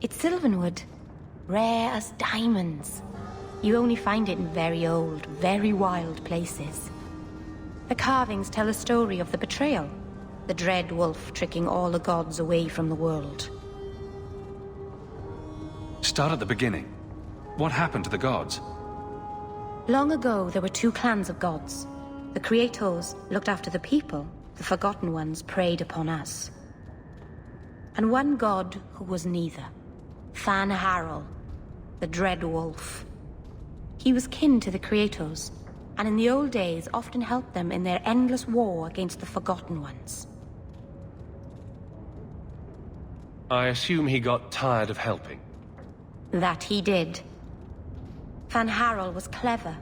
It's sylvanwood, rare as diamonds. You only find it in very old, very wild places. The carvings tell a story of the betrayal, the dread wolf tricking all the gods away from the world. Start at the beginning. What happened to the gods? Long ago, there were two clans of gods. The Creators looked after the people, the Forgotten Ones preyed upon us. And one god who was neither. Fan Harel, the Dread Wolf. He was kin to the Creators, and in the old days often helped them in their endless war against the Forgotten Ones. I assume he got tired of helping. That he did. Fan Harel was clever.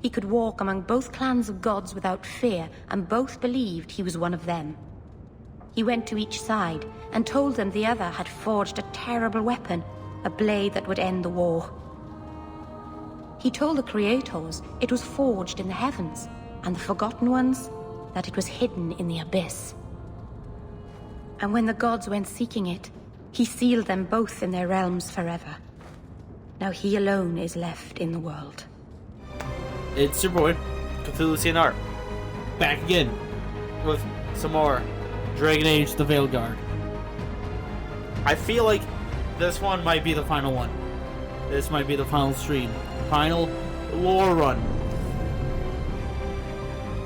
He could walk among both clans of gods without fear, and both believed he was one of them. He went to each side and told them the other had forged a terrible weapon, a blade that would end the war. He told the Creators it was forged in the heavens, and the Forgotten Ones that it was hidden in the abyss. And when the gods went seeking it, he sealed them both in their realms forever. Now he alone is left in the world. It's your boy, Cthulhu CNR, back again with some more Dragon Age The Veilguard. I feel like this one might be the final one. This might be the final stream. Final lore run.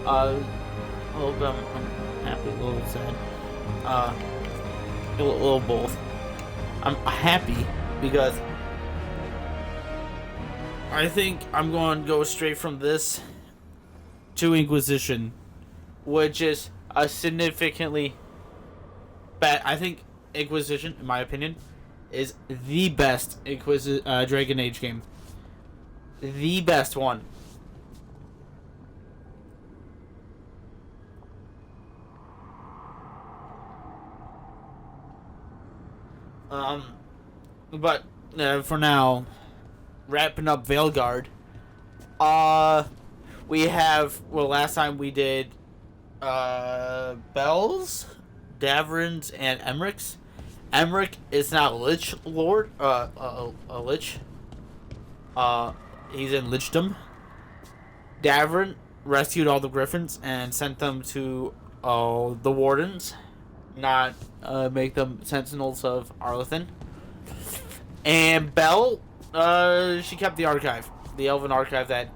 A little bit, I'm happy, a little sad. A little both. I'm happy because I think I'm going to go straight from this to Inquisition, which is a significantly bad. I think Inquisition, in my opinion, is the best Dragon Age game. The best one. But for now, wrapping up Veilguard. We have, well, last time we did Bells, Davrin's, and Emmeric's. Emmerich is now Lich Lord, a Lich. He's in Lichdom. Davrin rescued all the Griffins and sent them to the Wardens, not make them Sentinels of Arlethan. And Belle, she kept the archive, the Elven archive that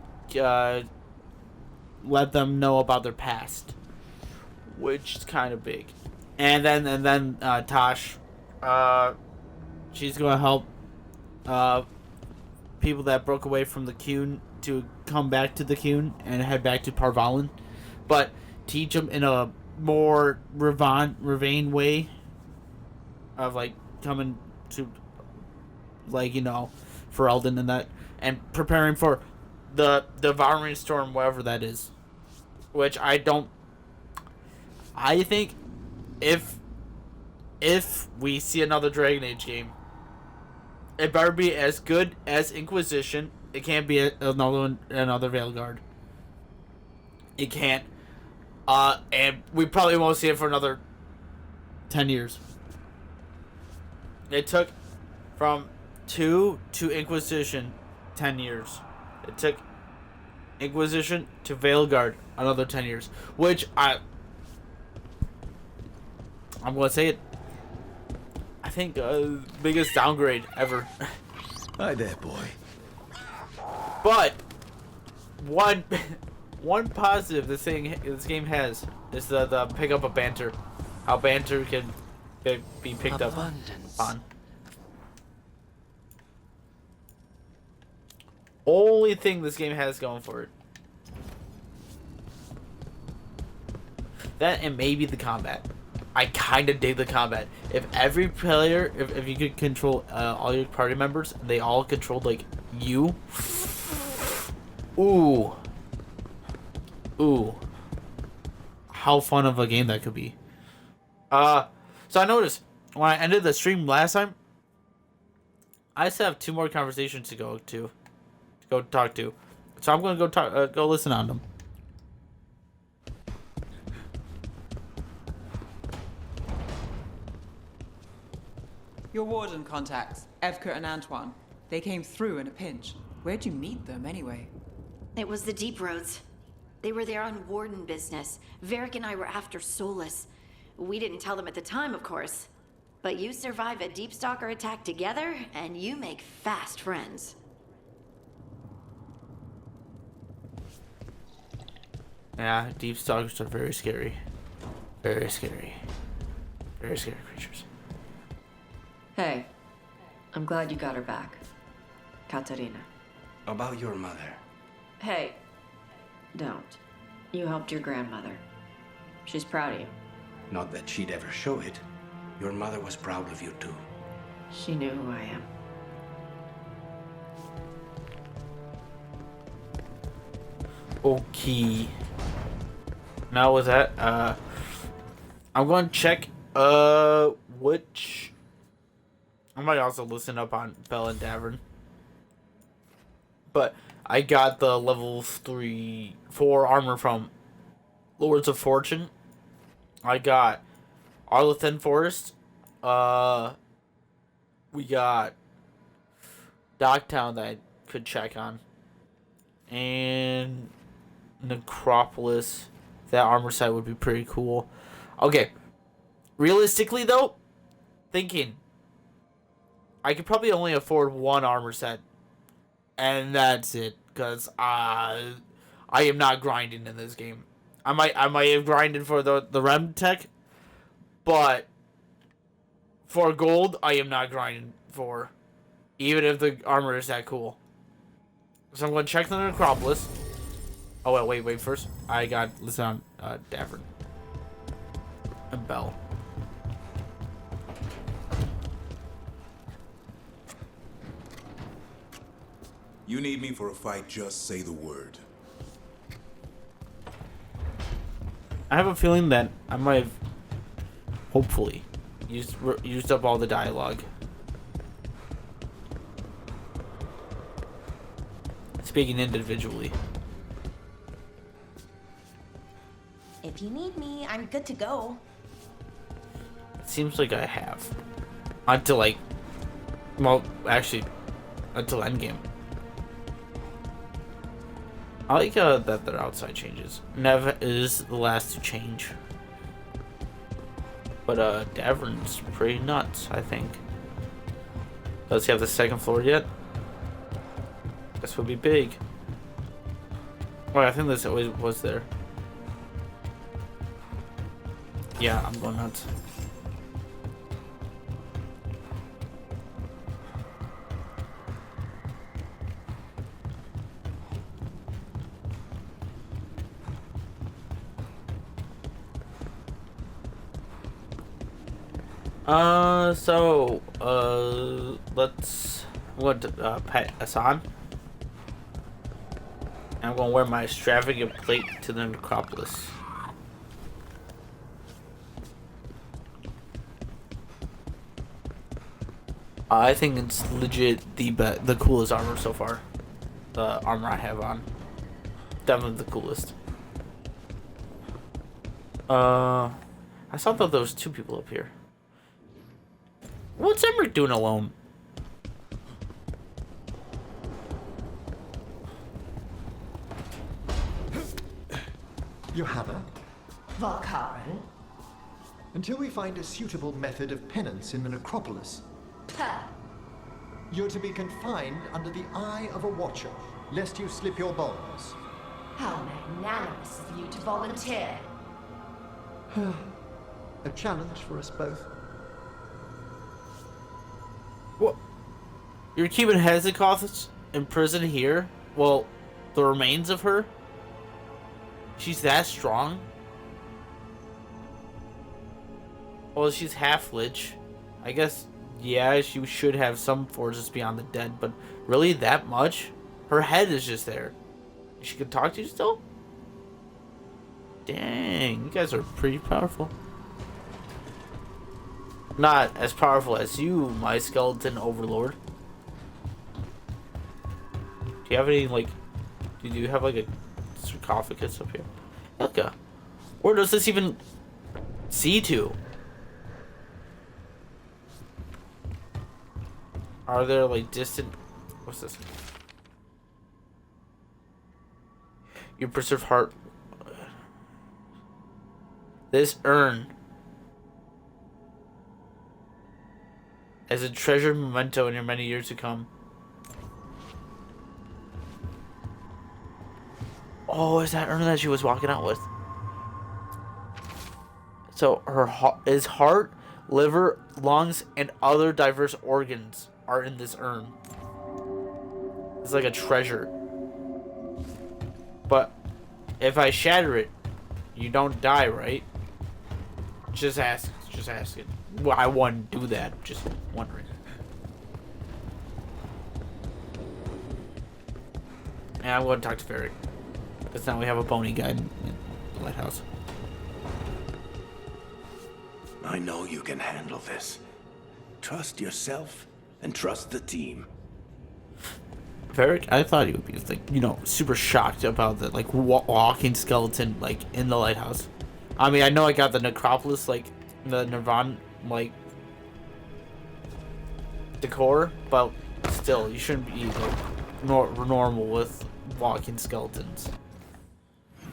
let them know about their past, which is kind of big. And then Tosh, she's gonna help people that broke away from the Qun to come back to the Qun and head back to Parvalin, but teach them in a more Ravane way of like coming to, like, you know, for Elden and that, and preparing for the Devouring Storm, whatever that is. Which I think if we see another Dragon Age game, it better be as good as Inquisition. It can't be another Veilguard. It can't. And we probably won't see it for another 10 years. It took from 2 to Inquisition 10 years. It took Inquisition to Veilguard another 10 years. Which I'm going to say it. I think biggest downgrade ever. Hi there, boy. But one positive this game has is the pick up of banter. How banter can be picked up on. Only thing this game has going for it. That and maybe the combat. I kind of dig the combat. If every player, if you could control all your party members, and they all controlled like you. Ooh. How fun of a game that could be. So I noticed when I ended the stream last time, I still have 2 more conversations to go talk to. So I'm gonna go listen on them. Your warden contacts, Evka and Antoine. They came through in a pinch. Where'd you meet them, anyway? It was the Deep Roads. They were there on warden business. Varric and I were after Solas. We didn't tell them at the time, of course. But you survive a Deep Stalker attack together, and you make fast friends. Yeah, Deep Stalkers are very scary. Very scary. Very scary creatures. Hey, I'm glad you got her back. Katarina. About your mother. Hey, don't. You helped your grandmother. She's proud of you. Not that she'd ever show it. Your mother was proud of you too. She knew who I am. Okay. Now with that, I'm going to check, which... I might also listen up on Bell and Davern. But I got the level 4 armor from Lords of Fortune. I got Arlethan Forest. We got Docktown that I could check on. And Necropolis. That armor set would be pretty cool. Okay. Realistically, though, thinking, I could probably only afford one armor set. And that's it. Because I am not grinding in this game. I might have grinded for the Rem Tech. But for gold, I am not grinding for. Even if the armor is that cool. So I'm going to check the Necropolis. Oh, wait. First, I got listen on Davern. And Bell. You need me for a fight, just say the word. I have a feeling that I might have, hopefully, used up all the dialogue. Speaking individually. If you need me, I'm good to go. It seems like I have. Until until endgame. I like that their outside changes. Nev is the last to change. But Davern's pretty nuts, I think. Does he have the second floor yet? This would be big. Oh, I think this always was there. Yeah, I'm going nuts. Let's pet Hassan. I'm gonna wear my extravagant plate to the Necropolis. I think it's legit the coolest armor so far. The armor I have on. Definitely the coolest. I saw that there was two people up here. What's Emmerich doing alone? Johanna, Valkaran? until we find a suitable method of penance in the necropolis, Huh. you're to be confined under the eye of a watcher, lest you slip your bones. How magnanimous of you to volunteer. A challenge for us both. What? You're keeping Hezekoth in prison here? Well, the remains of her? She's that strong? Well, she's half lich. I guess, yeah, she should have some forces beyond the dead, but really that much? Her head is just there. She could talk to you still? Dang, you guys are pretty powerful. Not as powerful as you, my skeleton overlord. Do you have any, do you have, a sarcophagus up here? Ilka. Where does this even see to? Are there like distant? What's this? You preserve heart. This urn as a treasured memento in your many years to come. Oh, is that urn that she was walking out with? So his heart, liver, lungs, and other diverse organs are in this urn. It's like a treasure. But if I shatter it, you don't die, right? Just ask. Just asking. Well, I wouldn't do that. Just wondering. And I want to talk to Varric. Because now we have a bony guy in the lighthouse. I know you can handle this. Trust yourself and trust the team. Varric, I thought he would be like, you know, super shocked about the like walking skeleton like in the lighthouse. I mean, I know I got the necropolis, like the Nirvana, like decor, but still, you shouldn't be like normal with walking skeletons.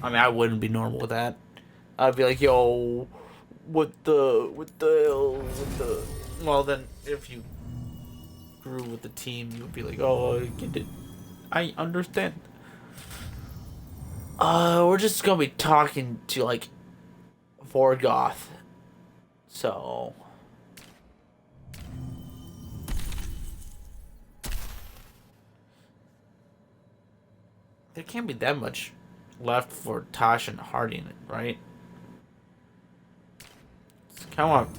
I mean, I wouldn't be normal with that. I'd be like, yo, what the hell, well, then if you grew with the team, you would be like, oh, I get it. I understand. We're just gonna be talking to like Vorgoth. So there can't be that much left for Tosh and Harding, right? So come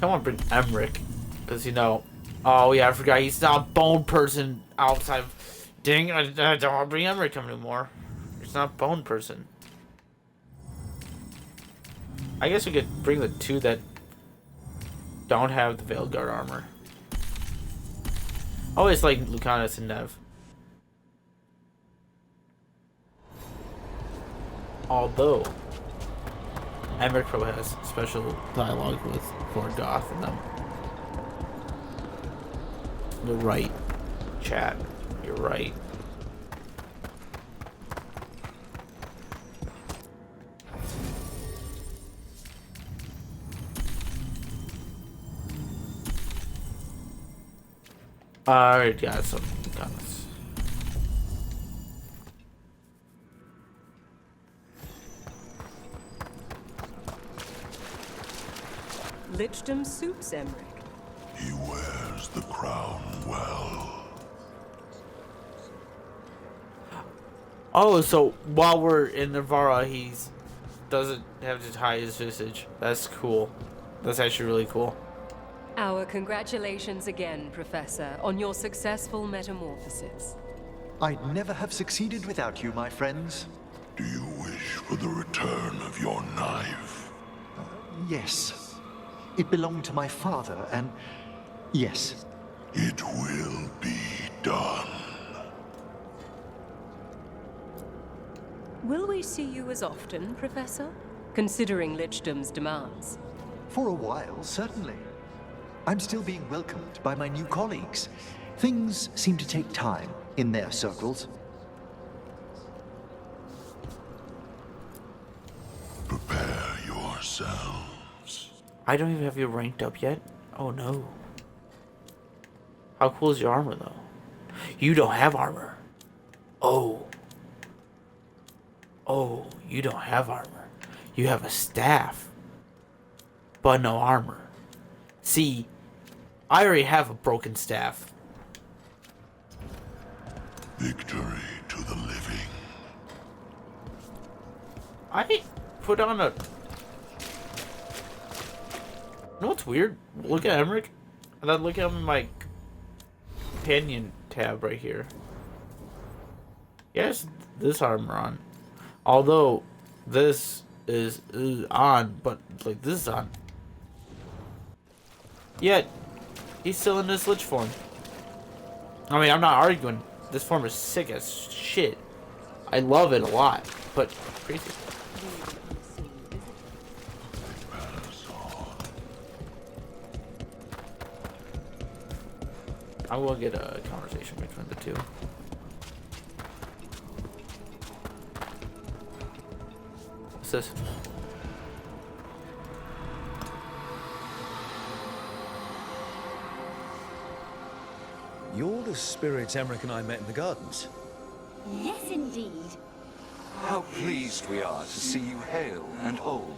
on, bring Emmerich, because you know. Oh yeah, I forgot he's not a bone person outside. Dang, I don't want to bring Emmerich anymore. He's not a bone person. I guess we could bring the two that don't have the Veilguard armor. Oh, it's like Lucanus and Nev. Although Emmerich probably has special dialogue with Vorgoth and them. You're right, chat. You're right. Alright, got some guns. Lichdom suits Emmerich. He wears the crown well. Oh, so while we're in Navarra, he's doesn't have to hide his visage. That's cool. That's actually really cool. Our congratulations again, Professor, on your successful metamorphosis. I'd never have succeeded without you, my friends. Do you wish for the return of your knife? Yes. It belonged to my father, and yes. It will be done. Will we see you as often, Professor? Considering Lichdom's demands. For a while, certainly. I'm still being welcomed by my new colleagues. Things seem to take time in their circles. Prepare yourselves. I don't even have you ranked up yet. Oh no. How cool is your armor though? You don't have armor. Oh. Oh, you don't have armor. You have a staff, but no armor. See, I already have a broken staff. Victory to the living. I put on a... You know what's weird? Look at Emmerich, and then look at him in my companion tab right here. He has this armor on. Although, this is on, but like this is on. Yet, he's still in this lich form. I mean, I'm not arguing. This form is sick as shit. I love it a lot, but crazy. I will get a conversation between the two. What's this? You're the spirits Emmerich and I met in the gardens. Yes, indeed. How pleased we are to see you hale and whole.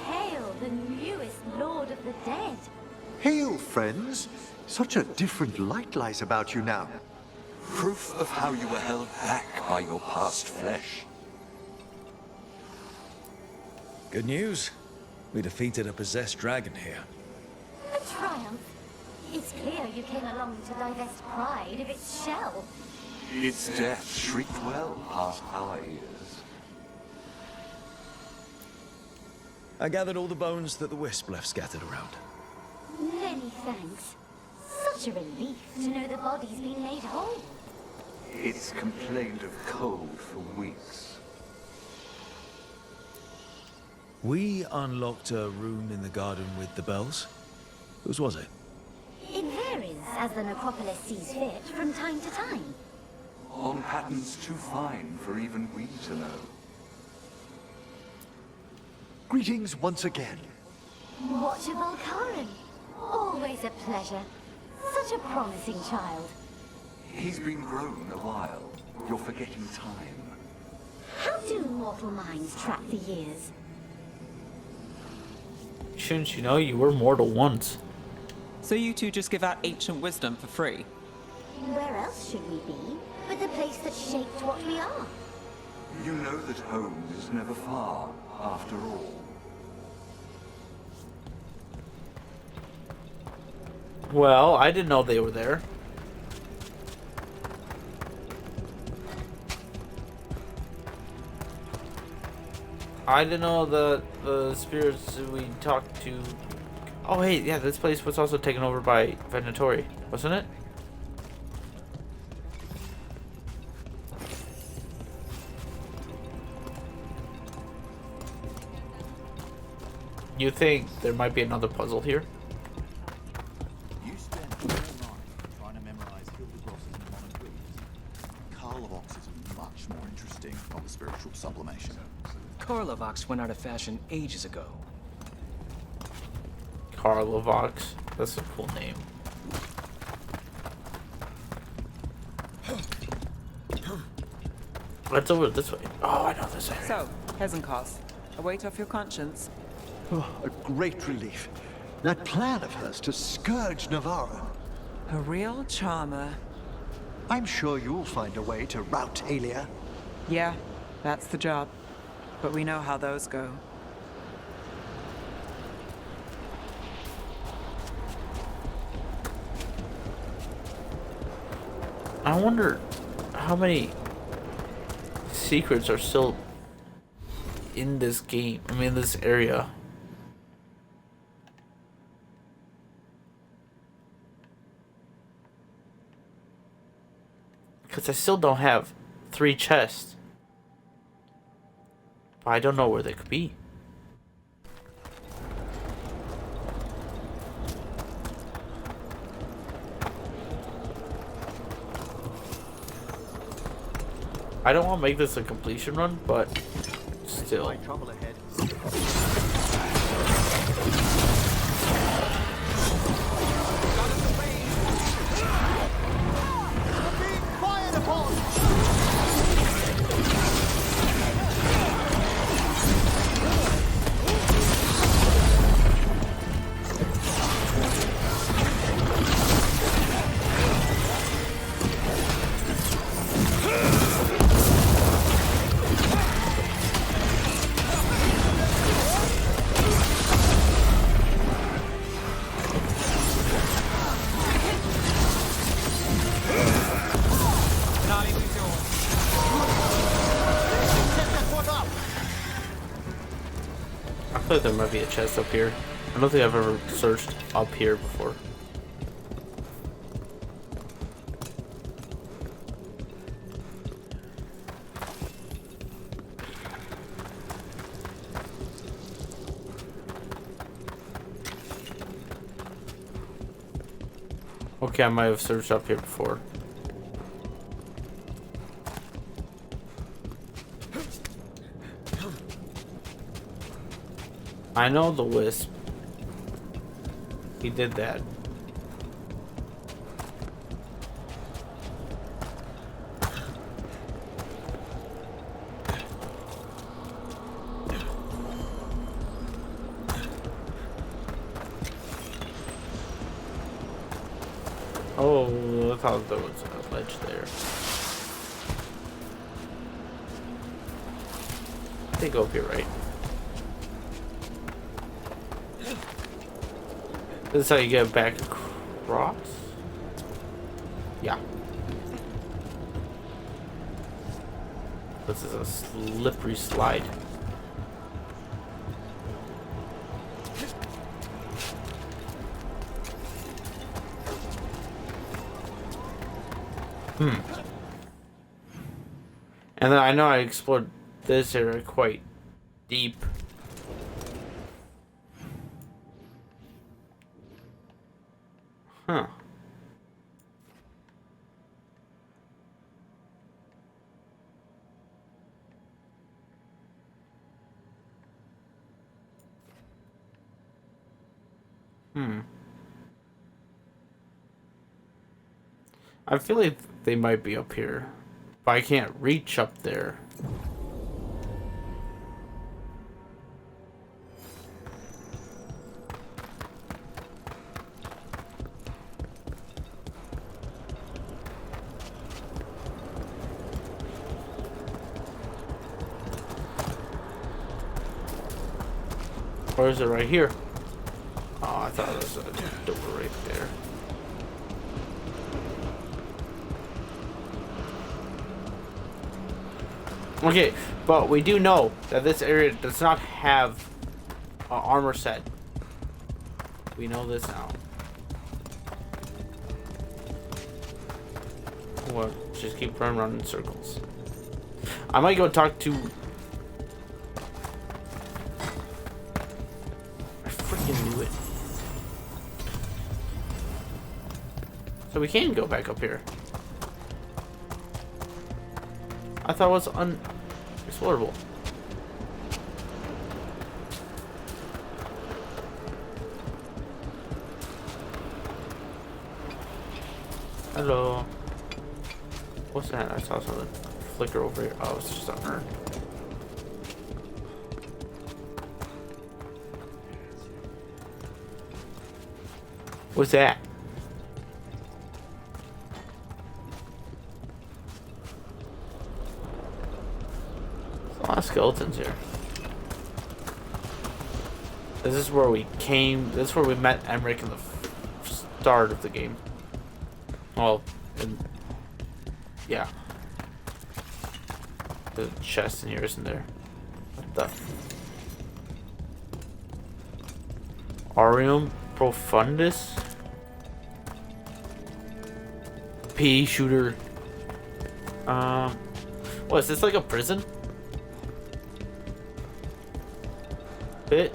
Hail the newest Lord of the Dead. Hail, friends! Such a different light lies about you now. Proof of how you were held back by your past flesh. Good news. We defeated a possessed dragon here. A triumph. It's clear you came along to divest pride of its shell. Its death shrieked well past our ears. I gathered all the bones that the wisp left scattered around. Many thanks. Such a relief to know the body's been made whole. It's complained of cold for weeks. We unlocked a room in the garden with the bells. Whose was it? It varies as the necropolis sees fit from time to time. On patterns too fine for even we to know. Greetings once again. Watchable Karen. Always a pleasure. Such a promising child. He's been grown a while. You're forgetting time. How do mortal minds track the years? Shouldn't you know you were mortal once? So you two just give out ancient wisdom for free? Where else should we be but the place that shaped what we are? You know that home is never far, after all. Well, I didn't know they were there. I didn't know the spirits we talked to. Oh, hey, yeah, this place was also taken over by Venatori, wasn't it? You think there might be another puzzle here? You spend all night trying to memorize Hildebrand's mnemonic. Karlovox is much more interesting on the spiritual sublimation. Karlovox went out of fashion ages ago. Karlovox. That's a cool name. Let's over this way. Oh, I know this area. So, Hezenkos, a weight off your conscience. Oh, a great relief. That plan of hers to scourge Navarro. A real charmer. I'm sure you'll find a way to rout Alia. Yeah, that's the job. But we know how those go. I wonder how many secrets are still in this game. I mean, this area. Because I still don't have 3 chests. But I don't know where they could be. I don't want to make this a completion run, but still. Trouble ahead. I feel like there might be a chest up here. I don't think I've ever searched up here before. Okay, I might have searched up here before. I know the wisp. He did that. Oh, I thought there was a ledge there. I think go up here, right? This is how you get back across? Yeah. This is a slippery slide. And then I know I explored this area quite deep. Huh. I feel like they might be up here, but I can't reach up there. Or is it right here? Oh, I thought it was a door right there. Okay, but we do know that this area does not have an armor set. We know this now. Well, just keep running around in circles. I might go talk to... I freaking knew it. So we can go back up here. I thought it was unexplorable. Hello. What's that? I saw something flicker over here. Oh, it's just an urn. What's that? A lot of skeletons here. This is where we came. This is where we met Emmerich in the start of the game. Well, yeah. There's a chest in here, isn't there? What the? Aureum Profundus? Pea shooter. What is this, like a prison? Bit.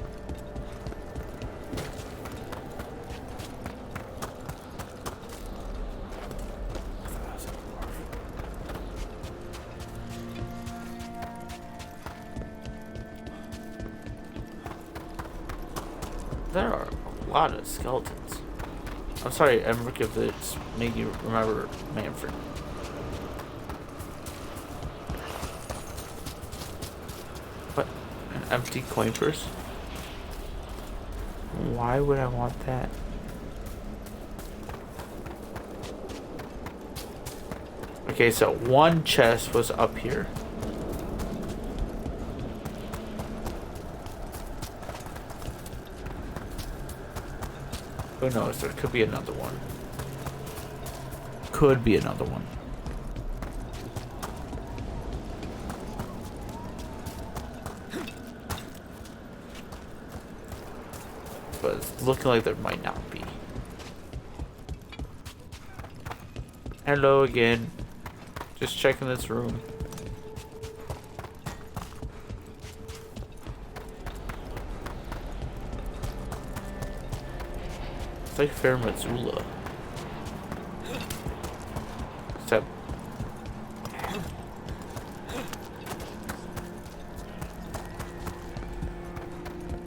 There are a lot of skeletons. I'm sorry, Emmerich, if it's making you remember Manfred. What? An empty coin purse? Why would I want that? Okay, so one chest was up here. Who knows? There could be another one. Could be another one. But it's looking like there might not be. Hello again. Just checking this room. It's like Fair Mazzula.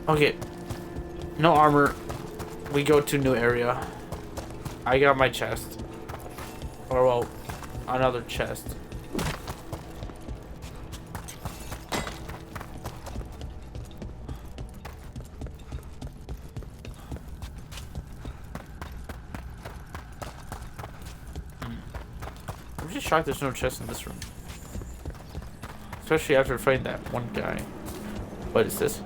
Okay. No armor. We go to new area. I got my chest. Or, well, another chest. I'm just shocked there's no chest in this room. Especially after fighting that one guy. What is this?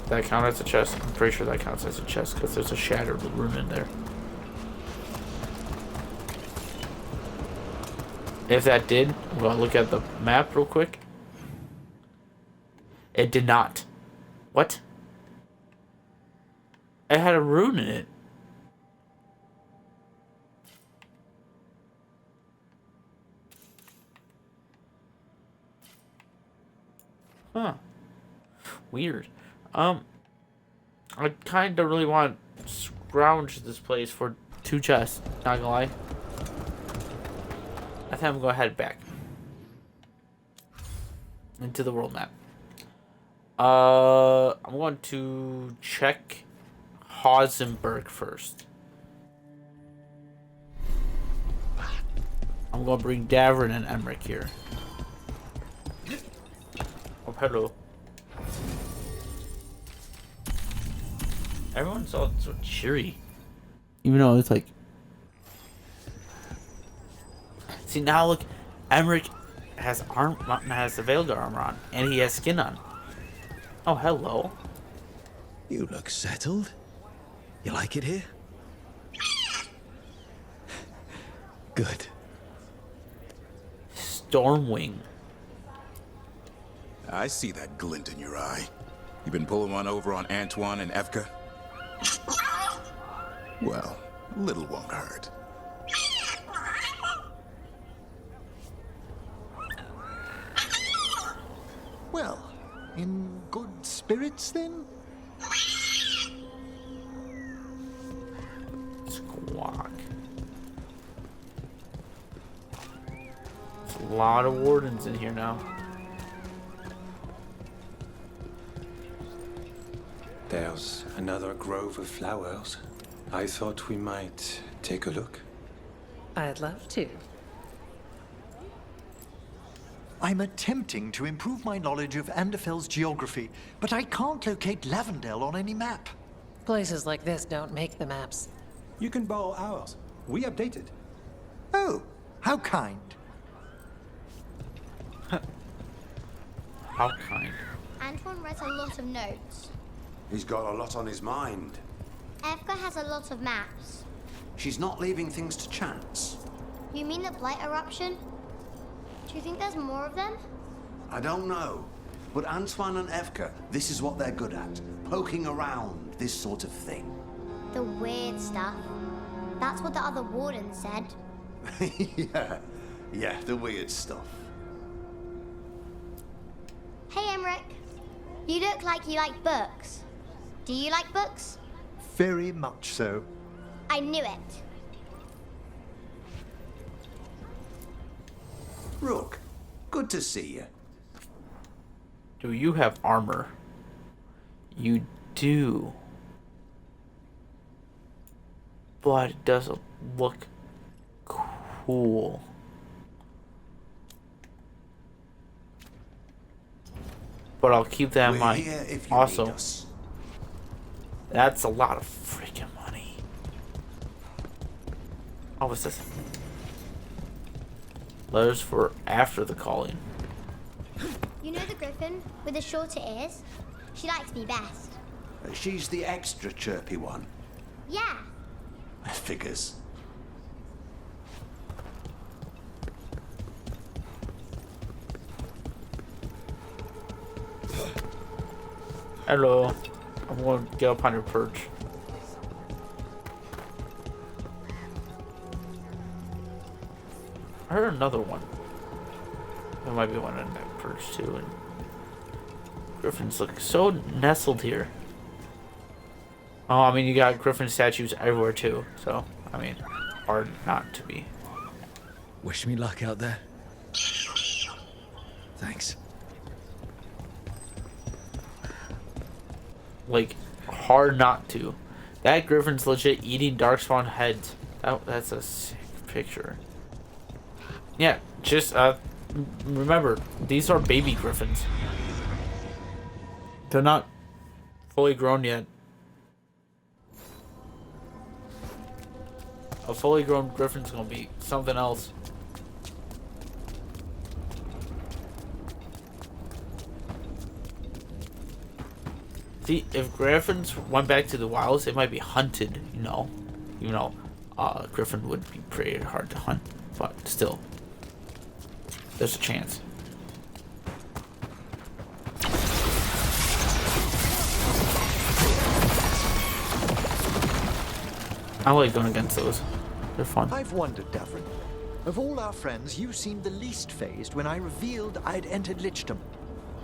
That count as a chest? I'm pretty sure that counts as a chest because there's a shattered rune in there. If that did, we'll look at the map real quick. It did not. What? It had a rune in it. Huh. Weird. I kind of really want to scrounge this place for 2 chests. Not gonna lie. I think I'm gonna head back into the world map. I'm going to check Hausenberg first. I'm gonna bring Davrin and Emmerich here. Oh, hello. Everyone's all so cheery. Even though it's like... See, now look. Emmerich has the Veilguard armor on. And he has skin on. Oh, hello. You look settled. You like it here? Good. Stormwing. I see that glint in your eye. You been pulling one over on Antoine and Evka? Well, little won't hurt. Well, in good spirits then? Squawk. There's a lot of wardens in here now. There's another grove of flowers. I thought we might take a look. I'd love to. I'm attempting to improve my knowledge of Anderfell's geography, but I can't locate Lavendel on any map. Places like this don't make the maps. You can borrow ours. We update it. Oh, how kind. How kind. Antoine writes a lot of notes. He's got a lot on his mind. Evka has a lot of maps. She's not leaving things to chance. You mean the Blight eruption? Do you think there's more of them? I don't know. But Antoine and Evka, this is what they're good at. Poking around this sort of thing. The weird stuff. That's what the other warden said. Yeah, the weird stuff. Hey, Emmerich. You look like you like books. Do you like books? Very much so. I knew it. Rook, good to see you. Do you have armor? You do. But it doesn't look cool. But I'll keep that in mind. Also, that's a lot of freaking money. Oh, what's this? Letters for after the calling. You know the griffin with the shorter ears? She likes me best. She's the extra chirpy one. Yeah. Figures. Hello. I'm going to get up on your perch. I heard another one. There might be one in that perch too. And griffins look so nestled here. Oh, I mean, you got griffin statues everywhere too. So, I mean, hard not to be. Wish me luck out there. Thanks. like hard not to. That griffin's legit eating darkspawn heads. That's a sick picture. Yeah, just remember, these are baby griffins. They're not fully grown yet. A fully grown griffin's gonna be something else. See, if griffins went back to the wilds, they might be hunted, you know. Griffin would be pretty hard to hunt, but still, there's a chance. I like going against those. They're fun. I've wondered, Davrin. Of all our friends, you seemed the least phased when I revealed I'd entered Lichdom.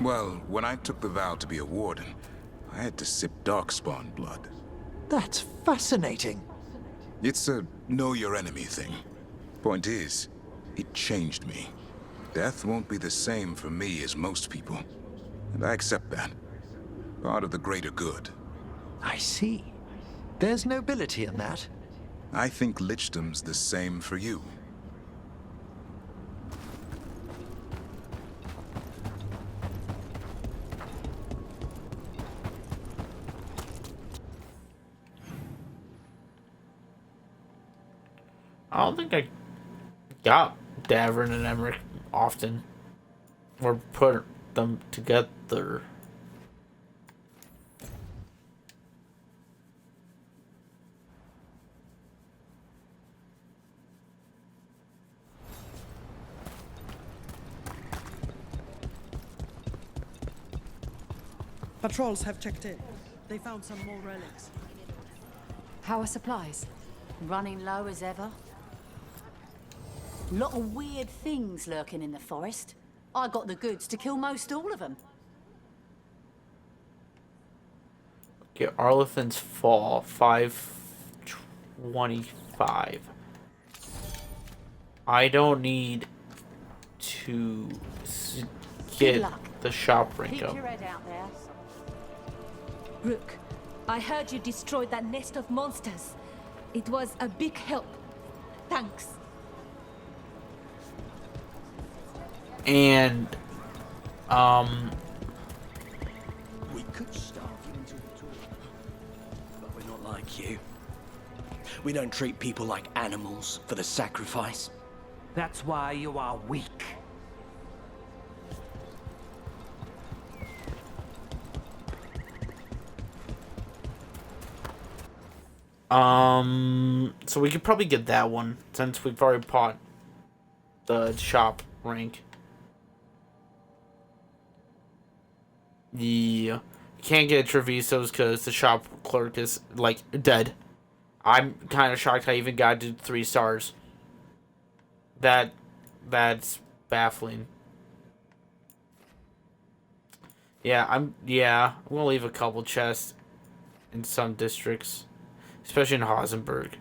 Well, when I took the vow to be a warden, I had to sip darkspawn blood. That's fascinating. It's a know your enemy thing. Point is, it changed me. Death won't be the same for me as most people. And I accept that. Part of the greater good. I see. There's nobility in that. I think Lichdom's the same for you. I don't think I got Davrin and Emmerich often, or put them together. Patrols have checked in. They found some more relics. How are supplies? Running low as ever. Lot of weird things lurking in the forest. I got the goods to kill most all of them. Okay, Arlethan's Fall, 525. I don't need to get the shop rank Keep up. your head out there. Rook, I heard you destroyed that nest of monsters. It was a big help. Thanks. And, We could starve you into a tour, but we're not like you. We don't treat people like animals for the sacrifice. That's why you are weak. so we could probably get that one since we've already bought the shop rank. Yeah, can't get Treviso's because the shop clerk is like dead. I'm kind of shocked I even got to 3 stars. That's baffling. Yeah, I'm gonna leave a couple chests in some districts, especially in Hausenberg.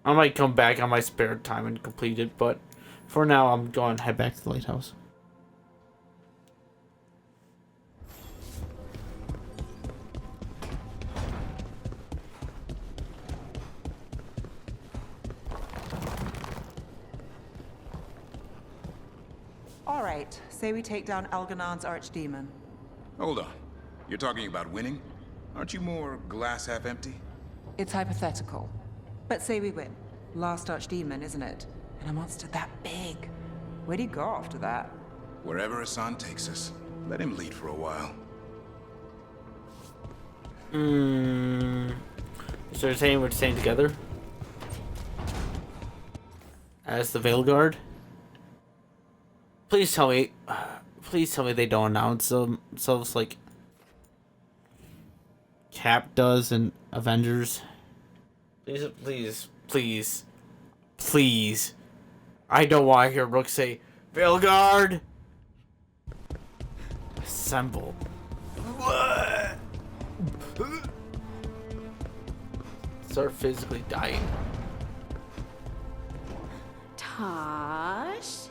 I might come back on my spare time and complete it, but for now I'm going to head back to the lighthouse. All right, say we take down Algernon's archdemon. Hold on. You're talking about winning? Aren't you more glass half empty? It's hypothetical. But say we win. Last archdemon, isn't it? And a monster that big. Where'd he go after that? Wherever Hassan takes us, let him lead for a while. So you're saying we're staying together? As the Veilguard? Please tell me they don't announce themselves like Cap does in Avengers. Please. I don't want to hear Rook say, Veilguard! Assemble. Start physically dying. Tosh?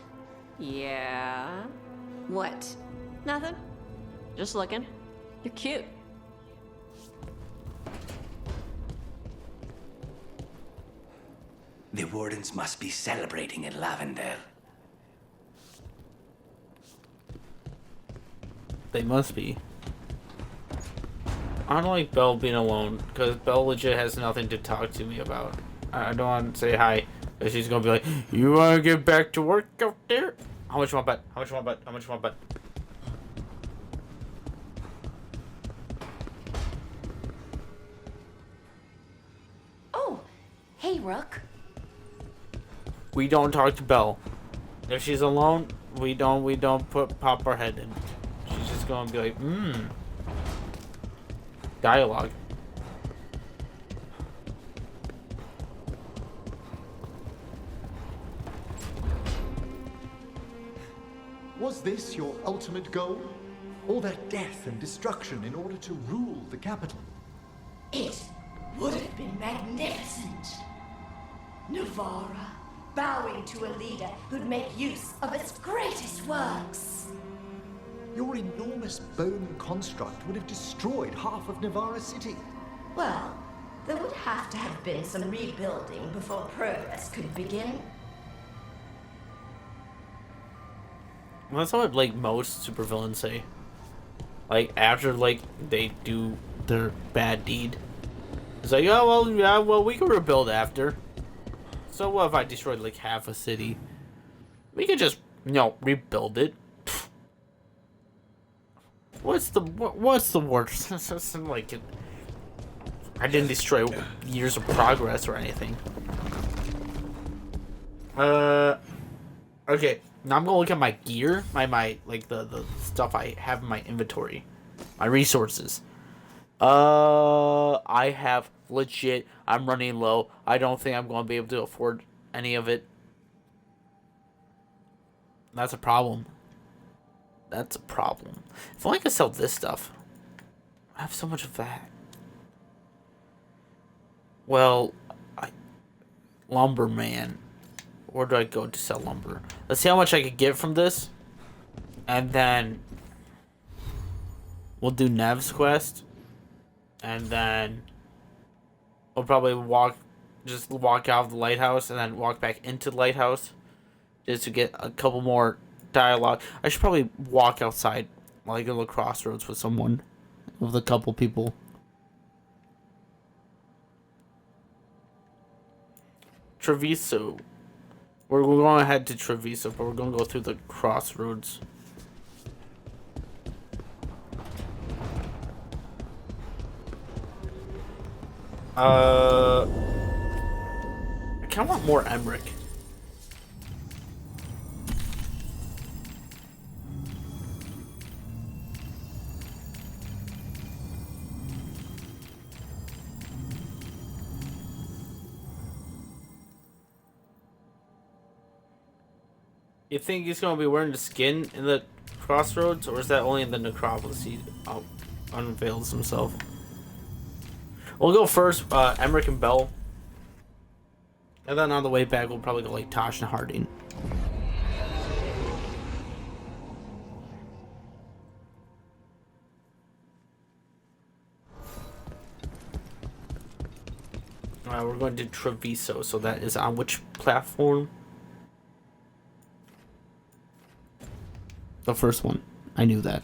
Yeah? What? Nothing. Just looking. You're cute. The Wardens must be celebrating in Lavendale. They must be. I don't like Belle being alone, because Belle legit has nothing to talk to me about. I don't want to say hi, because she's going to be like, you want to get back to work out there? How much you want bet? How much you want bet? How much you want bet? Oh, hey, Rook. We don't talk to Belle. If she's alone, we don't pop our head in. She's just going to be like, dialogue. Was this your ultimate goal? All that death and destruction in order to rule the capital? It would have been magnificent. Navarra, bowing to a leader who'd make use of its greatest works. Your enormous bone construct would have destroyed half of Navarra City. Well, there would have to have been some rebuilding before progress could begin. Well, that's what like most supervillains say. Like after like they do their bad deed, it's like, oh well, yeah, well we can rebuild after. So what if I destroyed like half a city? We could just rebuild it. What's the worst? Like I didn't destroy years of progress or anything. Okay. Now I'm gonna look at my gear, my like the stuff I have in my inventory, my resources. I have legit. I'm running low. I don't think I'm gonna be able to afford any of it. That's a problem. That's a problem. If only I could sell this stuff. I have so much of that. Well, lumberman. Where do I go to sell lumber? Let's see how much I could get from this. And then we'll do Nev's quest. And then we'll probably walk out of the lighthouse and then walk back into the lighthouse. Just to get a couple more dialogue. I should probably walk outside while I go to the crossroads with someone. With a couple people. Treviso. We're going to head to Treviso, but we're going to go through the crossroads. I kind of want more Emmerich. You think he's going to be wearing the skin in the crossroads, or is that only in the necropolis he unveils himself? We'll go first, Emmerich and Bell. And then on the way back, we'll probably go like Tosh and Harding. Alright, we're going to Treviso, so that is on which platform? The first one. I knew that.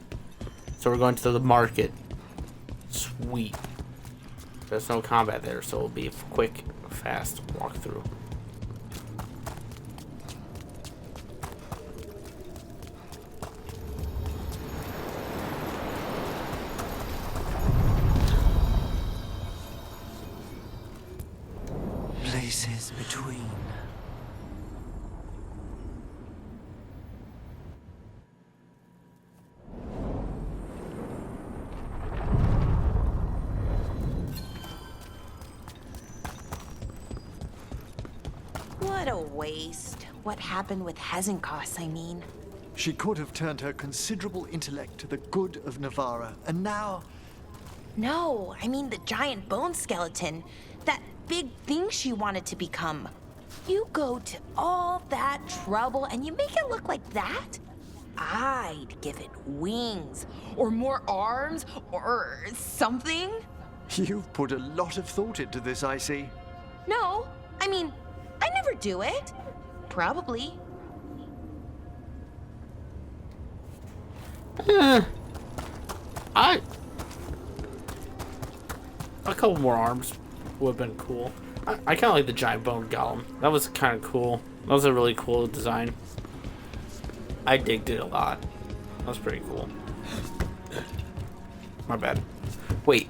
So we're going to the market. Sweet. There's no combat there, so it'll be a quick, fast walkthrough. Places between. What a waste. What happened with Hezenkos, I mean? She could have turned her considerable intellect to the good of Navarra, and now... No, I mean the giant bone skeleton. That big thing she wanted to become. You go to all that trouble and you make it look like that? I'd give it wings, or more arms, or something. You've put a lot of thought into this, I see. No, I mean, I never do it. Probably. A couple more arms would have been cool. I kind of like the giant bone golem. That was kind of cool. That was a really cool design. I digged it a lot. That was pretty cool. My bad. Wait.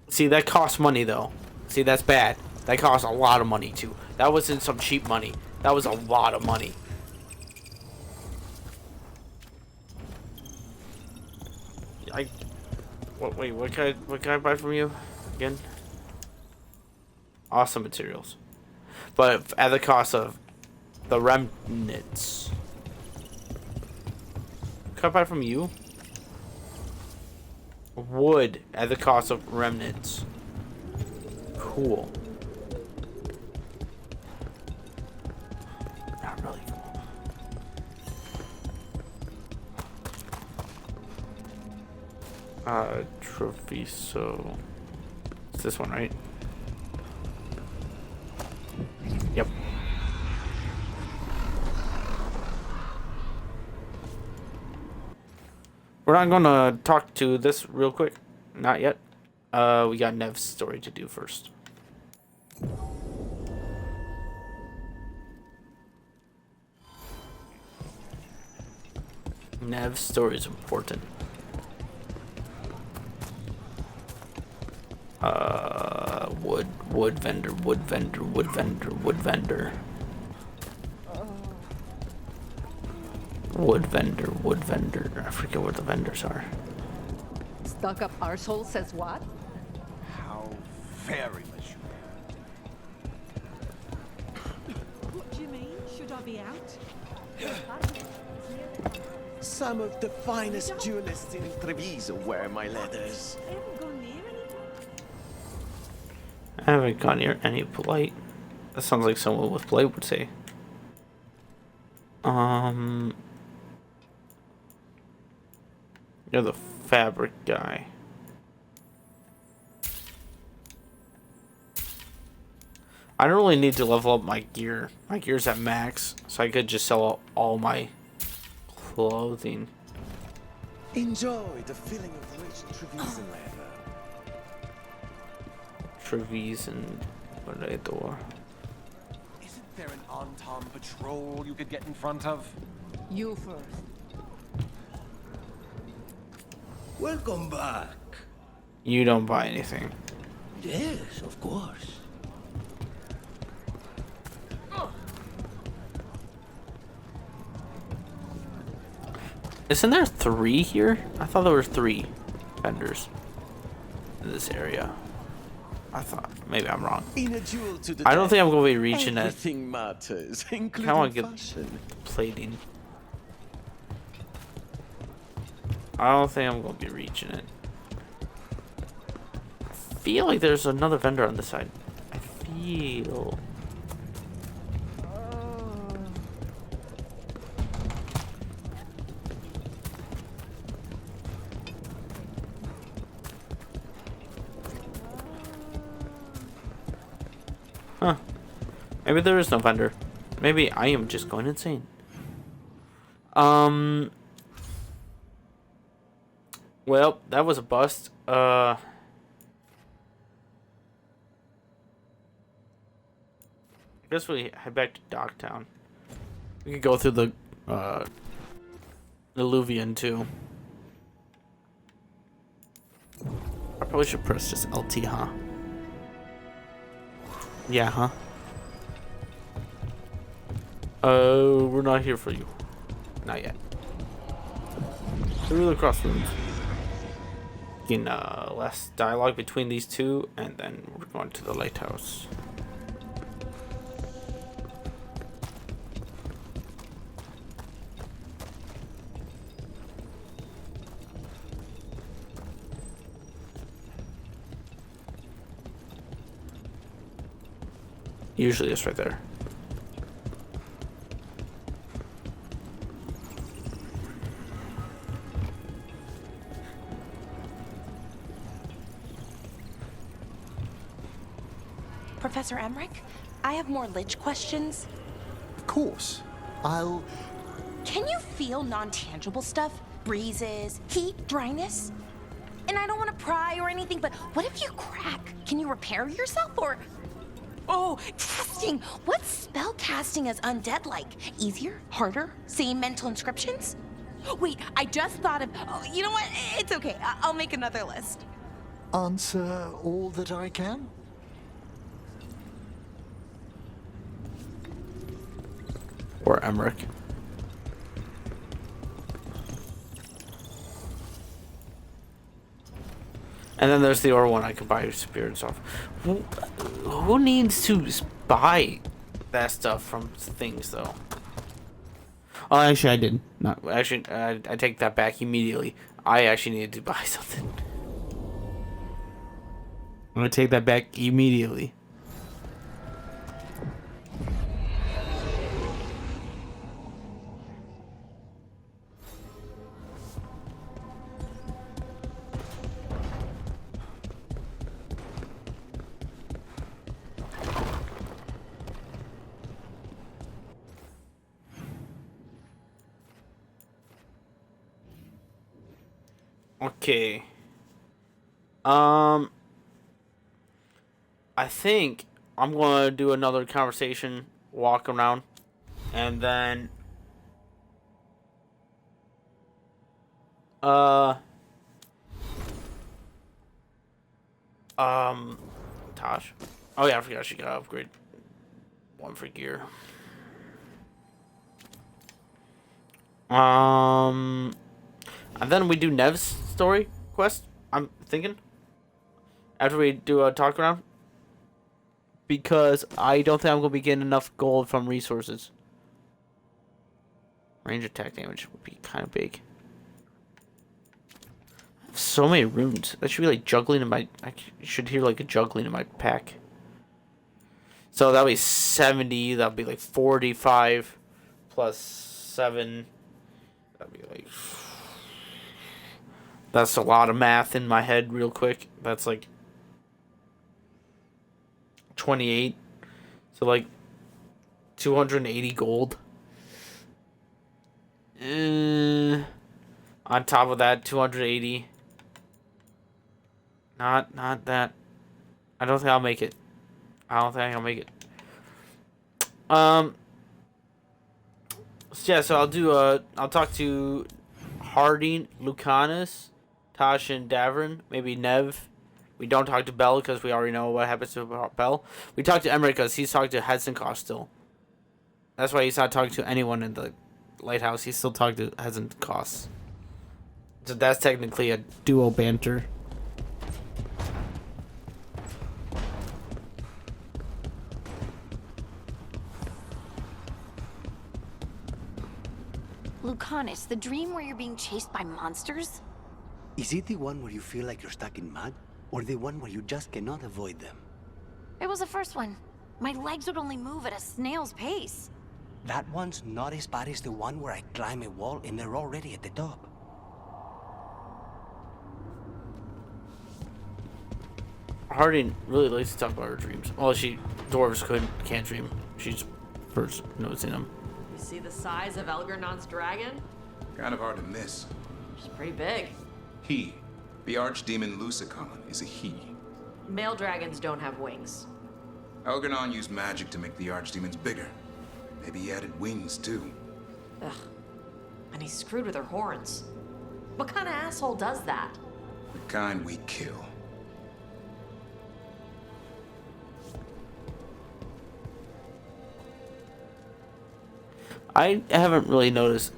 See, that costs money though. See, that's bad. That costs a lot of money too. That wasn't some cheap money. That was a lot of money. Wait, what can I buy from you again? Awesome materials, but at the cost of the remnants. Can I buy from you? Wood at the cost of remnants. Cool. Not really cool. Trophy, so it's this one, right? Yep. We're not gonna talk to this real quick. Not yet. We got Nev's story to do first. Nev's story is important. Wood vendor. I forget what the vendors are. Stuck up arsehole says what? How very mature. What do you mean? Should I be out? Some of the finest duelists in Treviso wear my leathers. I haven't gone near anyone. I haven't gone near any polite. That sounds like someone with polite would say. You're the fabric guy. I don't really need to level up my gear. My gear's at max, so I could just sell all my clothing. Enjoy the feeling of rich Trevisan leather. Trevisan narrator. Isn't there an on-tom patrol you could get in front of? You first. Welcome back. You don't buy anything. Yes, of course. Isn't there 3 here? I thought there were 3 vendors in this area. I thought maybe I'm wrong. In a duel to the I don't death, think I'm gonna be reaching that. Everything matters, I including want to get fashion. plating. I don't think I'm gonna be reaching it. I feel like there's another vendor on this side. I feel. Huh. Maybe there is no vendor. Maybe I am just going insane. Well, that was a bust. I guess we head back to Docktown. We could go through the Illuvian too. I probably should press just LT, huh? Yeah, huh? We're not here for you. Not yet. Through the crossroads. Getting less dialogue between these two, and then we're going to the lighthouse. Usually it's right there. Professor Emmerich, I have more Lich questions. Of course. I'll... Can you feel non-tangible stuff? Breezes, heat, dryness? And I don't want to pry or anything, but what if you crack? Can you repair yourself or... Oh, testing! What's spell casting as undead like? Easier? Harder? Same mental inscriptions? Wait, I just thought of... Oh, you know what? It's okay. I'll make another list. Answer all that I can? Or Emmerich. And then there's the other one I can buy spirits off. Who needs to buy that stuff from things, though? Oh, actually, I didn't. Not actually. I take that back immediately. I actually needed to buy something. I'm gonna take that back immediately. Okay. I think I'm gonna do another conversation, walk around, and then Tosh. Oh yeah, I forgot she got upgrade one for gear. And then we do Nev's story quest, I'm thinking. After we do a talk around. Because I don't think I'm going to be getting enough gold from resources. Range attack damage would be kind of big. I have so many runes. That should be like juggling in my... I should hear like a juggling in my pack. So that'll be 70. That'll be like 45 plus 7. That'll be like... That's a lot of math in my head real quick. That's like 28. So like 280 gold. On top of that, 280. Not that. I don't think I'll make it. So yeah, so I'll talk to Harding, Lucanus, Tosh, and Davern, maybe Nev. We don't talk to Bell because we already know what happens to Bell. We talk to Emmerich because he's talking to Hezenkost still. That's why he's not talking to anyone in the lighthouse. He's still talking to Hezenkost. So that's technically a duo banter. Lucanus, the dream where you're being chased by monsters? Is it the one where you feel like you're stuck in mud? Or the one where you just cannot avoid them? It was the first one. My legs would only move at a snail's pace. That one's not as bad as the one where I climb a wall and they're already at the top. Harding really likes to talk about her dreams. Well, dwarves can't dream. She's first noticing them. You see the size of Elgernon's dragon? Kind of hard to miss. She's pretty big. He, the archdemon Lusicon, is a he. Male dragons don't have wings. Elgernon used magic to make the archdemons bigger. Maybe he added wings, too. Ugh. And he's screwed with her horns. What kind of asshole does that? The kind we kill. I haven't really noticed.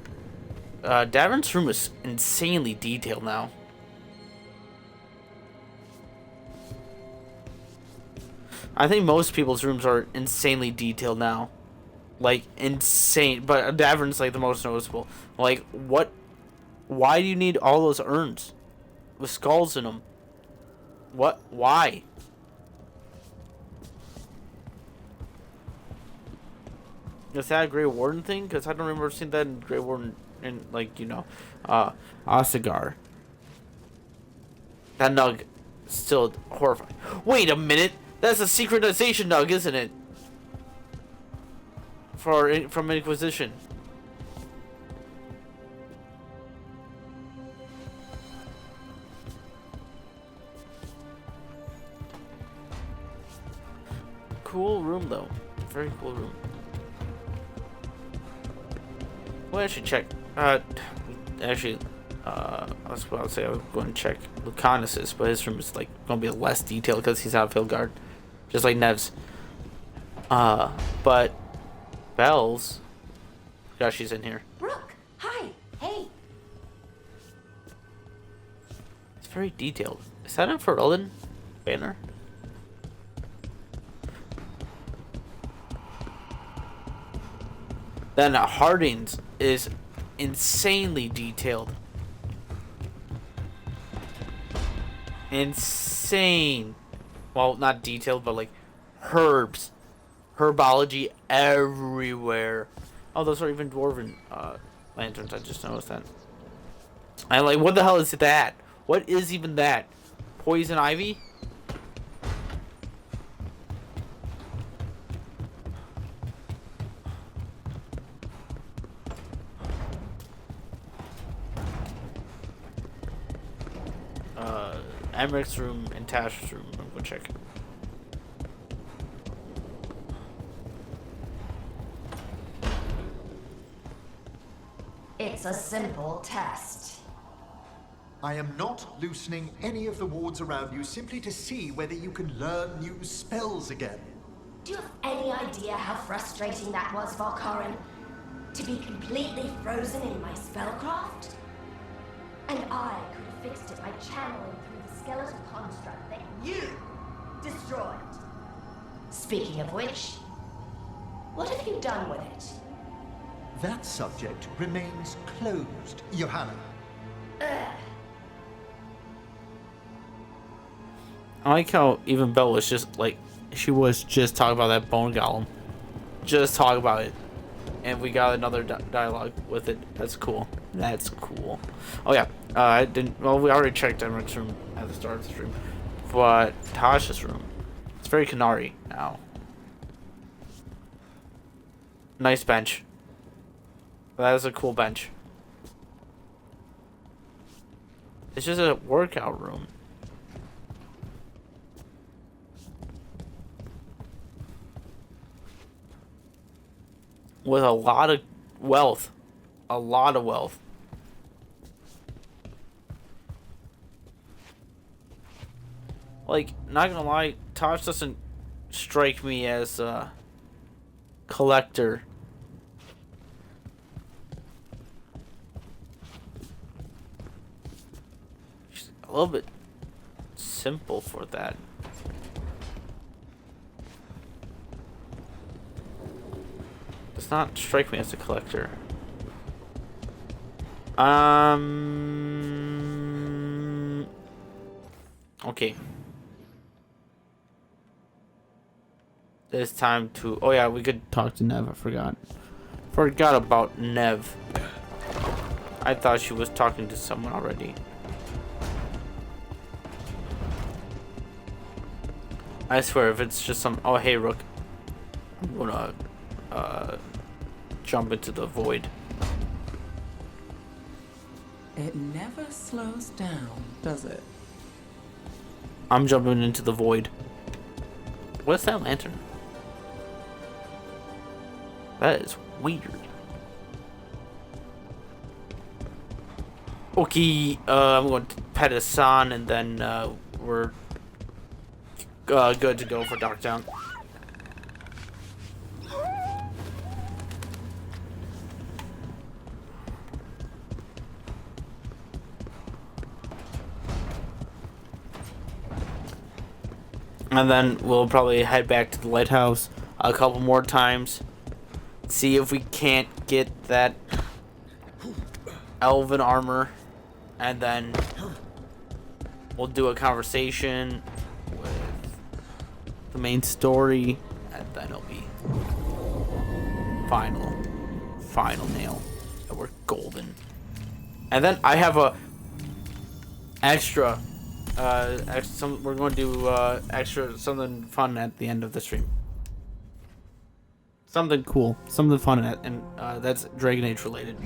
Davern's room is insanely detailed now. I think most people's rooms are insanely detailed now. Like, insane. But Davern's, like, the most noticeable. Like, what? Why do you need all those urns with skulls in them? What? Why? Is that a Grey Warden thing? Because I don't remember seeing that in Grey Warden, in, like, you know, Ossigar. That nug still horrifying. Wait a minute! That's a synchronization dog, isn't it? From Inquisition. Cool room though. Very cool room. Well, I should check. Actually, I was about to say I was going to check Lucanus's, but his room is like going to be less detailed because he's out of Veilguard, just like Nev's. But Belle's, gosh, she's in here. Brooke, hi, hey. It's very detailed. Is that a Ferelden banner? Then Harding's is insanely detailed. Insane. Well, not detailed, but like herbs. Herbology everywhere. Oh, those are even dwarven lanterns. I just noticed that. I'm like, what the hell is that? What is even that? Poison ivy? Emmerich's room and Tash's room. I'm gonna check. It's a simple test. I am not loosening any of the wards around you simply to see whether you can learn new spells again. Do you have any idea how frustrating that was, Valkarin? To be completely frozen in my spellcraft? And I could have fixed it by channeling through the skeletal construct that you destroyed. Speaking of which, what have you done with it? That subject remains closed, Johanna. I like how even Belle was just like, she was just talking about that bone golem. Just talk about it. And we got another dialogue with it. That's cool. That's cool. Oh yeah, I didn't, well, we already checked Emmerich's room at the start of the stream. But Tasha's room, it's very Canary now. Nice bench. That is a cool bench. It's just a workout room. With a lot of wealth. A lot of wealth. Like, not gonna lie, Tosh doesn't strike me as a collector. She's a little bit simple for that. Does not strike me as a collector. Okay. It's time to... Oh yeah, we could talk to Nev. I forgot. Forgot about Nev. I thought she was talking to someone already. I swear, if it's just some... Oh, hey, Rook. I'm gonna... jump into the void. It never slows down, does it? I'm jumping into the void. What's that lantern? That is weird. Okay, I'm going to pet a son, and then we're good to go for Darktown. And then we'll probably head back to the lighthouse a couple more times. See if we can't get that elven armor. And then we'll do a conversation with the main story. And then it'll be final nail. And we're golden. And then I have a extra we're going to do extra something fun at the end of the stream. Something cool, something fun, and that's Dragon Age related.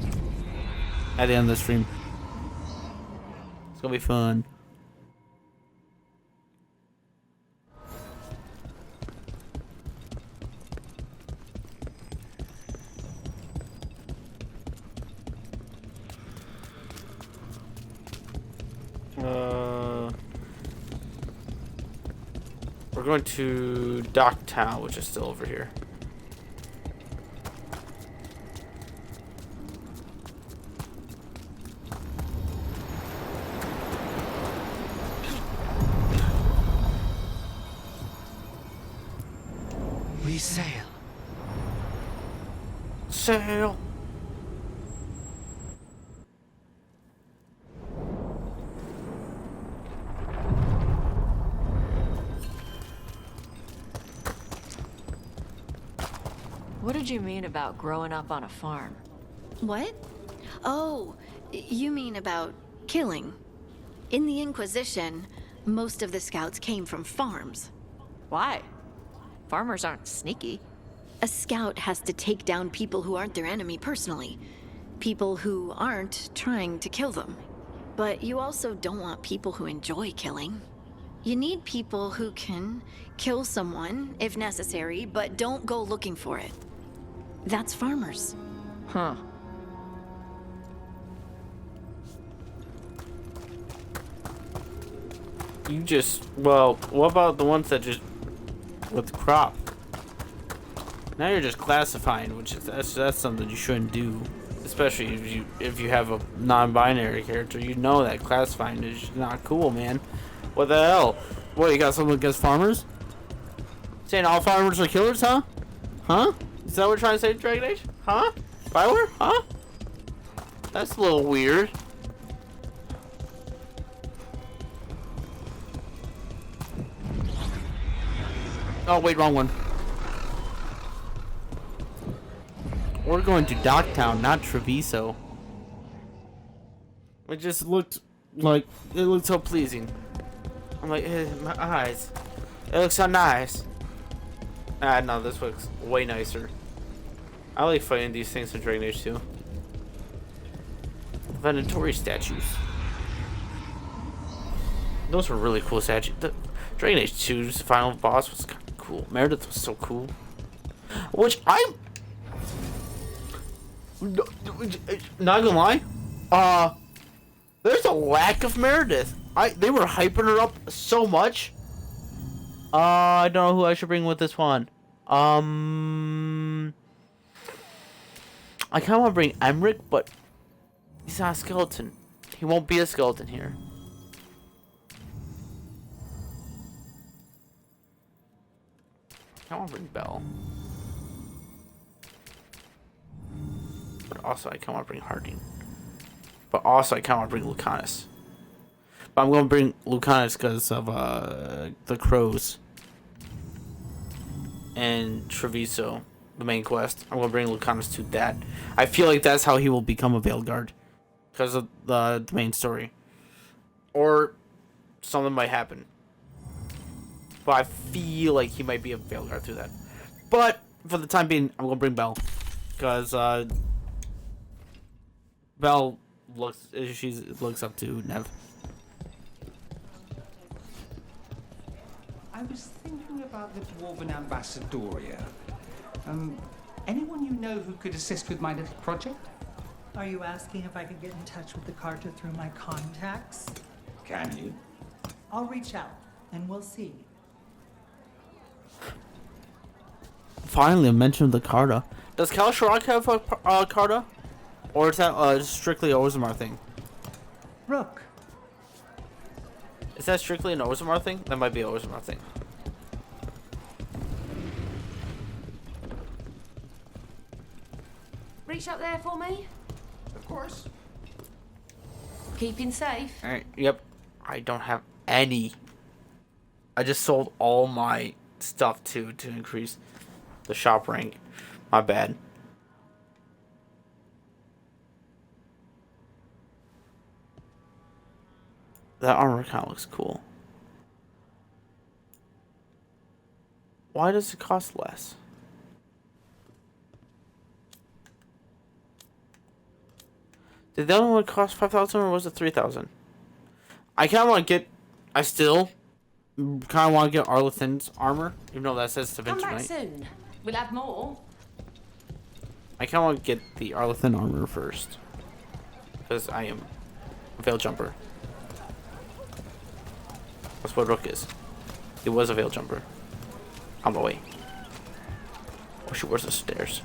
At the end of the stream, it's gonna be fun. We're going to Docktown, which is still over here. We sail. Sail. What did you mean about growing up on a farm? What? Oh, you mean about killing. In the Inquisition, most of the scouts came from farms. Why? Farmers aren't sneaky. A scout has to take down people who aren't their enemy personally. People who aren't trying to kill them. But you also don't want people who enjoy killing. You need people who can kill someone, if necessary, but don't go looking for it. That's farmers. Huh. You just, well, what about the ones that just with the crop? Now you're just classifying, which is that's something you shouldn't do, especially if you have a non-binary character. You know that classifying is just not cool, man. What the hell? What, you got something against farmers? Saying all farmers are killers, huh? Huh? Is that what you're trying to say, Dragon Age? Huh? Bioware? Huh? That's a little weird. Oh, wait, wrong one. We're going to Docktown, not Treviso. It just looked like, it looked so pleasing. I'm like, my eyes. It looks so nice. Ah, no, this looks way nicer. I like fighting these things in Dragon Age 2. Venatori statues. Those were really cool statues. The Dragon Age 2's final boss was kind of cool. Meredith was so cool. Which I'm not gonna lie. There's a lack of Meredith. They were hyping her up so much. I don't know who I should bring with this one. I kind of want to bring Emmerich, but he's not a skeleton. He won't be a skeleton here. I want to bring Bell. But also, I kind of want to bring Harding. But also, I kind of want to bring Lucanus. But I'm going to bring Lucanus because of the crows. And Treviso, the main quest. I'm going to bring Lucanus to that. I feel like that's how he will become a Veilguard. Because of the main story. Or something might happen. But I feel like he might be a Veilguard through that. But for the time being, I'm going to bring Belle. Because Belle looks up to Nev. I was thinking about the Dwarven Ambassadoria. Anyone you know who could assist with my little project? Are you asking if I could get in touch with the Carter through my contacts? Can you? I'll reach out, and we'll see. Finally, I mentioned the Carta. Does Cal Shirok have a Carta? Or is that strictly a Orzammar thing? Rook. Is that strictly an Orzammar thing? That might be an Orzammar thing. Reach up there for me? Of course. Keeping safe. Alright, yep. I don't have any. I just sold all my stuff to increase the shop rank. My bad. That armor kind of looks cool. Why does it cost less? Did that one cost 5,000 or was it 3,000? I kind of want to get. I still kind of want to get Arlethan's armor, even though that says Da Come Vinci back Knight. soon. We'll have more. I kind of want to get the Arlethan armor first, because I am a veil jumper. That's what Rook is. He was a veil jumper. On the way. Oh shoot, where's the stairs?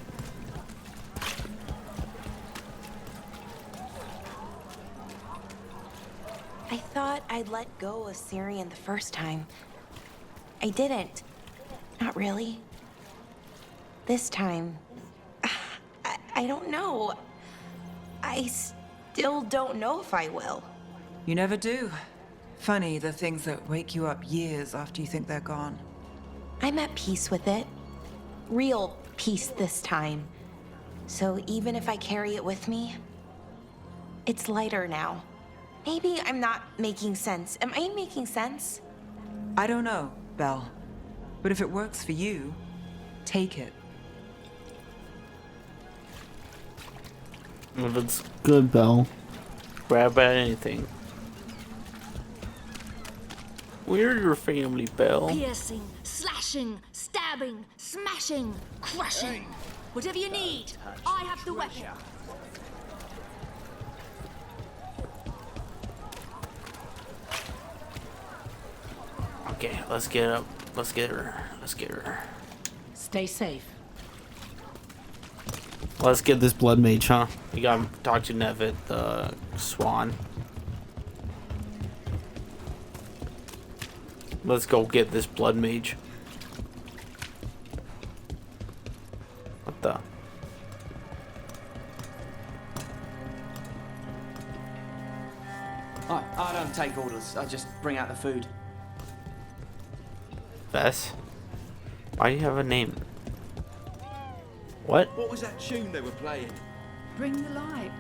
I thought I'd let go of Syrian the first time. I didn't. Not really. This time, I don't know. I still don't know if I will. You never do. Funny, the things that wake you up years after you think they're gone. I'm at peace with it. Real peace this time. So even if I carry it with me, it's lighter now. Maybe I'm not making sense. Am I making sense? I don't know, Belle. But if it works for you, take it. If it's good, Belle, grab at anything. We're your family, Belle. Piercing, slashing, stabbing, smashing, crushing. Whatever you need, I have the weapon. Okay, let's get up. Let's get her. Let's get her. Stay safe. Let's get this blood mage, huh? We gotta talk to Nevitt, the swan. Let's go get this blood mage. What the? I don't take orders. I just bring out the food. Vess? Why do you have a name? What? What was that tune they were playing? Bring the light.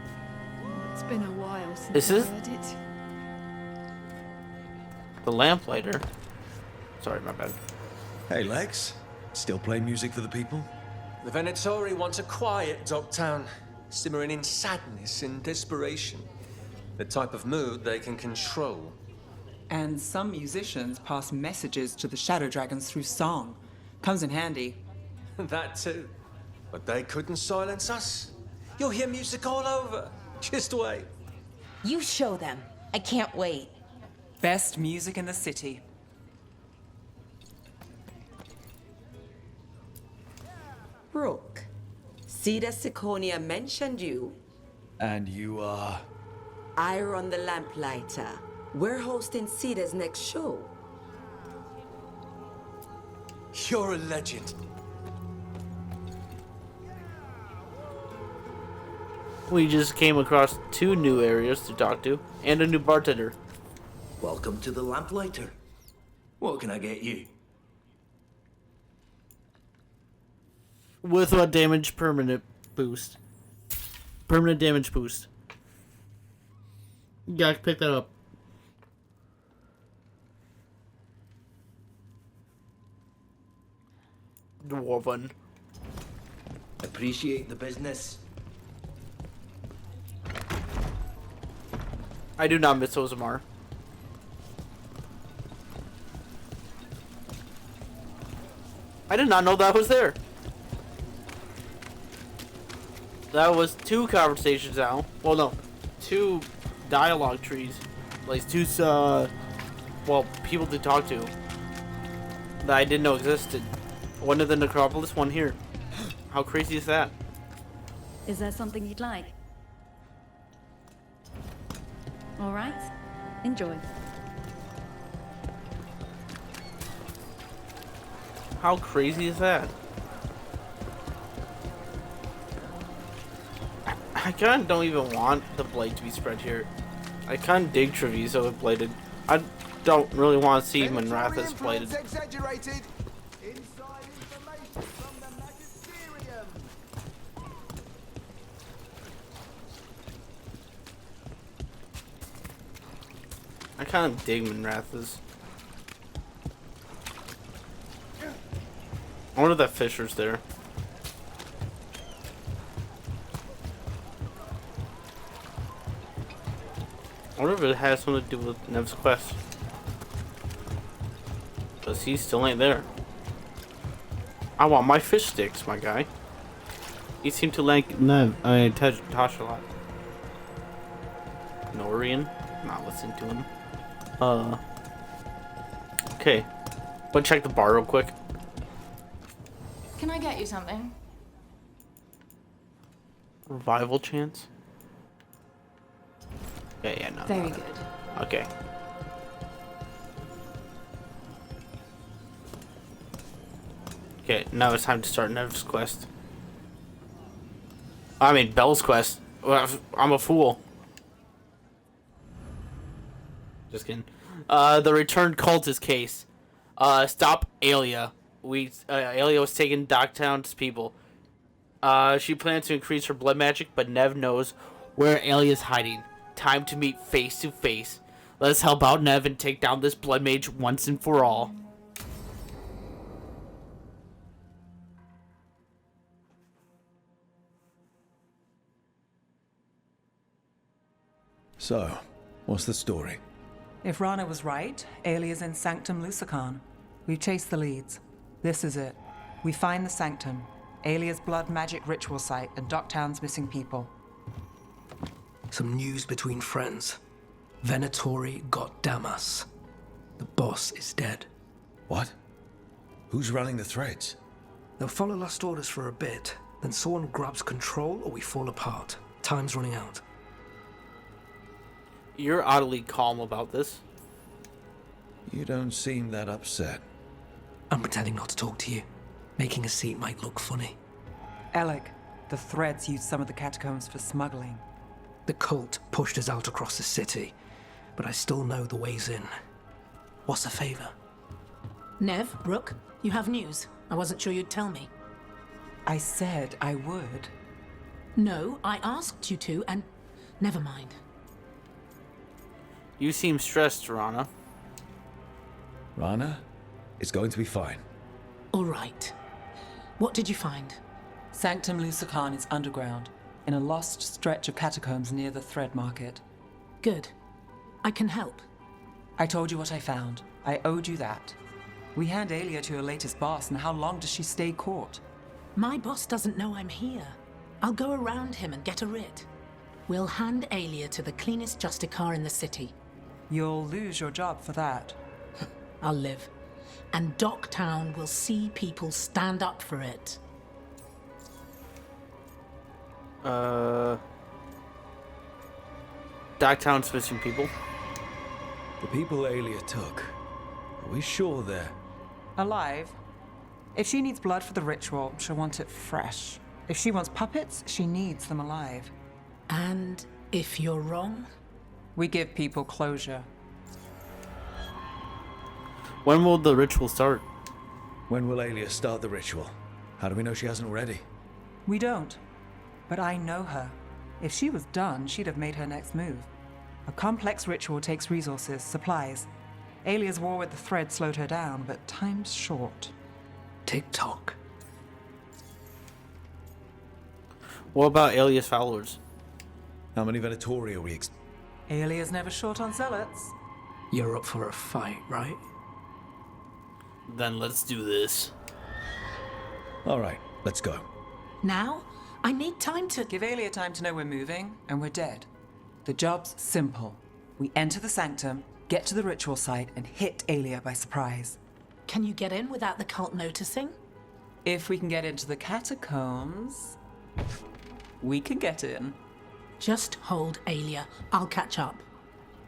It's been a while since This is- I heard it. The lamplighter? Sorry, my bad. Hey, Lex. Still playing music for the people? The Venatori want a quiet Dogtown, simmering in sadness and desperation. The type of mood they can control. And some musicians pass messages to the Shadow Dragons through song. Comes in handy. That too. But they couldn't silence us. You'll hear music all over. Just wait. You show them. I can't wait. Best music in the city. Brooke, Cedar Siconia mentioned you. And you are? I run the Lamplighter. We're hosting Cedar's next show. You're a legend. We just came across 2 new areas to talk to, and a new bartender. Welcome to the Lamplighter. What can I get you? With a damage permanent boost. Permanent damage boost. You gotta pick that up. Dwarven. Appreciate the business. I do not miss Ozamar. I did not know that was there. That was 2 conversations now. Well, no. 2 dialogue trees. Like 2, well, people to talk to. That I didn't know existed. One in the necropolis, one here. How crazy is that? Is there something you'd like? All right. Enjoy. How crazy is that? I kind of don't even want the blade to be spread here. I kind of dig Treviso with bladed. I don't really want to see Manratha's bladed. Exaggerated. Inside information from the magisterium. I kind of dig Minrath's. I wonder if that Fisher's there. I wonder if it has something to do with Nev's quest. Because he still ain't there. I want my fish sticks, my guy. You seem to like Nev. Tosh a lot. Norian? Not listening to him. Okay. But check the bar real quick. Can I get you something? Revival chance? Yeah, no. Very good. Okay. Okay, now it's time to start Nev's quest. I mean, Belle's quest. I'm a fool. Just kidding. The returned cultist case. Stop Alia. Alia was taking Docktown's people. She plans to increase her blood magic, but Nev knows where Alia's hiding. Time to meet face to face. Let's help out Nev and take down this blood mage once and for all. So, what's the story? If Rana was right, Alia's in Sanctum Lucican. We've chased the leads. This is it. We find the Sanctum, Alia's blood magic ritual site, and Docktown's missing people. Some news between friends. Venatori got Damas. The boss is dead. What? Who's running the threads? They'll follow last orders for a bit, then someone grabs control or we fall apart. Time's running out. You're oddly calm about this. You don't seem that upset. I'm pretending not to talk to you. Making a seat might look funny. Alec, the threads used some of the catacombs for smuggling. The cult pushed us out across the city, but I still know the ways in. What's a favor? Nev, Brooke, you have news. I wasn't sure you'd tell me. I said I would. No, I asked you to, and never mind. You seem stressed, Rana. Rana, it's going to be fine. All right. What did you find? Sanctum Lucican is underground, in a lost stretch of catacombs near the Thread Market. Good. I can help. I told you what I found. I owed you that. We hand Alia to your latest boss, and how long does she stay caught? My boss doesn't know I'm here. I'll go around him and get a writ. We'll hand Alia to the cleanest Justicar in the city. You'll lose your job for that. I'll live. And Docktown will see people stand up for it. Docktown's missing people. The people Alia took. Are we sure they're... Alive? If she needs blood for the ritual, she'll want it fresh. If she wants puppets, she needs them alive. And if you're wrong? We give people closure. When will the ritual start? When will Alia start the ritual? How do we know she hasn't already? We don't. But I know her. If she was done, she'd have made her next move. A complex ritual takes resources, supplies. Alia's war with the Thread slowed her down, but time's short. Tick-tock. What about Alia's followers? How many Venatori are we Alia's never short on zealots. You're up for a fight, right? Then let's do this. All right, let's go. Now? I need time to... Give Alia time to know we're moving, and we're dead. The job's simple. We enter the Sanctum, get to the ritual site, and hit Alia by surprise. Can you get in without the cult noticing? If we can get into the catacombs, we can get in. Just hold Alia. I'll catch up.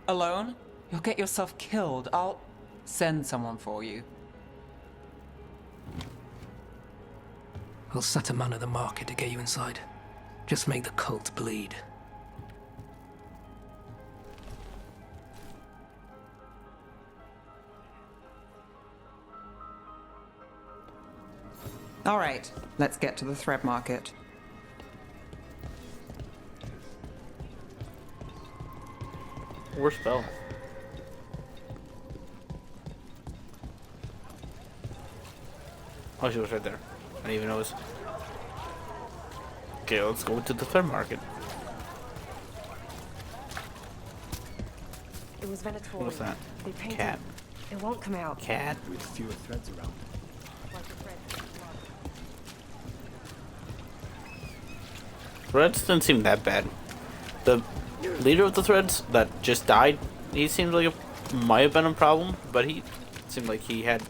Alone? You'll get yourself killed. I'll send someone for you. I'll set a man at the market to get you inside. Just make the cult bleed. All right, let's get to the Thread Market. Where's Belle? Oh, she was right there. I didn't even notice. Okay, let's go to the thread market. It was Venator. What's that? They painted. Cat. It won't come out. Cat. With fewer threads around. Threads didn't seem that bad. The leader of the threads that just died, he seemed like might have been a problem, but he seemed like he had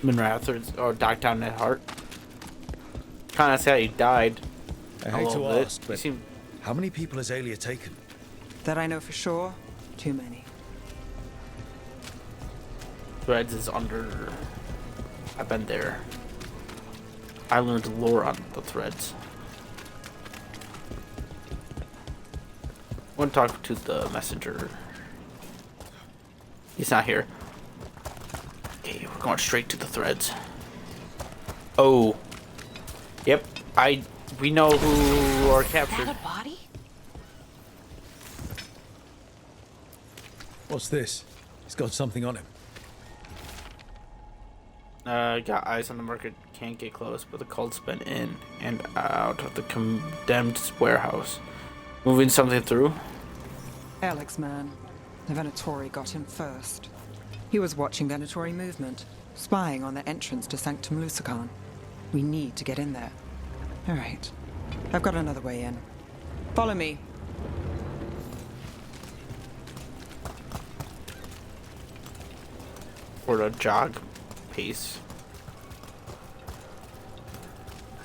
been rather or knocked down at heart. Kind of sad he died. I a hate little to bit. ask, He but seemed how many people has Aelia taken? That I know for sure, too many. Threads is under. I've been there. I learned lore on the threads. I want to talk to the messenger. He's not here. Okay, we're going straight to the threads. Oh. Yep. We know who are captured. Is that a body? What's this? He's got something on him. Got eyes on the market. Can't get close, but the cult's been in and out of the condemned warehouse. Moving something through. Alex, man. The Venatori got him first. He was watching Venatori movement, spying on the entrance to Sanctum Lusican. We need to get in there. All right. I've got another way in. Follow me. Or a jog pace.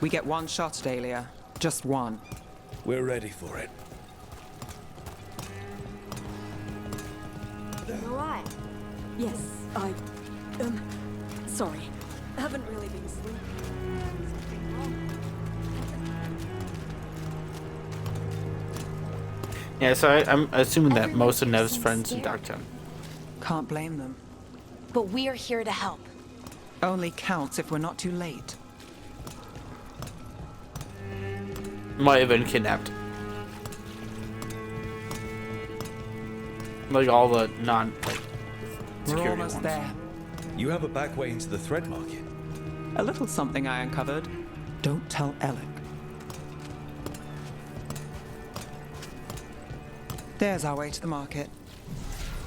We get one shot at Aelia. Just one. We're ready for it. All right. Yes, sorry. Haven't really been sleeping. Yeah, so I'm assuming that most of Nev's friends in Dogtown. Can't blame them. But we're here to help. Only counts if we're not too late. Might have been kidnapped. Like all the We're security almost ones. there. You have a back way into the thread market. A little something I uncovered. Don't tell Alec. There's our way to the market.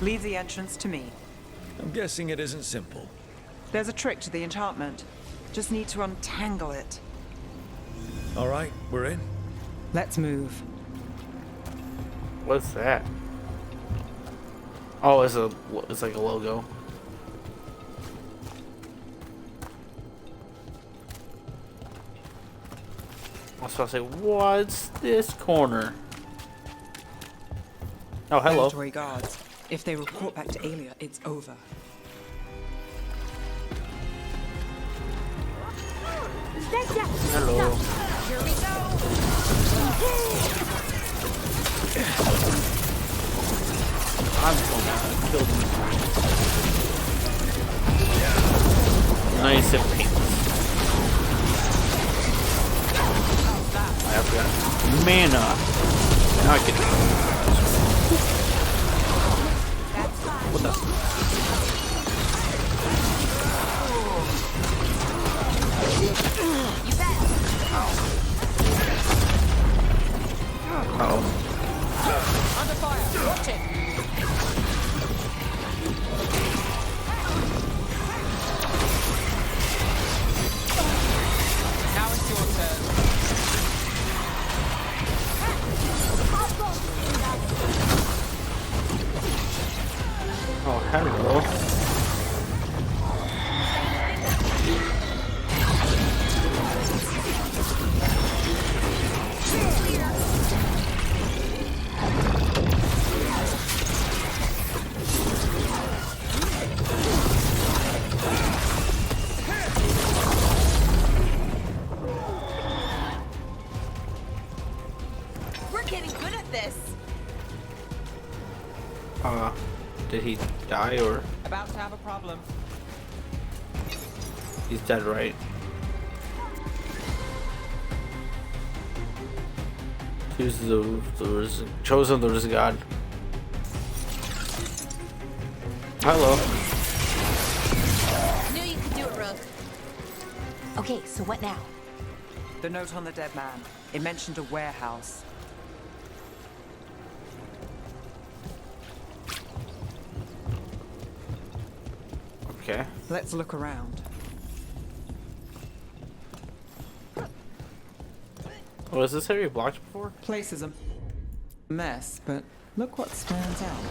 Leave the entrance to me. I'm guessing it isn't simple. There's a trick to the enchantment. Just need to untangle it. All right, we're in. Let's move. What's that? Oh, it's like a logo. I was supposed to say, what's this corner? Oh, hello. Mandatory guards. If they report back to Aelia, it's over. Hello. Here we go. I'm going to kill them. Nice and painless. I've got mana. Now I can. What the? You bet. Oh. Under fire. Watch it. Now it's your turn. Oh, hello. We're getting good at this. Did he die or About to have a problem. he's dead, right? Choose chosen the risen god. Hello. Knew you could do it, Rook. Okay, so what now? The note on the dead man. It mentioned a warehouse. Okay. Let's look around. Oh, is this area blocked before? Place is a mess, but look what stands out.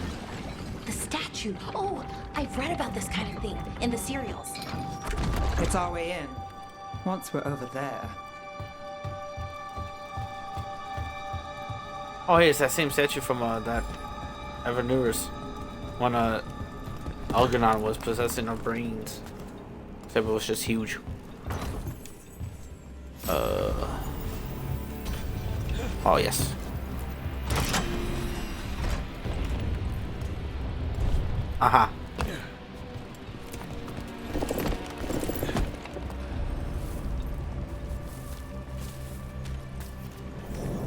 The statue. Oh, I've read about this kind of thing in the serials. It's our way in. Once we're over there. Oh, hey, it's that same statue from that Evernews when Algernon was possessing our brains. Except it was just huge. Oh, yes. Aha.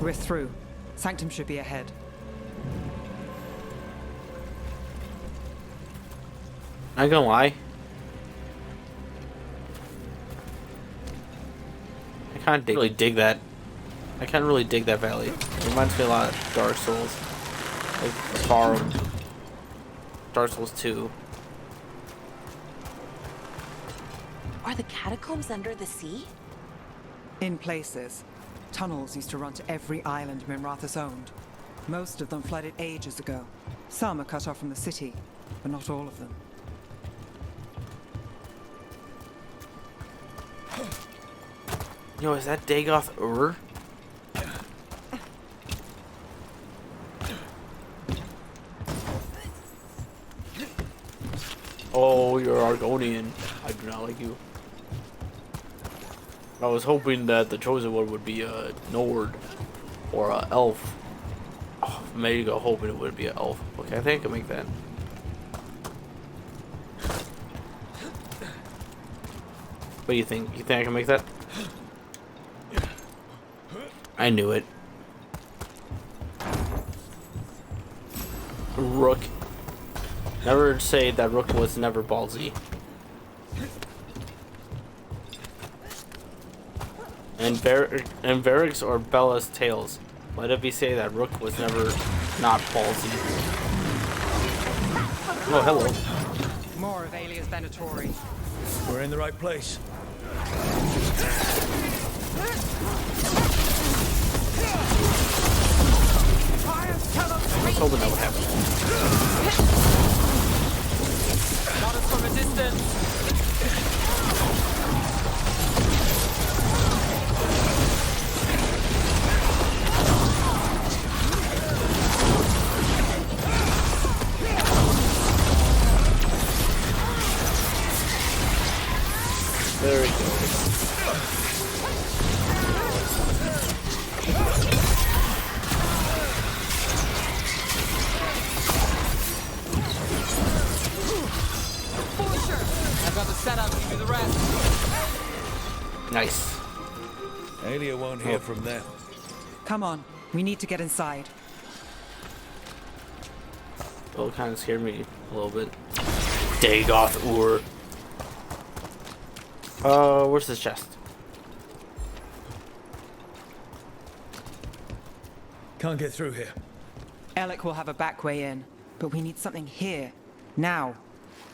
We're through. Sanctum should be ahead. I ain't gonna lie. I can't really dig that. I can't really dig that valley. It reminds me a lot of Dark Souls. Like Farm. Dark Souls 2. Are the catacombs under the sea? In places. Tunnels used to run to every island Minrathous owned. Most of them flooded ages ago. Some are cut off from the city, but not all of them. Yo, is that Dagoth Ur? Oh, you're Argonian. I do not like you. I was hoping that the chosen one would be a Nord or a elf. Oh, maybe go hoping it would be an elf. Okay, I think I can make that. What do you think? You think I can make that? I knew it. Rook. Never say that Rook was never ballsy. And Varric's or Bella's tales. Let it be say that Rook was never not ballsy. Oh, hello. More of Alias Venatori. We're in the right place. I was hoping that would happen. Got us from a distance. There we go. I've got the setup to do the rest. Nice. Alia won't hear from them. Come on, we need to get inside. Oh, it kind of scared me a little bit. Dagoth Ur. Where's this chest? Can't get through here. Alec will have a back way in, but we need something here. Now.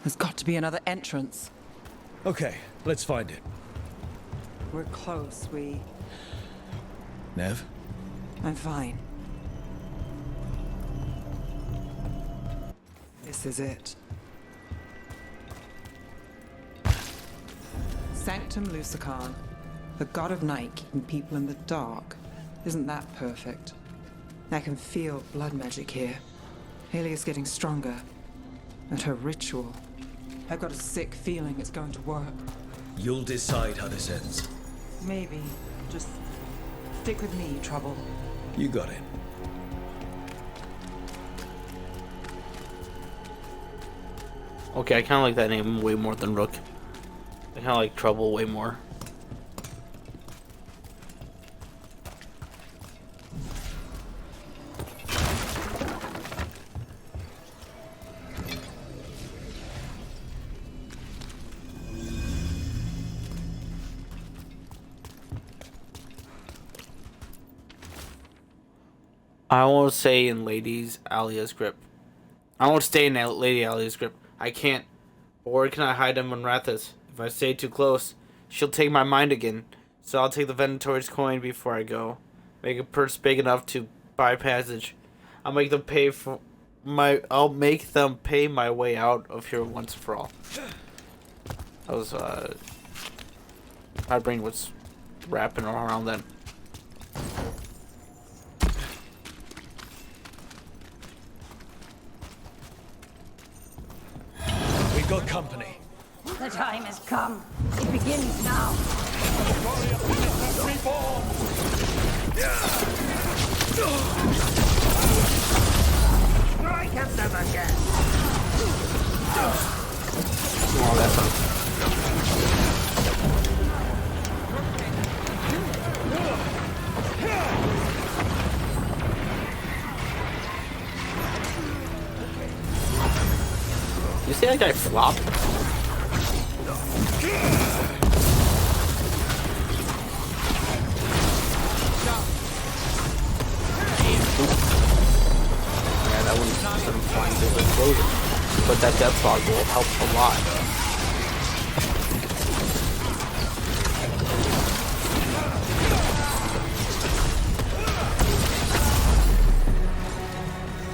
There's got to be another entrance. Okay, let's find it. We're close, Nev? I'm fine. This is it. Sanctum Lucican, the god of night keeping people in the dark. Isn't that perfect? I can feel blood magic here. Alia's getting stronger. And her ritual. I've got a sick feeling it's going to work. You'll decide how this ends. Maybe. Just stick with me, Trouble. You got it. Okay, I kind of like that name way more than Rook. I kind of like Trouble way more. I won't say in Lady Alia's grip. I won't stay in Lady Alia's grip. I can't. But where can I hide him when Wrath is? If I stay too close, she'll take my mind again. So I'll take the Venator's coin before I go. Make a purse big enough to buy passage. I'll make them pay my way out of here once for all. That was my brain was wrapping around then. We've got company. The time has come. It begins now. Strike at them again. Oh, that's fun. You see that guy flop? Yeah, that one's some flying through the explosion. But that death fog will help a lot.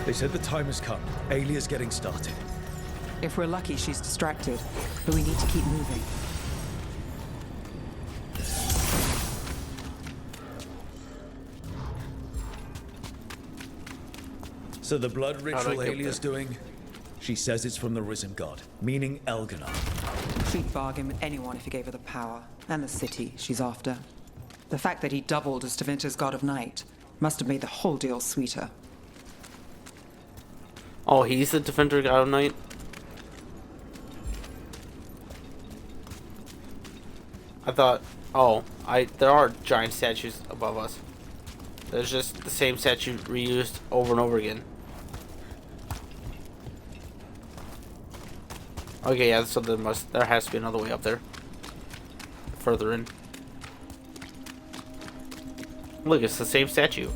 They said the time has come. Alia's getting started. If we're lucky, she's distracted, but we need to keep moving. So the blood ritual get Alia's there? doing, she says it's from the Risen God, meaning Elganar. She'd bargain with anyone if he gave her the power, and the city she's after. The fact that he doubled as Tevinter's God of Night must have made the whole deal sweeter. Oh, he's the Defender God of Night? I thought, there are giant statues above us. There's just the same statue reused over and over again. Okay, yeah, so there has to be another way up there. Further in. Look, it's the same statue.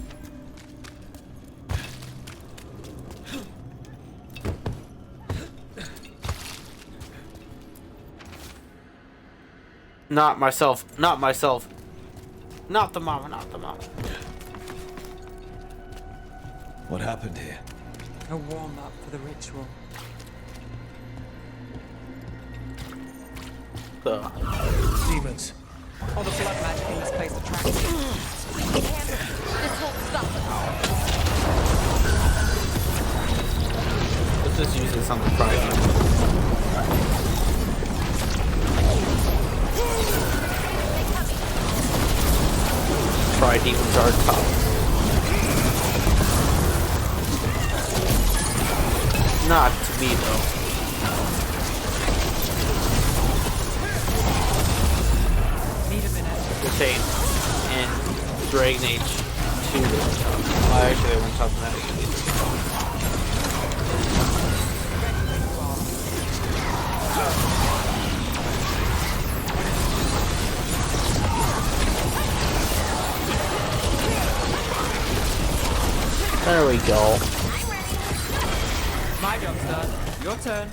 Not myself. Not myself. Not the mama. Not the mama. What happened here? A warm-up for the ritual. Demons. All the blood magic in this place attracts me. This won't stop us. Let's just use this on the pride. Pride demons are tough. Not to me though. Need a minute. The same in Dragon Age 2. Well, actually, they weren't talking about it either. There we go. My job's done. Your turn.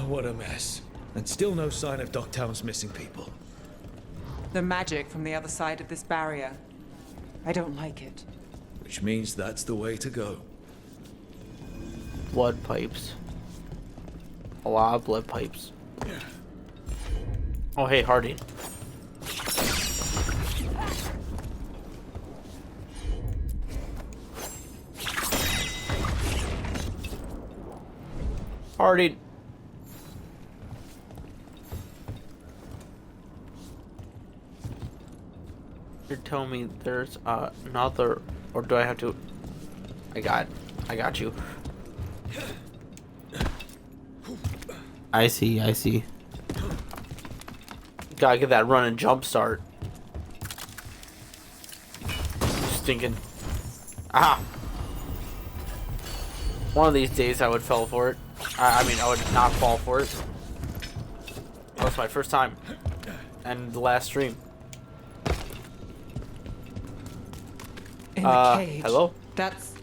What a mess. And still no sign of Docktown's missing people. The magic from the other side of this barrier. I don't like it. Which means that's the way to go. Blood pipes. A lot of blood pipes. Oh, hey, Harding. Harding. You're telling me there's another, or do I have to? I got you. I see. Gotta get that run and jump start. Stinking. Ah! One of these days I would fall for it. I mean, I would not fall for it. That was my first time. And the last stream. In the cage. Hello? That's...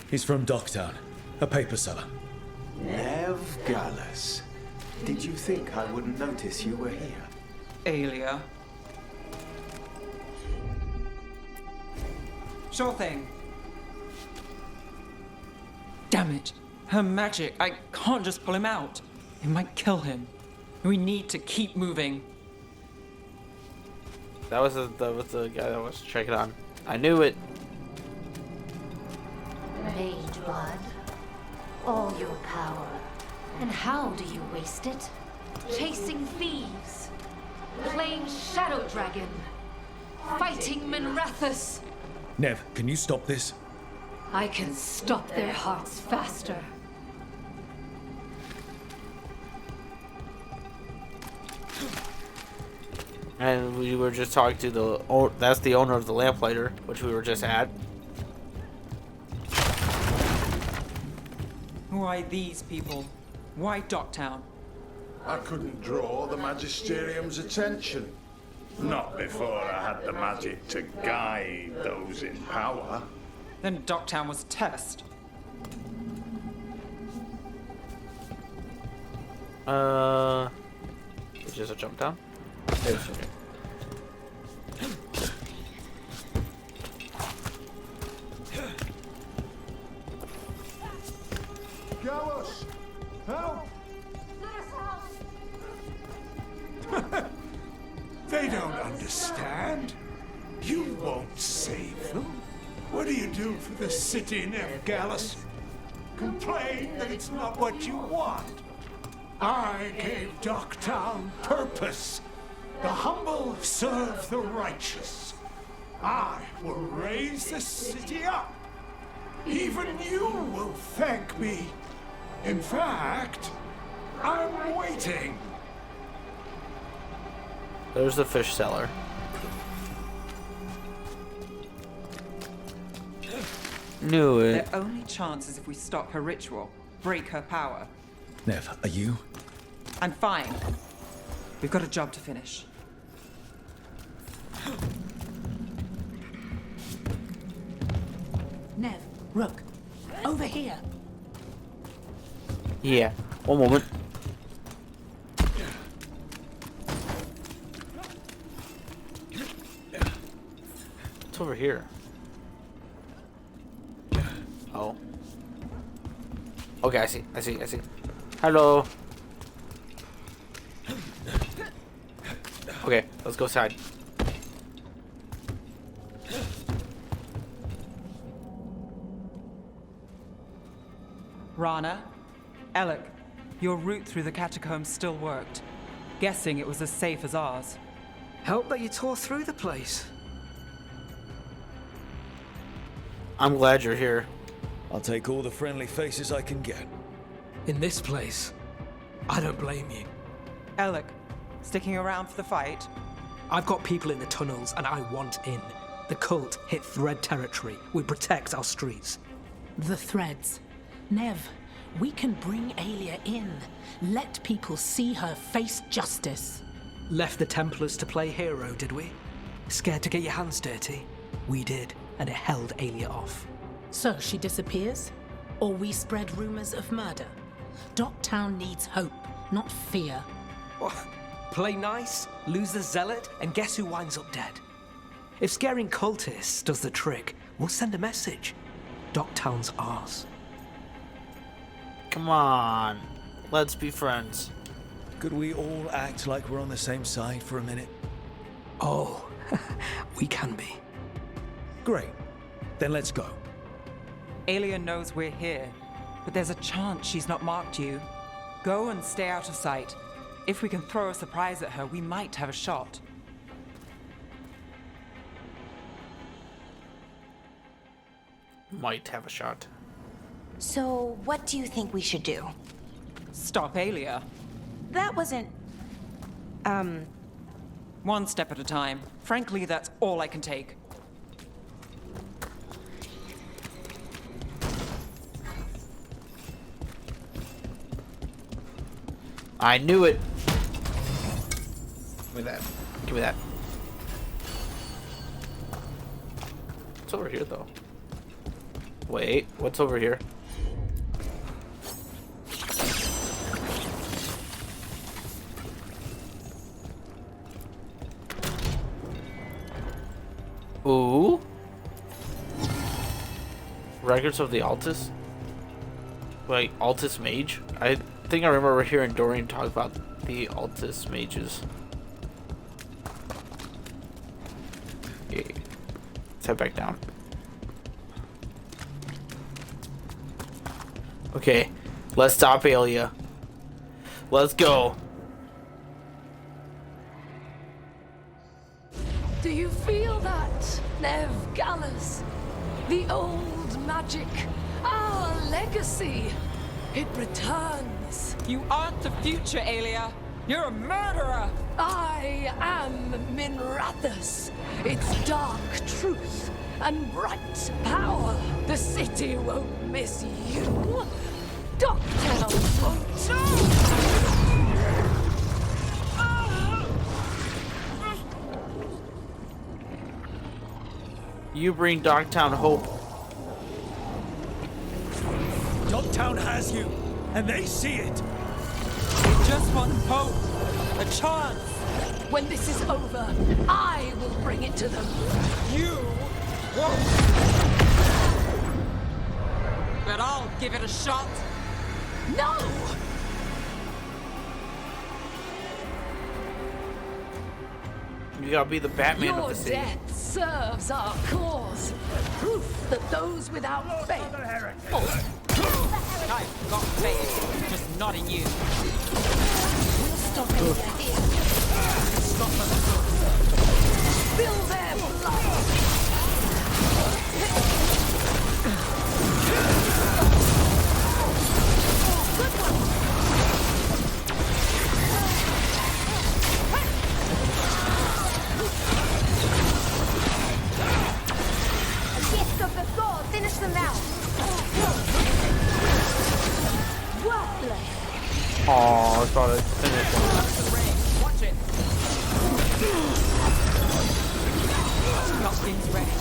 He's from Docktown, a paper seller. Nev Gallus. Did you think I wouldn't notice you were here? Aelia. Sure thing. Damn it. Her magic. I can't just pull him out. It might kill him. We need to keep moving. That was the guy that was checking on. I knew it. Mage blood. All your power. And how do you waste it? Chasing thieves. Playing Shadow Dragon. Fighting Minrathus. Nev, can you stop this? I can stop their hearts faster. And we were just talking to that's the owner of the Lamplighter, which we were just at. Who are these people? Why Docktown? I couldn't draw the Magisterium's attention. Not before I had the magic to guide those in power. Then Docktown was a test. It's just a jump down. Okay. Gallus! Help! They don't understand. You won't save them. What do you do for the city, Nev Gallus? Complain that it's not what you want. I gave Docktown purpose. The humble serve the righteous. I will raise the city up. Even you will thank me. In fact, I'm waiting. There's the fish seller. Knew it. Their only chance is if we stop her ritual, break her power. Nev, are you? I'm fine. We've got a job to finish. Nev, Rook, over here. Yeah. One moment. What's over here? Oh. Okay, I see. Hello. Okay, let's go inside. Rana, Alec, your route through the catacombs still worked. Guessing it was as safe as ours. Help that you tore through the place. I'm glad you're here. I'll take all the friendly faces I can get. In this place, I don't blame you. Alec, sticking around for the fight? I've got people in the tunnels and I want in. The cult hit Thread territory. We protect our streets. The Threads. Nev, we can bring Aelia in. Let people see her face justice. Left the Templars to play hero, did we? Scared to get your hands dirty? We did, and it held Aelia off. So she disappears? Or we spread rumors of murder? Docktown needs hope, not fear. What? Play nice, lose the zealot, and guess who winds up dead? If scaring cultists does the trick, we'll send a message. Docktown's ours. Come on. Let's be friends. Could we all act like we're on the same side for a minute? Oh, we can be. Great. Then let's go. Aelia knows we're here, but there's a chance she's not marked you. Go and stay out of sight. If we can throw a surprise at her, we might have a shot. Might have a shot. So, what do you think we should do? Stop Aelia. That wasn't... One step at a time. Frankly, that's all I can take. I knew it. Give me that. Give me that. It's over here, though. Wait, what's over here? Ooh. Records of the Altus? Wait, Altus Mage? I think I remember hearing Dorian talk about the Altus Mages. Okay. Let's head back down. Okay, let's stop Aelia. Let's go. Do you feel that, Nev Gallus? The old magic, our legacy. It returns. You aren't the future, Aelia. You're a murderer. I am Minrathus. Its dark truth and bright power. The city won't miss you. Docktown won't. You bring Docktown hope. Docktown has you, and they see it. We just want hope. A chance. When this is over, I will bring it to them. You won't. But I'll give it a shot. No! You gotta be the Batman of the city. Your death serves our cause. Proof that those without faith. I've got faith, just not in you. We'll stop it here. Stop them. Fill their blood. Finish them out. Oh, I thought I'd finish them. Watch it. Nothing's ready.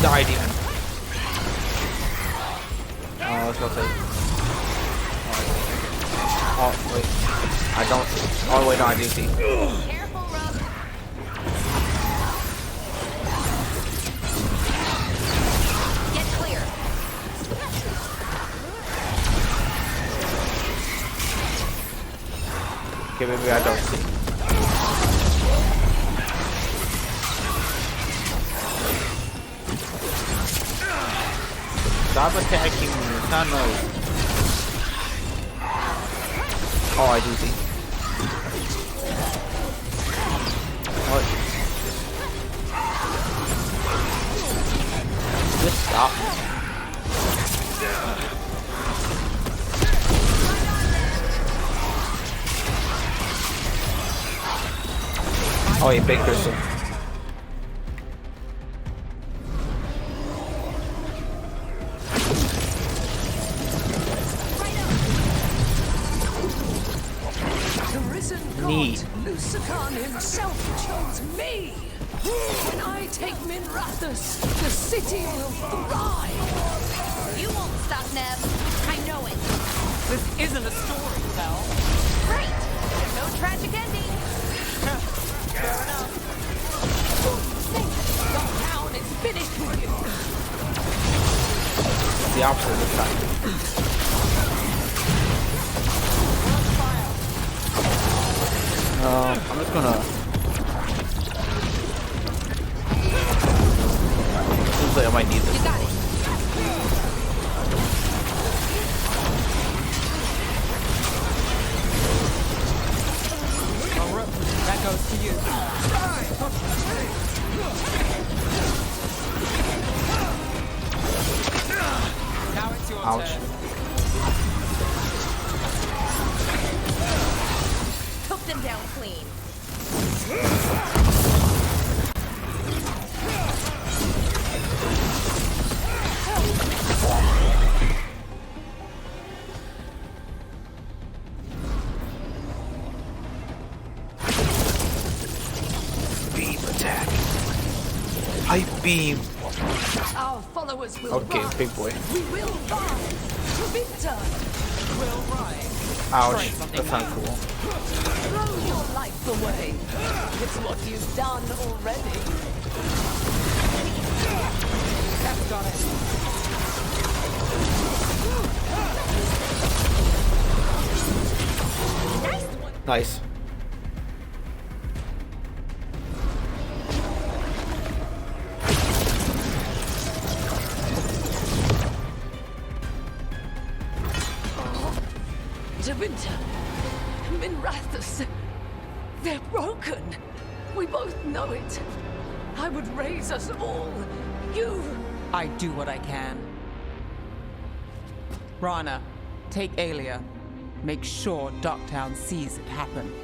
Die, demon. Oh, let's go save. Oh, wait. I don't see. Oh, wait, no, I do see. Careful, Rook. Get clear. Okay, maybe I don't see. Stop attacking me, Thanos. Oh, I do see. What? Just stop. Oh, yeah, big crystal. God, Lucican himself chose me. When I take Minrathus, the city will thrive. You won't stop, Nev. I know it. This isn't a story, pal. Great. There's no tragic ending. Fair enough. The town is finished with you. The opposite this time. I'm just gonna. Seems like I might need this. You got it. Well, that goes to you. Now it's your turn. Took them down clean. Light beam. Our followers will Okay, rise. big boy. We will rise to victor. We'll rise. Ouch, that's not cool. Throw your life away. It's what you've done already. That's got it. Nice. Devinter, Minrathus, they're broken. We both know it. I would raise us all. You. I do what I can. Rana, take Aelia. Make sure Docktown sees it happen.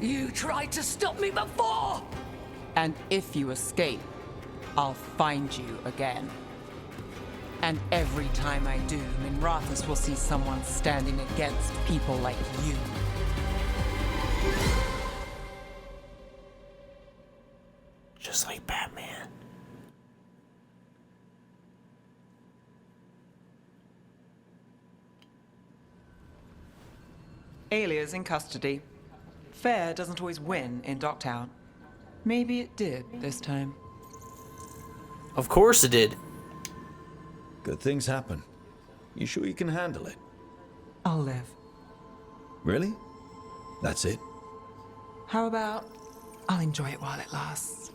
You tried to stop me before! And if you escape, I'll find you again. And every time I do, Minrathus will see someone standing against people like you. Just like Batman. Aelia's in custody. Fair doesn't always win in Docktown. Maybe it did this time. Of course it did. Good things happen. You sure you can handle it? I'll live. Really? That's it? How about I'll enjoy it while it lasts?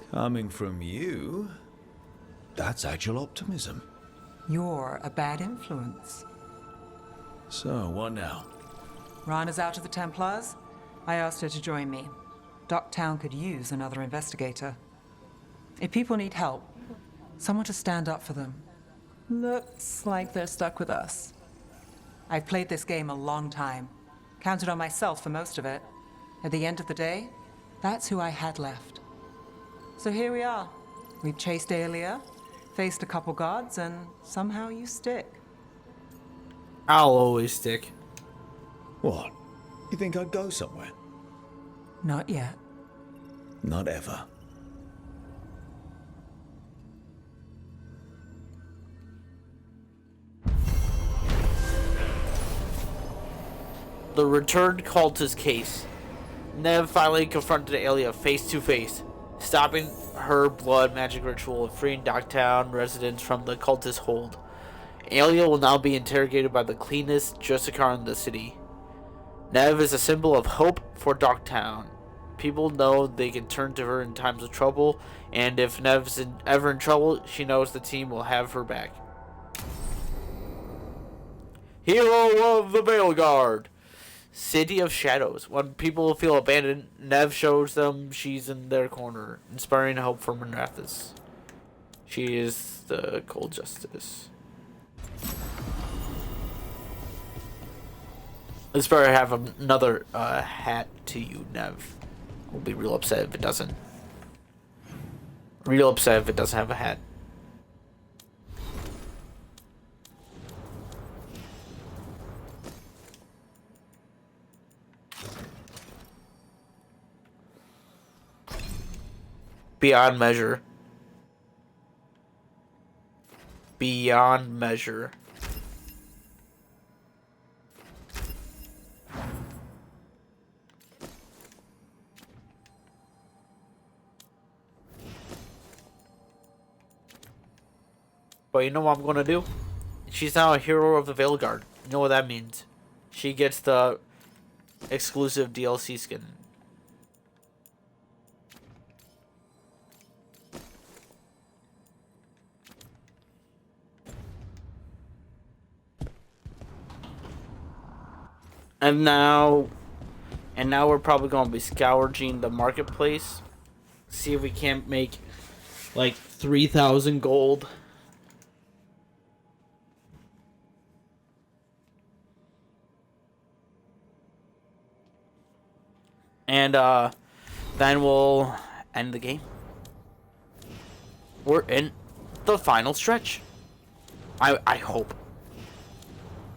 Coming from you, that's actual optimism. You're a bad influence. So, what now? Rana's out of the Templars. I asked her to join me. Docktown could use another investigator. If people need help, someone to stand up for them. Looks like they're stuck with us. I've played this game a long time. Counted on myself for most of it. At the end of the day, that's who I had left. So here we are. We've chased Aelia, faced a couple guards, and somehow you stick. I'll always stick. What? You think I'd go somewhere? Not yet. Not ever. The returned cultist case. Nev finally confronted Aelia face to face, stopping her blood magic ritual and freeing Docktown residents from the cultist hold. Aelia will now be interrogated by the cleanest Justicar in the city. Nev is a symbol of hope for Docktown. People know they can turn to her in times of trouble, and if Nev's ever in trouble, she knows the team will have her back. Hero of the Veilguard. City of Shadows. When people feel abandoned, Nev shows them she's in their corner, inspiring hope for Minrathus. She is the cold justice. Let's better have another hat to you, Nev. We'll be real upset if it doesn't. Real upset if it doesn't have a hat. Beyond measure. Beyond measure. But you know what I'm gonna do? She's now a hero of the Veilguard. You know what that means? She gets the exclusive DLC skin. And now we're probably gonna be scourging the marketplace. See if we can't make like 3,000 gold. And then we'll end the game. We're in the final stretch. I hope.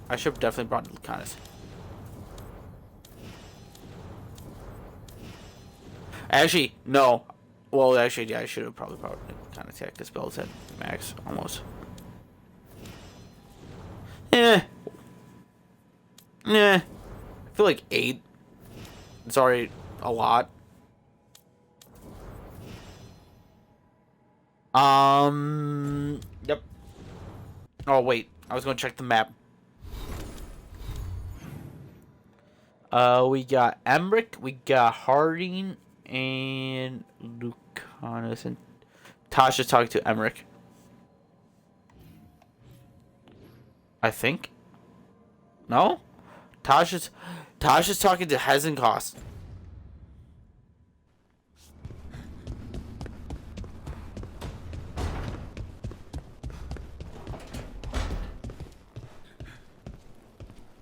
I should have definitely brought Lucanus. Actually, no. Well, actually, yeah, I should have probably brought Lucanus. Yeah, because spells at max almost. I feel like 8. It's already a lot. Yep. Oh, wait. I was going to check the map. We got Emmerich, we got Harding, and Lucanus, and Tasha's talking to Emmerich. I think. No? Tasha's talking to Hezenkos.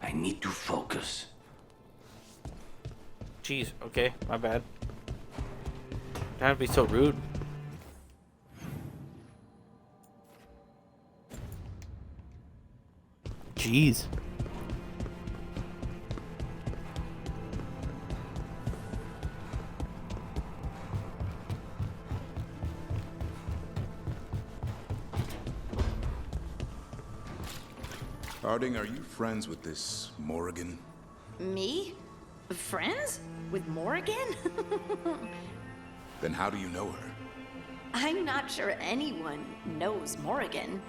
I need to focus. Jeez, okay, my bad. Trying to be so rude. Jeez. Harding, are you friends with this Morrigan? Me? Friends? With Morrigan? Then how do you know her? I'm not sure anyone knows Morrigan.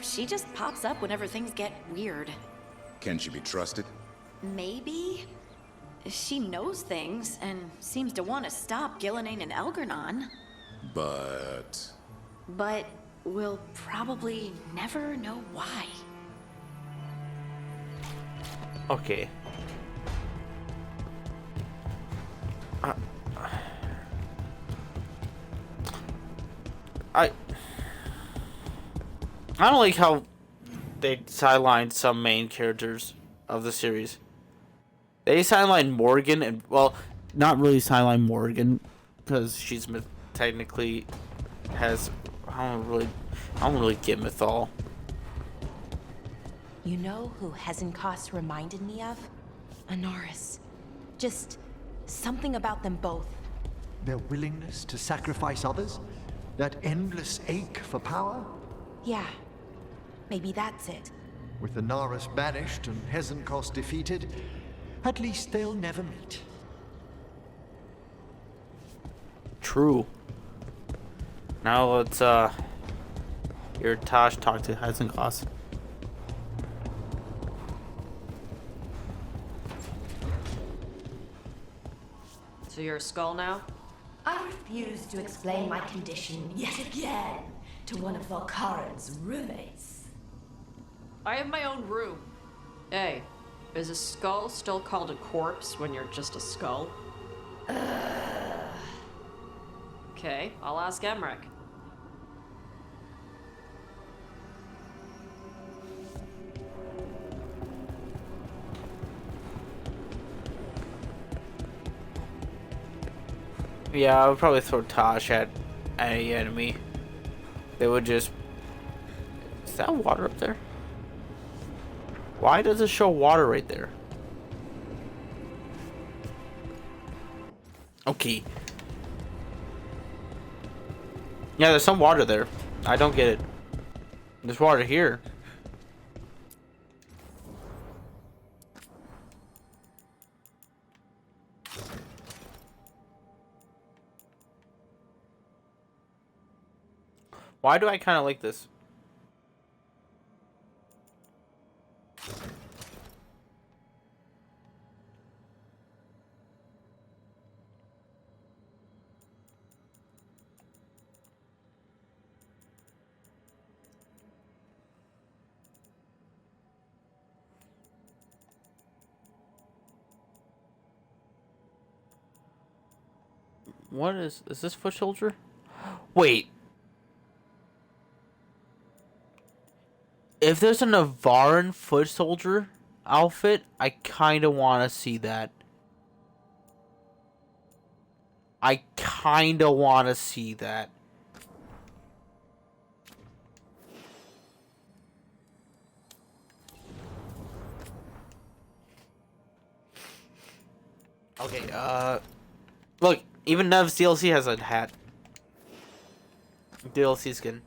She just pops up whenever things get weird. Can she be trusted? Maybe. She knows things and seems to want to stop Gillenane and Elgernon. But we'll probably never know why. Okay. I don't like how they sidelined some main characters of the series. They sidelined Morgan, and well, not really sidelined Morgan because she's technically has. I don't really get Mythal. You know who Hezenkos reminded me of? Anaris. Just something about them both. Their willingness to sacrifice others? That endless ache for power? Yeah. Maybe that's it. With Anaris banished and Hezenkos defeated, at least they'll never meet. True. Now let's hear Tosh talk to Hezenkos. So you're a skull now? I refuse to explain my condition yet again to one of Volkaran's roommates. I have my own room. Hey, is a skull still called a corpse when you're just a skull? Okay, I'll ask Emmerich. Yeah, I would probably throw Tosh at any enemy. They would just... Is that water up there? Why does it show water right there? Okay. Yeah, there's some water there. I don't get it. There's water here. Why do I kind of like this? What is this foot soldier? Wait. If there's a Navaran foot soldier outfit, I kind of want to see that. I kind of want to see that. Okay, look, even Nev's DLC has a hat. DLC skin.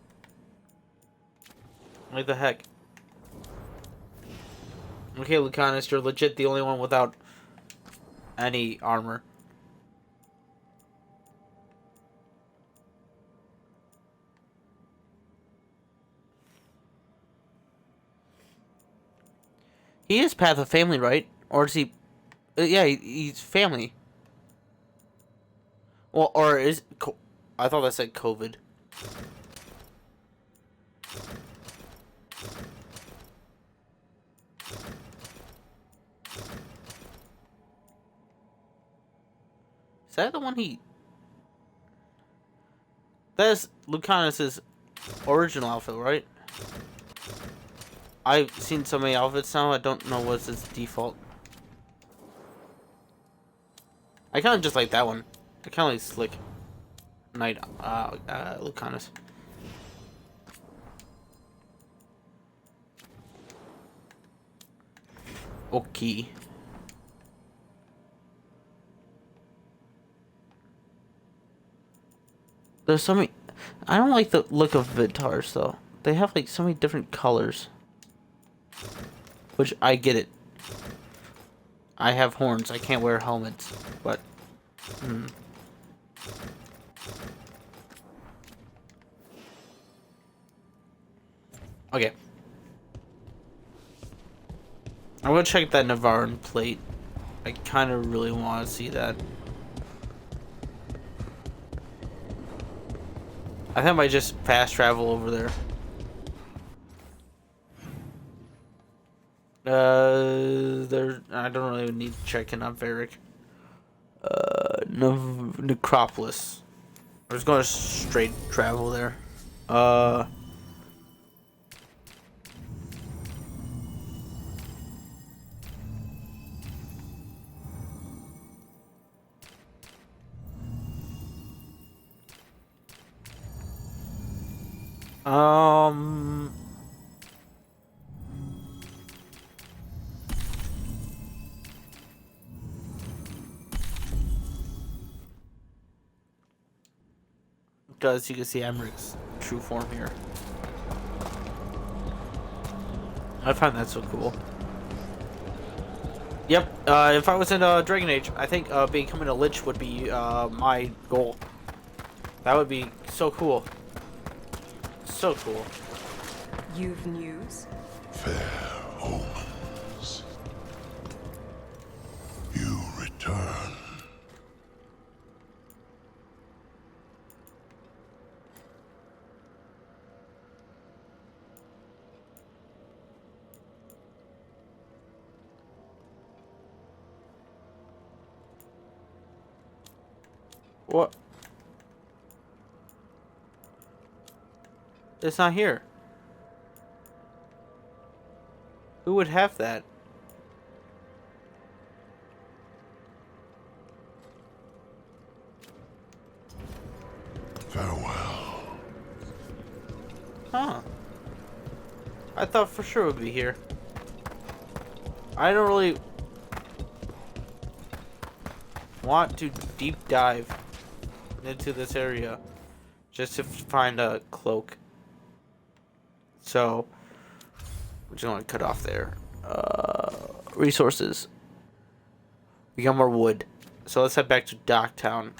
What the heck? Okay, Lucanus, you're legit the only one without any armor. He is Path of Family, right? Or is he... yeah, he's family. Well, or is... I thought that said COVID. Is that the one he... That's Lucanus' original outfit, right? I've seen so many outfits now, I don't know what's his default. I kind of just like that one. I kind of like Slick Knight, Lucanus. Okay. There's so many... I don't like the look of Vitars, though. They have, like, so many different colors. Which, I get it. I have horns. I can't wear helmets. But... Okay. I'm gonna check that Navarran plate. I kind of really want to see that. I think I might just fast travel over there. I don't really need to check in on Varric. Necropolis. I'm just gonna straight travel there. Because you can see Emmeric's true form here. I find that so cool. Yep, if I was in Dragon Age, I think becoming a Lich would be my goal. That would be so cool. So cool. You've news? Fair omens. You return. What? It's not here. Who would have that? Farewell. Huh. I thought for sure it would be here. I don't really want to deep dive into this area just to find a cloak. So we're just gonna cut off there. Resources. We got more wood. So let's head back to Docktown.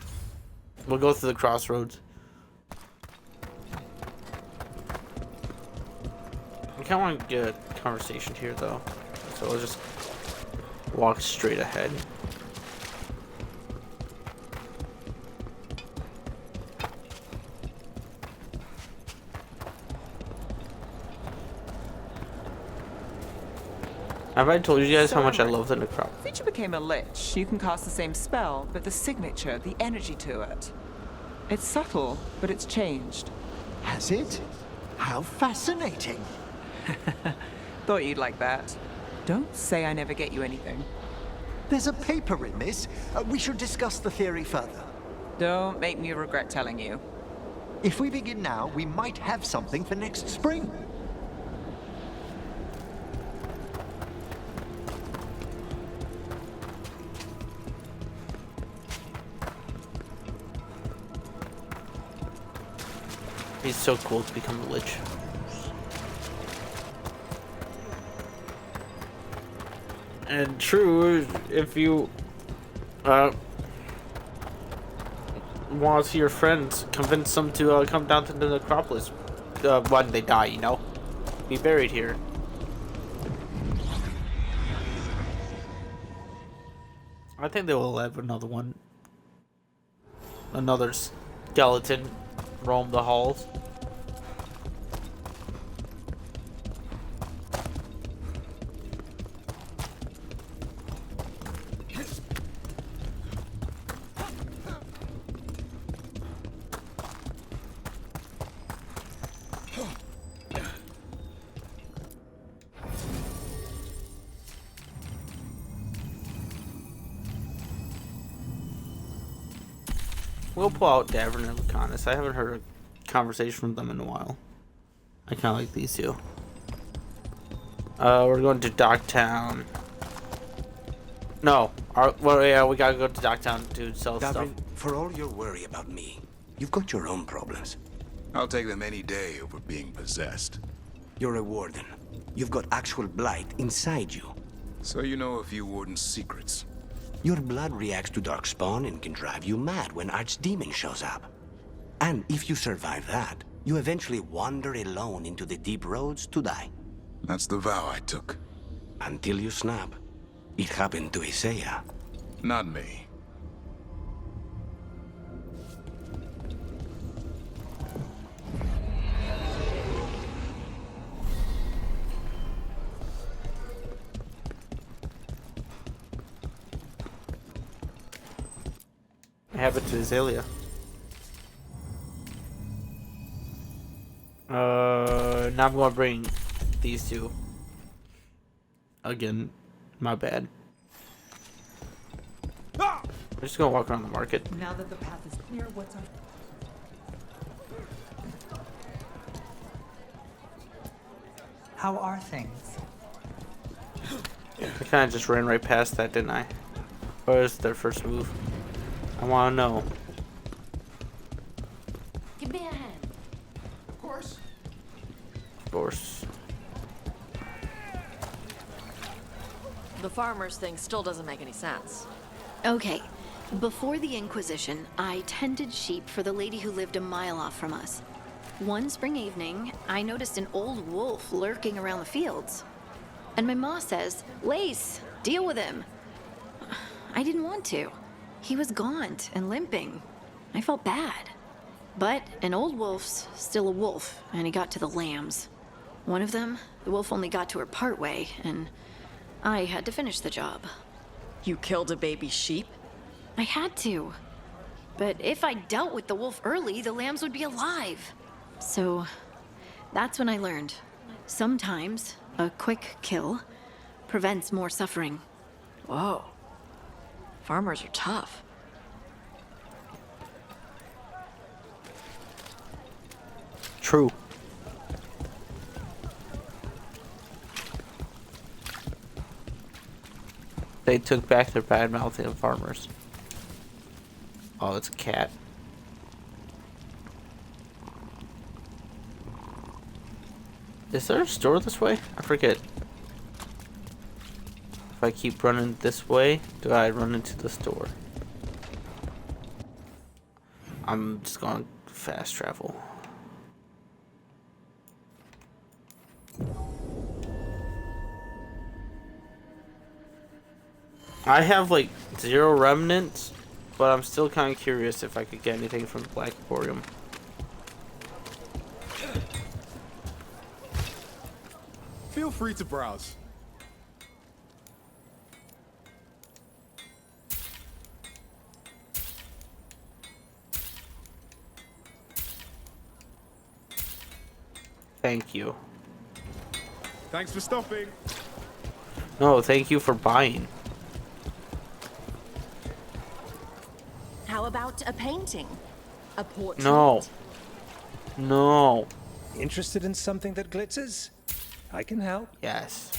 We'll go through the crossroads. I kinda want to get a conversation here though. So we'll just walk straight ahead. Have I told you guys how much I love the Necropolis? Since you became a Lich, you can cast the same spell, but the signature, the energy to it. It's subtle, but it's changed. Has it? How fascinating. Thought you'd like that. Don't say I never get you anything. There's a paper in this. We should discuss the theory further. Don't make me regret telling you. If we begin now, we might have something for next spring. He's so cool to become a lich. And true, if you want to see your friends, convince them to come down to the necropolis when they die, you know? Be buried here. I think they will have another one. Another skeleton roam the halls. We'll pull out Davern and Lucanus. I haven't heard a conversation from them in a while. I kind of like these two. We're going to Docktown. No. Well, yeah, we gotta go to Docktown to sell stuff. Davrin, for all your worry about me, you've got your own problems. I'll take them any day over being possessed. You're a warden. You've got actual blight inside you. So you know a few warden's secrets. Your blood reacts to darkspawn and can drive you mad when Archdemon shows up. And if you survive that, you eventually wander alone into the deep roads to die. That's the vow I took. Until you snap. It happened to Isaiah. Not me. I have it to Azalea. Now I'm gonna bring these two. Again, my bad. I'm just gonna walk around the market. Now that the path is clear, what's up? How are things? I kind of just ran right past that, didn't I? What was their first move? I want to know. Give me a hand. Of course. Of course. The farmer's thing still doesn't make any sense. Okay. Before the Inquisition, I tended sheep for the lady who lived a mile off from us. One spring evening, I noticed an old wolf lurking around the fields. And my ma says, "Lace, deal with him." I didn't want to. He was gaunt and limping. I felt bad. But an old wolf's still a wolf, and he got to the lambs. One of them, the wolf only got to her partway, and I had to finish the job. You killed a baby sheep? I had to. But if I dealt with the wolf early, the lambs would be alive. So that's when I learned. Sometimes a quick kill prevents more suffering. Whoa. Farmers are tough. True. They took back their bad mouthing of farmers. Oh, it's a cat. Is there a store this way? I forget. If I keep running this way, do I run into the store? I'm just going fast travel. I have like 0 remnants, but I'm still kind of curious if I could get anything from the Black Emporium. Feel free to browse. Thank you. Thanks for stopping. No, thank you for buying. How about a painting? A portrait? No. No. Interested in something that glitters? I can help. Yes.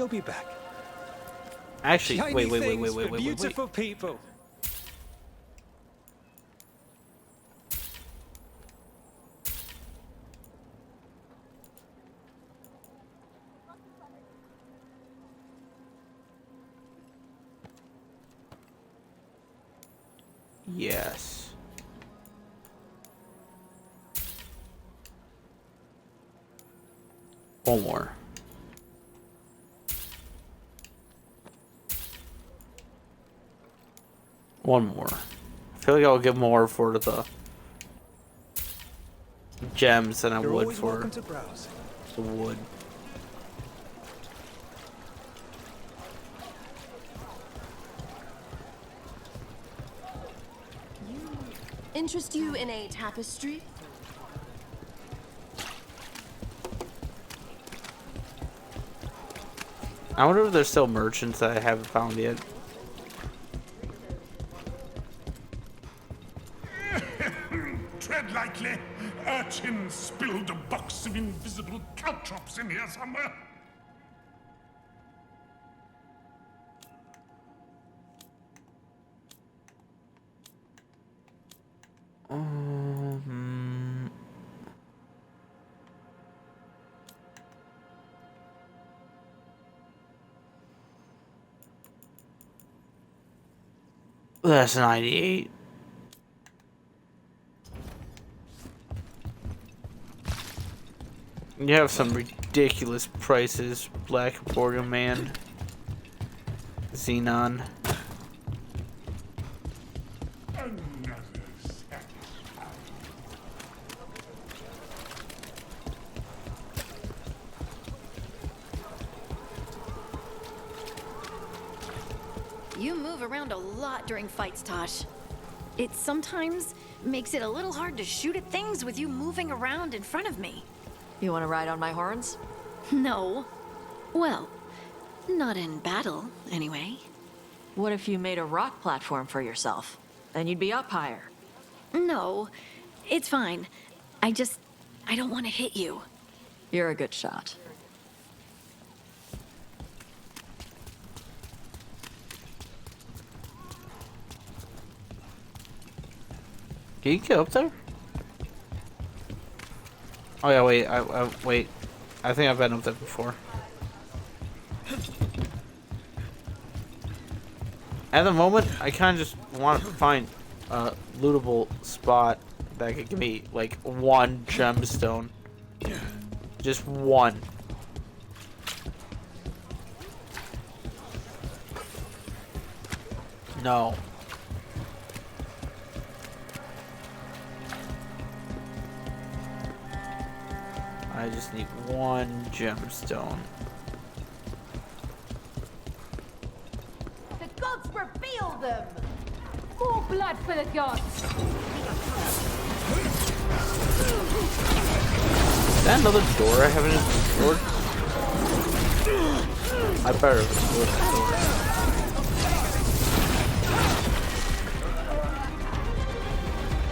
You'll be back. Actually, Shiny wait. things for beautiful people. Yes. One more. One more. I feel like I'll get more for the gems than I You're would always for welcome to browse. the wood. Interest you in a tapestry? I wonder if there's still merchants that I haven't found yet. Tread lightly. Urchins spilled a box of invisible caltrops in here somewhere. That's 98. You have some ridiculous prices, Black Border Man, Xenon. You move around a lot during fights, Tosh. It sometimes makes it a little hard to shoot at things with you moving around in front of me. You want to ride on my horns? No. Well, not in battle, anyway. What if you made a rock platform for yourself? Then you'd be up higher. No, it's fine. I don't want to hit you. You're a good shot. Can you get up there? Oh yeah, wait. Wait. I think I've been up there before. At the moment, I kind of just want to find a lootable spot that could give me like one gemstone. Just one. No. I just need one gemstone. The gods reveal them! More blood for the gods! Is that another door I haven't explored? I better explore the door.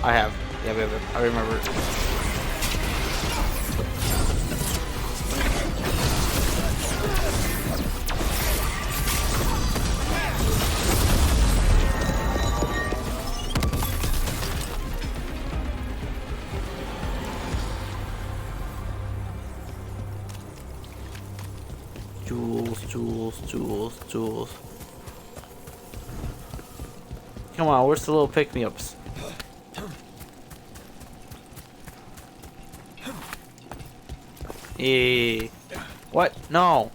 I have. Yeah, I remember. Jewels. Come on, where's the little pick-me-ups? What? No.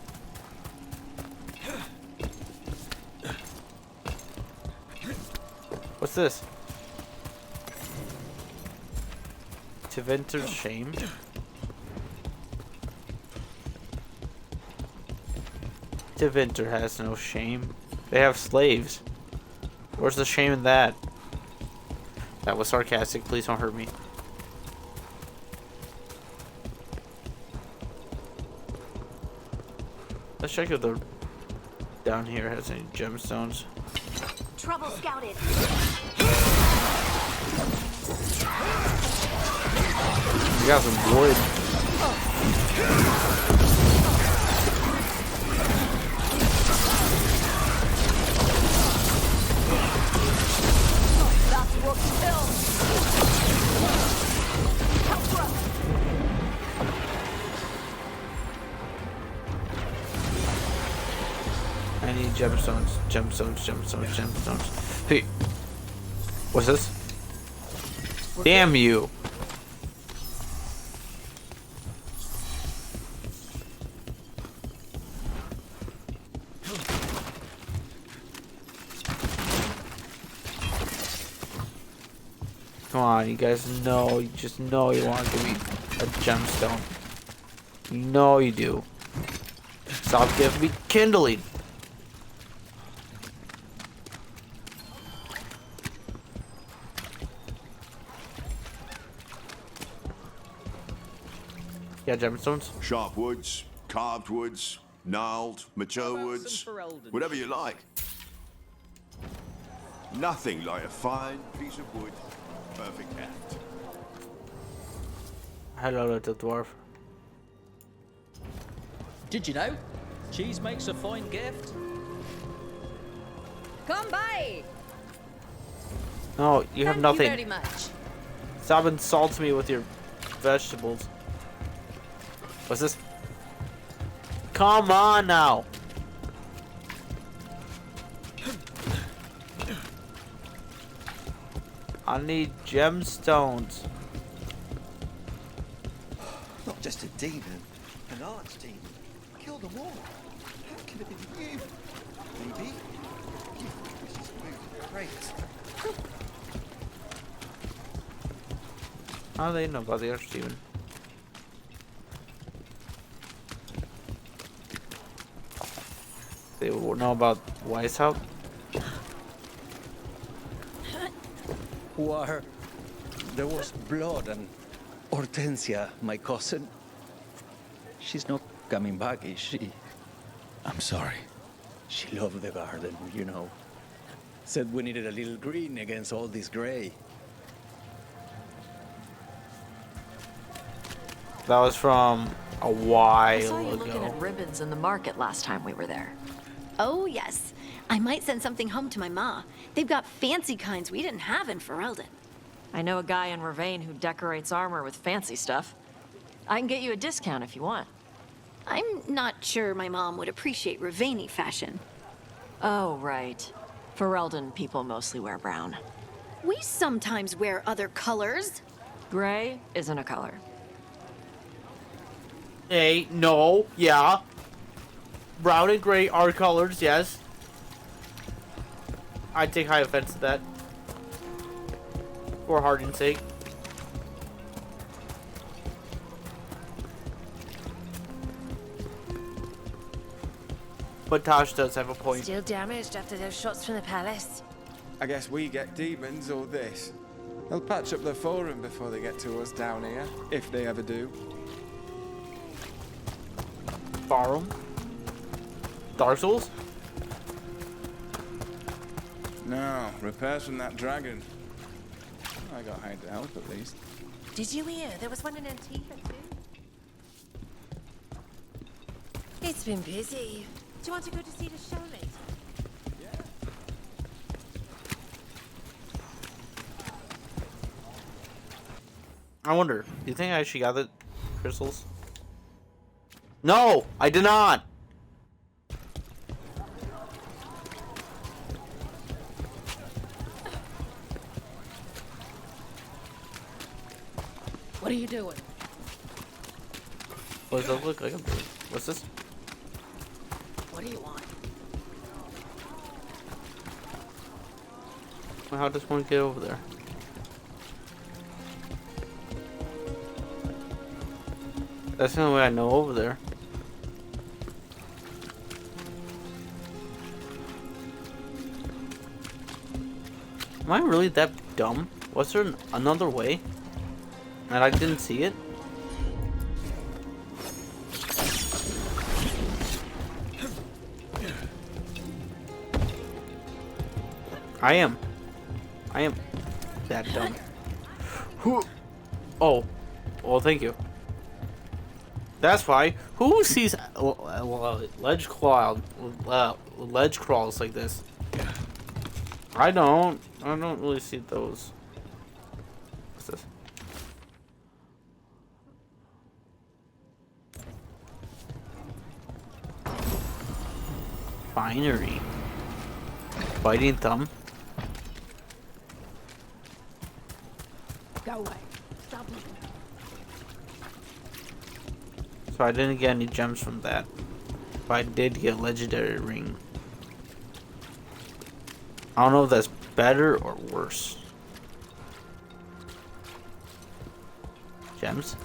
What's this? Tevinter's shame? Tevinter has no shame. They have slaves. Where's the shame in that? That was sarcastic. Please don't hurt me. Let's check if the down here has any gemstones. Trouble scouted. We got some wood. I need gemstones. Hey. What's this? Damn you. Come on, you guys know, you just know you want to give me a gemstone. You know you do. Stop giving me kindling. Yeah, gemstones. Sharp woods, carved woods, gnarled, mature woods, whatever you like. Nothing like a fine piece of wood, perfect act. Hello, little dwarf. Did you know? Cheese makes a fine gift. Come by. No, you have nothing. Thank you very much. Stop insulting me with your vegetables. What's this? Come on now. I need gemstones. Not just a demon, an archdemon. Kill them all. How can it be you? Maybe. You think this is great. How do they know about the archdemon? They will know about Weishaupt? War. There was blood and Hortensia, my cousin. She's not coming back, is she? I'm sorry. She loved the garden, you know. Said we needed a little green against all this gray. That was from a while I saw you looking ago. at ribbons in the market last time we were there. Oh, yes. I might send something home to my ma. They've got fancy kinds we didn't have in Ferelden. I know a guy in Ravane who decorates armor with fancy stuff. I can get you a discount if you want. I'm not sure my mom would appreciate Ravani fashion. Oh, right. Ferelden people mostly wear brown. We sometimes wear other colors. Gray isn't a color. Hey, no, yeah. Brown and gray are colors, yes. I take high offense to that. For Hardin's sake. But Tosh does have a point. Still damaged after those shots from the palace. I guess we get demons or this. They'll patch up the forum before they get to us down here, if they ever do. Forum? Dark Souls? No, repairs from that dragon. I got hired to help at least. Did you hear? There was one in Antigua too. It's been busy. Do you want to go to see the show later? I wonder, do you think I actually got the crystals? No! I did not! What are you doing? What does that look like? What's this? What do you want? Well, how does one get over there? That's the only way I know over there. Am I really that dumb? Was there another way? And I didn't see it? I am that dumb. Who? Oh. Well, thank you. That's why. Who sees ledge crawls like this? I don't really see those. What's this? Refinery. Biting thumb. Go away. Stop looking. So I didn't get any gems from that. But I did get a legendary ring. I don't know if that's better or worse. Gems?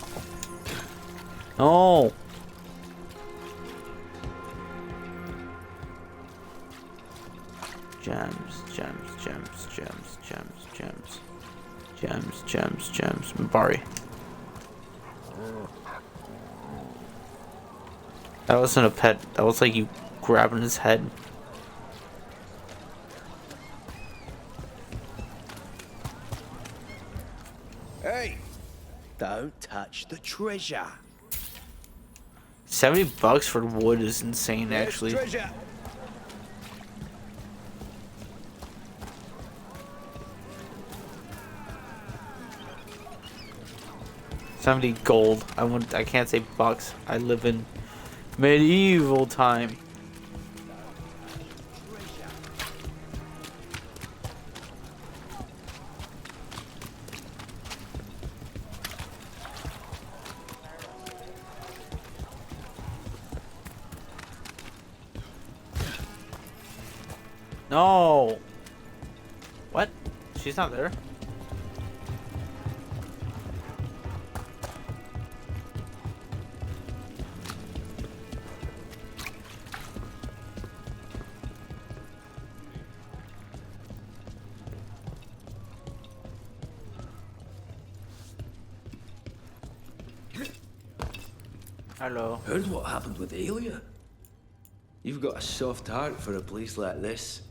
No! Gems, gems, gems, gems, gems, gems. Gems, gems, gems. Mabari. That wasn't a pet. That was like you grabbing his head. Hey! Don't touch the treasure. $70 for wood is insane, actually. Treasure. 70 gold. I can't say bucks. I live in medieval time. No. What? She's not there. Hello. Heard what happened with Aelia? You've got a soft heart for a place like this.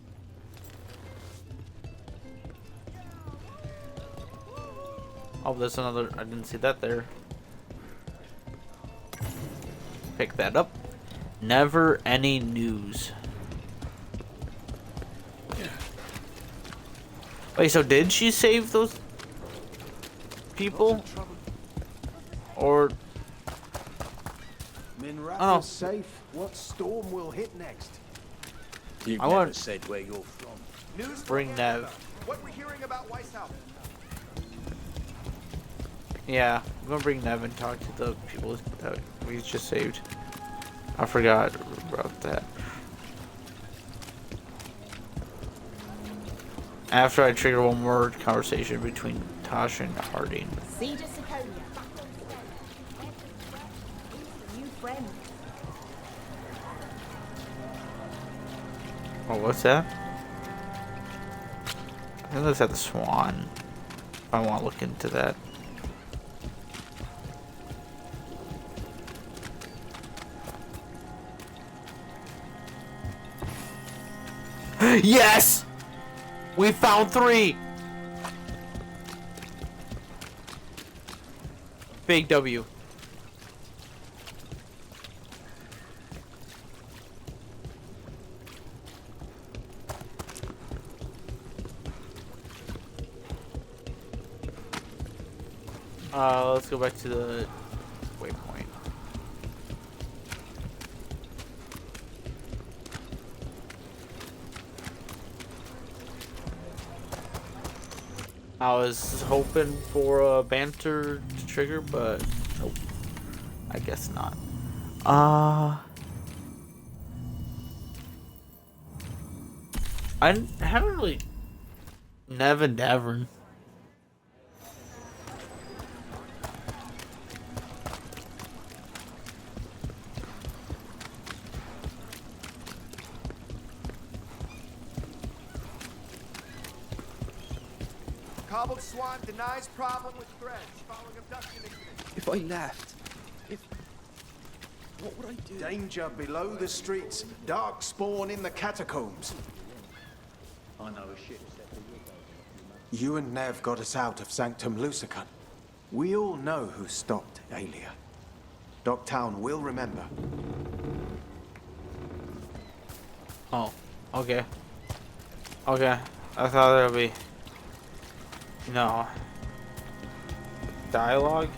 Oh, there's another. I didn't see that there. Pick that up. Never any news. Wait, so did she save those people? Or Minrath is safe. What storm will hit next? You've I never want- said where you're from. News Bring Nev. What we're hearing about Weishaupt. Yeah, I'm gonna bring Nev and talk to the people that we just saved. I forgot about that. After I trigger one more conversation between Tasha and Harding. Cedar Sequoia. New friend. Oh, what's that? I think that's at the Swan. I want to look into that. Yes! We found 3! Big W. Let's go back to the waypoint. I was hoping for a banter to trigger, but nope. I guess not. I haven't really Nev and Davern. Cobbled Swan denies problem with threats following abduction incident. If I left, what would I do? Danger below the streets. Dark spawn in the catacombs. I know a shit. You and Nev got us out of Sanctum Lucican. We all know who stopped Aelia. Dogtown will remember. Oh, okay. Okay. I thought there would be dialogue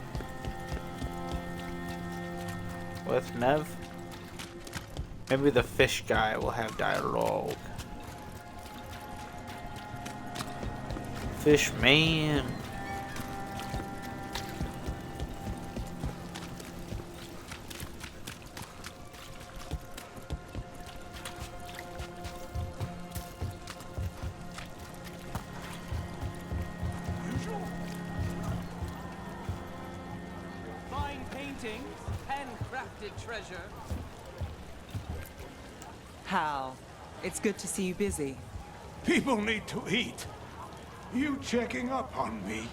with Nev. Maybe the fish guy will have dialogue. Fish man. Fine paintings, handcrafted treasure. Hal, it's good to see you busy. People need to eat. You checking up on me?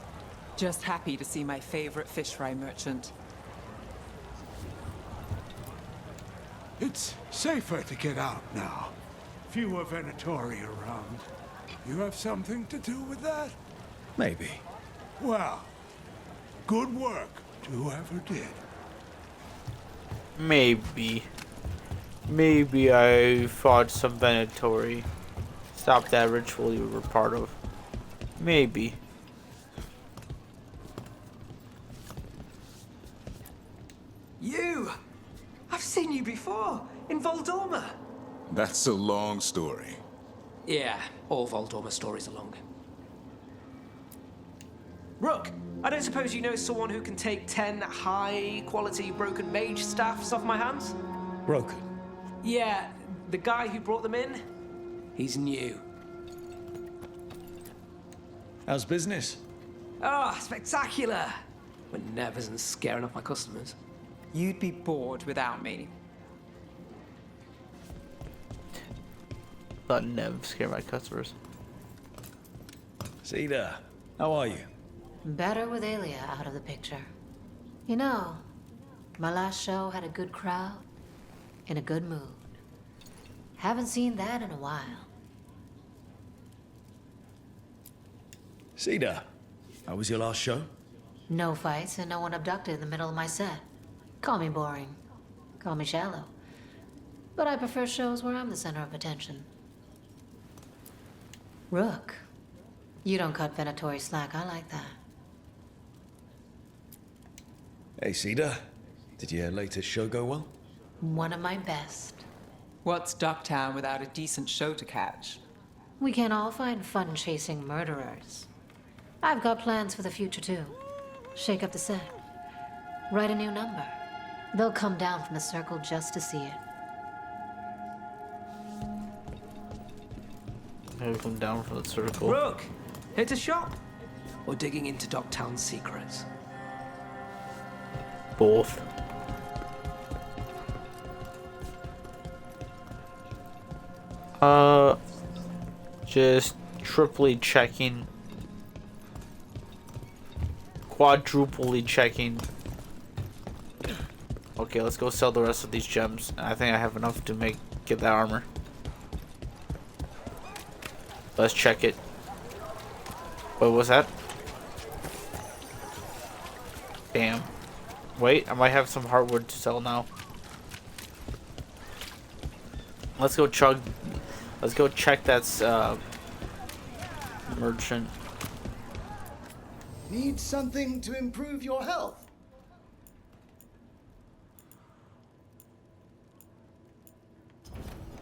Just happy to see my favorite fish fry merchant. It's safer to get out now. Fewer Venatori around. You have something to do with that? Maybe. Well, good work to whoever did. Maybe. Maybe I fought some Venatori. Stop that ritual you were part of. Maybe. You! I've seen you before, in Voldorma. That's a long story. Yeah, all Voldorma stories are long. Rook, I don't suppose you know someone who can take 10 high-quality broken mage staffs off my hands? Broken? Yeah, the guy who brought them in, he's new. How's business? Oh, spectacular! When Nev isn't scaring off my customers. You'd be bored without me. Let Nev scare my customers. Cedar, how are you? Better with Aelia out of the picture. You know, my last show had a good crowd, in a good mood. Haven't seen that in a while. Cedar, how was your last show? No fights and no one abducted in the middle of my set. Call me boring. Call me shallow. But I prefer shows where I'm the center of attention. Rook, you don't cut Venatori slack. I like that. Hey, Cedar. Did your latest show go well? One of my best. What's Ducktown without a decent show to catch? We can all find fun chasing murderers. I've got plans for the future, too. Shake up the set. Write a new number. They'll come down from the circle just to see it. Maybe come down from the circle. Rook, here to shop? Or digging into Ducktown's secrets? Both. Just triply checking. Quadruply checking. Okay, let's go sell the rest of these gems. I think I have enough to get that armor. Let's check it. What was that? Damn. Wait, I might have some hardwood to sell now. Let's go check that's merchant. Need something to improve your health?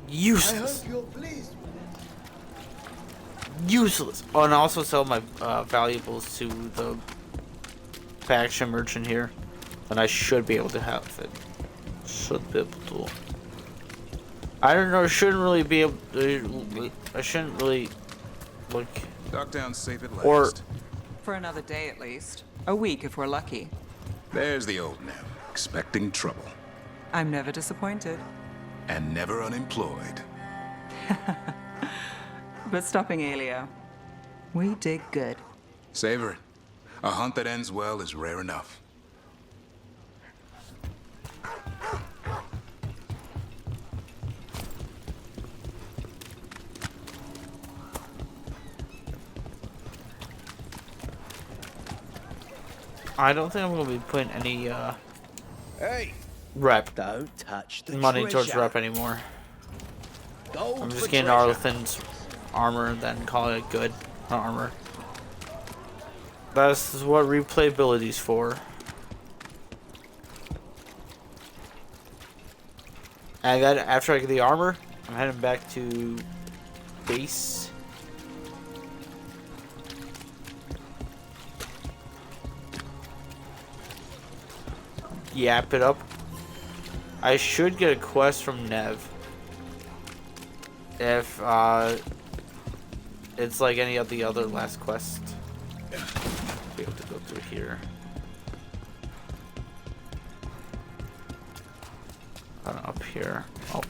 Useless. I hope you're pleased. Useless. Oh, and I also sell my valuables to the faction merchant here. And I should be able to have it. Should be able to. I don't know. Shouldn't really be able to. I shouldn't really look. Ducktown's safe at last. Or for another day at least. A week if we're lucky. There's the old Nev, expecting trouble. I'm never disappointed. And never unemployed. But stopping Aelia, we did good. Savor it. A hunt that ends well is rare enough. I don't think I'm gonna be putting any Hey, rep don't touch the money towards treasure. rep anymore. Gold I'm for just getting treasure. Arlethan's armor and then calling it good. Not armor. That's what replayability's for. And then after I get the armor, I'm heading back to base. Yap it up. I should get a quest from Nev. If it's like any of the other last quest. We have to go through here. Up here. Oh.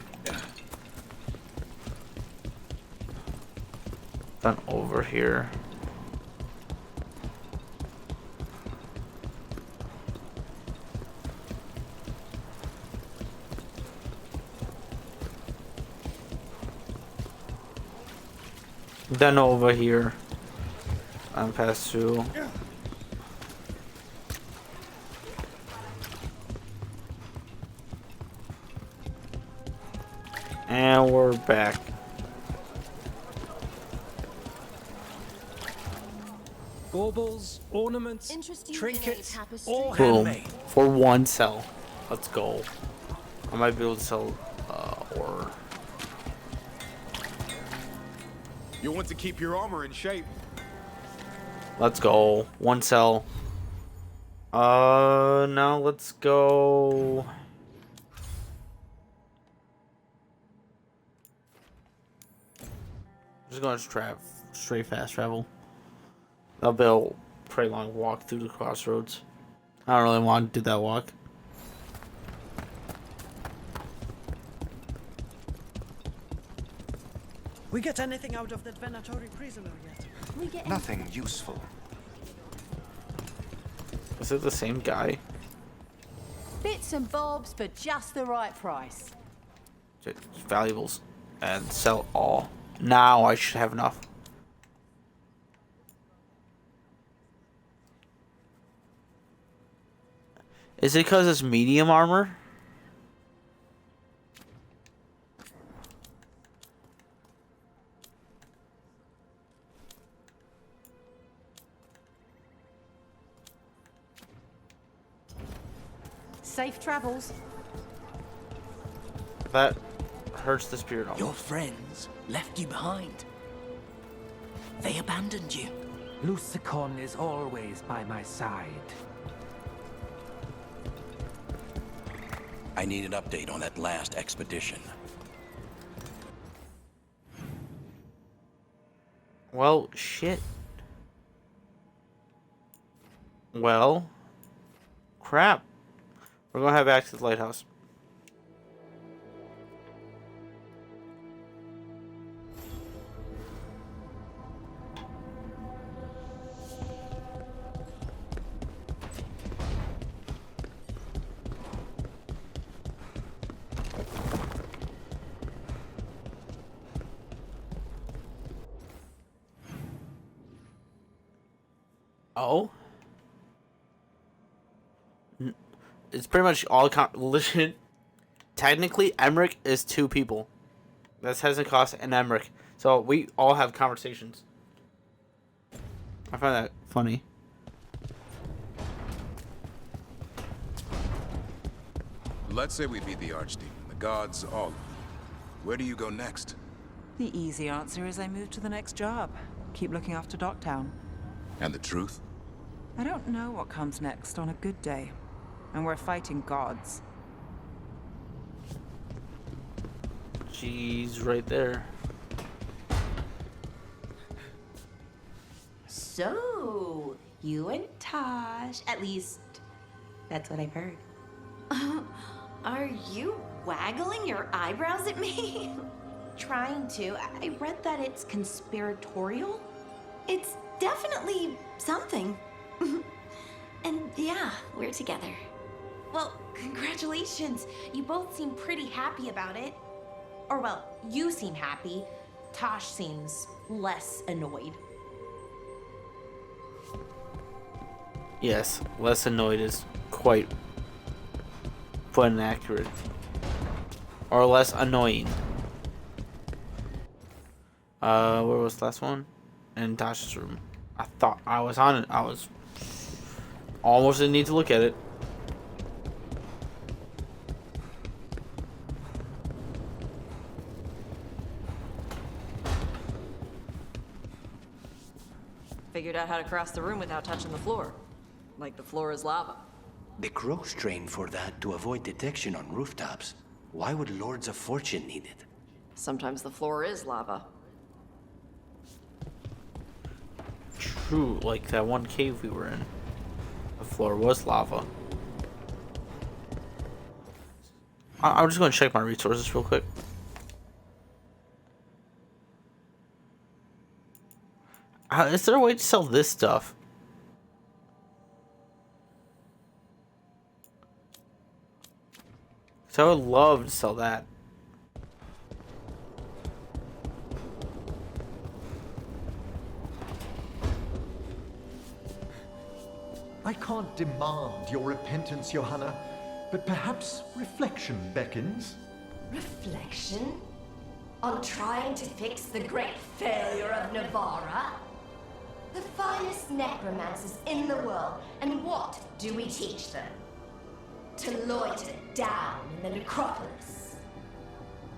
Then over here. Then over here. And pass through. And we're back. Baubles, ornaments, trinkets, all Boom. handmade. For one cell. Let's go. I might be able to sell ore. You'll want to keep your armor in shape. Let's go. One cell. Now let's go. Just going to straight fast travel. That'll be a pretty long walk through the crossroads. I don't really want to do that walk. We get anything out of that Venatori prisoner yet? We get Nothing useful. Is it the same guy? bits and bobs for just the right price. Valuables and sell all. Now I should have enough. Is it because it's medium armor? Safe travels. That hurts the spirit almost. Your friends left you behind. They abandoned you. Lucicon is always by my side. I need an update on that last expedition. Well, shit. Well, crap. We're gonna head back to the lighthouse. Oh? It's pretty much all technically, Emmerich is two people. That's Hezekiah and Emmerich. So we all have conversations. I find that funny. Let's say we beat the Archdemon. The gods, all of them. Where do you go next? The easy answer is I move to the next job. Keep looking after Docktown. And the truth? I don't know what comes next on a good day. And we're fighting gods. She's right there. So, you and Tosh, at least that's what I've heard. Are you waggling your eyebrows at me? Trying to. I read that it's conspiratorial. It's definitely something. And yeah, we're together. Well, congratulations. You both seem pretty happy about it. Or well, you seem happy. Tosh seems less annoyed. Yes, less annoyed is quite inaccurate. Or less annoying. Where was the last one? In Tosh's room. I thought I was on it. I was almost didn't need to look at it. figured out how to cross the room without touching the floor. Like the floor is lava. The crows train for that to avoid detection on rooftops. Why would Lords of Fortune need it? Sometimes the floor is lava. True, like that one cave we were in. The floor was lava. I'm just going to check my resources real quick. Is there a way to sell this stuff? So I would love to sell that. I can't demand your repentance, Johanna, but perhaps reflection beckons. Reflection? On trying to fix the great failure of Navarra? The finest necromancers in the world, and what do we teach them? To loiter down in the necropolis.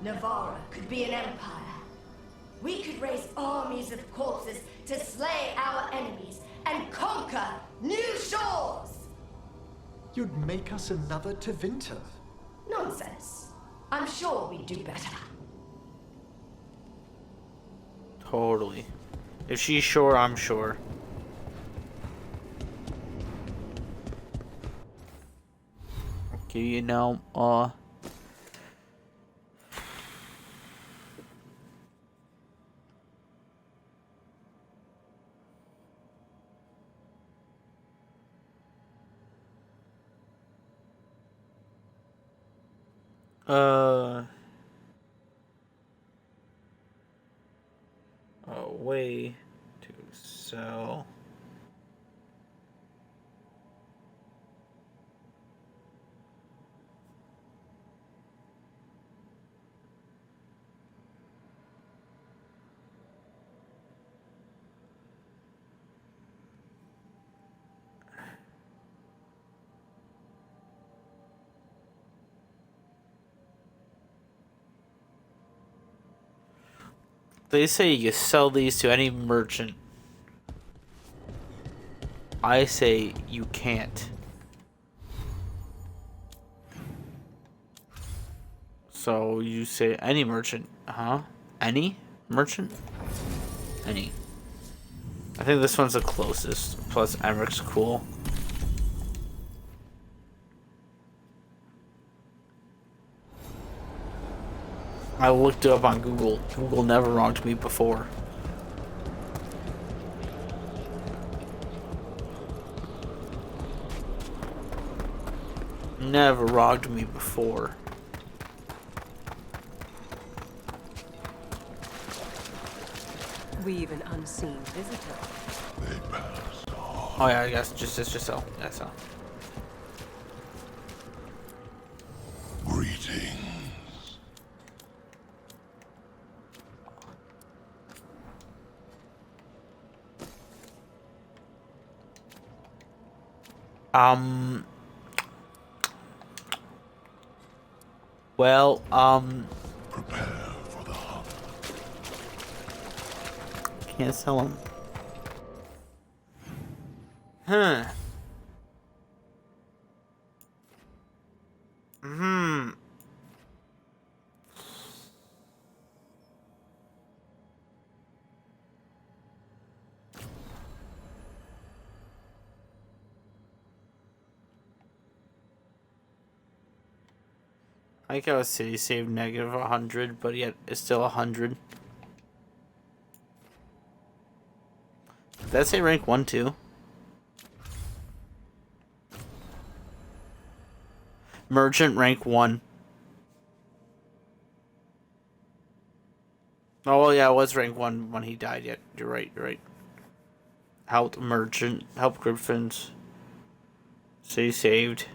Navarra could be an empire. We could raise armies of corpses to slay our enemies and conquer new shores! You'd make us another Tevinter. Nonsense. I'm sure we'd do better. Totally. If she's sure, I'm sure. Okay, you know, a way to sell. They say you sell these to any merchant. I say you can't. So you say any merchant, huh? Any merchant? Any. I think this one's the closest. Plus Emmeric's cool. I looked it up on Google. Google never wronged me before. Never wronged me before. We've an unseen visitor. Oh yeah, I guess just so. Yeah, so. Greetings. Well, Prepare for the hunt. Can't sell them. Huh. I think I would say save negative 100, but yet it's still 100. Did that say rank 1 too? Merchant rank 1. Oh well, yeah, it was rank 1 when he died. Yet you're right. You're right. Help merchant. Help griffins. Stay saved.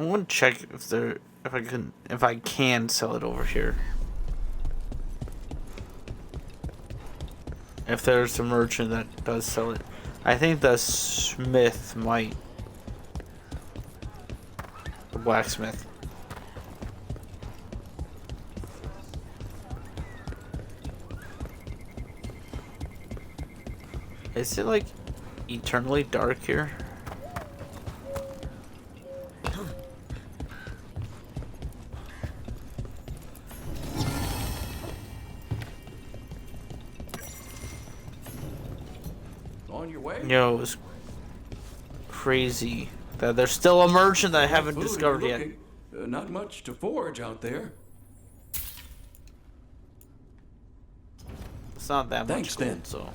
I'm gonna check if I can sell it over here. If there's a merchant that does sell it. I think the smith might. The blacksmith. Is it like eternally dark here? On your way? Yo, it was crazy that there's still a merchant that I haven't Food, discovered yet. looking. Not much to forage out there. It's not that Thanks, much gold, then. so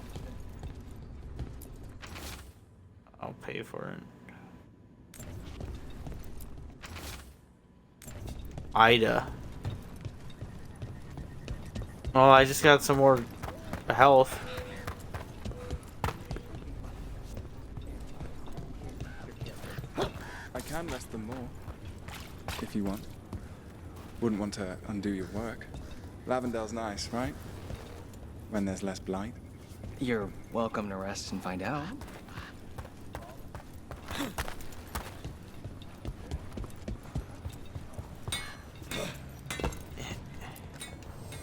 I'll pay for it. Ida. Well, I just got some more health. I can rest them more, if you want. Wouldn't want to undo your work. Lavendale's nice, right? When there's less blight. You're welcome to rest and find out.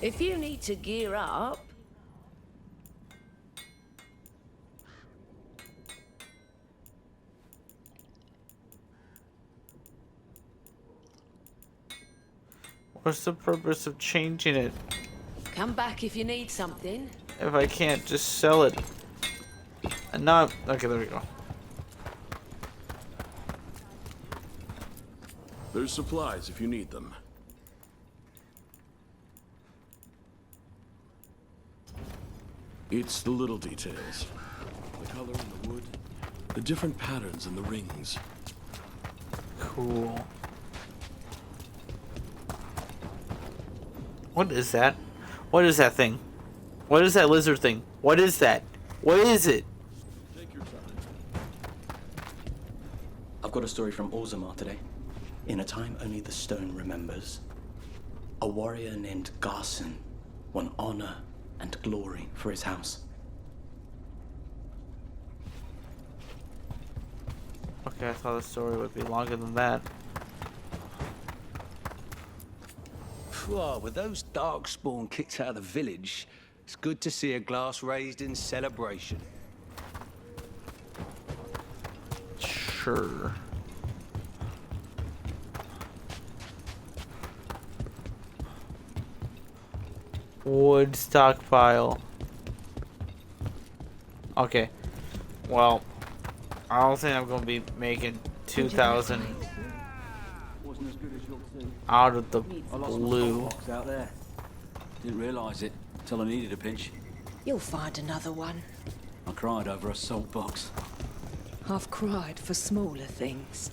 If you need to gear up, What's the purpose of changing it come back if you need something. if I can't just sell it? And not okay. There we go. There's supplies if you need them. It's the little details. The color in the wood, the different patterns in the rings. Cool. What is that? What is that thing? What is that lizard thing? What is that? What is it? I've got a story from Orzammar today. In a time only the stone remembers, a warrior named Garson won honor and glory for his house. Okay, I thought the story would be longer than that. Well, with those darkspawn kicked out of the village, it's good to see a glass raised in celebration. Sure. Wood stockpile. Okay. Well, I don't think I'm gonna be making 2,000 out of the blue. Out there. Didn't realize it till I needed a pinch. You'll find another one. I cried over a salt box. I've cried for smaller things.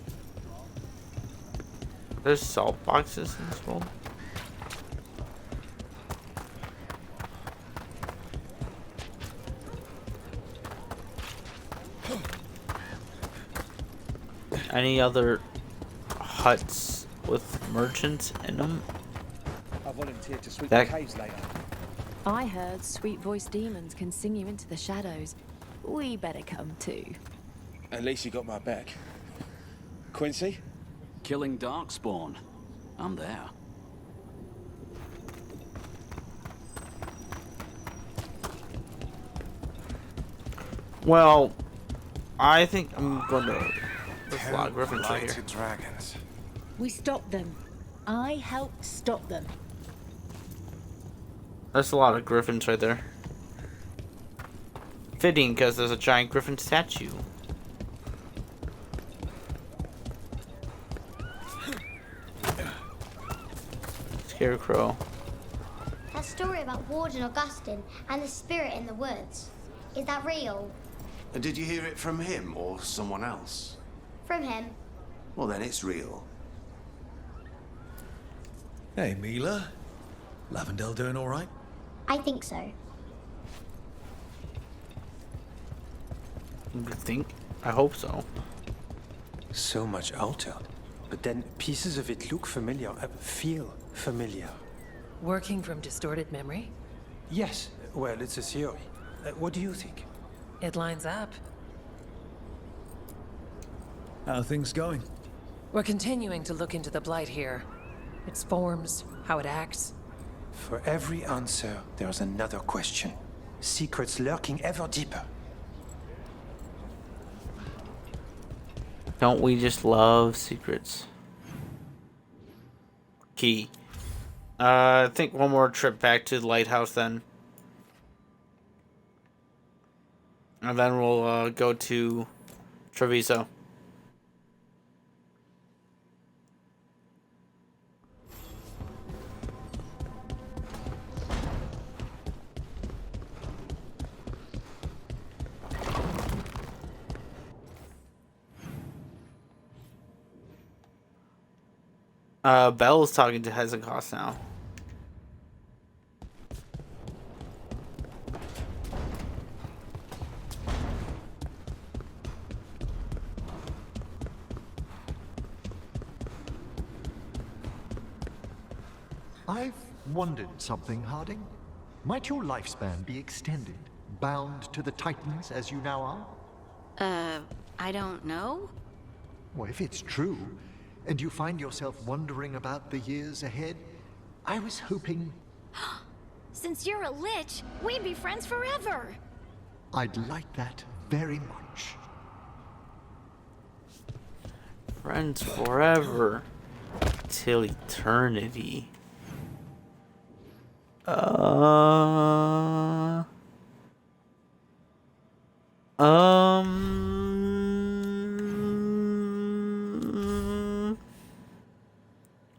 There's salt boxes in this world. Any other huts with merchants in them? I volunteered to sweep That- the caves later. I heard sweet-voiced demons can sing you into the shadows. We better come too. At least you got my back. Quincy? Killing darkspawn. I'm there. Well, I think I'm gonna. There's a lot of griffins right here. Blighted dragons. We stopped them. I helped stop them. There's a lot of griffins right there. Fitting, because there's a giant griffin statue. Scarecrow. That story about Warden Augustine and the spirit in the woods. Is that real? Did you hear it from him or someone else? From him. Well, then it's real. Hey, Mila. Lavendale doing all right? I think so. You think? I hope so. So much altered. But then pieces of it look familiar, feel familiar. Working from distorted memory? Yes, well, it's a theory. What do you think? It lines up. How are things going? We're continuing to look into the Blight here. Its forms, how it acts. For every answer, there's another question. Secrets lurking ever deeper. Don't we just love secrets? Key. I think one more trip back to the lighthouse then. And then we'll go to Treviso. Belle's talking to Hezekiah now. I've wondered something, Harding. Might your lifespan be extended, bound to the Titans as you now are? I don't know. Well, if it's true, and you find yourself wondering about the years ahead, I was hoping... Since you're a lich, we'd be friends forever. I'd like that very much. Friends forever. Till eternity.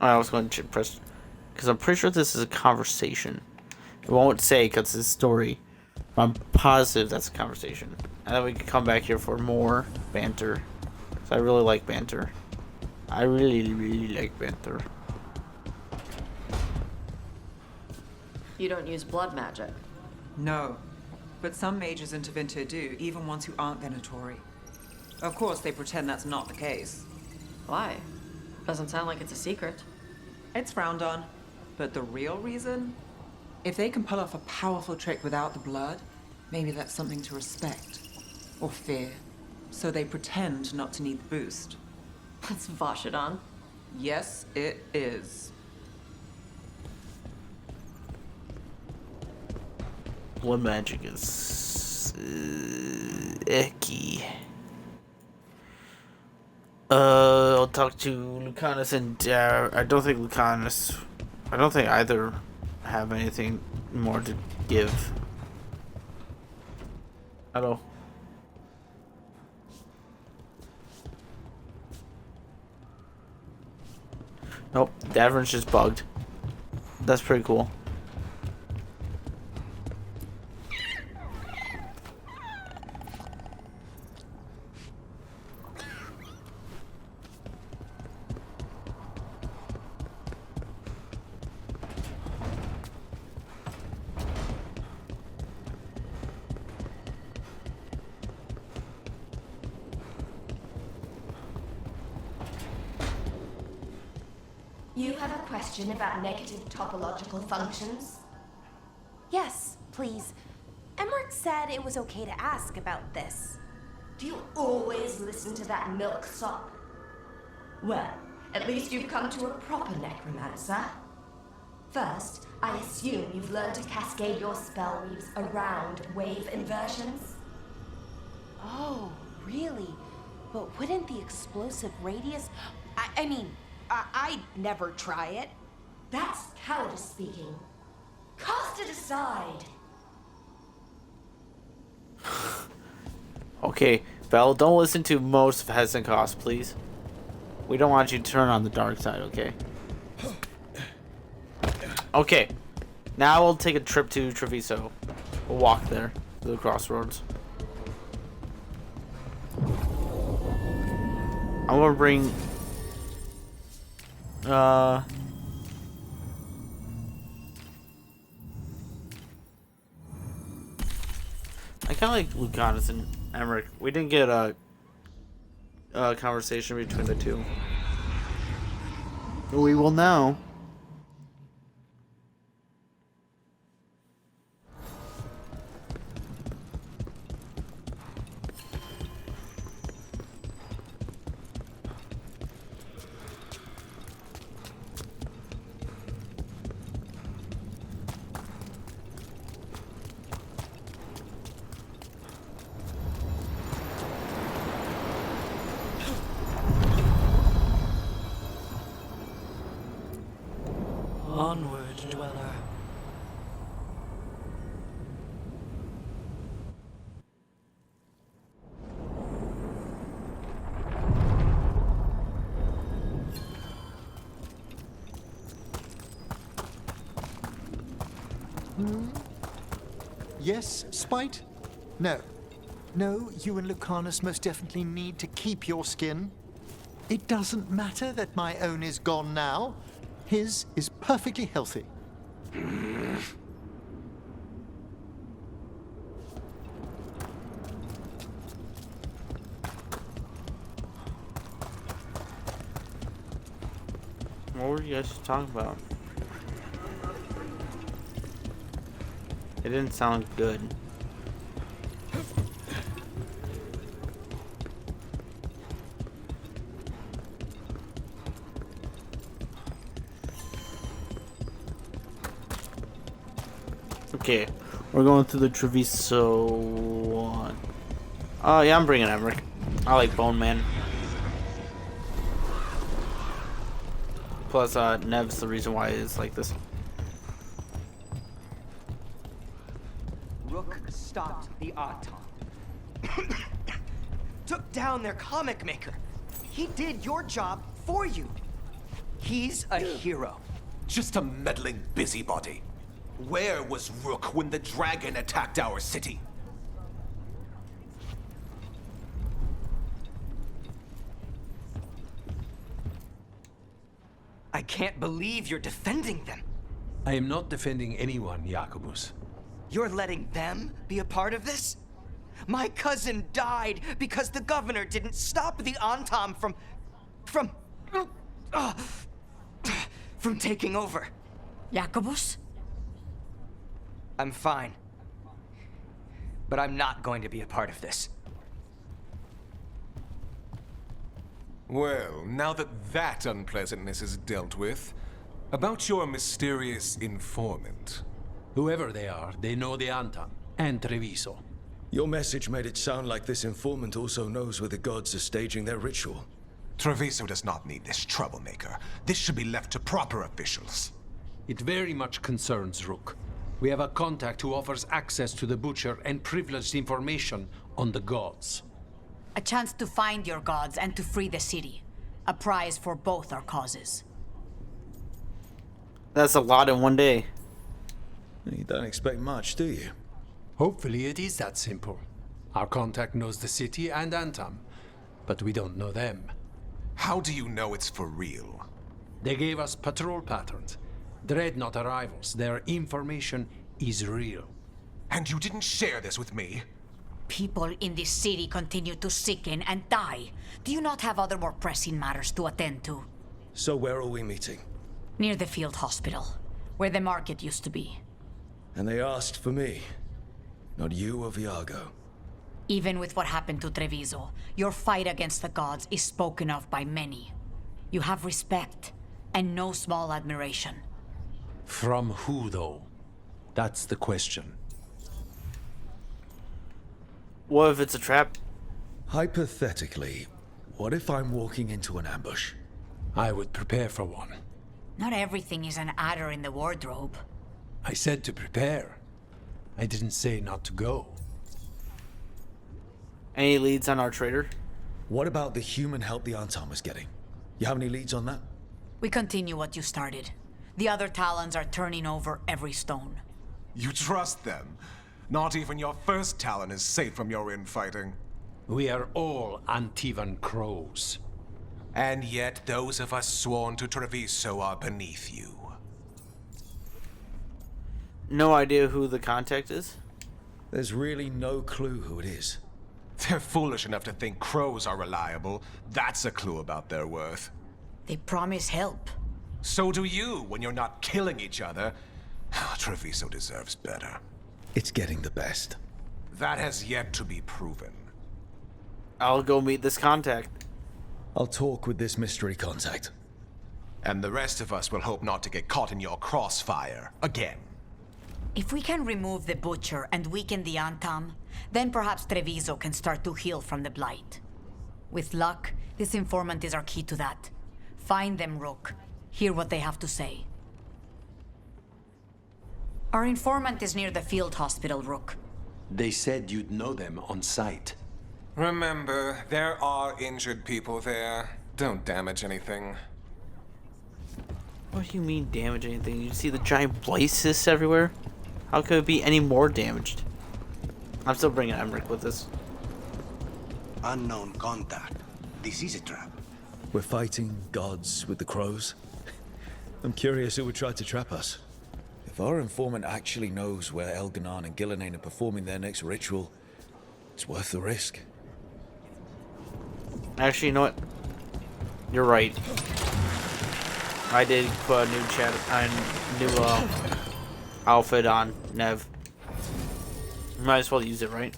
I was going to press because I'm pretty sure this is a conversation. It won't say because it's a story. But I'm positive that's a conversation, and then we can come back here for more banter. So I really like banter. I really like banter. You don't use blood magic. No, but some mages in Tevinter do, even ones who aren't Venatori. Of course, they pretend that's not the case. Why? Doesn't sound like it's a secret. It's frowned on, but the real reason? If they can pull off a powerful trick without the blood, maybe that's something to respect. Or fear. So they pretend not to need the boost. That's Vashidon. Yes, it is. Blood magic is icky. I'll talk to Lucanus and I don't think either have anything more to give. Hello. Nope, Davern's just bugged. That's pretty cool. You have a question about negative topological functions? Yes, please. Emmerich said it was okay to ask about this. Do you always listen to that milksop? Well, at least you've come to a proper necromancer. First, I assume you've learned to cascade your spell weaves around wave inversions? Oh, really? But wouldn't the explosive radius... I'd never try it. That's cowardice speaking. Cast it aside. Okay, Belle, don't listen to most of Hezekiah, please. We don't want you to turn on the dark side, okay? Okay, now we'll take a trip to Treviso. We'll walk there, to the crossroads. I'm gonna bring... I kind of like Lucanus and Emmerich. We didn't get a conversation between the two. But we will now. dweller. Yes, Spite? No. No, you and Lucanus most definitely need to keep your skin. It doesn't matter that my own is gone now. His is perfectly healthy. What were you guys talking about? It didn't sound good. Okay, we're going through the Treviso one. Oh yeah, I'm bringing Emmerich. I like Bone Man. Plus, Nev's the reason why it's like this. Rook stopped the Auton. Took down their comic maker. He did your job for you. He's a hero. Just a meddling busybody. Where was Rook when the dragon attacked our city? I can't believe you're defending them. I am not defending anyone, Jacobus. You're letting them be a part of this? My cousin died because the governor didn't stop the Antam from taking over. Jacobus? I'm fine. But I'm not going to be a part of this. Well, now that unpleasantness is dealt with, about your mysterious informant. Whoever they are, they know the Antam and Treviso. Your message made it sound like this informant also knows where the gods are staging their ritual. Treviso does not need this troublemaker. This should be left to proper officials. It very much concerns Rook. We have a contact who offers access to the Butcher and privileged information on the gods. A chance to find your gods and to free the city. A prize for both our causes. That's a lot in one day. You don't expect much, do you? Hopefully it is that simple. Our contact knows the city and Antam, but we don't know them. How do you know it's for real? They gave us patrol patterns. Dreadnought arrivals. Their information is real. And you didn't share this with me? People in this city continue to sicken and die. Do you not have other more pressing matters to attend to? So where are we meeting? Near the field hospital, where the market used to be. And they asked for me, not you or Viago. Even with what happened to Treviso, your fight against the gods is spoken of by many. You have respect, and no small admiration. From who, though? That's the question. What if it's a trap? Hypothetically, what if I'm walking into an ambush? I would prepare for one. Not everything is an adder in the wardrobe. I said to prepare. I didn't say not to go. Any leads on our trader? What about the human help the Antam was getting? You have any leads on that? We continue what you started. The other Talons are turning over every stone. You trust them? Not even your first Talon is safe from your infighting. We are all Antivan crows. And yet those of us sworn to Treviso are beneath you. No idea who the contact is? There's really no clue who it is. They're foolish enough to think crows are reliable. That's a clue about their worth. They promise help. So do you when you're not killing each other. Treviso deserves better. It's getting the best. That has yet to be proven. I'll go meet this contact. I'll talk with this mystery contact. And the rest of us will hope not to get caught in your crossfire again. If we can remove the Butcher and weaken the Antam, then perhaps Treviso can start to heal from the Blight. With luck, this informant is our key to that. Find them, Rook. Hear what they have to say. Our informant is near the field hospital, Rook. They said you'd know them on sight. Remember, there are injured people there. Don't damage anything. What do you mean damage anything? You see the giant blight cysts everywhere? How could it be any more damaged? I'm still bringing Emmerich with us. Unknown contact. This is a trap. We're fighting gods with the crows. I'm curious who would try to trap us. If our informant actually knows where Elganon and Gillenane are performing their next ritual, it's worth the risk. Actually, you know what? You're right. I did put a new outfit on Nev. Might as well use it, right?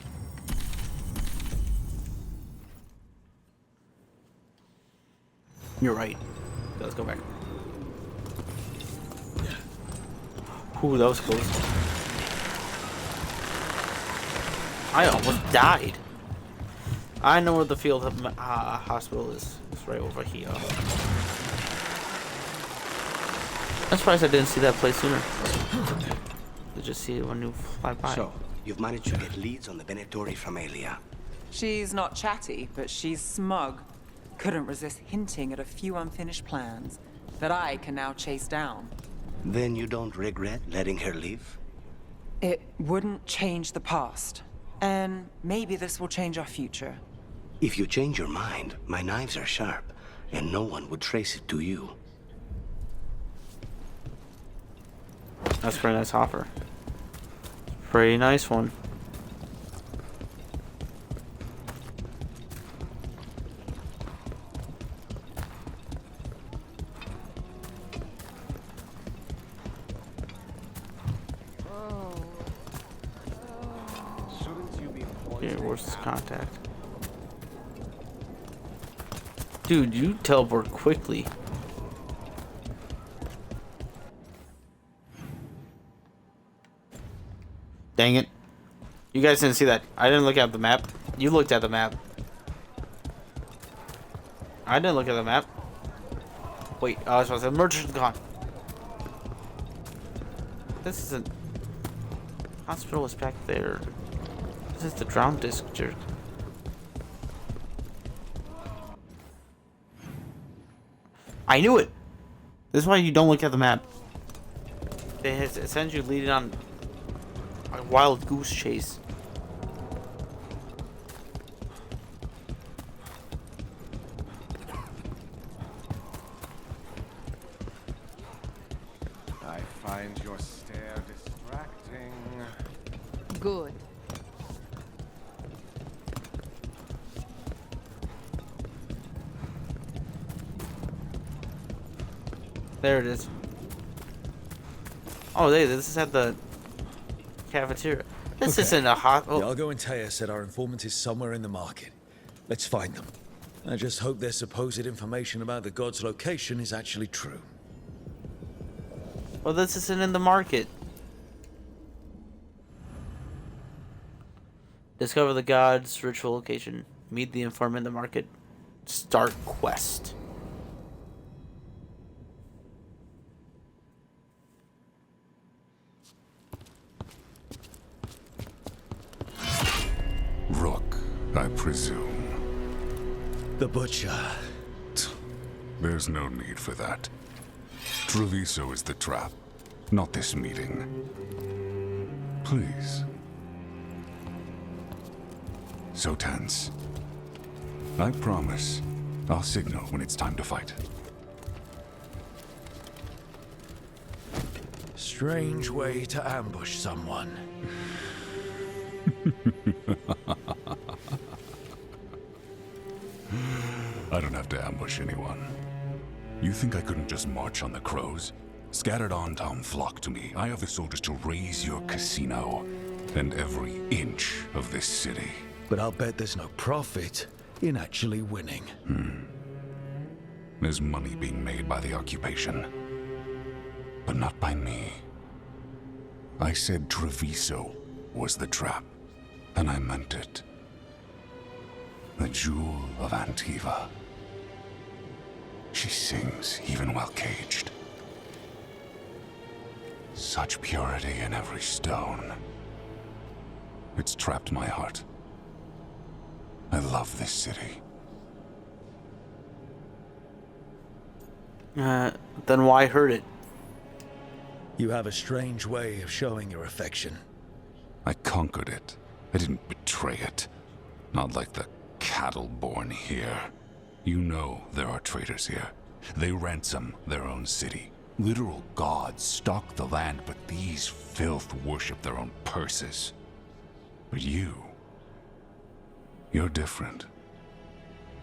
You're right. Let's go back. Ooh, that was close. I almost died. I know where the field hospital is. It's right over here. I'm surprised I didn't see that place sooner. I just see it when you fly by. So, you've managed to get leads on the Venatori from Aelia. She's not chatty, but she's smug. Couldn't resist hinting at a few unfinished plans that I can now chase down. Then you don't regret letting her leave? It wouldn't change the past. And maybe this will change our future. If you change your mind, my knives are sharp, and no one would trace it to you. That's a pretty nice offer. Pretty nice one. Yeah, where's this contact? Dude, you teleport quickly. Dang it. You guys didn't see that. I didn't look at the map. You looked at the map. I didn't look at the map. Wait, I was supposed to merchant gone. This isn't... Hospital is back there. This is the drown district. I knew it! This is why you don't look at the map. It sends you leading on a wild goose chase. I find your stare distracting. Good. There it is. Oh, this is at the cafeteria. This isn't a hot. Oh. Iago and Taya said our informant is somewhere in the market. Let's find them. I just hope their supposed information about the god's location is actually true. Well, this isn't in the market. Discover the god's ritual location. Meet the informant in the market. Start quest. Rook, I presume. The Butcher. There's no need for that. Treviso is the trap, not this meeting. Please. So tense. I promise, I'll signal when it's time to fight. Strange way to ambush someone. I don't have to ambush anyone. You think I couldn't just march on the crows? Scattered on town flock to me. I have the soldiers to raise your casino and every inch of this city. But I'll bet there's no profit in actually winning. There's money being made by the occupation, but not by me. I said Treviso was the trap, and I meant it. The Jewel of Antiva. She sings even while caged. Such purity in every stone. It's trapped my heart. I love this city. Then why hurt it? You have a strange way of showing your affection. I conquered it. I didn't betray it. Not like the cattle born here. You know there are traitors here. They ransom their own city. Literal gods stalk the land, but these filth worship their own purses. But you're different.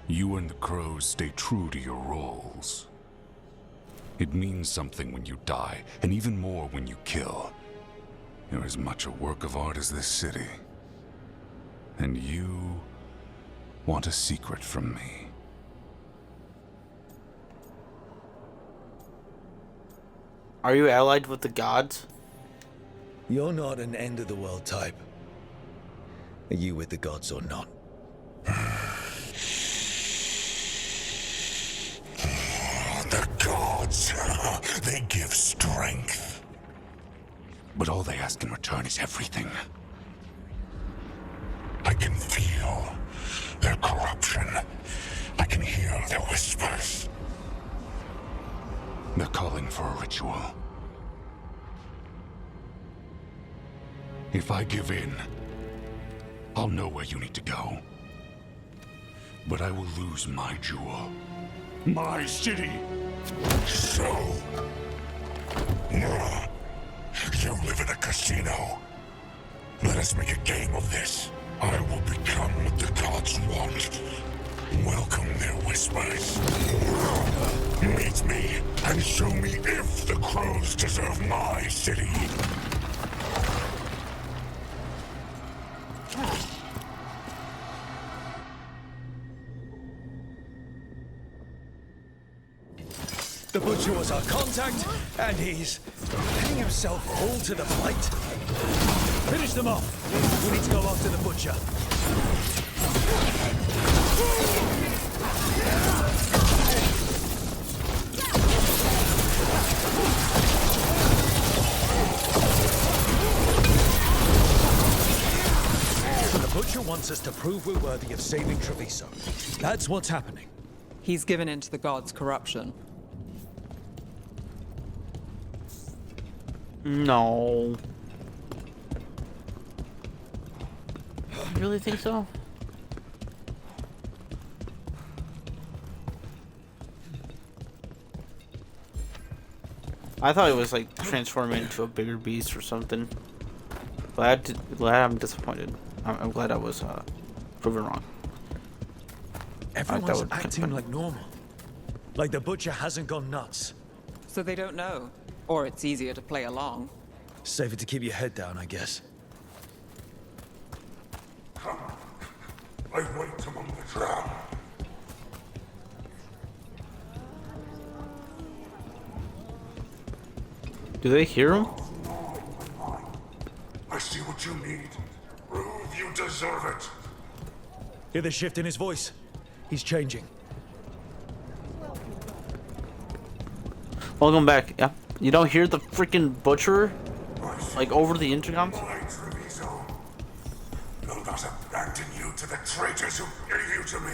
You and the crows stay true to your roles. It means something when you die, and even more when you kill. You're as much a work of art as this city. And you want a secret from me. Are you allied with the gods? You're not an end-of-the-world type. Are you with the gods or not? The gods, they give strength. But all they ask in return is everything. I can feel their corruption. I can hear their whispers. They're calling for a ritual. If I give in, I'll know where you need to go. But I will lose my jewel. My city! So... you live in a casino. Let us make a game of this. I will become what the gods want. Welcome their whispers. Meet me and show me if the crows deserve my city. The Butcher was our contact, and he's letting himself fall to the fight. Finish them off. We need to go after the Butcher. The Butcher wants us to prove we're worthy of saving Treviso. That's what's happening. He's given in to the gods' corruption. No. You really think so? I thought it was like transforming into a bigger beast or something. Glad I'm disappointed. I'm glad I was proven wrong. Everyone's acting like normal. Like the Butcher hasn't gone nuts. So they don't know. Or it's easier to play along. Safer to keep your head down, I guess. I wait among the drowned. Do they hear him? I see what you need. Prove you deserve it. Hear the shift in his voice? He's changing. Welcome back. Yeah. You don't hear the freaking Butcher? Like over the intercoms? Will not abandon you to the traitors who gave you to me.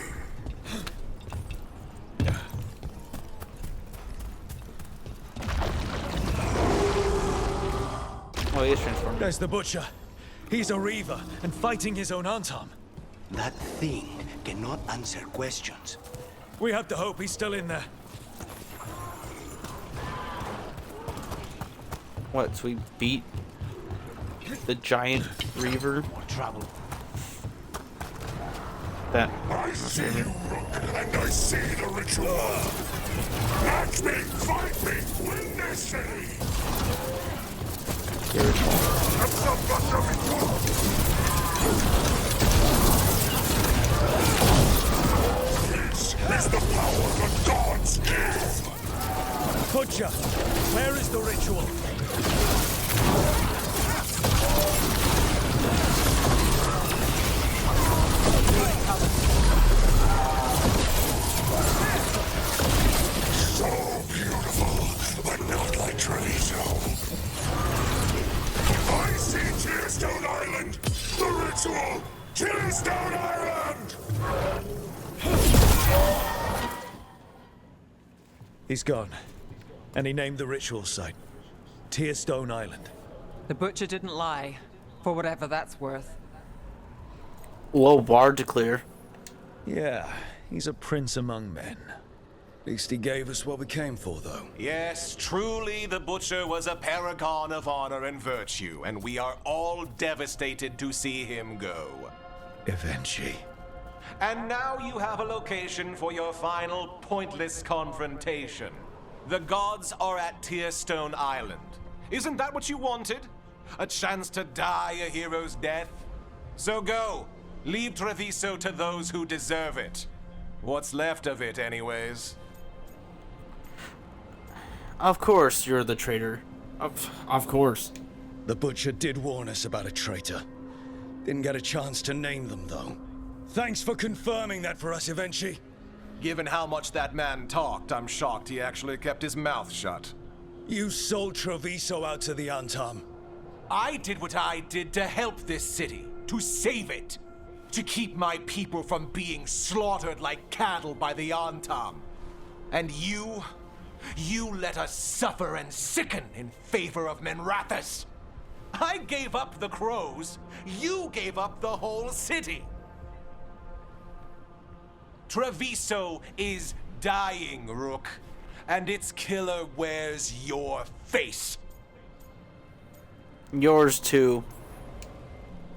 Oh, he is transformed. There's the Butcher. He's a Reaver and fighting his own Antam. That thing cannot answer questions. We have to hope he's still in there. What, so we beat the giant Reaver? Trouble. I see you, Rook, and I see the ritual. Match me, fight me, win this city. This is the power the gods give. Butcher, where is the ritual? So beautiful, but not like Treviso. He's gone. And he named the ritual site Tearstone Island. The butcher didn't lie, for whatever that's worth. Low bar to clear. Yeah, he's a prince among men. At least he gave us what we came for, though. Yes, truly the Butcher was a paragon of honor and virtue, and we are all devastated to see him go. Eventually. And now you have a location for your final pointless confrontation. The gods are at Tearstone Island. Isn't that what you wanted? A chance to die a hero's death? So go. Leave Treviso to those who deserve it. What's left of it, anyways. Of course you're the traitor. Of course. The Butcher did warn us about a traitor. Didn't get a chance to name them, though. Thanks for confirming that for us, Evenchi. Given how much that man talked, I'm shocked he actually kept his mouth shut. You sold Treviso out to the Antam. I did what I did to help this city, to save it, to keep my people from being slaughtered like cattle by the Antam. And you let us suffer and sicken in favor of Menrathus. I gave up the crows, you gave up the whole city. Treviso is dying, Rook, and its killer wears your face. Yours too.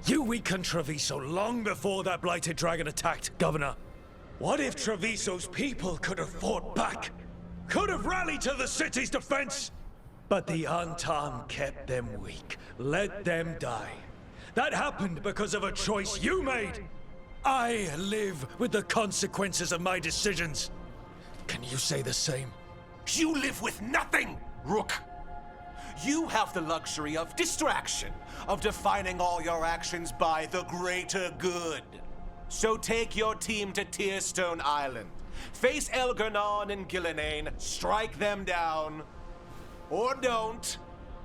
You weakened Treviso long before that blighted dragon attacked, Governor. What if Treviso's people could have fought back? Could have rallied to the city's defense? But the Antam kept them weak, let them die. That happened because of a choice you made. I live with the consequences of my decisions. Can you say the same? You live with nothing, Rook. You have the luxury of distraction, of defining all your actions by the greater good. So take your team to Tearstone Island. Face Elgarnon and Gillenane, strike them down. Or don't.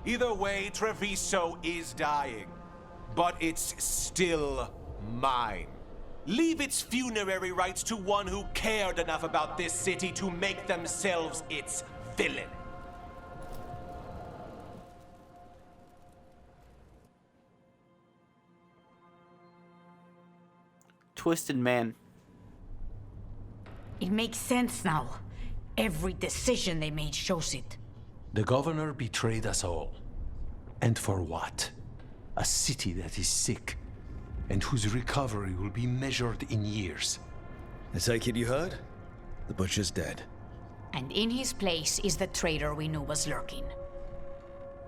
Either way, Treviso is dying. But it's still mine. Leave its funerary rites to one who cared enough about this city to make themselves its villain. Twisted man. It makes sense now. Every decision they made shows it. The governor betrayed us all. And for what? A city that is sick, and whose recovery will be measured in years. I take it you heard? The Butcher's dead. And in his place is the traitor we knew was lurking.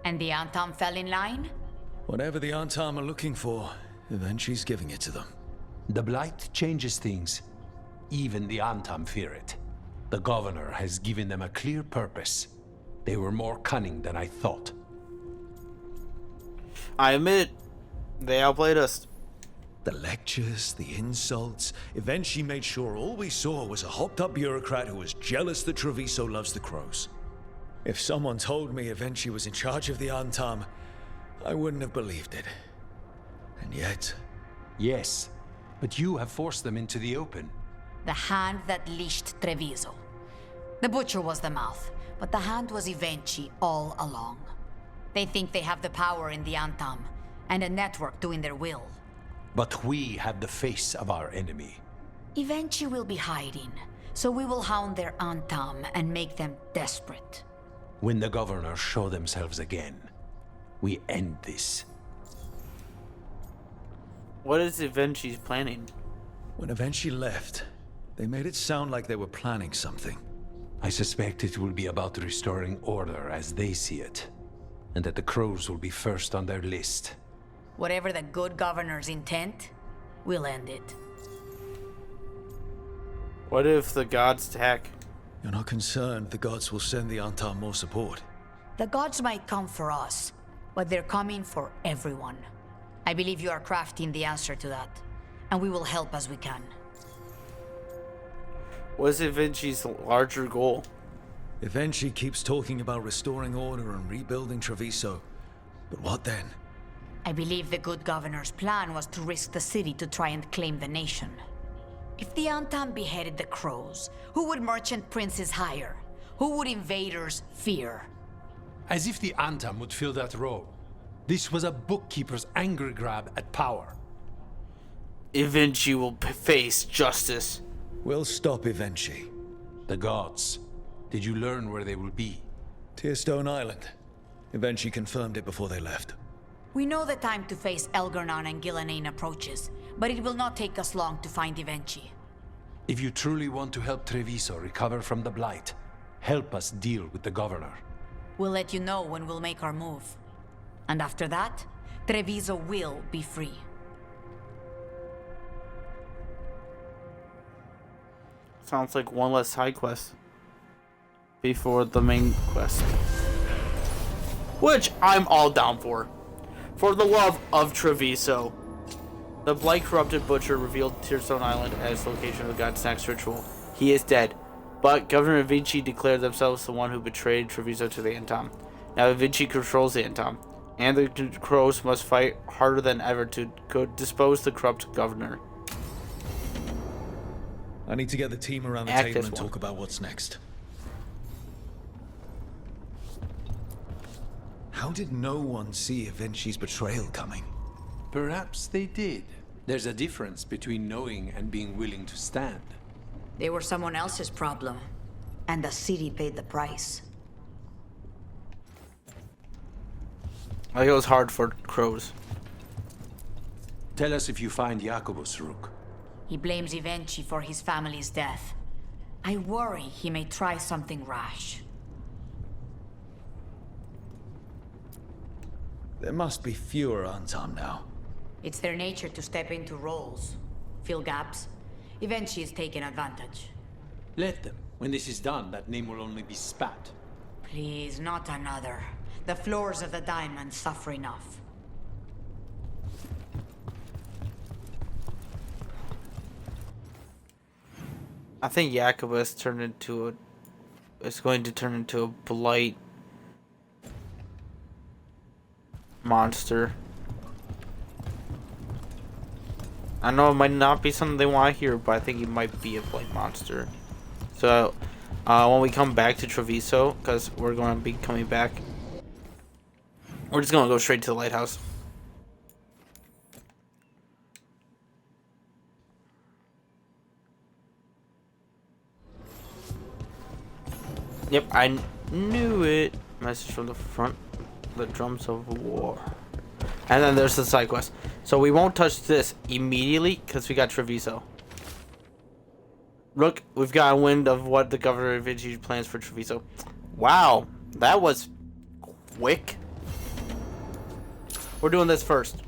And the Antam fell in line? Whatever the Antam are looking for, Eventually's giving it to them. The Blight changes things. Even the Antam fear it. The governor has given them a clear purpose. They were more cunning than I thought. I admit it. They outplayed us. The lectures, the insults. Eventually made sure all we saw was a hopped-up bureaucrat who was jealous that Treviso loves the crows. If someone told me Eventually was in charge of the Antam, I wouldn't have believed it. And yet... Yes, but you have forced them into the open. The hand that leashed Treviso. The Butcher was the mouth, but the hand was Evenchi all along. They think they have the power in the Antam, and a network doing their will. But we have the face of our enemy. Evenchi will be hiding, so we will hound their Antam and make them desperate. When the governors show themselves again, we end this. What is Evenchi's planning? When Eventually left, they made it sound like they were planning something. I suspect it will be about restoring order as they see it, and that the crows will be first on their list. Whatever the good governor's intent, we'll end it. What if the gods attack? You're not concerned the gods will send the Antam more support? The gods might come for us, but they're coming for everyone. I believe you are crafting the answer to that, and we will help as we can. What is Evenchi's larger goal? Eventually keeps talking about restoring order and rebuilding Treviso. But what then? I believe the good governor's plan was to risk the city to try and claim the nation. If the Antam beheaded the crows, who would merchant princes hire? Who would invaders fear? As if the Antam would fill that role. This was a bookkeeper's angry grab at power. Eventually will face justice. We'll stop Eventually. The gods. Did you learn where they will be? Tearstone Island. Eventually confirmed it before they left. We know the time to face Elgar'nan and Gillenane approaches, but it will not take us long to find Eventually. If you truly want to help Treviso recover from the Blight, help us deal with the governor. We'll let you know when we'll make our move. And after that, Treviso will be free. Sounds like one less side quest before the main quest. Which I'm all down for. For the love of Treviso. The Blight corrupted butcher revealed Tearstone Island as the location of the god Snack's ritual. He is dead. But Governor Vinci declared themselves the one who betrayed Treviso to the Antam. Now Vinci controls the Antam, and the crows must fight harder than ever to dispose the corrupt governor. I need to get the team around the table and talk about what's next. How did no one see Eventually's betrayal coming? Perhaps they did. There's a difference between knowing and being willing to stand. They were someone else's problem, and the city paid the price. I think it was hard for crows. Tell us if you find Jacobus, Rook. He blames Eventually for his family's death. I worry he may try something rash. There must be fewer Antam now. It's their nature to step into roles, fill gaps. Eventually is taking advantage. Let them. When this is done, that name will only be spat. Please, not another. The floors of the diamond suffer enough. I think Jacobus turned into is going to turn into a Blight monster. I know it might not be something they want to hear, but I think he might be a Blight monster. So, when we come back to Treviso, because we're going to be coming back, we're just going to go straight to the lighthouse. Yep, I knew it. Message from the front. The drums of war. And then there's the side quest. So we won't touch this immediately because we got Treviso. Look, we've got a wind of what the governor of Vinci plans for Treviso. Wow, that was quick. We're doing this first.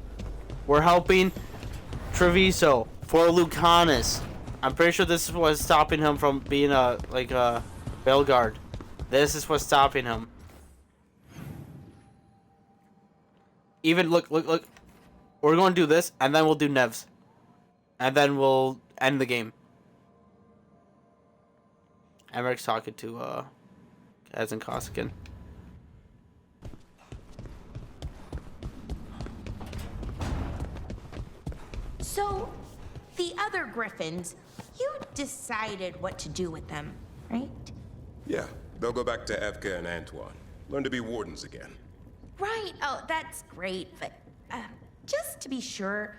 We're helping Treviso for Lucanus. I'm pretty sure this is what's stopping him from being a Veilguard. This is what's stopping him. Even look. We're going to do this, and then we'll do Nevs, and then we'll end the game. Emeric's talking to Kaz and Koskikin. So, the other griffins, you decided what to do with them, right? Yeah, they'll go back to Evka and Antoine. Learn to be wardens again. Right. Oh, that's great. But just to be sure,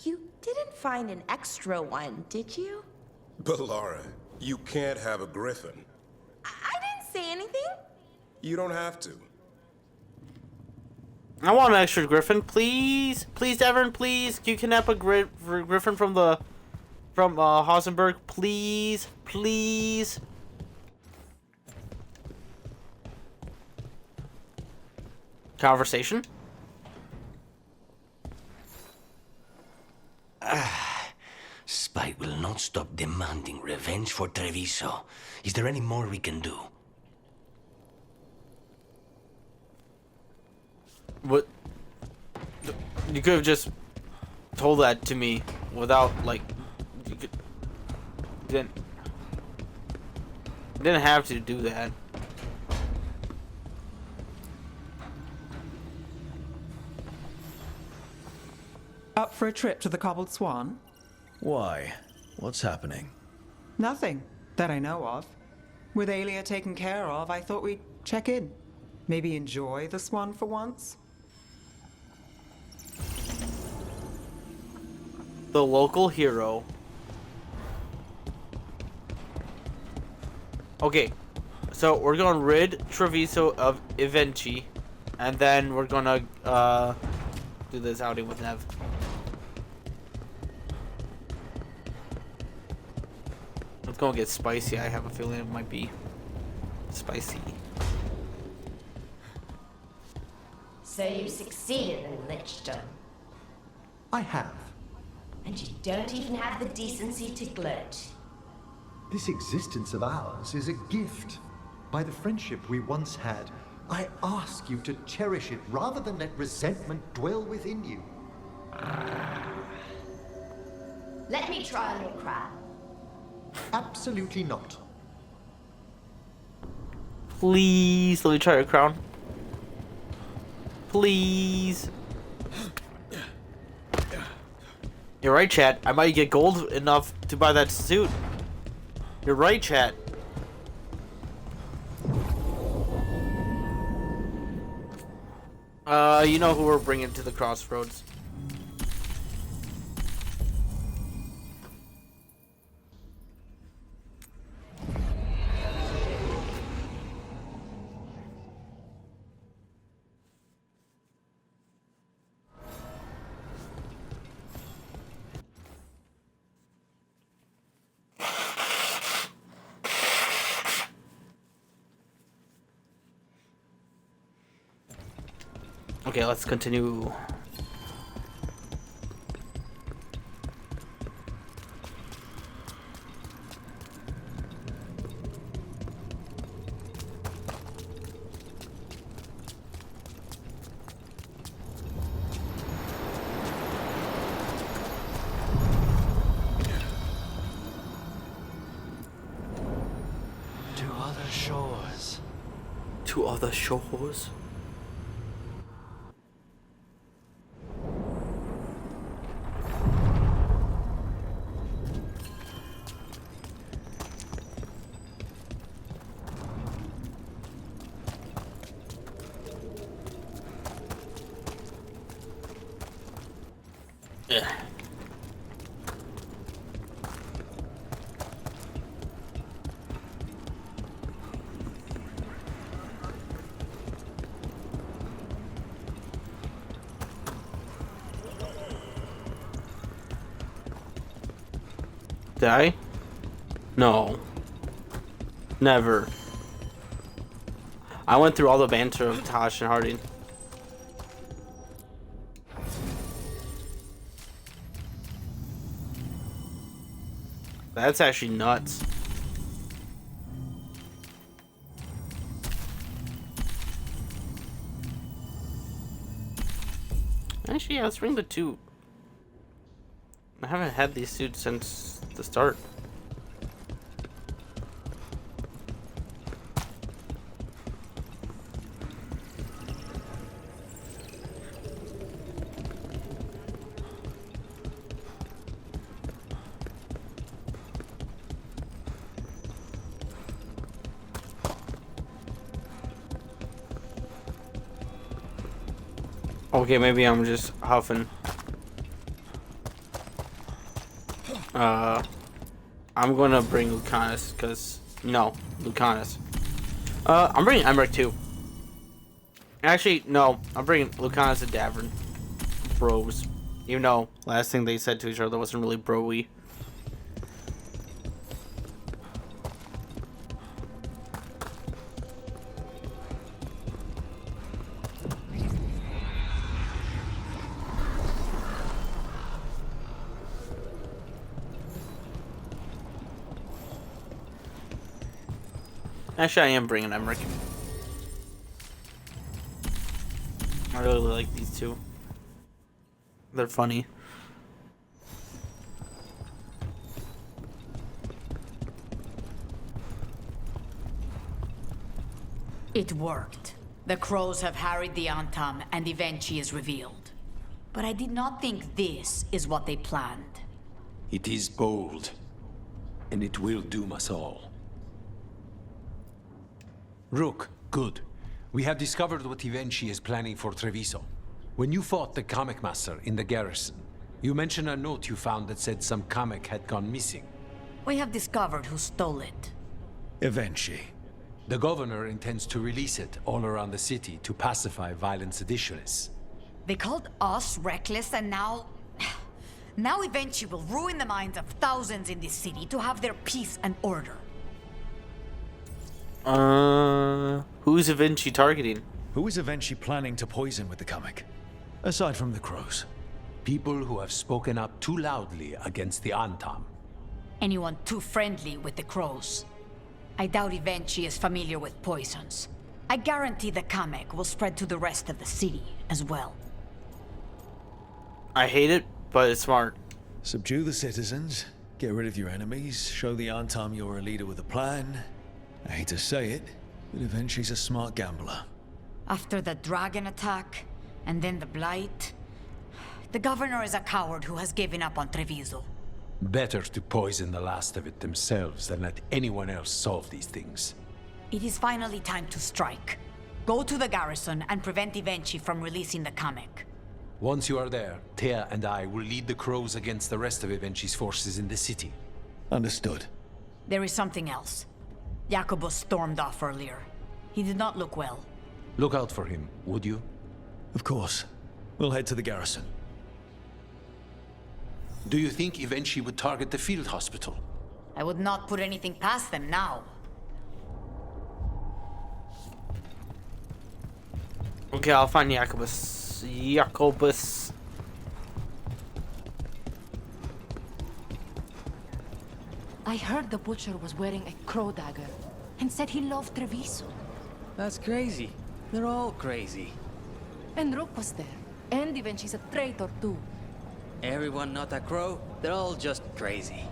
you didn't find an extra one, did you? But Laura, you can't have a griffin. I didn't say anything. You don't have to. I want an extra griffin, please. Please, Devin, please. You kidnap a griffin from Hausenberg, please. Please. Conversation? Spite will not stop demanding revenge for Treviso. Is there any more we can do? What? You could have just told that to me without, like, you didn't have to do that. Up for a trip to the Cobbled Swan? Why? What's happening? Nothing that I know of. With Aelia taken care of, I thought we'd check in. Maybe enjoy the swan for once? The local hero. Okay, so we're gonna rid Treviso of Evenchi, and then we're gonna do this outing with Nev. It's gonna get spicy. I have a feeling it might be spicy. So you succeeded in Lichdom. I have. And you don't even have the decency to gloat. This existence of ours is a gift. By the friendship we once had, I ask you to cherish it rather than let resentment dwell within you. Let me try on your crown. Absolutely not. Please, let me try your crown. Please. You're right, chat. I might get gold enough to buy that suit. You're right, chat. You know who we're bringing to the crossroads. Okay, let's continue. To other shores. To other shores? Did I? No. Never. I went through all the banter of Tosh and Harding. That's actually nuts. Actually, yeah, let's bring the two. I haven't had these suits since the start. Okay, maybe I'm just huffing. I'm gonna bring Lucanus, because... No, Lucanus. I'm bringing Emmerich, too. Actually, no. I'm bringing Lucanus and Davern. Bros. Even though last thing they said to each other wasn't really bro-y. Actually, I am bringing Emmerich. I really like these two. They're funny. It worked. The crows have harried the Antam, and Evenchi is revealed. But I did not think this is what they planned. It is bold, and it will doom us all. Rook, good. We have discovered what Ivenchi is planning for Treviso. When you fought the comic master in the garrison, you mentioned a note you found that said some comic had gone missing. We have discovered who stole it. Ivenchi. The governor intends to release it all around the city to pacify violent seditionists. They called us reckless, and now... Now Ivenchi will ruin the minds of thousands in this city to have their peace and order. Who's Ivenchi targeting? Who is Ivenchi planning to poison with the comic? Aside from the crows. People who have spoken up too loudly against the Antam. Anyone too friendly with the crows. I doubt Ivenchi is familiar with poisons. I guarantee the comic will spread to the rest of the city as well. I hate it, but it's smart. Subdue the citizens, get rid of your enemies, show the Antam you're a leader with a plan. I hate to say it, but Ivenchi's a smart gambler. After the dragon attack, and then the blight, the governor is a coward who has given up on Treviso. Better to poison the last of it themselves than let anyone else solve these things. It is finally time to strike. Go to the garrison and prevent Ivenchi from releasing the comic. Once you are there, Thea and I will lead the crows against the rest of Ivenchi's forces in the city. Understood. There is something else. Jacobus stormed off earlier. He did not look well. Look out for him, would you? Of course. We'll head to the garrison. Do you think Ivenchi would target the field hospital? I would not put anything past them now. Okay, I'll find Jacobus. Jacobus. I heard the butcher was wearing a crow dagger and said he loved Treviso. That's crazy. They're all crazy. And Rook was there. And Ivenchi's a traitor too. Everyone not a crow, they're all just crazy.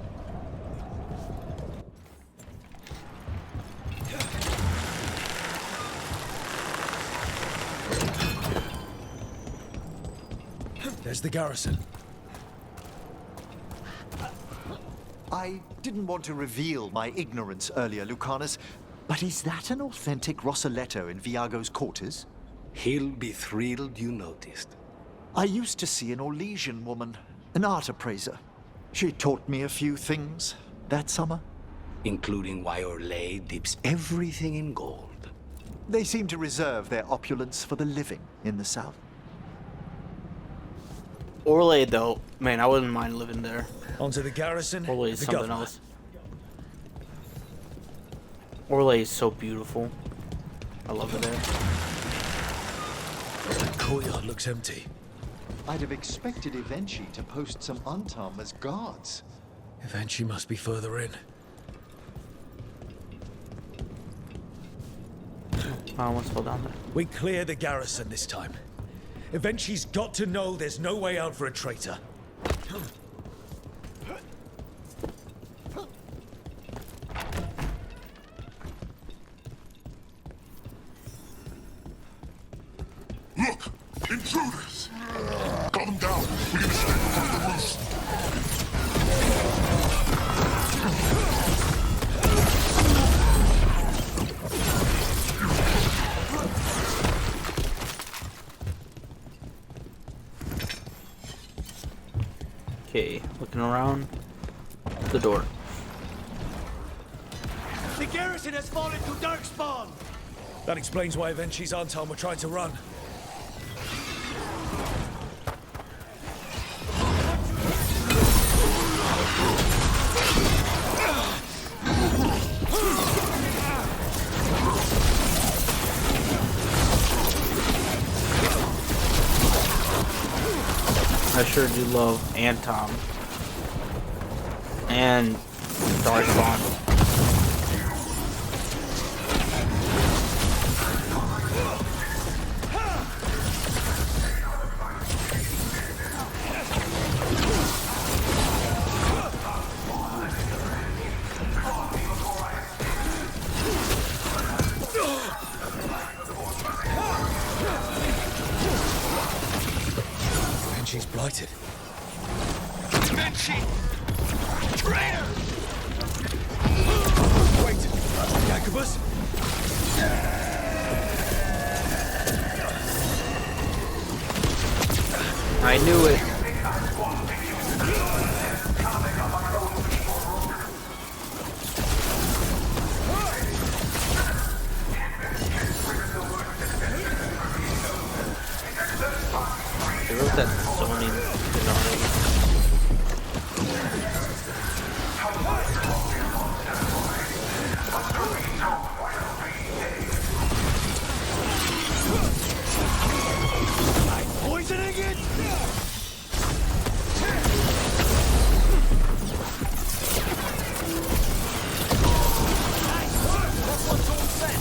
There's the garrison. I didn't want to reveal my ignorance earlier, Lucanus, but is that an authentic Rossoletto in Viago's quarters? He'll be thrilled you noticed. I used to see an Orlesian woman, an art appraiser. She taught me a few things that summer. Including why Orlais dips everything in gold. They seem to reserve their opulence for the living in the south. Orlais, though, man, I wouldn't mind living there. Onto the garrison. Orlais is the something governor. else. Orlais is so beautiful. I love it there. The courtyard looks empty. I'd have expected Ivenchi to post some Antam as guards. Ivenchi must be further in. I almost fell down there. We clear the garrison this time. Ivenchi's got to know there's no way out for a traitor. Look! Intruders! Calm down. We're gonna stay from the roost. Okay, looking around. The door. The garrison has fallen to darkspawn! That explains why Ivenchi's Antam were trying to run. I sure do love Antom. And Darkspawn. Ivenchi's blighted. Ivenchi! Traitor! Wait! Jacobus? I knew it. They wrote that zoning thing already. Poisoning it? That's what's all set.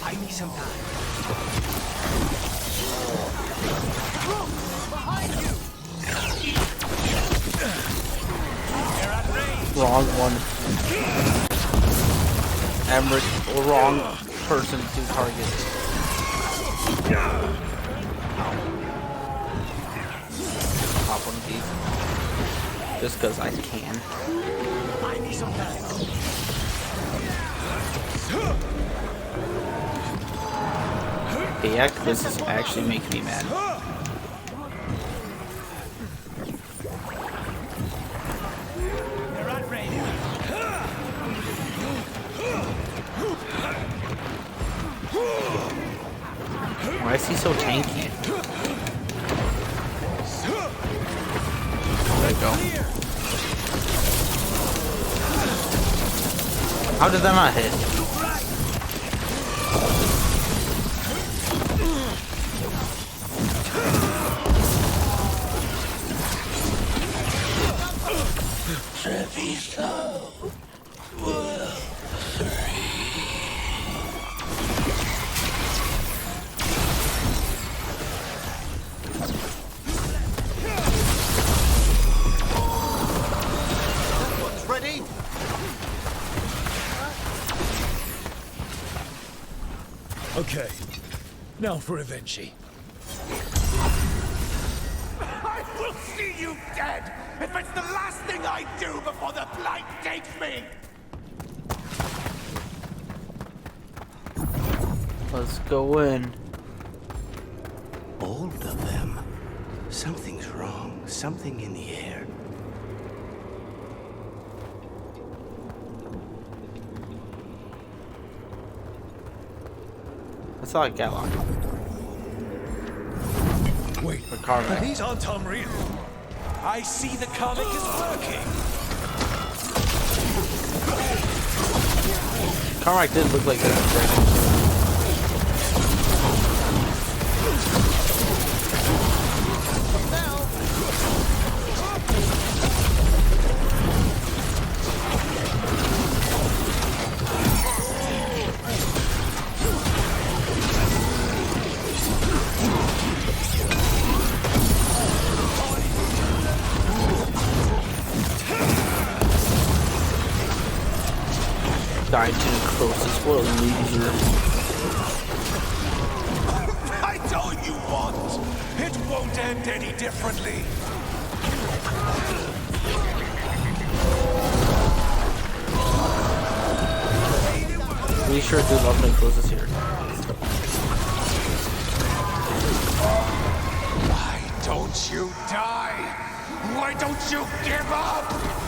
I need some time. Wrong one. Emmerich, wrong person to target. Pop one of these. Just because I can. I need some time. Yeah, this is actually making me mad. Why is he so tanky? There we go. How did that not hit? Ready? Okay, now for Evenchi. I will see you dead if it's the last thing I do before the blight takes me! Let's go in. All of them. Something's wrong. Something in the air. I saw a Gallock. Wait, Carmack. these aren't unreal. I see the comic is working! Carmack did look like a dying to the closest world easier. I told you once! It won't end any differently! We sure do love them closest here. Why don't you die? Why don't you give up?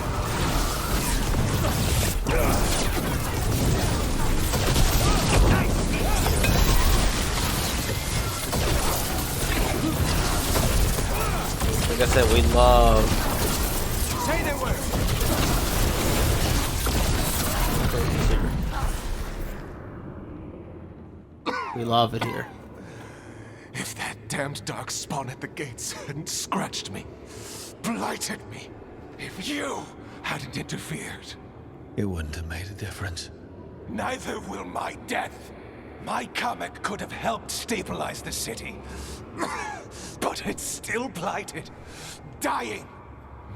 Like I said, we love. Say the word. We love it here. If that damned dark spawn at the gates hadn't scratched me, blighted me, if you hadn't interfered, It wouldn't have made a difference. neither will my death. My comic could have helped stabilize the city. But it's still blighted, dying.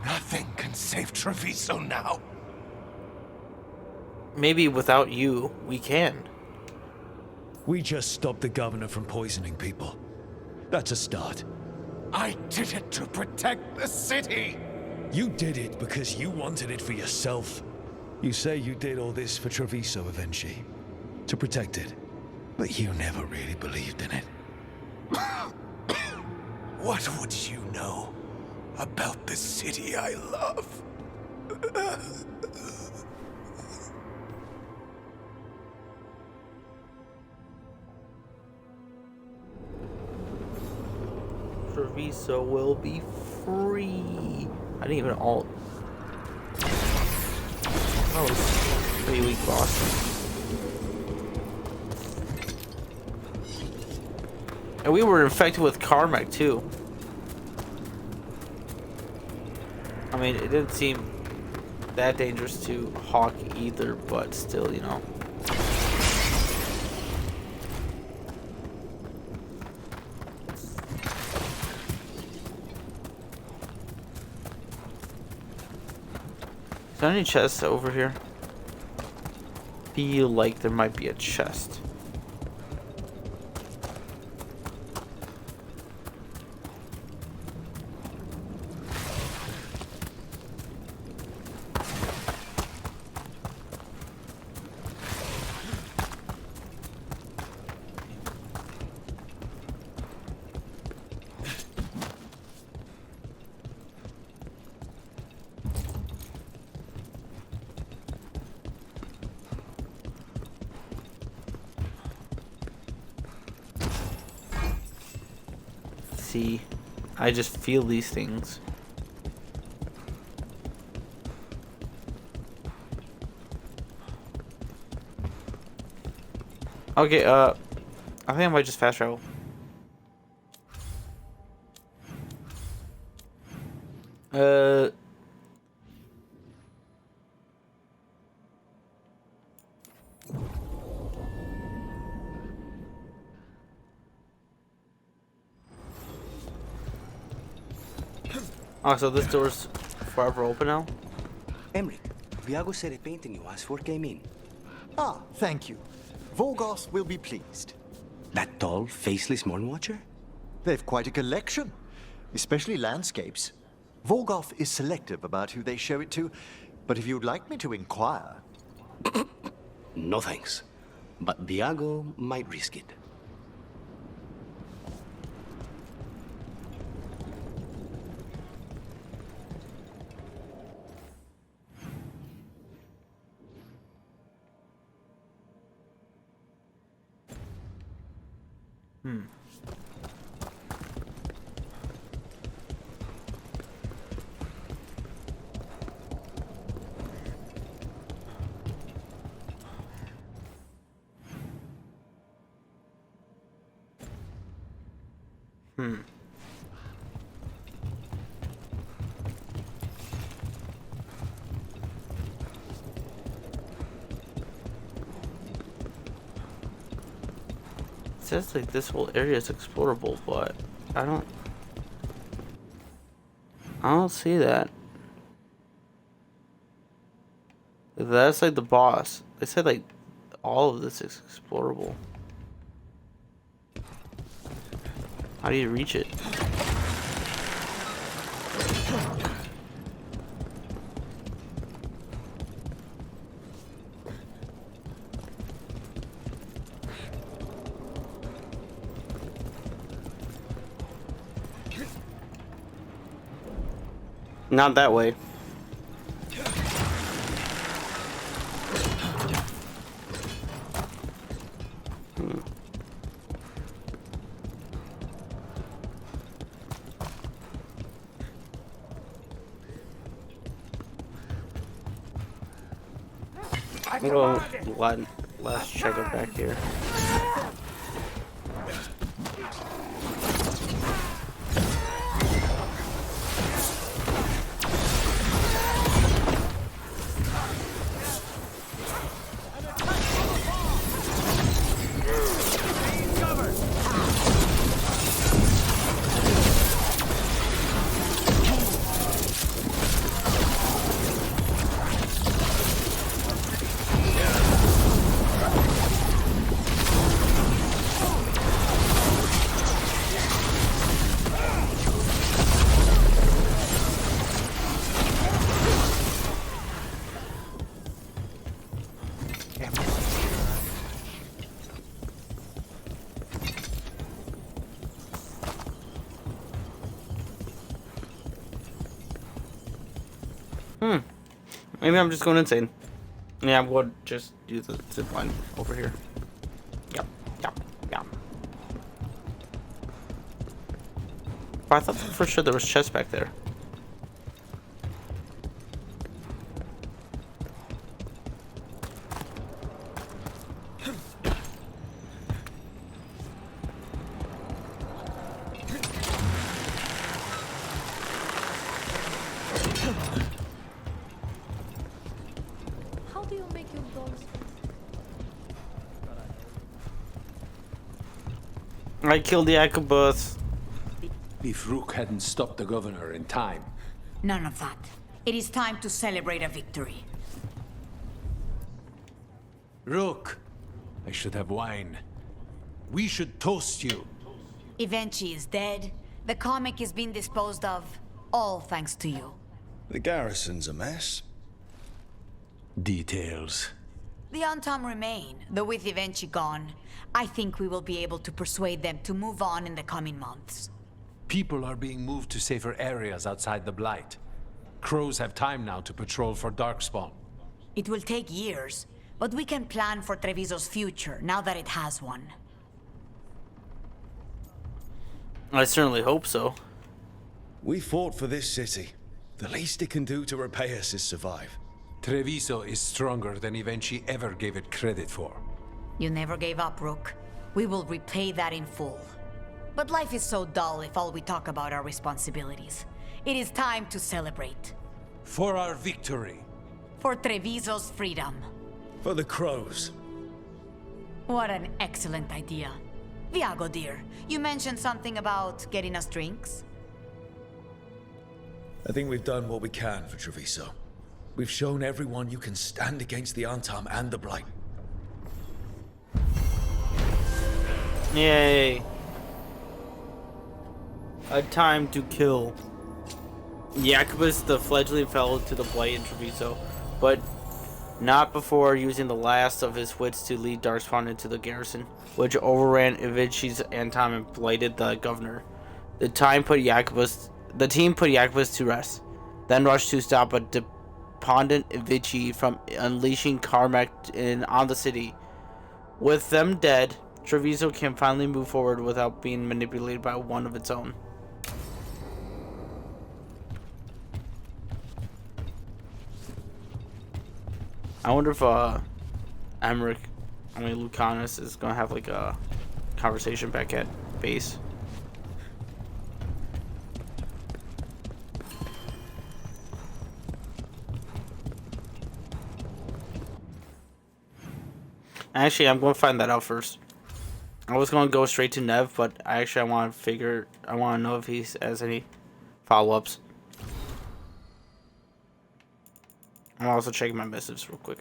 Nothing can save Treviso now. Maybe without you, we can. We just stopped the governor from poisoning people. That's a start. I did it to protect the city! You did it because you wanted it for yourself. You say you did all this for Treviso, Avenchi, to protect it. But you never really believed in it. What would you know about the city I love? Treviso will be free. I didn't even alt. That was pretty weak, boss. And we were infected with Carmack too. I mean, it didn't seem that dangerous to Hawk either, but still, you know. Is there any chests over here? Feel like there might be a chest. See, I just feel these things. Okay, I think I might just fast travel. Oh, so this door's forever open now? Emric, Viago said a painting you asked for came in. Ah, thank you. Vorgoth will be pleased. That tall, faceless Moonwatcher? They've quite a collection, especially landscapes. Vorgoth is selective about who they show it to, but if you'd like me to inquire... No thanks. But Viago might risk it. It says like this whole area is explorable, but I don't see that. That's like the boss. They said like all of this is explorable. How do you reach it? Not that way. Well, let's check it back here. Maybe I'm just going insane. Yeah, I'm going to just do the zip line over here. Yep. But I thought for sure there was chests back there. How do you make your dogs? I killed the Akabus. If Rook hadn't stopped the governor in time. None of that. It is time to celebrate a victory. Rook, I should have wine. We should toast you. Evenchi is dead. The comic is being disposed of. All thanks to you. The garrison's a mess. Details. The Antam remain, though with Evenchi gone, I think we will be able to persuade them to move on in the coming months. People are being moved to safer areas outside the Blight. Crows have time now to patrol for Darkspawn. It will take years, but we can plan for Treviso's future now that it has one. I certainly hope so. We fought for this city. The least it can do to repay us is survive. Treviso is stronger than Evenchi ever gave it credit for. You never gave up, Rook. We will repay that in full. But life is so dull if all we talk about are responsibilities. It is time to celebrate. For our victory. For Treviso's freedom. For the crows. What an excellent idea. Viago, dear, you mentioned something about getting us drinks? I think we've done what we can for Treviso. We've shown everyone you can stand against the Antam and the Blight. Yay. A time to kill. Jacobus, the fledgling, fell to the Blight in Treviso, but not before using the last of his wits to lead Darkspawn into the garrison, which overran Evinci's Antam and blighted the governor. The team put Jacobus to rest, then rushed to stop a despondent Evinci from unleashing Carmack on the city. With them dead, Treviso can finally move forward without being manipulated by one of its own. I wonder if Lucanus is gonna have like a conversation back at base. Actually, I'm gonna find that out first. I was gonna go straight to Nev, but I want to know if he has any follow-ups. I'm also checking my messages real quick.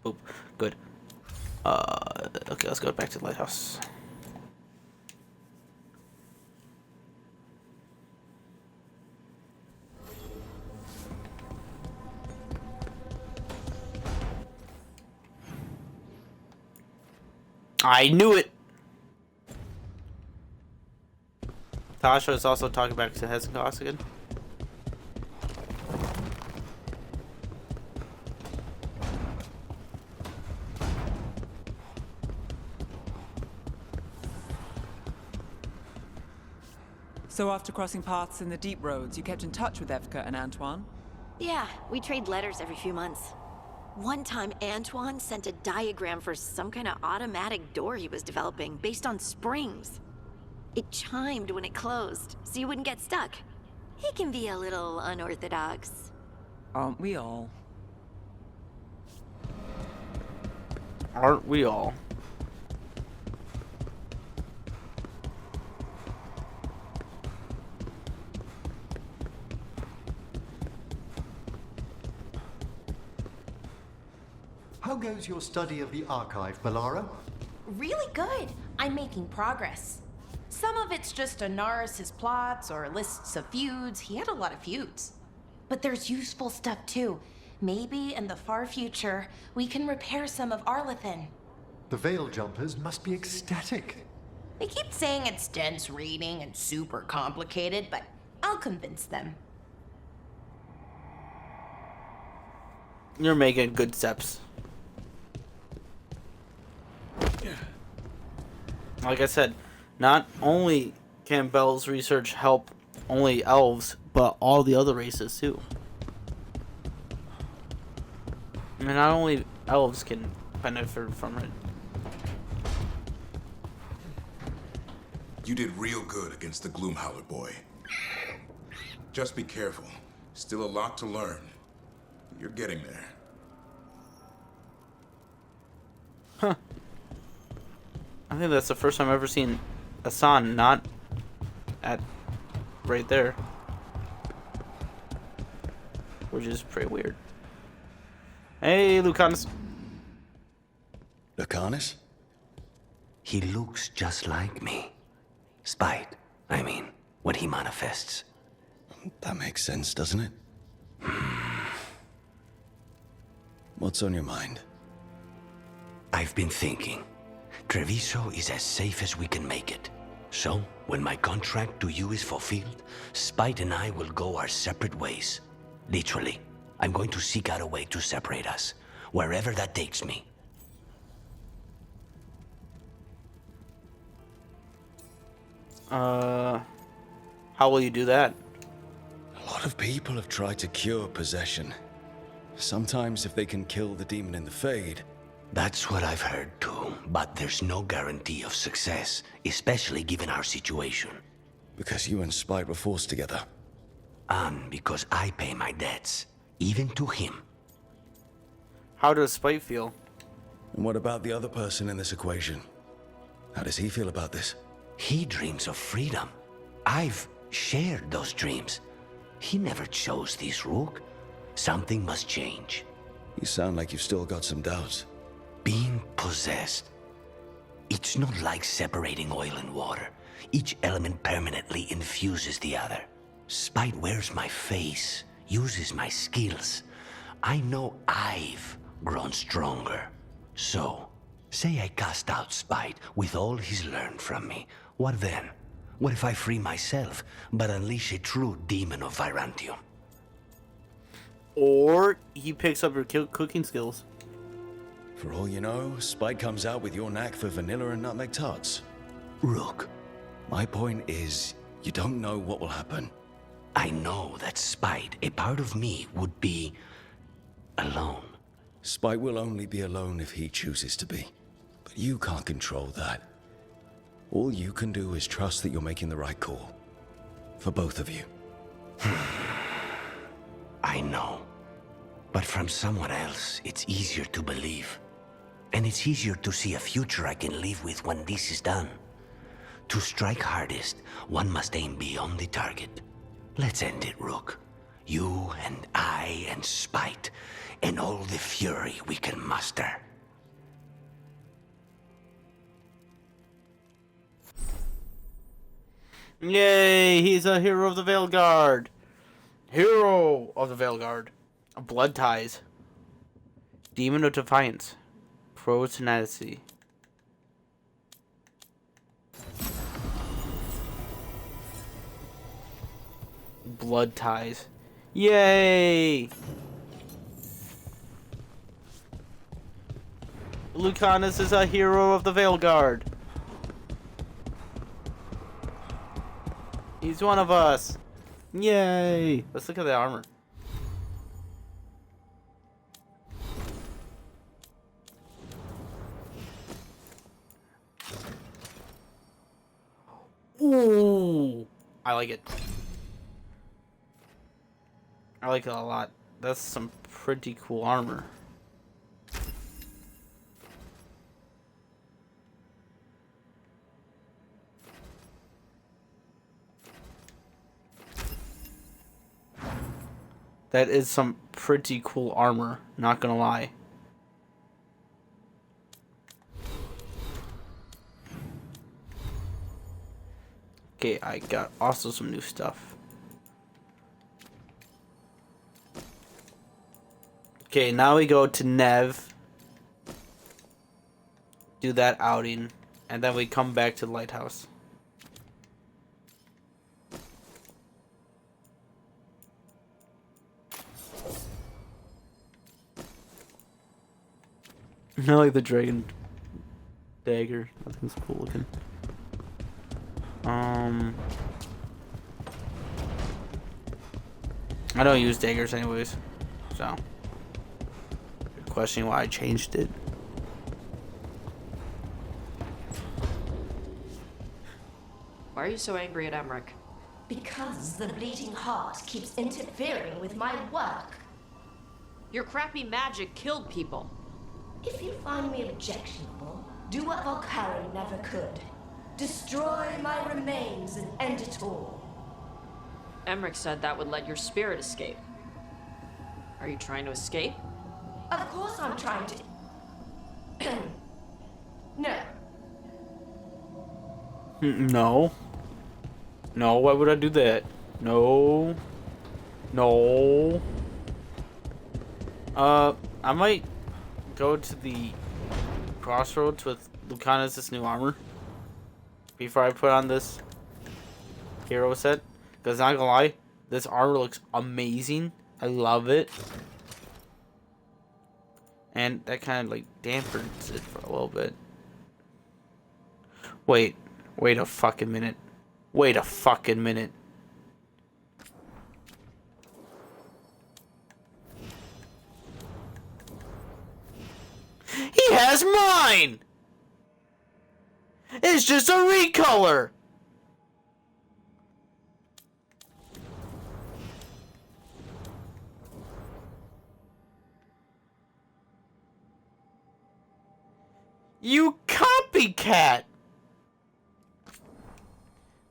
Oop, good. Okay, let's go back to the lighthouse. I knew it! Tasha is also talking back to Hezekiah again. So after crossing paths in the deep roads, you kept in touch with Evka and Antoine? Yeah, we trade letters every few months. One time, Antoine sent a diagram for some kind of automatic door he was developing based on springs. It chimed when it closed, so you wouldn't get stuck. He can be a little unorthodox. Aren't we all? Aren't we all? How goes your study of the archive, Melara? Really good. I'm making progress. Some of it's just Anaris' plots or lists of feuds. He had a lot of feuds. But there's useful stuff too. Maybe in the far future, we can repair some of Arlethan. The Veil Jumpers must be ecstatic. They keep saying it's dense reading and super complicated, but I'll convince them. You're making good steps. Like I said, not only can Bell's research help only elves, but all the other races too. I mean, not only elves can benefit from it. You did real good against the Gloomhowler boy. Just be careful. Still a lot to learn. You're getting there. Huh. I think that's the first time I've ever seen Asan not at right there. Which is pretty weird. Hey, Lucanus. Lucanus? He looks just like me. Spite, I mean, when he manifests. That makes sense, doesn't it? What's on your mind? I've been thinking. Treviso is as safe as we can make it. So, when my contract to you is fulfilled, Spite and I will go our separate ways. Literally, I'm going to seek out a way to separate us, wherever that takes me. How will you do that? A lot of people have tried to cure possession. Sometimes if they can kill the demon in the Fade. That's what I've heard too, but there's no guarantee of success, especially given our situation. Because you and Spite were forced together. And because I pay my debts, even to him. How does Spite feel? And what about the other person in this equation? How does he feel about this? He dreams of freedom. I've shared those dreams. He never chose this, Rook. Something must change. You sound like you've still got some doubts. Being possessed. It's not like separating oil and water. Each element permanently infuses the other. Spite wears my face, uses my skills. I know I've grown stronger. So, say I cast out Spite with all he's learned from me. What then? What if I free myself, but unleash a true demon of Virantium? Or he picks up your cooking skills. For all you know, Spite comes out with your knack for vanilla and nutmeg tarts. Rook. My point is, you don't know what will happen. I know that Spite, a part of me, would be alone. Spite will only be alone if he chooses to be. But you can't control that. All you can do is trust that you're making the right call. For both of you. I know. But from someone else, it's easier to believe. And it's easier to see a future I can live with when this is done. To strike hardest, one must aim beyond the target. Let's end it, Rook. You and I and Spite, and all the fury we can muster. Yay, he's a hero of the Veilguard. Hero of the Veilguard. Blood ties. Demon of Defiance. Pro tenacity. Blood ties. Yay! Lucanus is a hero of the Veilguard. He's one of us. Yay! Let's look at the armor. Ooh! I like it. I like it a lot. That's some pretty cool armor. That is some pretty cool armor, not gonna lie. Okay, I got also some new stuff. Okay, now we go to Nev. Do that outing, and then we come back to the lighthouse. I like the dragon dagger. I think it's cool looking. I don't use daggers anyways, so you're questioning why I changed it. Why are you so angry at Emmerich? Because the bleeding heart keeps interfering with my work. Your crappy magic killed people. If you find me objectionable, do what Valkyrie never could. Destroy my remains and end it all. Emmerich said that would let your spirit escape. Are you trying to escape? Of course I'm trying to... No. No. No, why would I do that? No. No. I might go to the crossroads with Lucanus' new armor before I put on this hero set. Because not gonna lie, this armor looks amazing. I love it. And that kind of like dampens it for a little bit. Wait a fucking minute. Wait a fucking minute. He has mine! It's just a recolor! You copycat!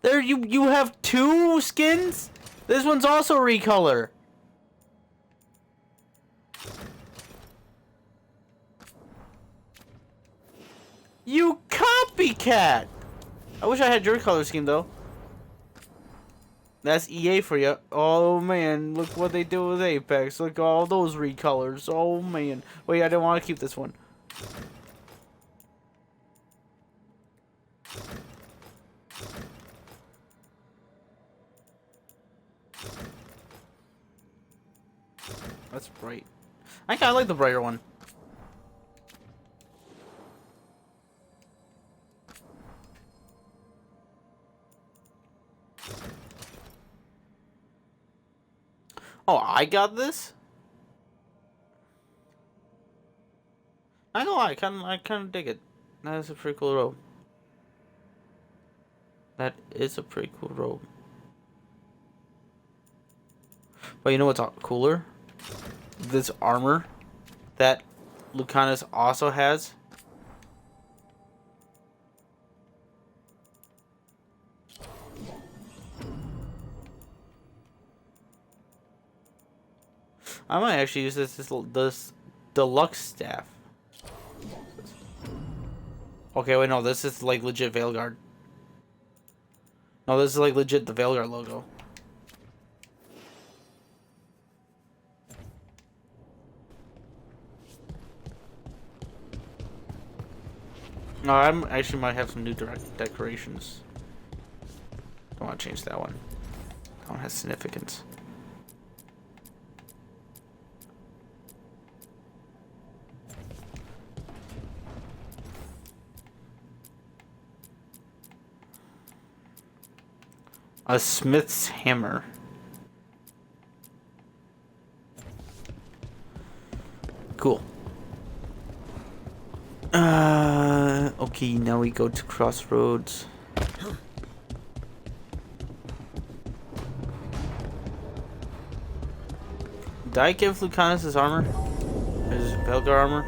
There, you have two skins? This one's also recolor. You copycat! I wish I had your color scheme though. That's EA for you. Oh man, look what they do with Apex. Look at all those recolors. Oh man. Wait, I didn't want to keep this one. That's bright. I kinda like the brighter one. Oh, I got this? I know, I kinda dig it. That is a pretty cool robe. That is a pretty cool robe. But you know what's cooler? This armor that Lucanus also has. I might actually use this deluxe staff. Okay, wait, no, this is like legit Veilguard. No, this is like legit the Veilguard logo. No, I actually might have some new decorations. Don't want to change that one. That one has significance. A smith's hammer. Cool. Okay, now we go to crossroads. Did I give Lucanus his armor? His Veilguard armor?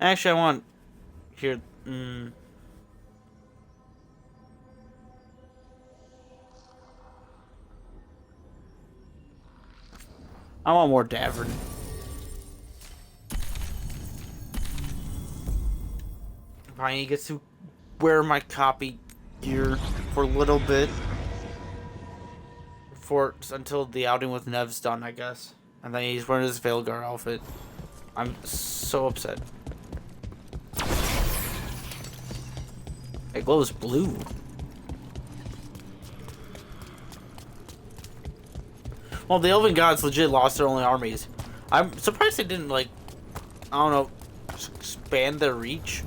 Actually, I want here. I want more Davern. Finally gets to wear my copy gear for a little bit. Until the outing with Nev's done, I guess. And then he's wearing his Veilguard outfit. I'm so upset. It glows blue. Well, the Elven gods legit lost their only armies. I'm surprised they didn't, like, I don't know, expand their reach.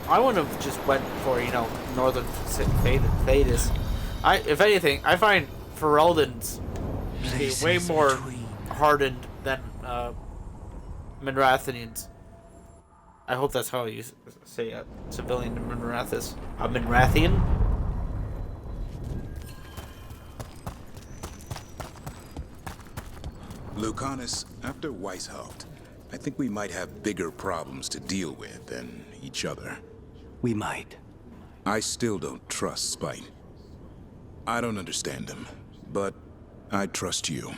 I wouldn't have just went for, you know, Northern Thedas. If anything, I find Ferelden's to be way more hardened than Minrathinians. I hope that's how you say a civilian Minrathis. A Minrathian? Lucanus, after Weishaupt, I think we might have bigger problems to deal with than each other. We might. I still don't trust Spite. I don't understand him, but I trust you.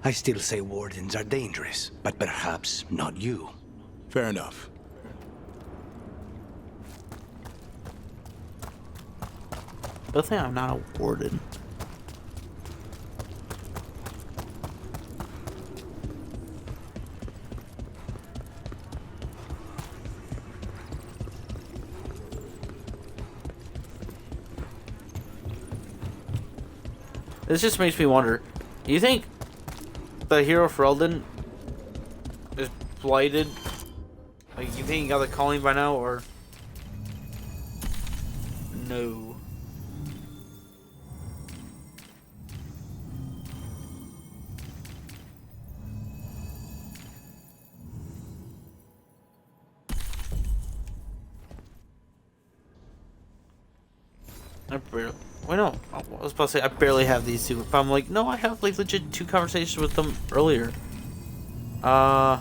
I still say wardens are dangerous, but perhaps not you. Fair enough. Good thing I'm not a warden. This just makes me wonder. Do you think the hero Ferelden is blighted? Like, you think he got the calling by now, or no? Why no? I was supposed to say I barely have these two, but I'm like, no, I have like legit 2 conversations with them earlier. Yeah,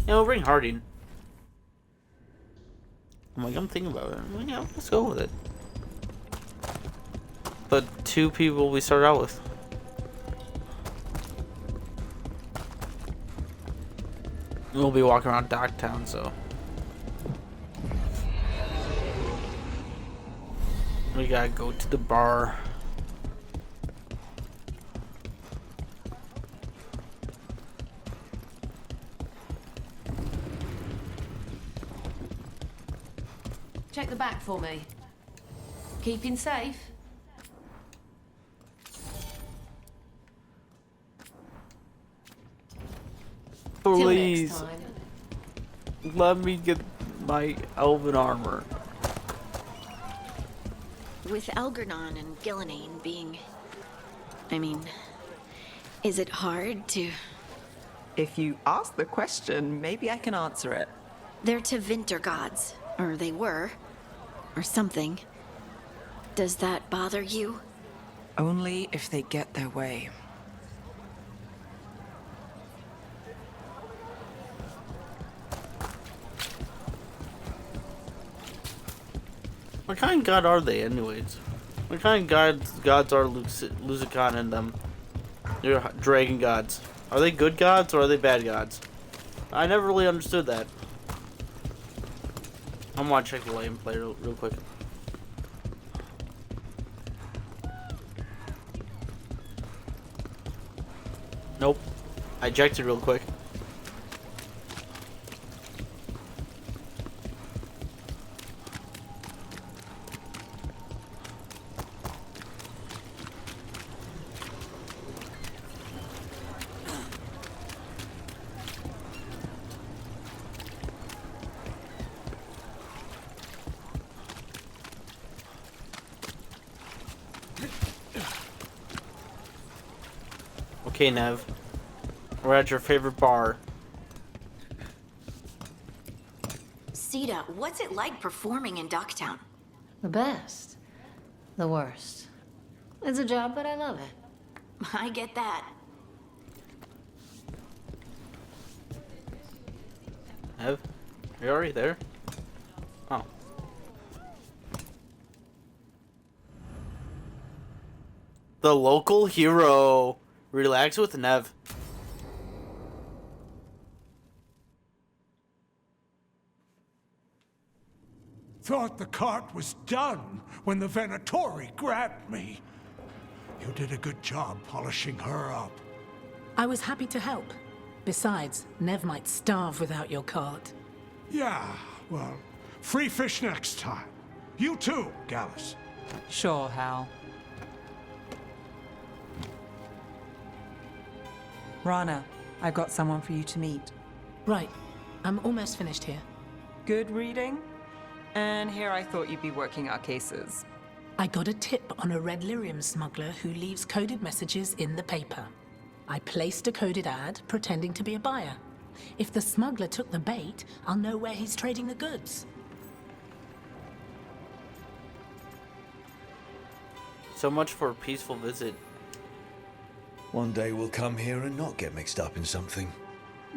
we'll bring Harding. I'm thinking about it. I'm like, yeah, let's go with it. The 2 people we started out with. We'll be walking around Docktown, so we gotta go to the bar. Check the back for me. Keeping safe? Please, let me get my elven armor. With Algernon and Gillenane being... I mean, is it hard to... If you ask the question, maybe I can answer it. They're Tevinter gods, or they were, or something. Does that bother you? Only if they get their way. What kind of god are they, anyways? What kind of gods are Lusican and them? They're dragon gods. Are they good gods or are they bad gods? I never really understood that. I'm gonna check the lane play real quick. Nope. I ejected real quick. Okay, Nev. We're at your favorite bar. Sita, what's it like performing in Docktown? The best. The worst. It's a job, but I love it. I get that. Nev? Are you already there? Oh. The local hero. Relax with Nev. Thought the cart was done when the Venatori grabbed me. You did a good job polishing her up. I was happy to help. Besides, Nev might starve without your cart. Yeah, well, Free fish next time. You too, Gallus. Sure, Hal. Rana, I've got someone for you to meet. Right. I'm almost finished here. Good reading? And here I thought you'd be working our cases. I got a tip on a red lyrium smuggler who leaves coded messages in the paper. I placed a coded ad pretending to be a buyer. If the smuggler took the bait, I'll know where he's trading the goods. So much for a peaceful visit. One day we'll come here and not get mixed up in something.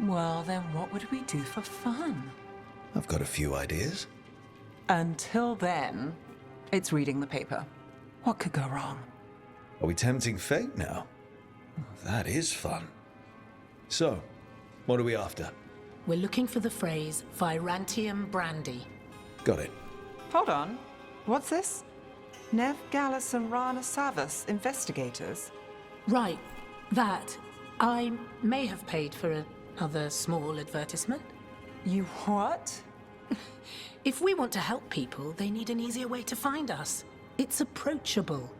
Well, then what would we do for fun? I've got a few ideas. Until then, it's reading the paper. What could go wrong? Are we tempting fate now? That is fun. So, what are we after? We're looking for the phrase Virantium brandy. Got it. Hold on. What's this? Nev Gallus and Rana Savas, investigators? Right. That. I may have paid for another small advertisement. You what? If we want to help people, they need an easier way to find us. It's approachable.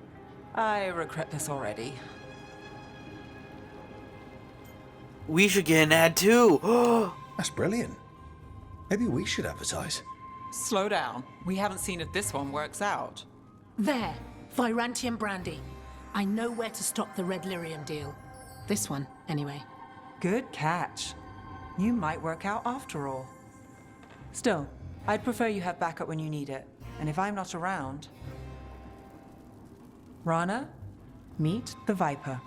I regret this already. We should get an ad too. That's brilliant. Maybe we should advertise. Slow down. We haven't seen if this one works out. There. Virantium brandy. I know where to stop the red lyrium deal. This one, anyway. Good catch. You might work out after all. Still, I'd prefer you have backup when you need it. And if I'm not around... Rana, meet the Viper.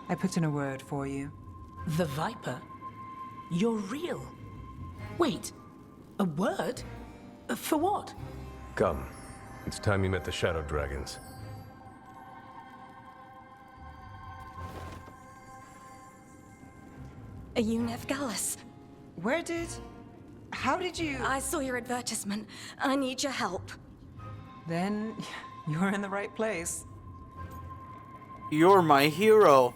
I put in a word for you. The Viper? You're real? Wait, a word? For what? Come. It's time you met the Shadow Dragons. Are you Nev Gallus? How did you... I saw your advertisement. I need your help. Then you're in the right place. You're my hero.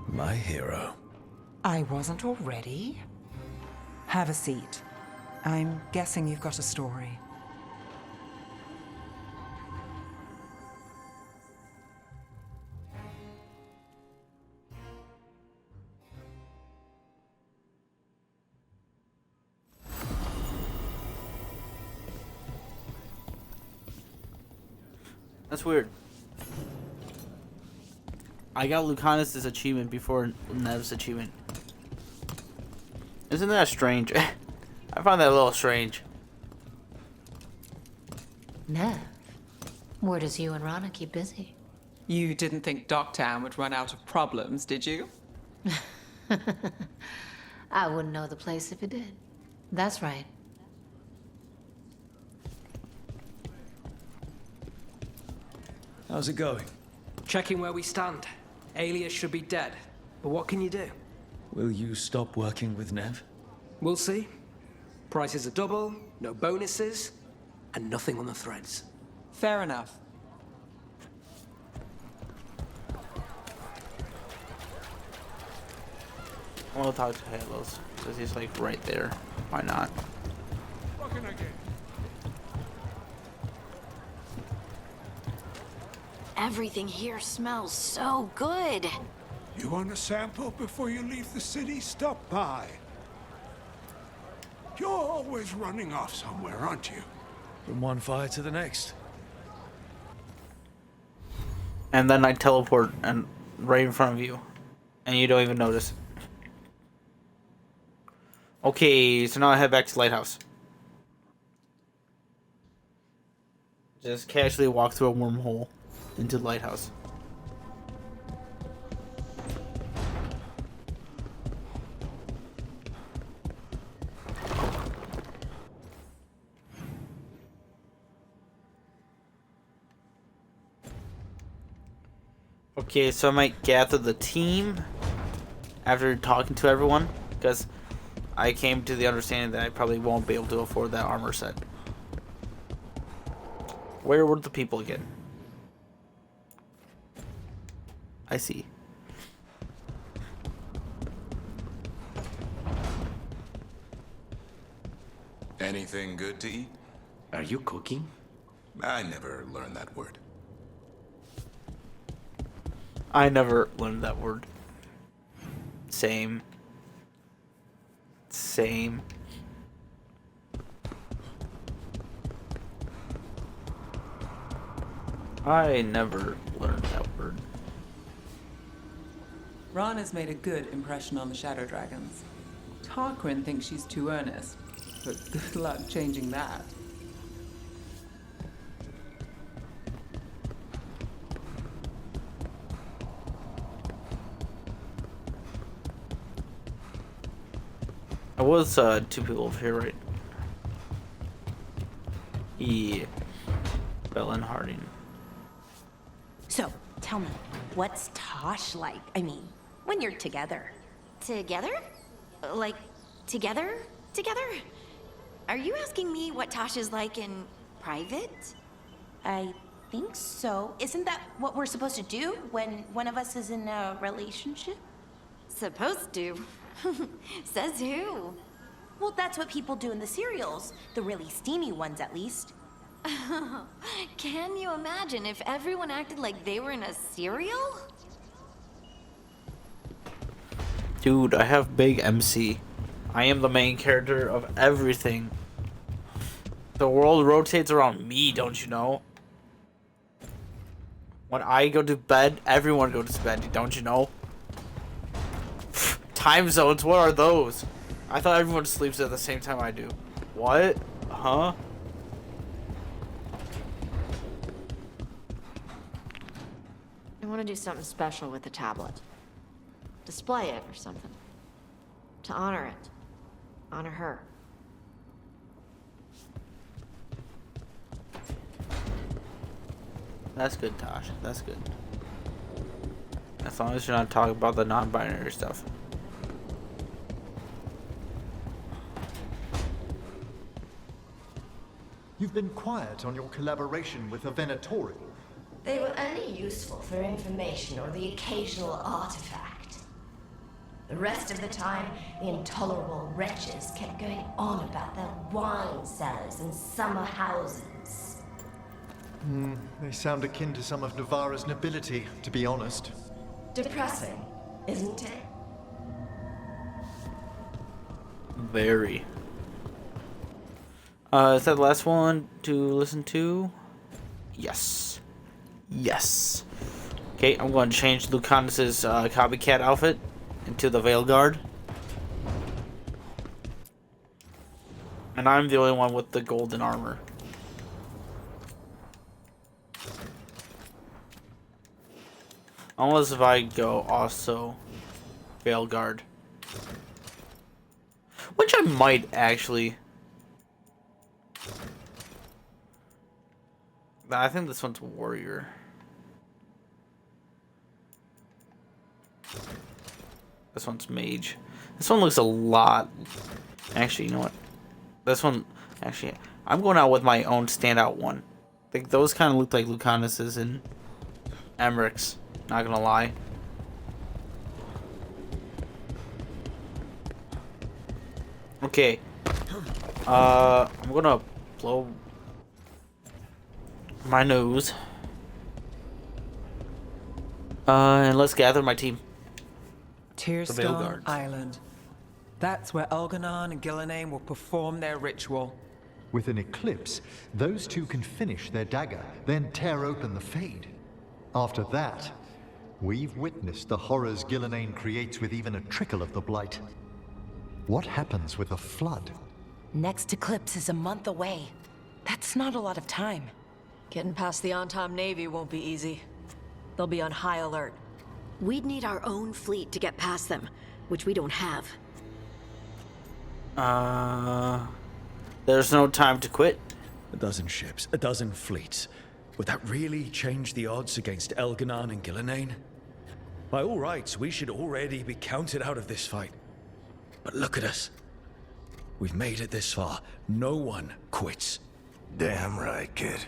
My hero. I wasn't already. Have a seat. I'm guessing you've got a story. That's weird. I got Lucanus' achievement before Nev's achievement. Isn't that strange? I find that a little strange. Nev, where does you and Rana keep busy? You didn't think Docktown would run out of problems, did you? I wouldn't know the place if it did. That's right. How's it going? Checking where we stand. Alias should be dead, but what can you do? Will you stop working with Nev? We'll see. Prices are double, no bonuses, and nothing on the threads. Fair enough. I want to talk to Halos, because he's like right there. Why not? What can I get? Everything here smells so good. You want a sample before you leave the city? Stop by. You're always running off somewhere, aren't you? From one fire to the next. And then I teleport and right in front of you, and you don't even notice. Okay, so now I head back to the lighthouse. Just casually walk through a wormhole into the lighthouse. Okay, so I might gather the team after talking to everyone, because I came to the understanding that I probably won't be able to afford that armor set. Where were the people again? I see. Anything good to eat? Are you cooking? I never learned that word. I never learned that word. Same. I never learned that word. Ran has made a good impression on the Shadow Dragons. Tarquin thinks she's too earnest, but good luck changing that. I was two people over here, right? Yeah. Bell and Harding. So, tell me, what's Tosh like? I mean, when you're together. Together? Like, together? Together? Are you asking me what Tosh is like in private? I think so. Isn't that what we're supposed to do when one of us is in a relationship? Supposed to? Says who? Well, that's what people do in the serials. The really steamy ones, at least. Can you imagine if everyone acted like they were in a serial? Dude, I have big MC. I am the main character of everything. The world rotates around me, don't you know? When I go to bed, everyone goes to bed, don't you know? Time zones, what are those? I thought everyone sleeps at the same time I do. What? Huh? I want to do something special with the tablet. Display it or something. To honor it. Honor her. That's good, Tosh. That's good. As long as you're not talking about the non-binary stuff. You've been quiet on your collaboration with the Venatori. They were only useful for information or the occasional artifact. The rest of the time, the intolerable wretches kept going on about their wine cellars and summer houses. They sound akin to some of Navarra's nobility, to be honest. Depressing, isn't it? Very. Is that the last one to listen to? Yes. Yes. Okay, I'm going to change Lucanus's copycat outfit into the Veilguard. And I'm the only one with the golden armor. Unless if I go also Veilguard. Which I might actually. I think this one's warrior. This one's mage. This one looks a lot. Actually, you know what? This one, actually, I'm going out with my own standout one. I think those kind of look like Lucanus's and Emmerich's. Not gonna lie. Okay. I'm gonna blow my nose. And let's gather my team. Tearstone Island. That's where Elganon and Gillenane will perform their ritual. With an eclipse, those two can finish their dagger, then tear open the Fade. After that, we've witnessed the horrors Gillenane creates with even a trickle of the Blight. What happens with a flood? Next eclipse is a month away. That's not a lot of time. Getting past the Antom Navy won't be easy. They'll be on high alert. We'd need our own fleet to get past them, which we don't have. There's no time to quit. A dozen ships, a dozen fleets. Would that really change the odds against Elganon and Gillenane? By all rights, we should already be counted out of this fight. But look at us. We've made it this far. No one quits. Damn right, kid.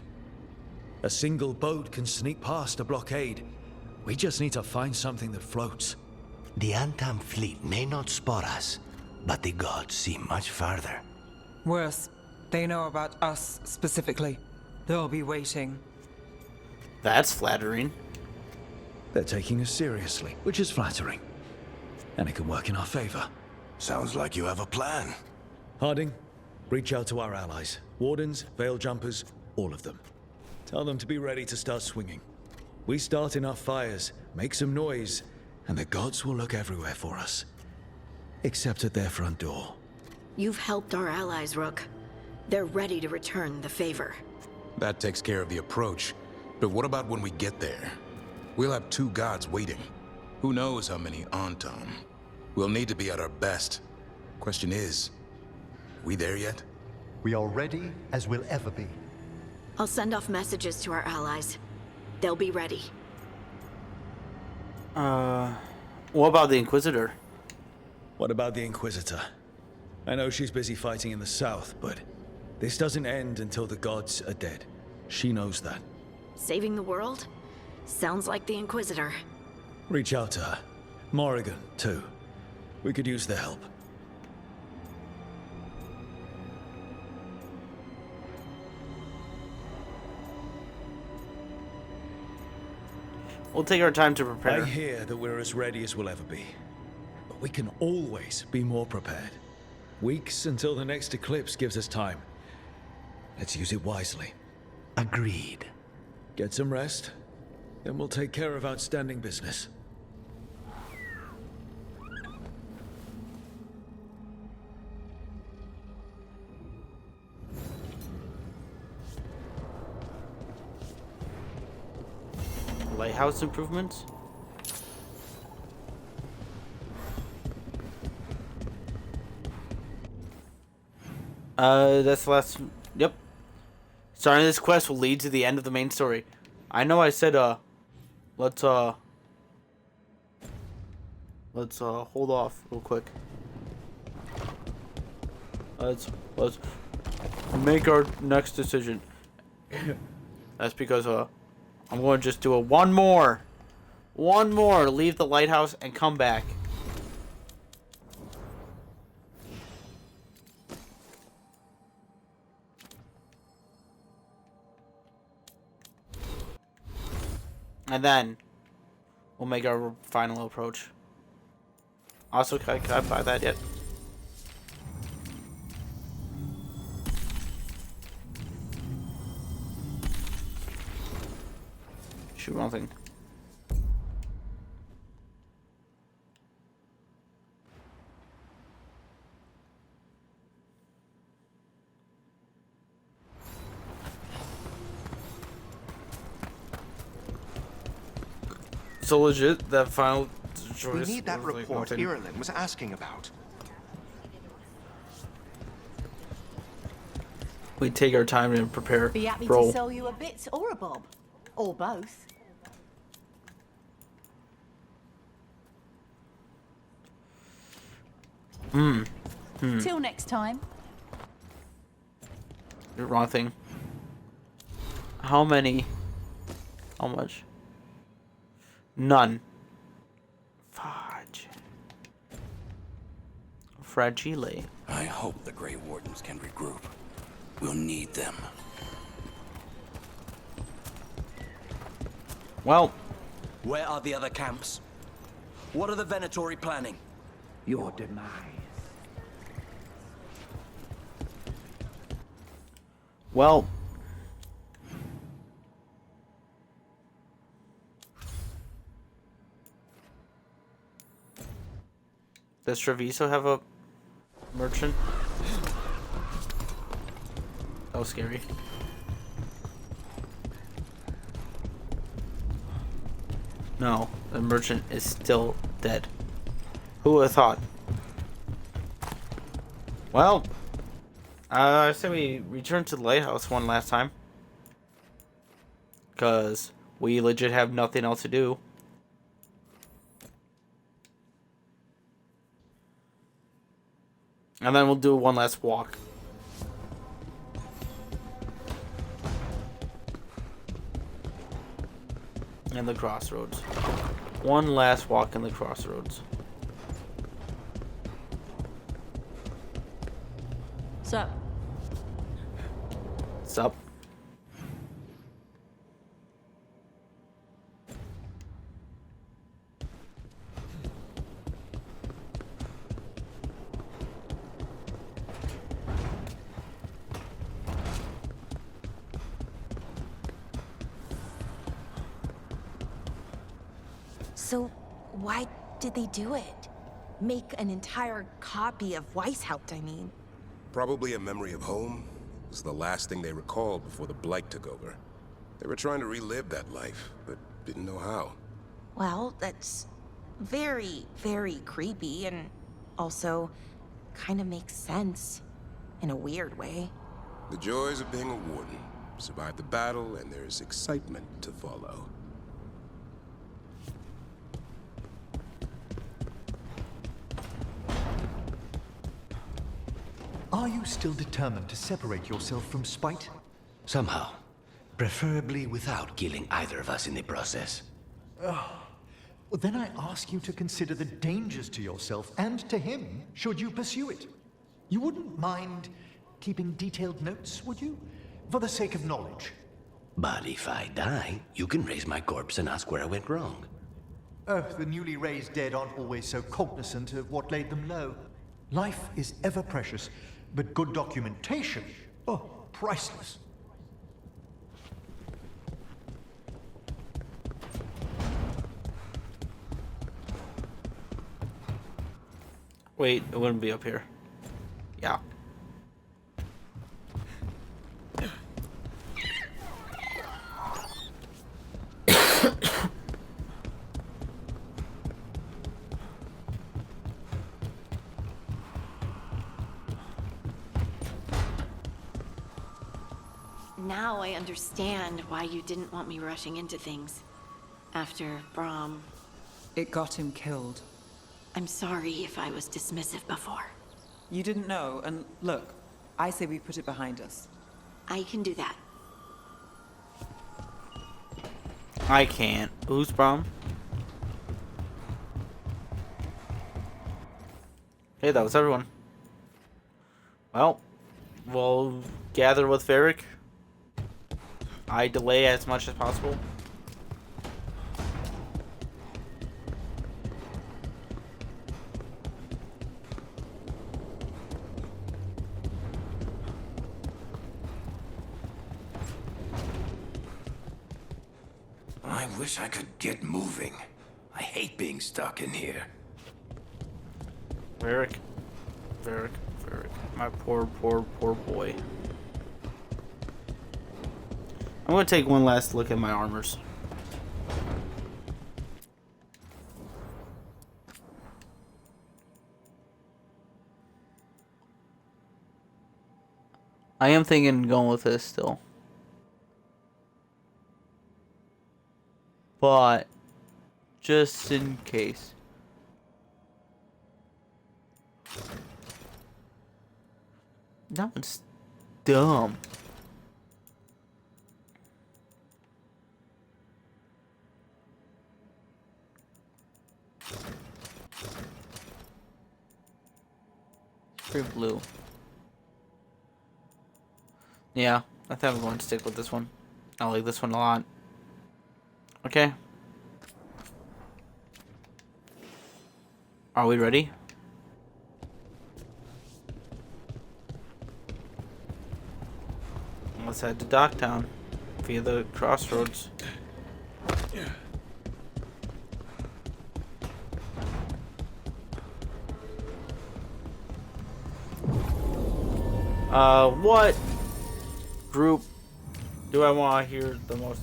A single boat can sneak past a blockade. We just need to find something that floats. The Antam fleet may not spot us, but the gods see much farther. Worse, They know about us specifically. They'll be waiting. That's flattering. They're taking us seriously, which is flattering. And it can work in our favor. Sounds like you have a plan. Harding, reach out to our allies. Wardens, Veil Jumpers, all of them. Tell them to be ready to start swinging. We start enough fires, make some noise, and the gods will look everywhere for us. Except at their front door. You've helped our allies, Rook. They're ready to return the favor. That takes care of the approach. But what about when we get there? We'll have 2 gods waiting. Who knows how many Antam? We'll need to be at our best. Question is, we there yet? We are ready as we'll ever be. I'll send off messages to our allies. They'll be ready. What about the Inquisitor? What about the Inquisitor? I know she's busy fighting in the south, but this doesn't end until the gods are dead. She knows that. Saving the world? Sounds like the Inquisitor. Reach out to her. Morrigan, too. We could use the help. We'll take our time to prepare. I hear that we're as ready as we'll ever be. But we can always be more prepared. Weeks until the next eclipse gives us time. Let's use it wisely. Agreed. Get some rest, then we'll take care of outstanding business. Lighthouse improvements? That's the last... Yep. Starting this quest will lead to the end of the main story. I know I said, let's hold off real quick. Let's make our next decision. That's because, I'm going to just do one more, leave the lighthouse and come back. And then we'll make our final approach. Also, can I buy that yet? Shoot, wrong thing. So legit, that final choice. We need that report Irilyn was asking about. We take our time and prepare. Be happy roll. to sell you a bit or a bob, or both. Till next time. Wrong thing. How many? How much? None. Fudge. Fragile. I hope the Grey Wardens can regroup. We'll need them. Well. Where are the other camps? What are the Venatori planning? Your demise. Well. Does Treviso have a merchant? That was scary. No, the merchant is still dead. Who would have thought? Well, I say we return to the lighthouse one last time. Because we legit have nothing else to do. And then we'll do one last walk. In the crossroads. One last walk in the crossroads. So, What's up? So, why did they do it? Make an entire copy of Weishaupt, I mean. Probably a memory of home. It was the last thing they recalled before the Blight took over. They were trying to relive that life, but didn't know how. Well, that's very, very creepy and also kind of makes sense in a weird way. The joys of being a warden. Survive the battle, and there's excitement to follow. Are you still determined to separate yourself from spite? Somehow. Preferably without killing either of us in the process. Well, then I ask you to consider the dangers to yourself and to him, should you pursue it. You wouldn't mind keeping detailed notes, would you? For the sake of knowledge. But if I die, you can raise my corpse and ask where I went wrong. The newly raised dead aren't always so cognizant of what laid them low. Life is ever precious, but good documentation, priceless. Wait, it wouldn't be up here. Yeah. Now I understand why you didn't want me rushing into things. After Brahm. It got him killed. I'm sorry if I was dismissive before. You didn't know, and look, I say we put it behind us. I can do that. I can't. Who's Brahm? Hey, that was everyone. Well, we'll gather with Varric. I delay as much as possible. I wish I could get moving. I hate being stuck in here. Varric. My poor boy. I'm gonna take one last look at my armors. I am thinking going with this still. But just in case. That one's dumb. Pretty blue. Yeah, I think I'm going to stick with this one. I like this one a lot. Okay. Are we ready? Let's head to Docktown via the crossroads. What group do I want to hear the most?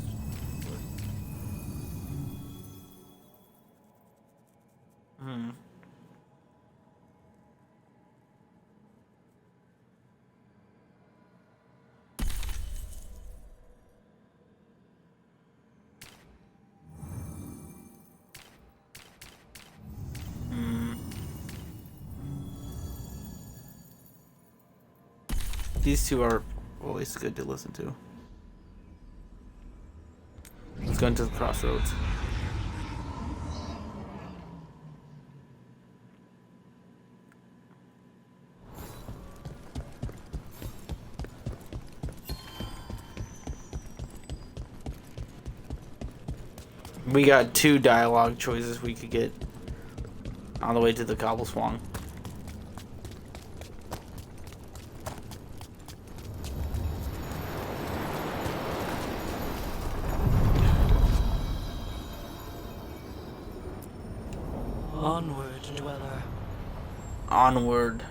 These two are always good to listen to. Let's go into the crossroads. We got 2 dialogue choices we could get on the way to the Cobbleswang. Onward, dweller. Onward.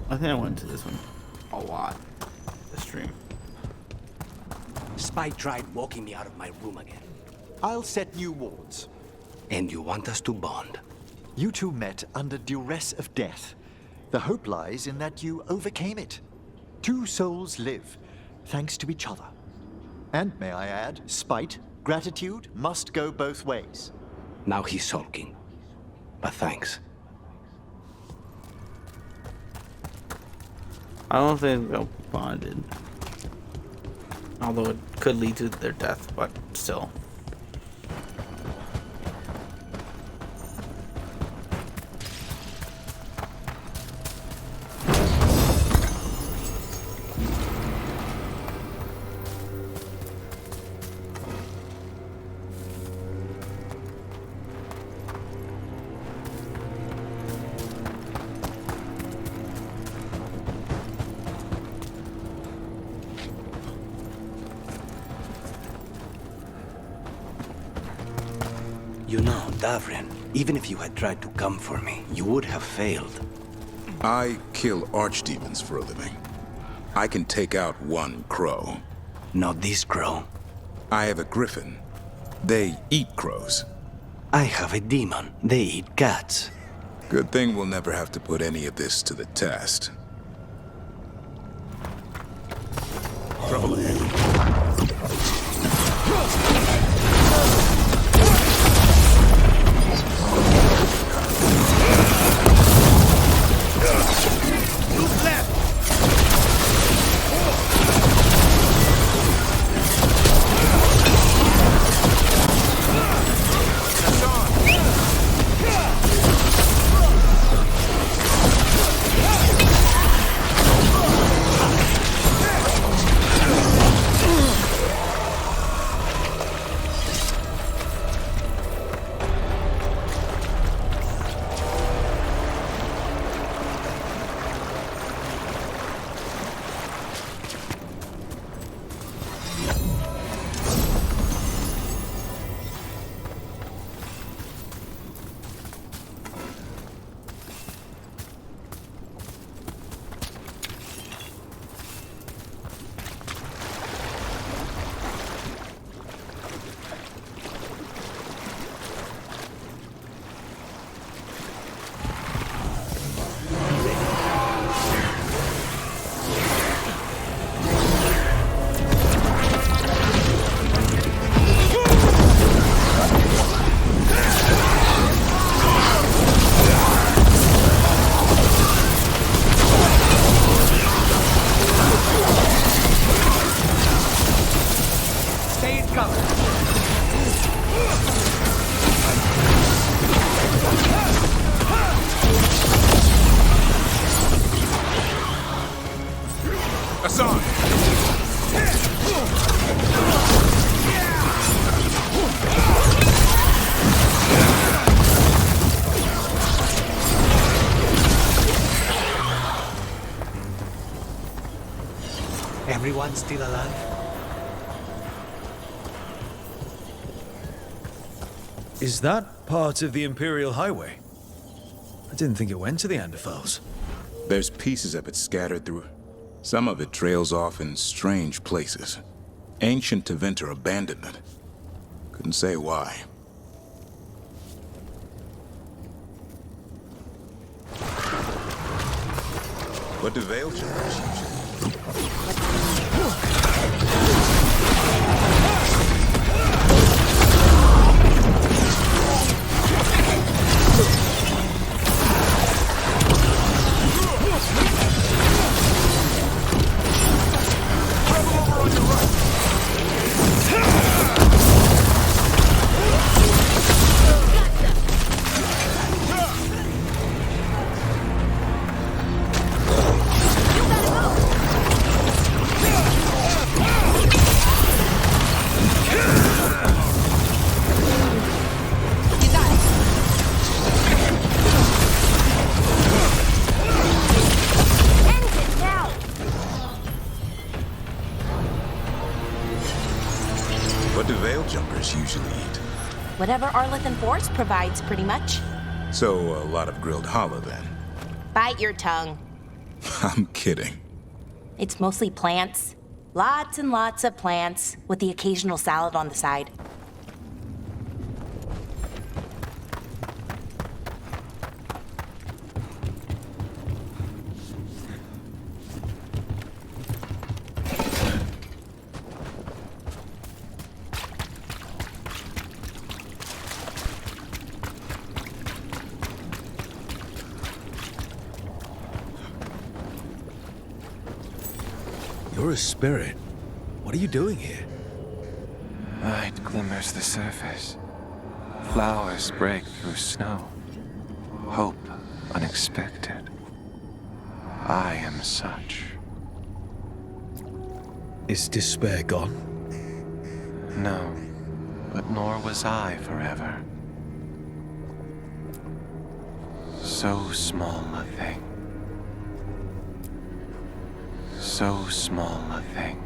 I think I went to this one a lot. This stream. Spite tried walking me out of my room again. I'll set new wards. And you want us to bond? You two met under duress of death. The hope lies in that you overcame it. 2 souls live, thanks to each other. And may I add, spite, gratitude must go both ways. Now he's sulking. But thanks. I don't think they'll bonded. Although it could lead to their death, but still. You know, Davrin, even if you had tried to come for me, you would have failed. I kill archdemons for a living. I can take out 1 crow. Not this crow. I have a griffin. They eat crows. I have a demon. They eat cats. Good thing we'll never have to put any of this to the test. Trouble ahead. Move left! Everyone still alive? Is that part of the Imperial Highway? I didn't think it went to the Anderfels. There's pieces of it scattered through. Some of it trails off in strange places. Ancient Tevinter abandoned it. Couldn't say why. What do Veil Chargers use? You Whatever Arleth and Forest provides, pretty much. So, a lot of grilled hollow then. Bite your tongue. I'm kidding. It's mostly plants. Lots and lots of plants, with the occasional salad on the side. You're a spirit. What are you doing here? Light glimmers the surface. Flowers break through snow. Hope unexpected. I am such. Is despair gone? No, but nor was I forever. So small a thing. So small a thing.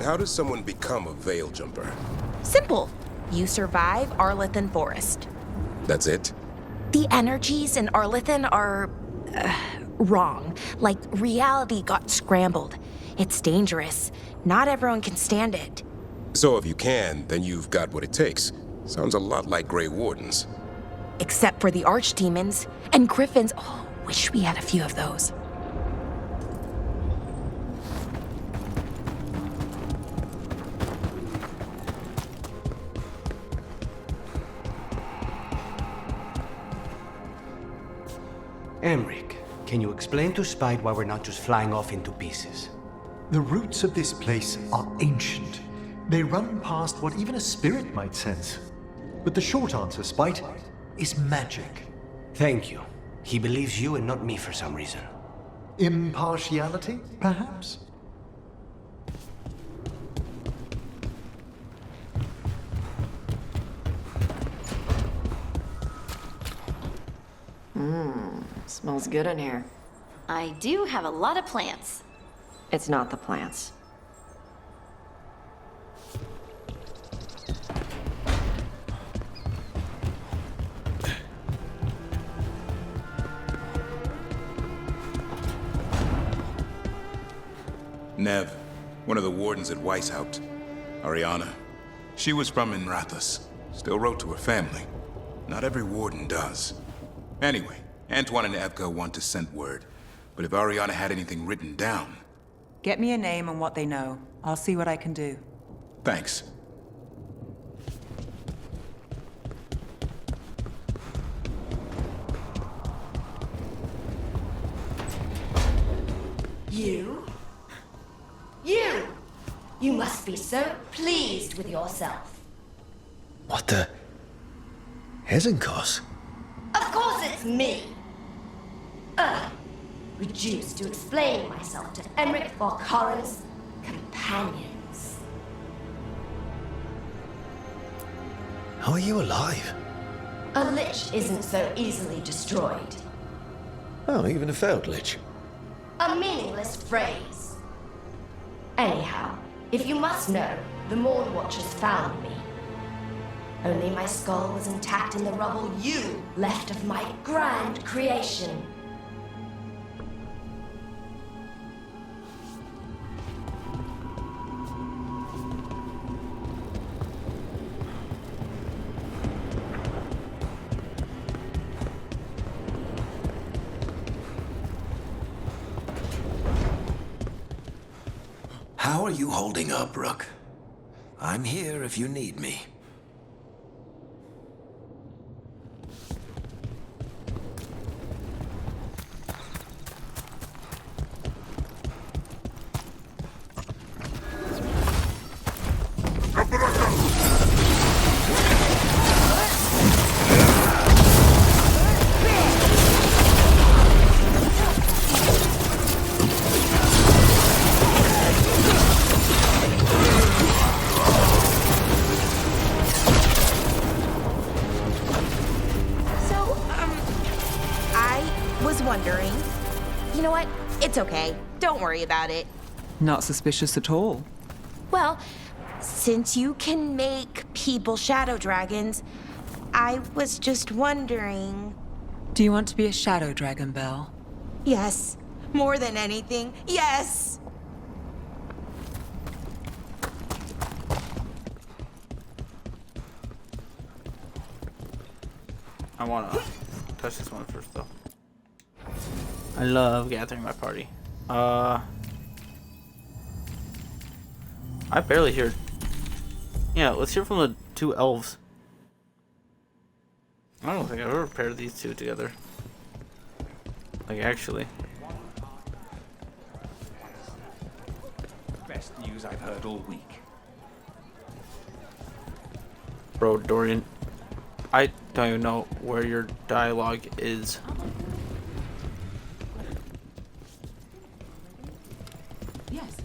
How does someone become a veil jumper? Simple. You survive Arleth Forest. That's it? The energies in Arlethan are... wrong. Like, reality got scrambled. It's dangerous. Not everyone can stand it. So if you can, then you've got what it takes. Sounds a lot like Grey Wardens. Except for the archdemons. And griffins. Oh, wish we had a few of those. Emric, can you explain to Spite why we're not just flying off into pieces? The roots of this place are ancient. They run past what even a spirit might sense. But the short answer, Spite, is magic. Thank you. He believes you and not me for some reason. Impartiality, perhaps? Smells good in here. I do have a lot of plants. It's not the plants. Nev, one of the wardens at Weishaupt. Ariana. She was from Inrathus. Still wrote to her family. Not every warden does. Anyway, Antoine and Evka want to send word. But if Ariana had anything written down... Get me a name and what they know. I'll see what I can do. Thanks. You? You! You must be so pleased with yourself. What the... Hezenkos? Of course it's me! Reduced to explain myself to Emric Vorkaren's companions. How are you alive? A lich isn't so easily destroyed. Oh, even a failed lich. A meaningless phrase. Anyhow, if you must know, the Morn Watchers found me. Only my skull was intact in the rubble you left of my grand creation. How are you holding up, Rook? I'm here if you need me. was wondering. You know what? It's okay. Don't worry about it. Not suspicious at all. Well, since you can make people shadow dragons, I was just wondering... Do you want to be a shadow dragon, Belle? Yes. More than anything, yes! I want to touch this one first, though. I love gathering my party. I barely hear... Yeah, let's hear from the two elves. I don't think I've ever paired these two together. Like, actually. Best news I've heard all week. Bro, Dorian, I don't even know where your dialogue is. Yes,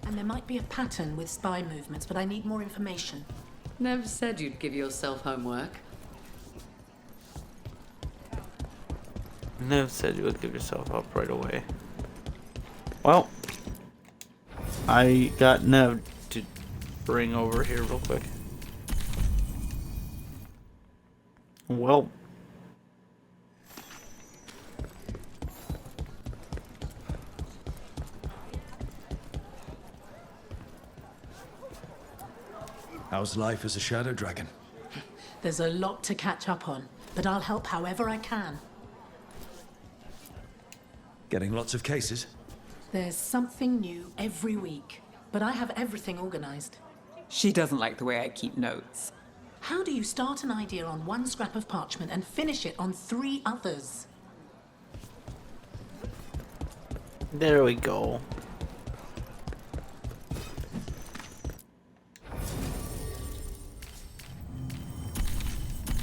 and there might be a pattern with spy movements, but I need more information. Never said you'd give yourself homework. Never said you would give yourself up right away. Well, I got Nev to bring over here real quick. Well, how's life as a shadow dragon? There's a lot to catch up on, but I'll help however I can. Getting lots of cases? There's something new every week, but I have everything organized. She doesn't like the way I keep notes. How do you start an idea on one scrap of parchment and finish it on 3 others? there we go.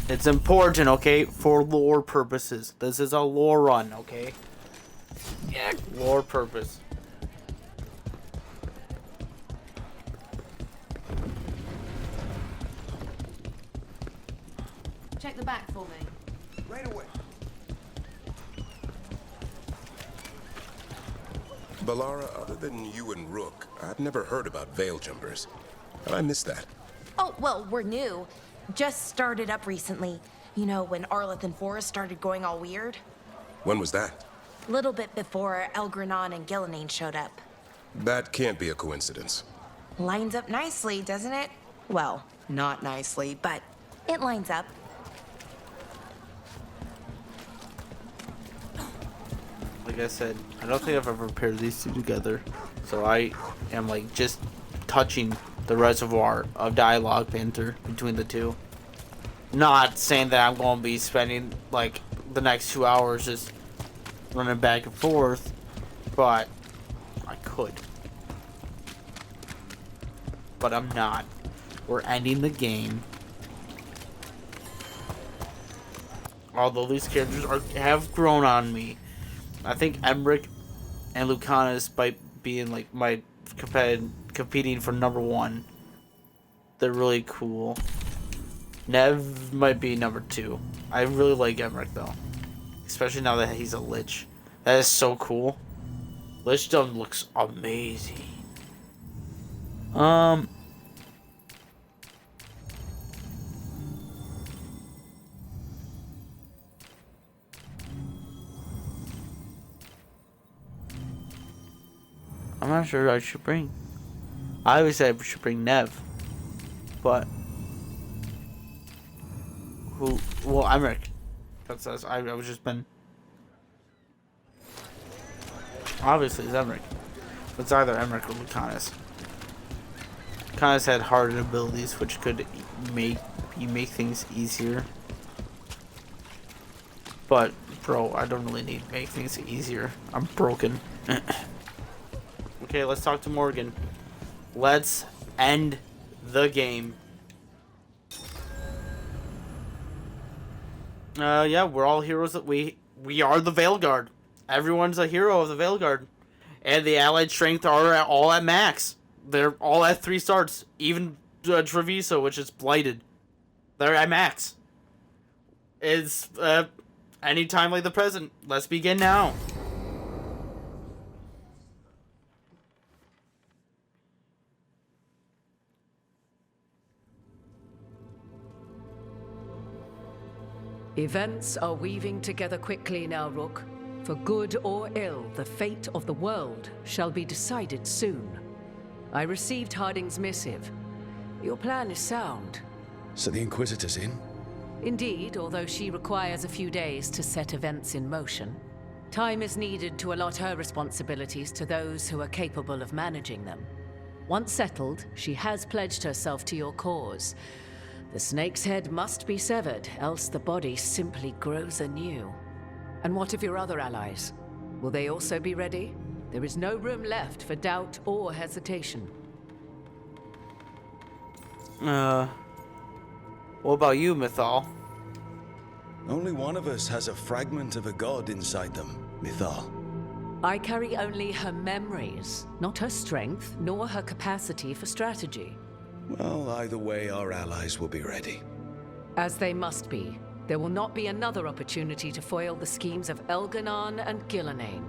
It's important, okay, for lore purposes. This is a lore run, okay? Yeah, lore purpose. Check the back for me. Right away. Balara, other than you and Rook, I've never heard about Veil Jumpers. But I missed that. Oh, well, we're new. Just started up recently. You know, when Arleth and Forrest started going all weird? When was that? Little bit before Elgranon and Gillenane showed up. That can't be a coincidence. Lines up nicely, doesn't it? Well, not nicely, but it lines up. Like I said, I don't think I've ever paired these two together. So I am like just touching the reservoir of dialogue banter between the two. Not saying that I'm going to be spending like the next 2 hours just running back and forth, but I could. But I'm not. We're ending the game. Although these characters have grown on me. I think Emmerich and Lucanus, by being like my competing for #1, they're really cool. Nev might be #2. I really like Emmerich though, especially now that he's a Lich. That is so cool. Lichdom looks amazing. I'm not sure I should bring. I always said I should bring Nev, but who? Well, Emmerich. That's I was just been. Obviously, it's Emmerich. It's either Emmerich or Lucanus. Lucanus had hardened abilities, which could make things easier. But, bro, I don't really need to make things easier. I'm broken. Okay, let's talk to Morgan. Let's end the game. Yeah, we're all heroes. That we are the Veilguard. Everyone's a hero of the Veilguard, and the allied strength are all at max. They're all at 3 stars. Even Treviso, which is blighted, they're at max. It's Any time like the present. Let's begin now. Events are weaving together quickly now, Rook. For good or ill, the fate of the world shall be decided soon. I received Harding's missive. Your plan is sound. So the Inquisitor's in? Indeed, although she requires a few days to set events in motion. Time is needed to allot her responsibilities to those who are capable of managing them. Once settled, she has pledged herself to your cause. The snake's head must be severed, else the body simply grows anew. And what of your other allies? Will they also be ready? There is no room left for doubt or hesitation. What about you, Mythal? Only one of us has a fragment of a god inside them, Mythal. I carry only her memories, not her strength, nor her capacity for strategy. Well, either way, our allies will be ready. As they must be. There will not be another opportunity to foil the schemes of Elganon and Gillenane.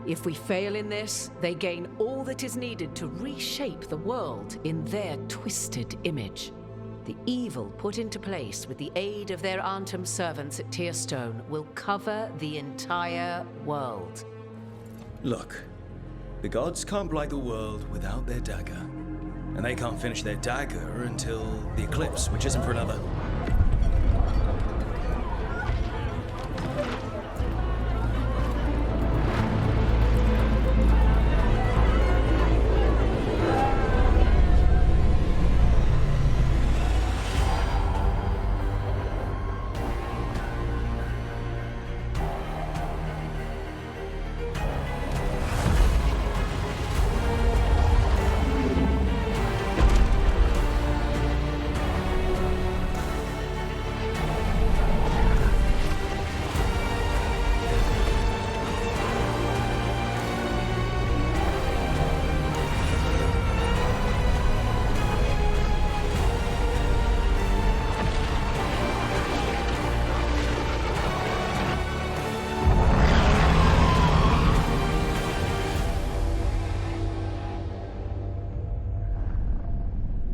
If we fail in this, they gain all that is needed to reshape the world in their twisted image. The evil put into place with the aid of their Arnhem servants at Tearstone will cover the entire world. Look, the gods can't blight the world without their dagger. And they can't finish their dagger until the eclipse, which isn't for another.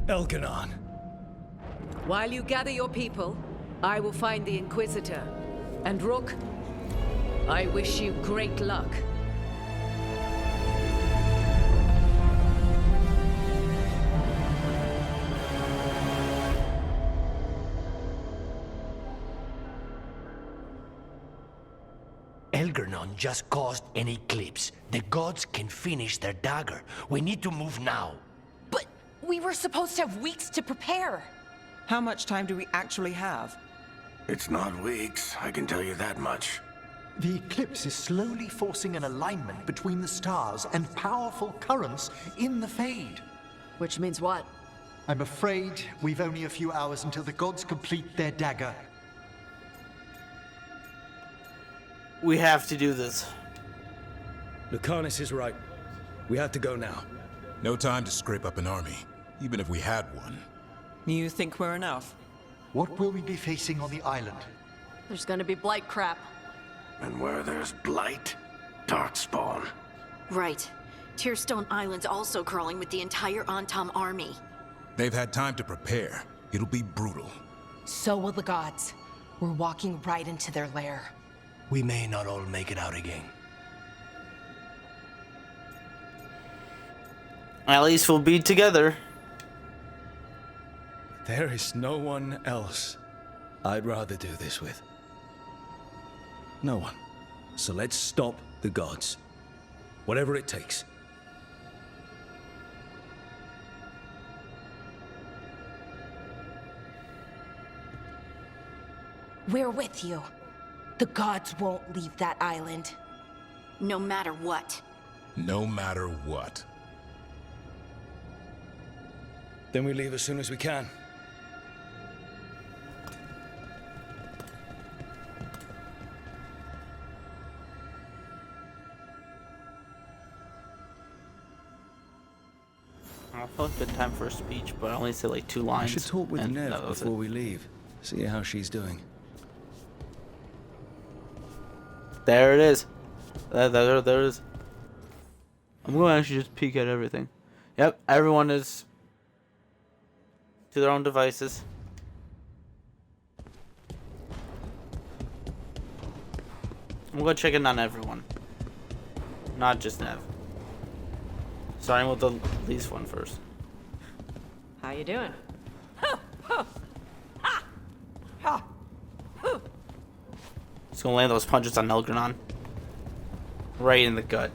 Elganon. While you gather your people, I will find the Inquisitor. And Rook, I wish you great luck. Elganon just caused an eclipse. The gods can finish their dagger. We need to move now. We were supposed to have weeks to prepare. How much time do we actually have? It's not weeks, I can tell you that much. The eclipse is slowly forcing an alignment between the stars and powerful currents in the Fade. Which means what? I'm afraid we've only a few hours until the gods complete their dagger. We have to do this. Lucanus is right. We have to go now. No time to scrape up an army, even if we had one. You think we're enough? What will we be facing on the island? There's gonna be blight crap. And where there's blight, darkspawn. Right. Tearstone Island's also crawling with the entire Antam army. They've had time to prepare. It'll be brutal. So will the gods. We're walking right into their lair. We may not all make it out again. At least we'll be together. There is no one else I'd rather do this with. No one. So let's stop the gods. Whatever it takes. We're with you. The gods won't leave that island. No matter what. No matter what. Then we leave as soon as we can. I feel like good time for a speech, but I only say like 2 lines. I should talk with and Nev that was before it. we leave. See how she's doing. There it is. There it is. I'm going to actually just peek at everything. Yep, everyone is to their own devices. I'm going to check in on everyone. Not just Nev. Starting with the least one first. How you doing? Just gonna land those punches on Elgranon. Right in the gut.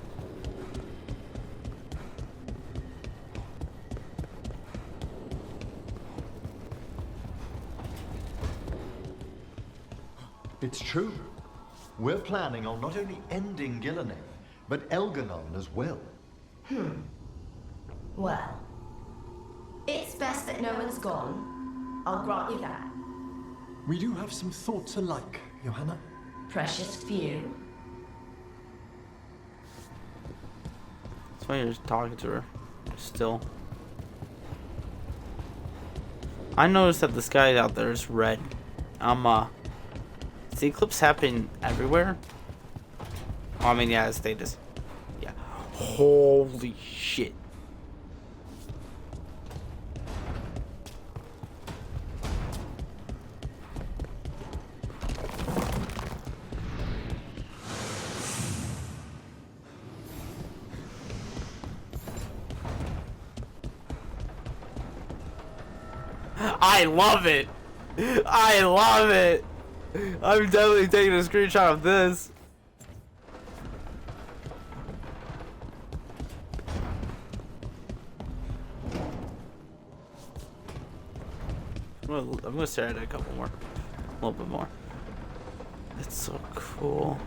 It's true. We're planning on not only ending Gillenane, but Elganon as well. Well, it's best that no one's gone. I'll grant you that. We do have some thoughts alike, Johanna. Precious few. That's why you're just talking to her. Still. I noticed that the sky out there is red. Is the eclipse happening everywhere? Oh, I mean, yeah, it's status. Yeah. Holy shit. I love it. I love it. I'm definitely taking a screenshot of this. I'm gonna stare at it a couple more. A little bit more. It's so cool.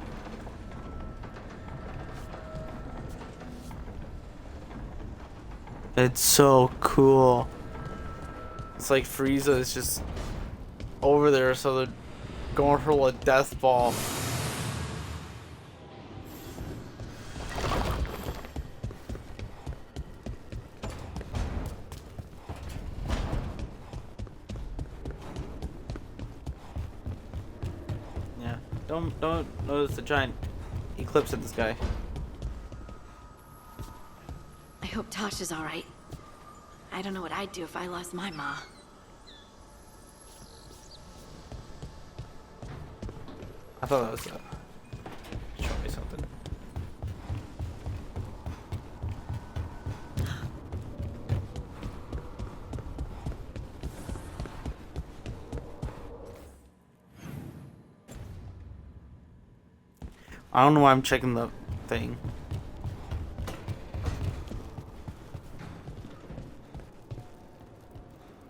It's so cool. It's like Frieza is just over there, so they're going for a death ball. Yeah, don't notice the giant eclipse in the sky. I hope Tosh is all right. I don't know what I'd do if I lost my ma. I thought that was show me something. I don't know why I'm checking the thing.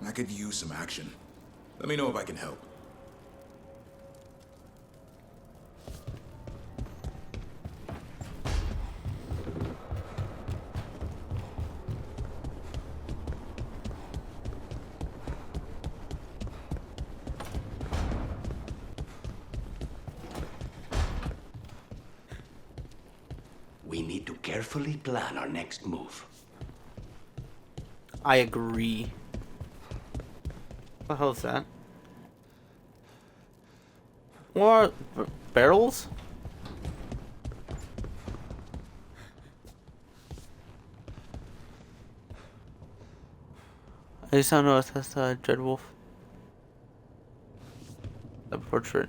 I could use some action. Let me know if I can help. We need to carefully plan our next move. I agree. What the hell is that? What? Barrels? I just don't know if that's Dread Wolf. The portrait.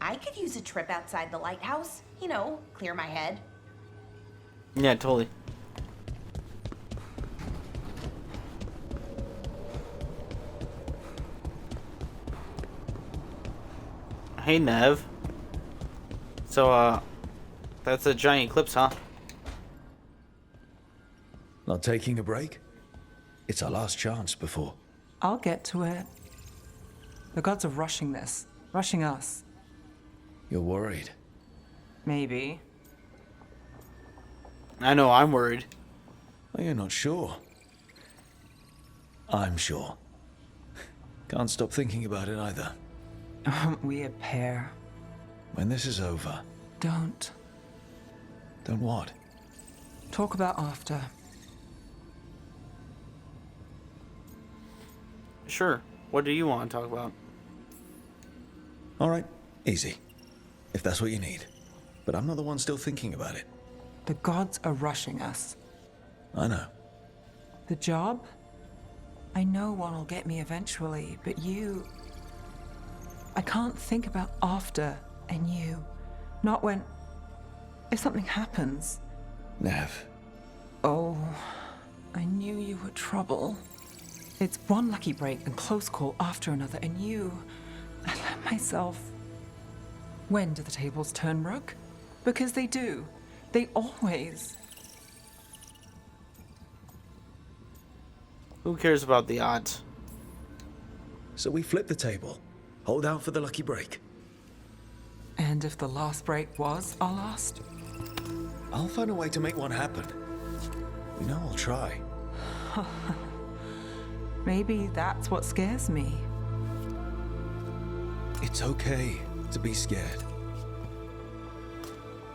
I could use a trip outside the lighthouse. You know, clear my head. Yeah, totally. Hey, Nev. So, that's a giant eclipse, huh? Not taking a break? It's our last chance before. I'll get to it. The gods are rushing this. Rushing us. You're worried? Maybe. I know, I'm worried. Well, you're not sure. I'm sure. Can't stop thinking about it either. Aren't we a pair? When this is over... Don't. Don't what? Talk about after. Sure. What do you want to talk about? All right, easy. If that's what you need. But I'm not the one still thinking about it. The gods are rushing us. I know. The job? I know one will get me eventually, but you... I can't think about after and you. Not when... If something happens. Nev. Oh, I knew you were trouble. It's one lucky break and close call after another, and you... I let myself... When do the tables turn, Rook? Because they do. They always... Who cares about the odds? So we flip the table. Hold out for the lucky break. And if the last break was our last? I'll find a way to make one happen. You know I'll try. Maybe that's what scares me. It's okay to be scared.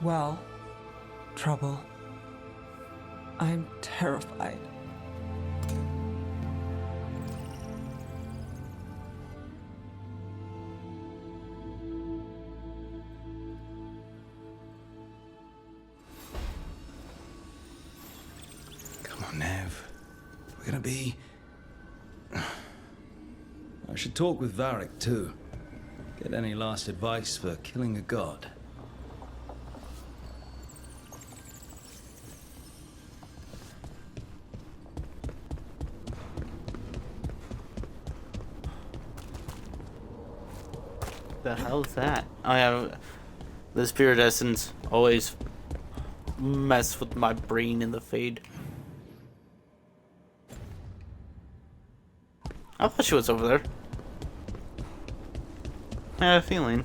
Well, trouble. I'm terrified. Come on, Nev. We're gonna be... I should talk with Varric, too. Get any last advice for killing a god. The hell's that? I have the spirit essence always mess with my brain in the fade. I thought she was over there. I had a feeling.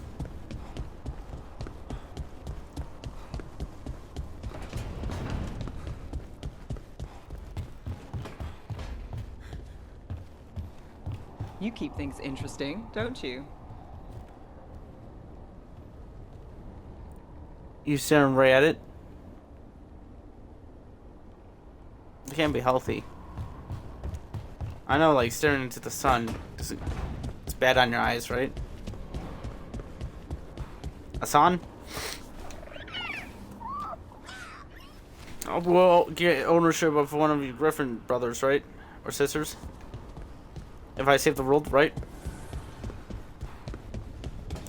You keep things interesting, don't you? You staring right at it? It can't be healthy. I know, like, staring into the sun, it's bad on your eyes, right? Hassan? Oh, well, get ownership of one of your Griffin brothers, right? Or sisters? If I save the world, right?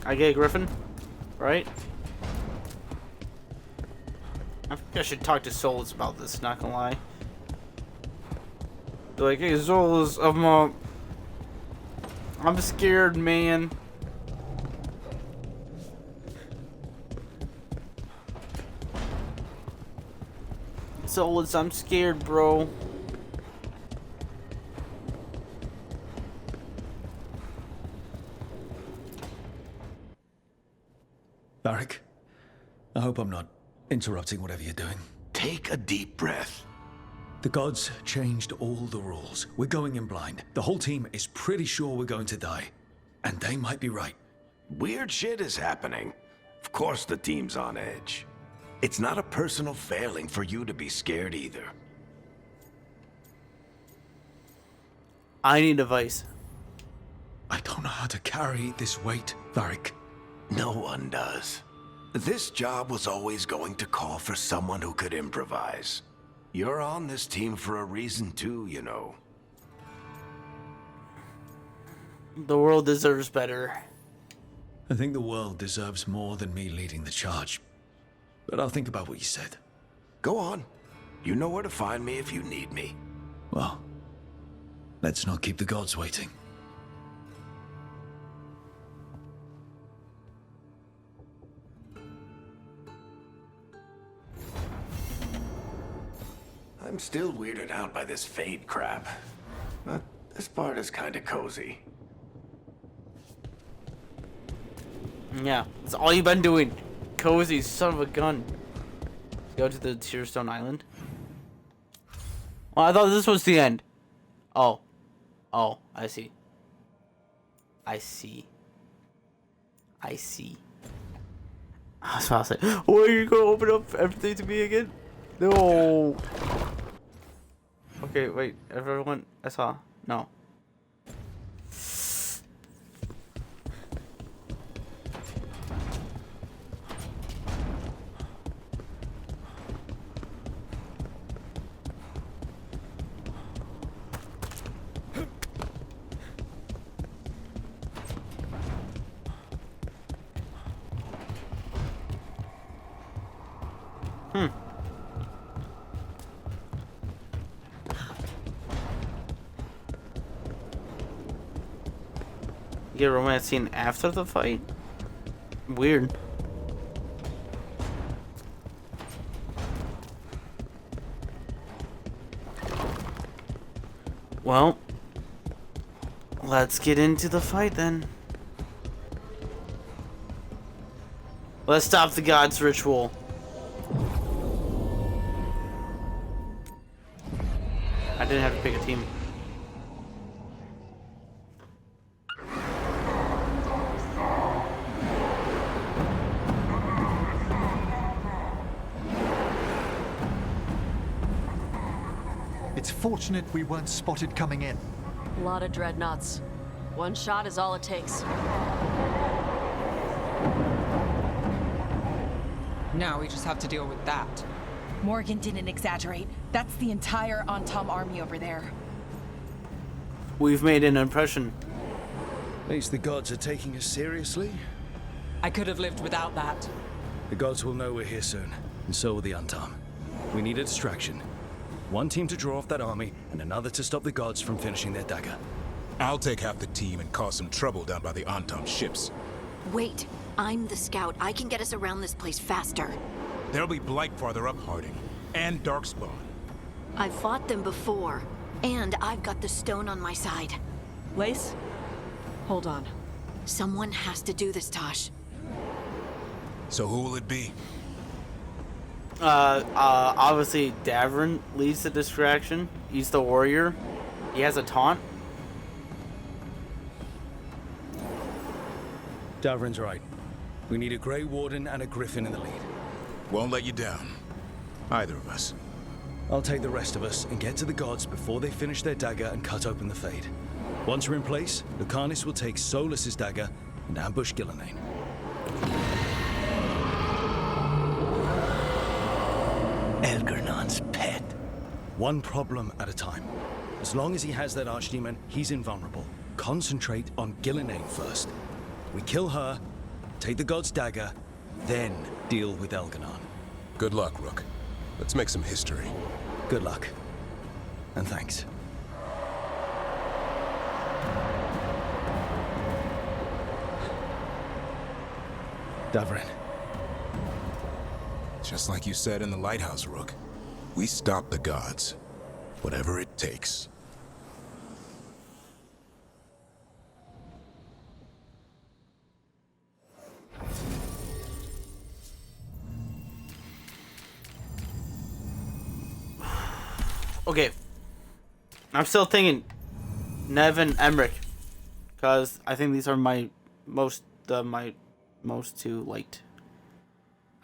I get a Griffin, right? I think I should talk to Solas about this, not gonna lie. Be like, hey, Solas, I'm scared, man. Solas, I'm scared, bro. Varric, I hope I'm not interrupting whatever you're doing. Take a deep breath. The gods changed all the rules. We're going in blind. The whole team is pretty sure we're going to die. And they might be right. Weird shit is happening. Of course the team's on edge. It's not a personal failing for you to be scared either. I need advice. I don't know how to carry this weight, Varric. No one does. This job was always going to call for someone who could improvise. You're on this team for a reason too, you know. The world deserves better. I think the world deserves more than me leading the charge. But I'll think about what you said. Go on. You know where to find me if you need me. Well, let's not keep the gods waiting. I'm still weirded out by this fade crap. But this part is kinda cozy. Yeah, that's all you've been doing. Cozy son of a gun. Go to the Tearstone Island. Well, I thought this was the end. Oh. Oh, I see. I see. I see. I was about to say, oh, are you gonna open up everything to me again? No. Okay, wait. Everyone, I saw. No. You get a romance scene after the fight? Weird. Well, let's get into the fight then. Let's stop the gods' ritual. I didn't have to pick a team. It's fortunate we weren't spotted coming in. A lot of dreadnoughts. One shot is all it takes. Now we just have to deal with that. Morgan didn't exaggerate. That's the entire Antom army over there. We've made an impression. At least the gods are taking us seriously. I could have lived without that. The gods will know we're here soon, and so will the Antom. We need a distraction. One team to draw off that army, and another to stop the gods from finishing their dagger. I'll take half the team and cause some trouble down by the Antom ships. Wait, I'm the scout. I can get us around this place faster. There'll be Blight farther up Harding, and Darkspawn. I've fought them before, and I've got the stone on my side. Lace? Hold on. Someone has to do this, Tosh. So who will it be? Obviously Davrin leads the distraction. He's the warrior. He has a taunt. Davrin's right. We need a Grey Warden and a Griffin in the lead. Won't let you down. Either of us. I'll take the rest of us and get to the gods before they finish their dagger and cut open the Fade. Once we're in place, Lucanus will take Solas' dagger and ambush Gillenane. Elgernon's pet. One problem at a time. As long as he has that archdemon, he's invulnerable. Concentrate on Gillenane first. We kill her, take the god's dagger, then deal with Elganon. Good luck, Rook. Let's make some history. Good luck. And thanks. Davrin. Just like you said in the lighthouse, Rook. We stop the gods. Whatever it takes. Okay. I'm still thinking Nev and Emmerich, because I think these are my most two liked.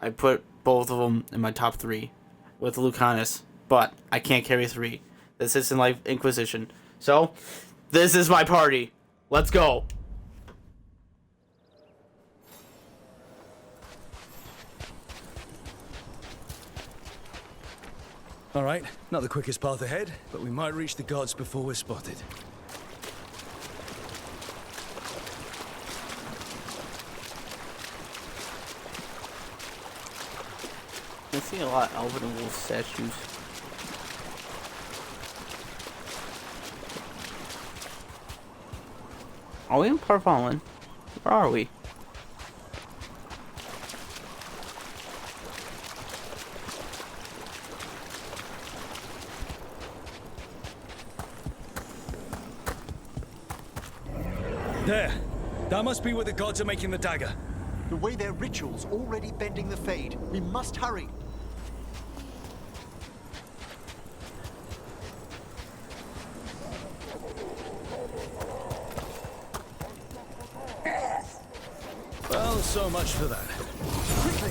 I put both of them in my top 3 with Lucanus, but I can't carry 3. This isn't like Inquisition. So, this is my party. Let's go. All right, not the quickest path ahead, but we might reach the gods before we're spotted. I see a lot of Elven and Wolf statues. Are we in Parvalin? Where are we? There! That must be where the gods are making the dagger. The way their ritual's already bending the Fade. We must hurry. Well, so much for that. Quickly!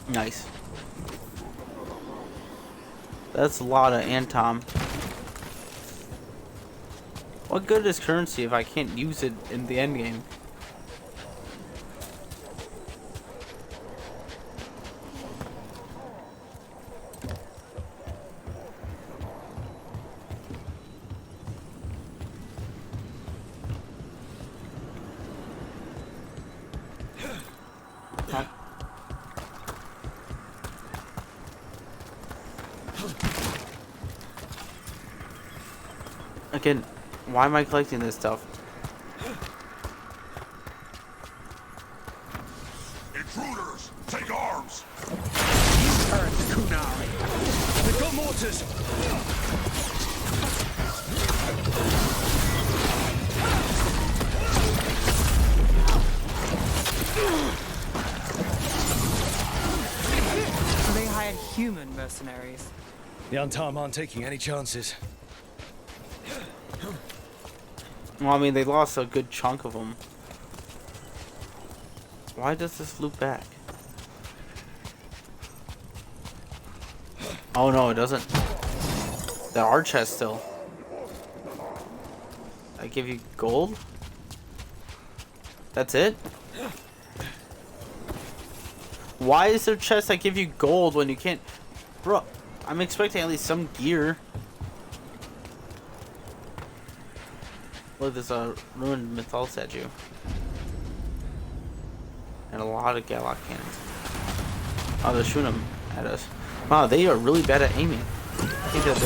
Nice. That's a lot of Antom. What good is currency if I can't use it in the end game? Again, why am I collecting this stuff? Intruders, take arms! Turn to Kunari. We've got mortars! They hired human mercenaries. The Antam aren't taking any chances. Well, I mean, they lost a good chunk of them. Why does this loop back? Oh no, it doesn't. There are chests still. I give you gold? That's it? Why is there chests that give you gold when you can't... Bro, I'm expecting at least some gear. Look, there's a ruined Mythal statue. And a lot of Gallock cannons. Oh, they're shooting them at us. Wow, they are really bad at aiming. I think that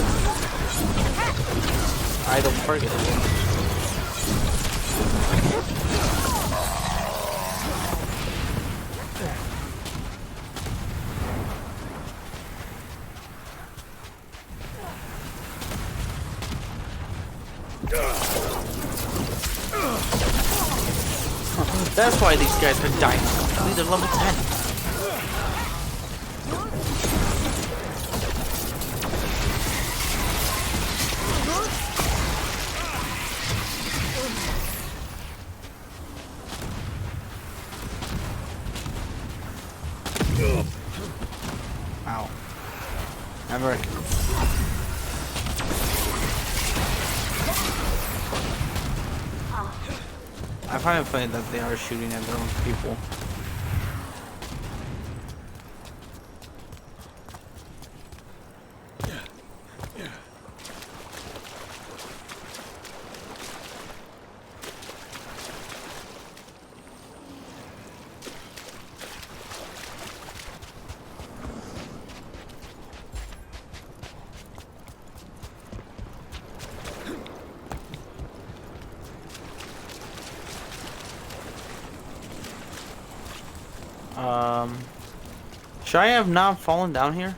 I don't target. That's why these guys are dying. These are level 10. Ow. Varric. I find it funny that they are shooting at their own people. Should I have not fallen down here?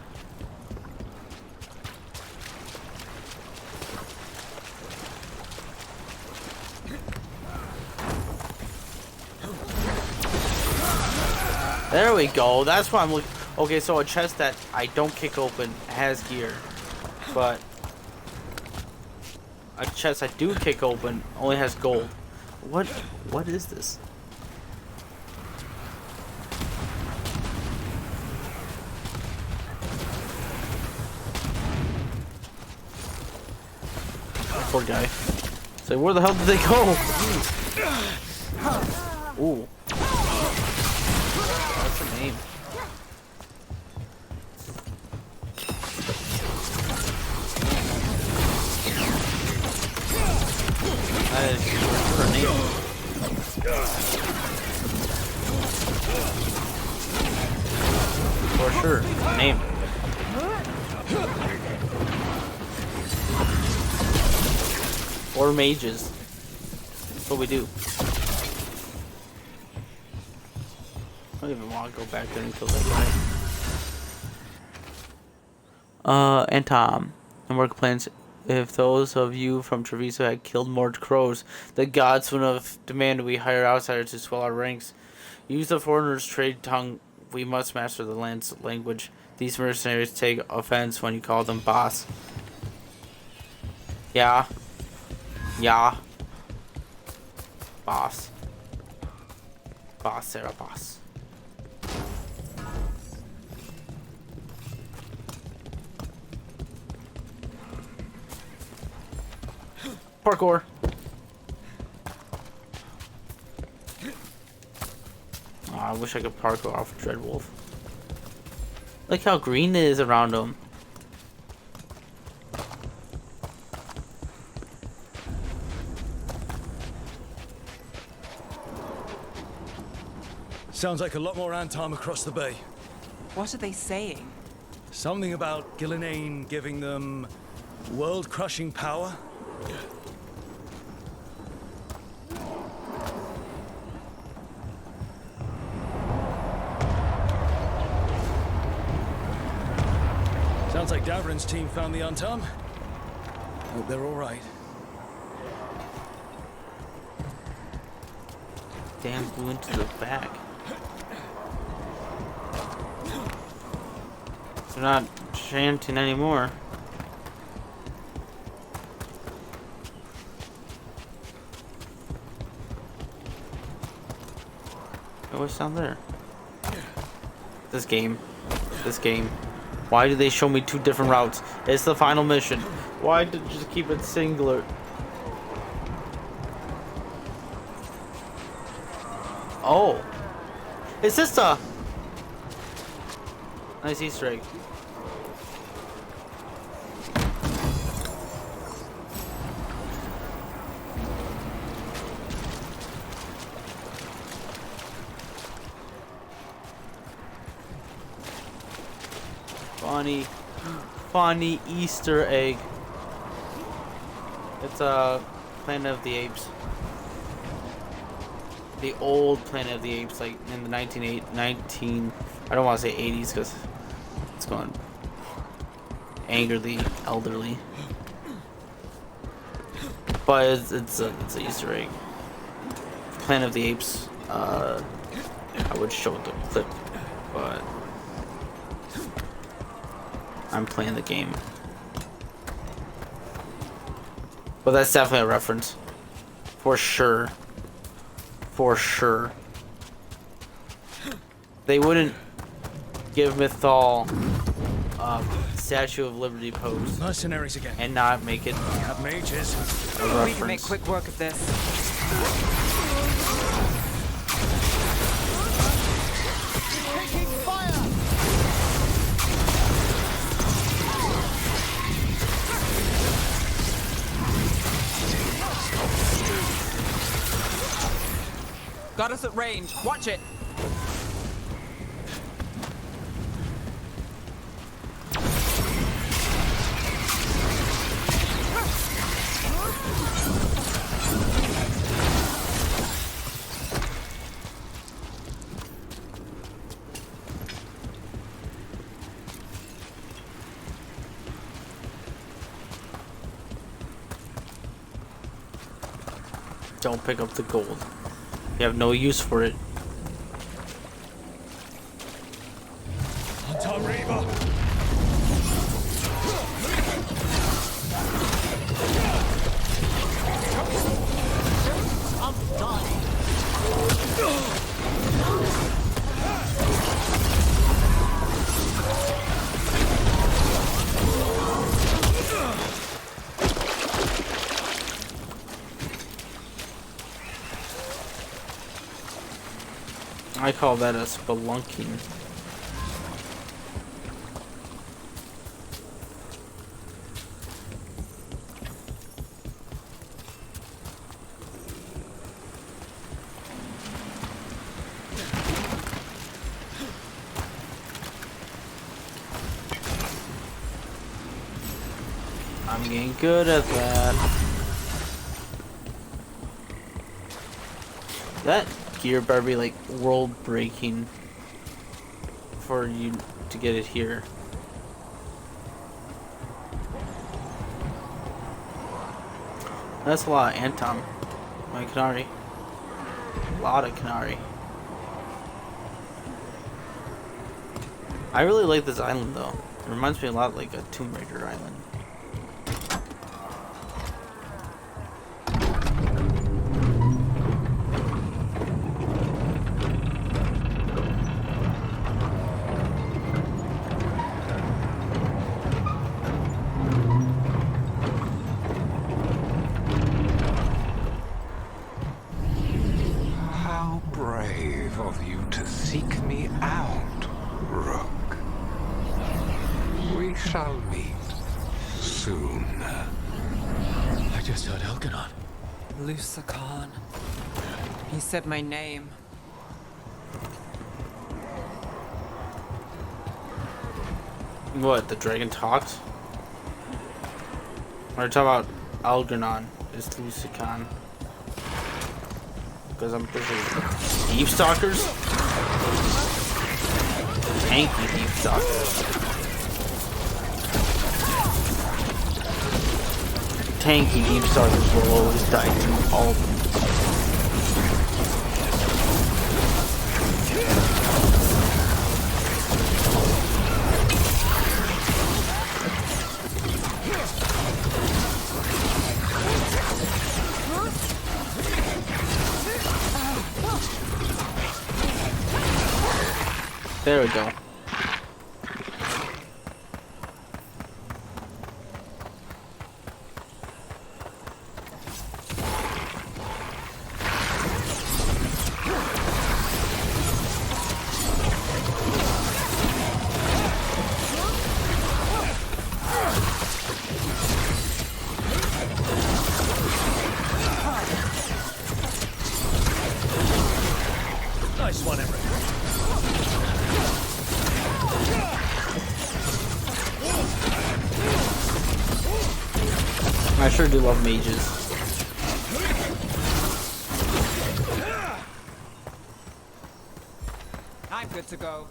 There we go. That's why I'm looking. Okay, so a chest that I don't kick open has gear, but a chest I do kick open only has gold. What is this? Poor guy. Say, where the hell did they go? Ooh. What's her name? That is her name. For sure. Her name. Or mages. That's what we do. I don't even want to go back there and kill that guy. And Tom. And work plans. If those of you from Treviso had killed more crows, the gods would have demanded we hire outsiders to swell our ranks. Use the foreigners' trade tongue. We must master the land's language. These mercenaries take offense when you call them boss. Yeah. Yeah. Boss. Boss, Sarah, boss. Parkour. Oh, I wish I could parkour off Dreadwolf. Look how green it is around him. Sounds like a lot more Antam across the bay. What are they saying? Something about Gillenane giving them world-crushing power? Sounds like Davrin's team found the Antam. Hope they're all right. Damn, flew into the back. They're not chanting anymore. Oh, what's down there? This game. Why do they show me two different routes? It's the final mission. Why did you just keep it singular? Oh. Is this a nice Easter egg? Funny Easter egg. It's a Planet of the Apes. The old Planet of the Apes, like in the 19, I don't want to say 80s because it's going angrily elderly. But it's an Easter egg. Planet of the Apes, I would show the clip, but I'm playing the game. But that's definitely a reference. For sure. For sure. They wouldn't give Mythal a Statue of Liberty pose. Mercenaries again. And not make it have mages. A reference. We can make quick work of this. Got us at range. Watch it. Don't pick up the gold. You have no use for it. Antam Reaver. I'm done. I call that a spelunking. I'm getting good at that. That gear better be like world breaking for you to get it here. That's a lot of Antam. My Canary. A lot of Canary. I really like this island though. It reminds me a lot like a Tomb Raider island. shall meet soon. I just heard Elganon. Lucican. He said my name. What, the dragon talks? We're talking about Algernon. It's Lucican. Because I'm pretty sure Deep Stalkers? Tanky Deep Stalkers. Tanky Deep Stalkers will always die to all of them. There we go. Nice one, Emmerich. I sure do love mages. I'm good to go.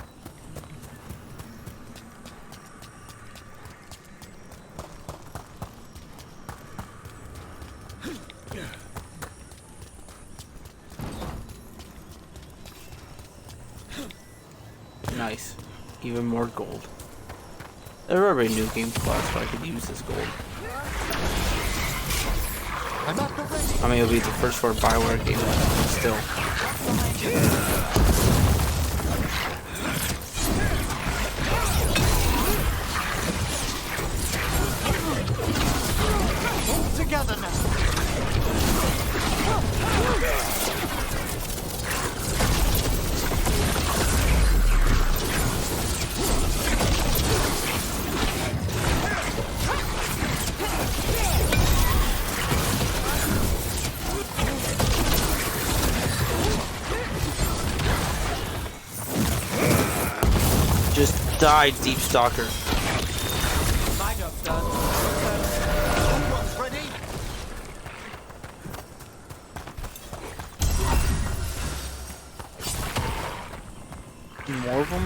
Nice. Even more gold. There are a new game class, so I could use this gold. I mean, it'll be the first for a Bioware game, but still. Together now. Just die, Deep Stalker. My job's done. Someone's ready. More of them?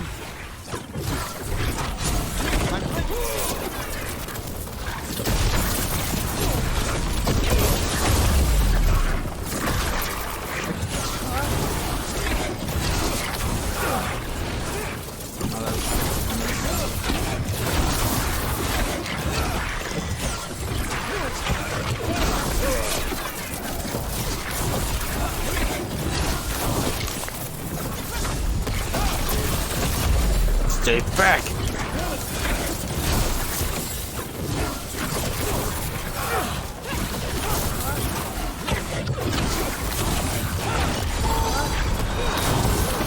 Stay back!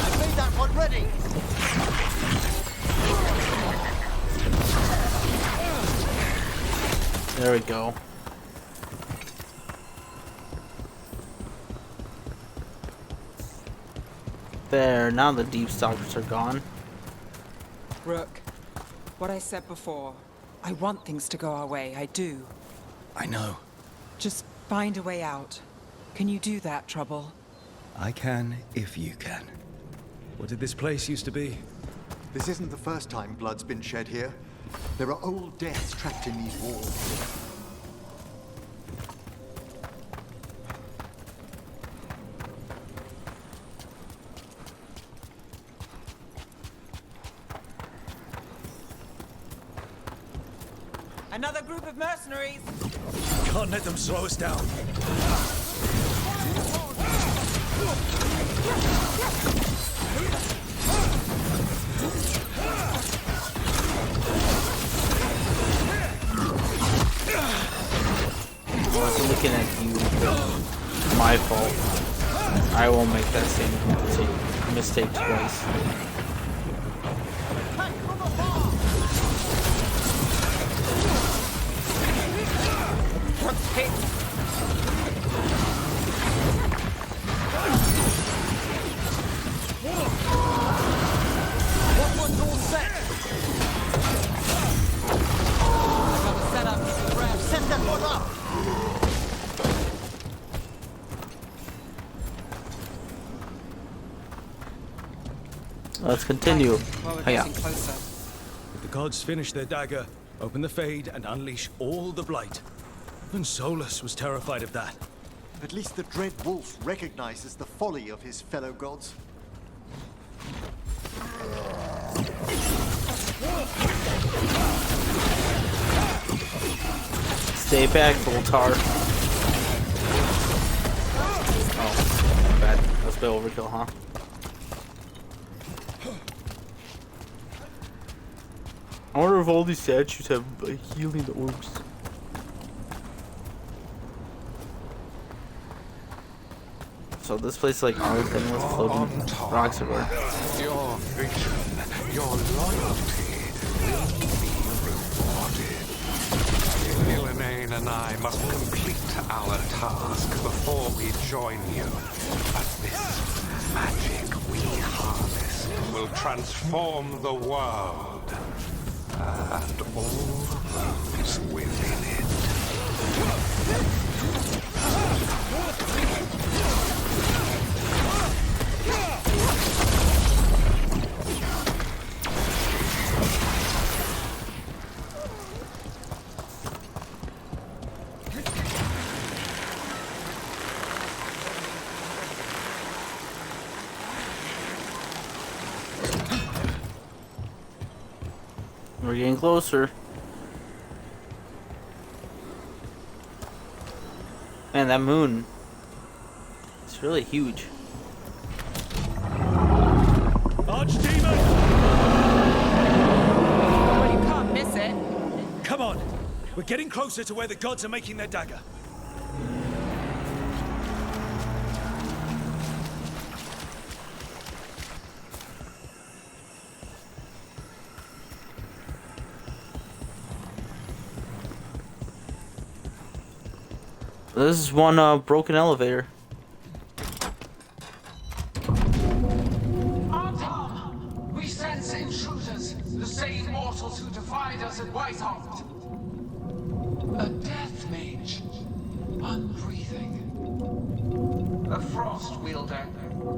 I made that one ready. There we go. There, now the Deep Stalkers are gone. Rook, what I said before, I want things to go our way, I do. I know. Just find a way out. Can you do that, Trouble? I can if you can. What did this place used to be? This isn't the first time blood's been shed here. There are old deaths trapped in these walls. Another group of mercenaries! Can't let them slow us down. I was looking at you. My fault. I won't make that same mistake twice. let's continue. Well, we're Oh, yeah. getting closer. If the gods finish their dagger, open the Fade and unleash all the blight. Even Solas was terrified of that. At least the Dread Wolf recognizes the folly of his fellow gods. Stay back, Voltar. Oh, bad. That's a bit overkill, huh? I wonder if all these statues have healing orbs. So this place is like our thing with floating rocks everywhere. Your vision, your loyalty will be rewarded. Gillenane and I must complete our task before we join you. But this magic we harness will transform the world and all those within it. We're getting closer. Man, that moon. It's really huge. Archdemon! Well, you can't miss it. Come on! We're getting closer to where the gods are making their dagger. This is one broken elevator. Artom! We sense intruders, the same mortals who defied us at Whitehall. A death mage, unbreathing. A frost wielder,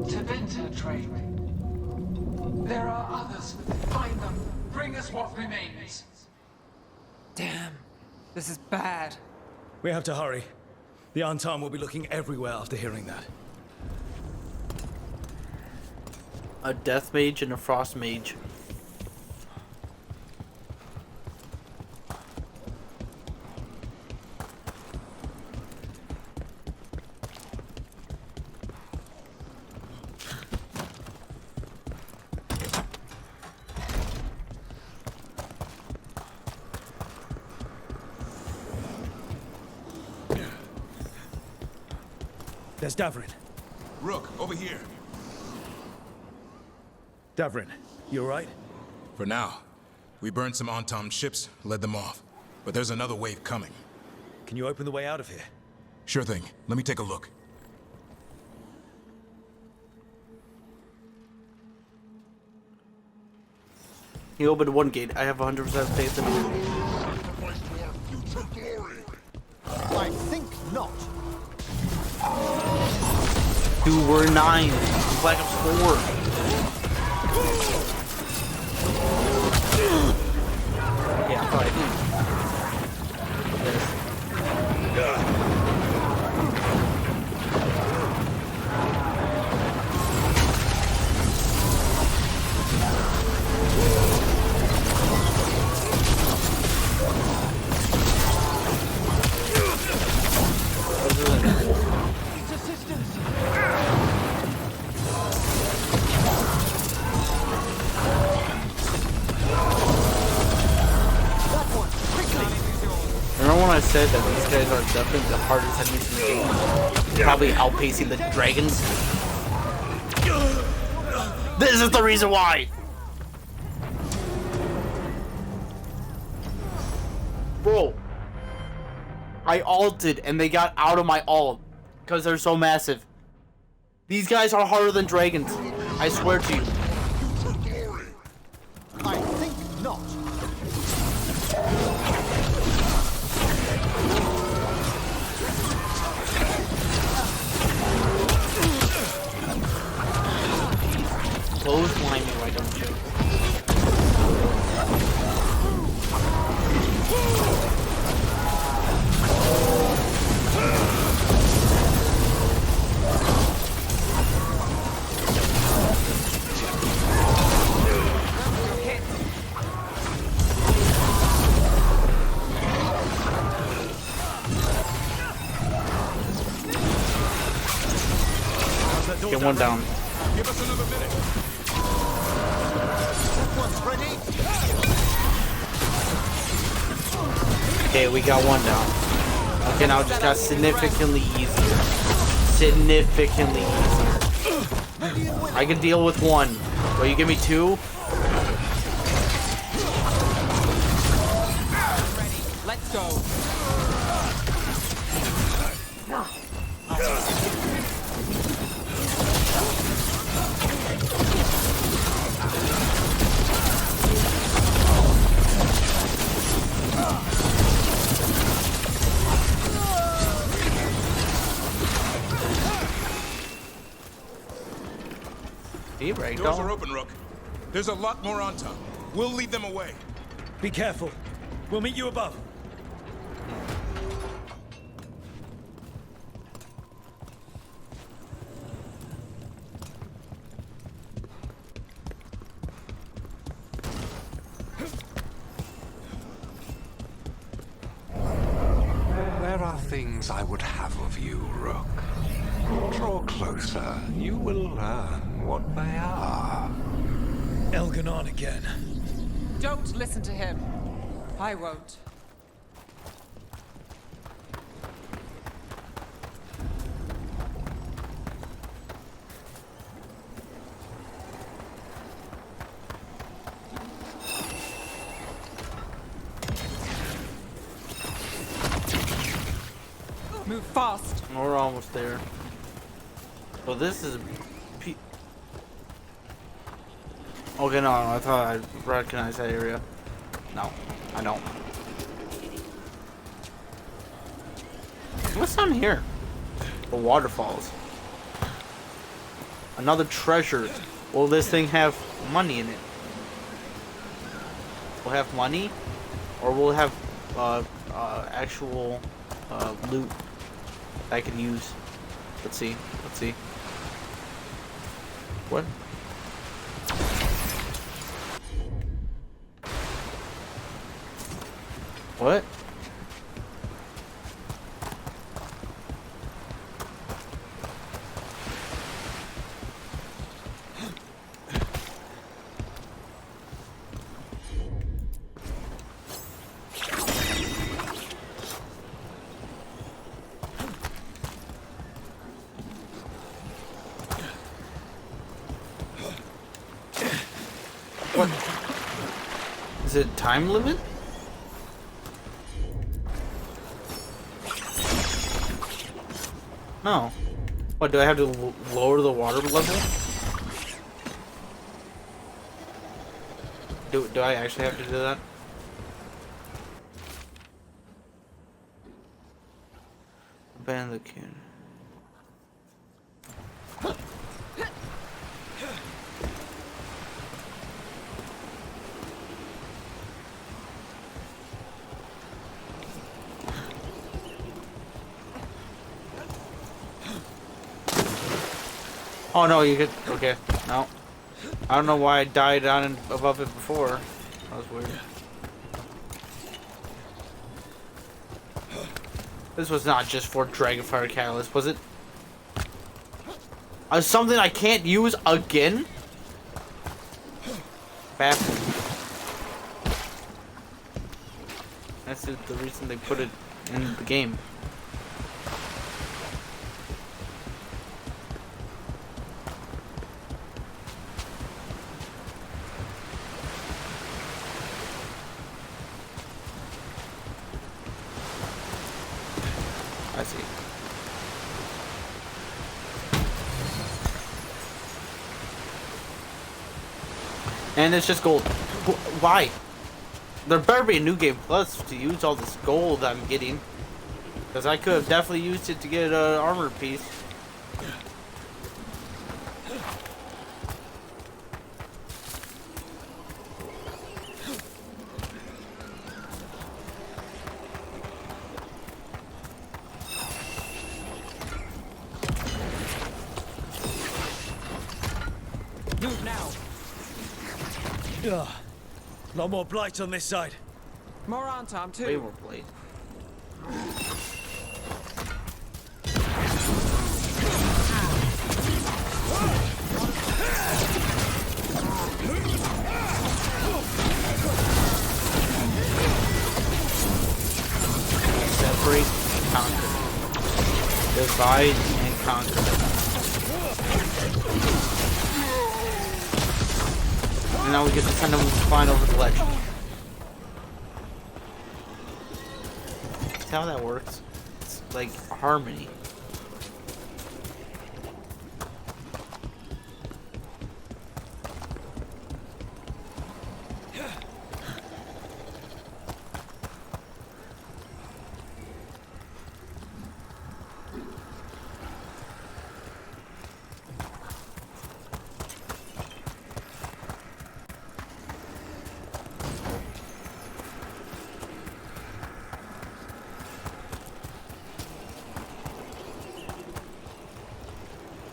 Tabinta train. There are others. Find them. Bring us what remains. Damn. This is bad. We have to hurry. The Antam will be looking everywhere after hearing that. A death mage and a frost mage. There's Davrin. Rook, over here. Davrin, you alright? For now. We burned some Antom ships, led them off. But there's another wave coming. Can you open the way out of here? Sure thing. Let me take a look. He opened one gate. I have 100% faith in him. I think not. Dude, we're 9. Black Ops 4. Yeah, 5. Yes. Remember when I said that these guys are definitely the hardest enemies in the game? Probably outpacing the dragons? This is the reason why! Bro, I ulted and they got out of my ult because they're so massive. These guys are harder than dragons. I swear to you. I think not. Close line me right now. One down. Give us another minute. Okay, we got one down. Okay, now it just got significantly easier. Significantly easier. I can deal with one. Will you give me two? Ready. Let's go. Doors are open, Rook. There's a lot more on top. We'll lead them away. Be careful. We'll meet you above. There are things I would have of you, Rook. Draw closer. You will learn what they are. Elganon again. Don't listen to him. I won't. Move fast. We're almost there. Well, this is okay, no, I thought I recognized that area. No, I don't. What's down here? The waterfalls. Another treasure. Will this thing have money in it? Will it have money? Or will it have actual loot that I can use? Let's see. Let's see. What? What? What? Is it time limit? No. What, do I have to lower the water level? Do I actually have to do that? Abandon the can. Oh no, you could. Okay, no. I don't know why I died on and above it before. That was weird. This was not just for Dragonfire Catalyst, was it? Something I can't use again? Baffling. That's the reason they put it in the game. I see. And it's just gold. Why? There better be a new game plus to use all this gold I'm getting. Because I could have definitely used it to get an armor piece. Move now. Ugh. A lot more blight on this side. More on Tom too. Way more blight. Divide and conquer. And now we get to send them flying over the ledge. See how that works? It's like harmony.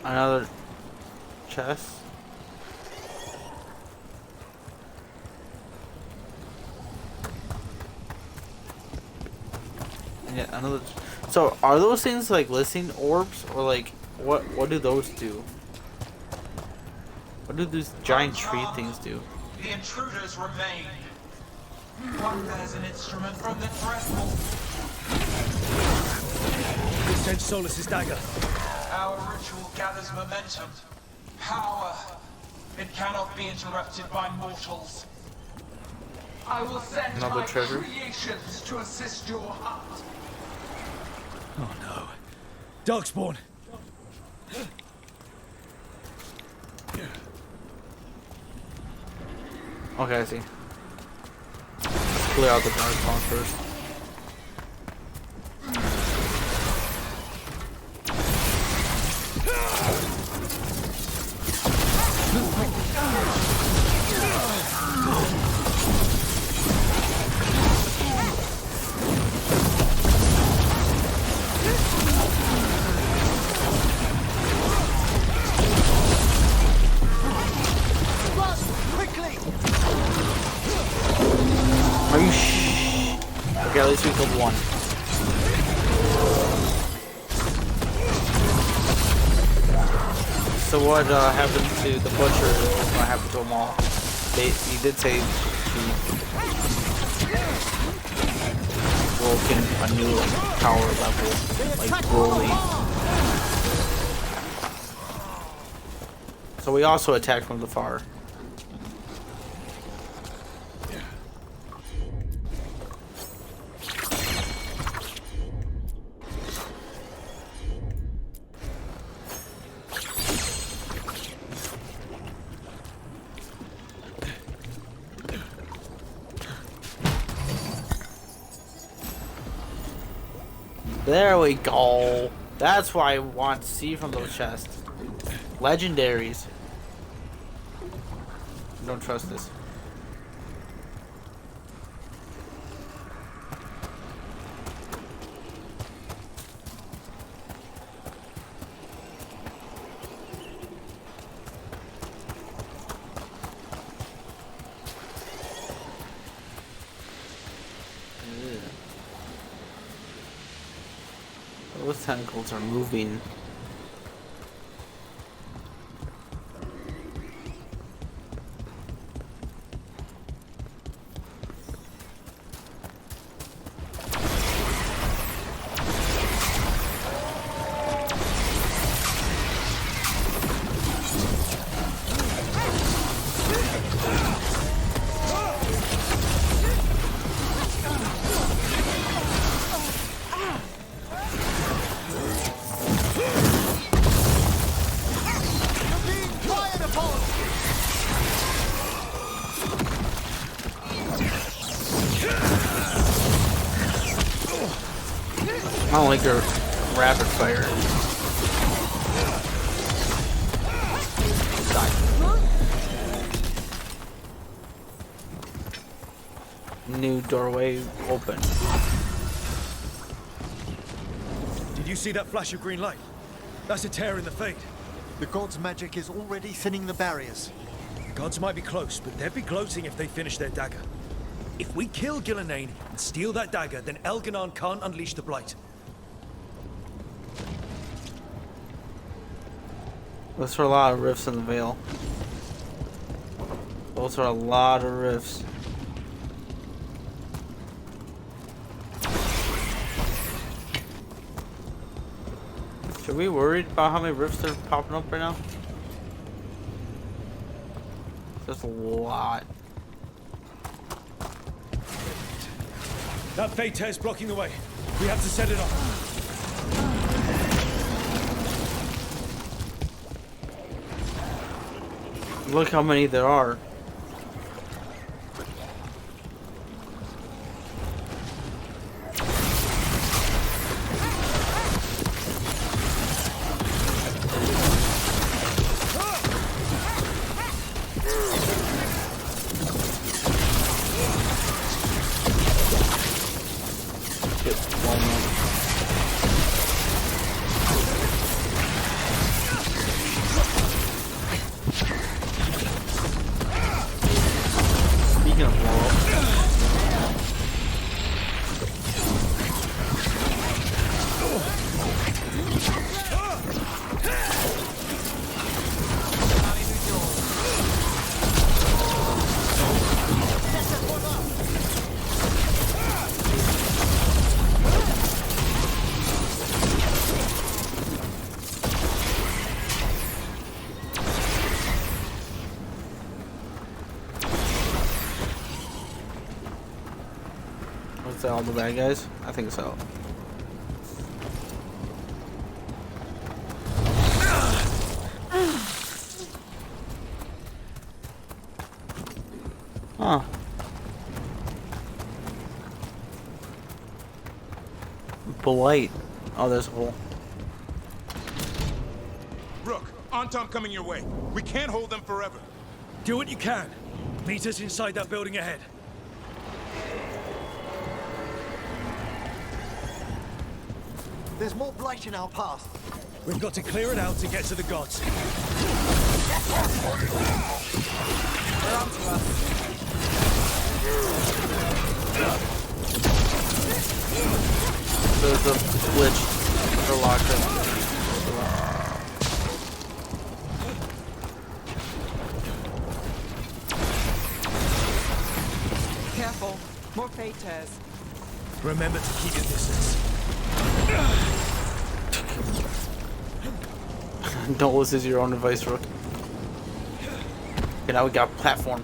Another chest. Yeah, another. So are those things like listening orbs, or like what do those do? What do these giant tree things do? The intruders remain. One bears an instrument from the dreadful. This sends Solas' dagger. Our ritual gathers momentum. Power. It cannot be interrupted by mortals. I will send Another my treasure? creations to assist your hunt. Oh no. Darkspawn! Okay, I see. Clear out the darkspawn first. Are you okay, at least we killed one. So what happened to the butcher is what happened to them all. He did say he broken a new like power level, like Broly. So we also attacked from the far. There we go. That's what I want to see from those chests. Legendaries. I don't trust this. Those tentacles are moving. I don't like their rapid fire. Die. New doorway open. Did you see that flash of green light? That's a tear in the fate. The god's magic is already thinning the barriers. The gods might be close, but they'd be gloating if they finish their dagger. If we kill Gillenane and steal that dagger, then Elganon can't unleash the Blight. Those are a lot of rifts in the Veil. Those are a lot of rifts. Are we worried about how many rifts are popping up right now? That's a lot. That fate is blocking the way. We have to set it off. Look how many there are. All the bad guys? I think so. Huh. Polite. Oh, there's a hole. Rook, Antom coming your way. We can't hold them forever. Do what you can. Meet us inside that building ahead. There's more blight in our path. We've got to clear it out to get to the gods. They're onto us. There's a glitch. They're locked in. Careful. More fate tears. Remember to keep your distance. Don't listen to your own advice, Rook. Okay, now we got platform.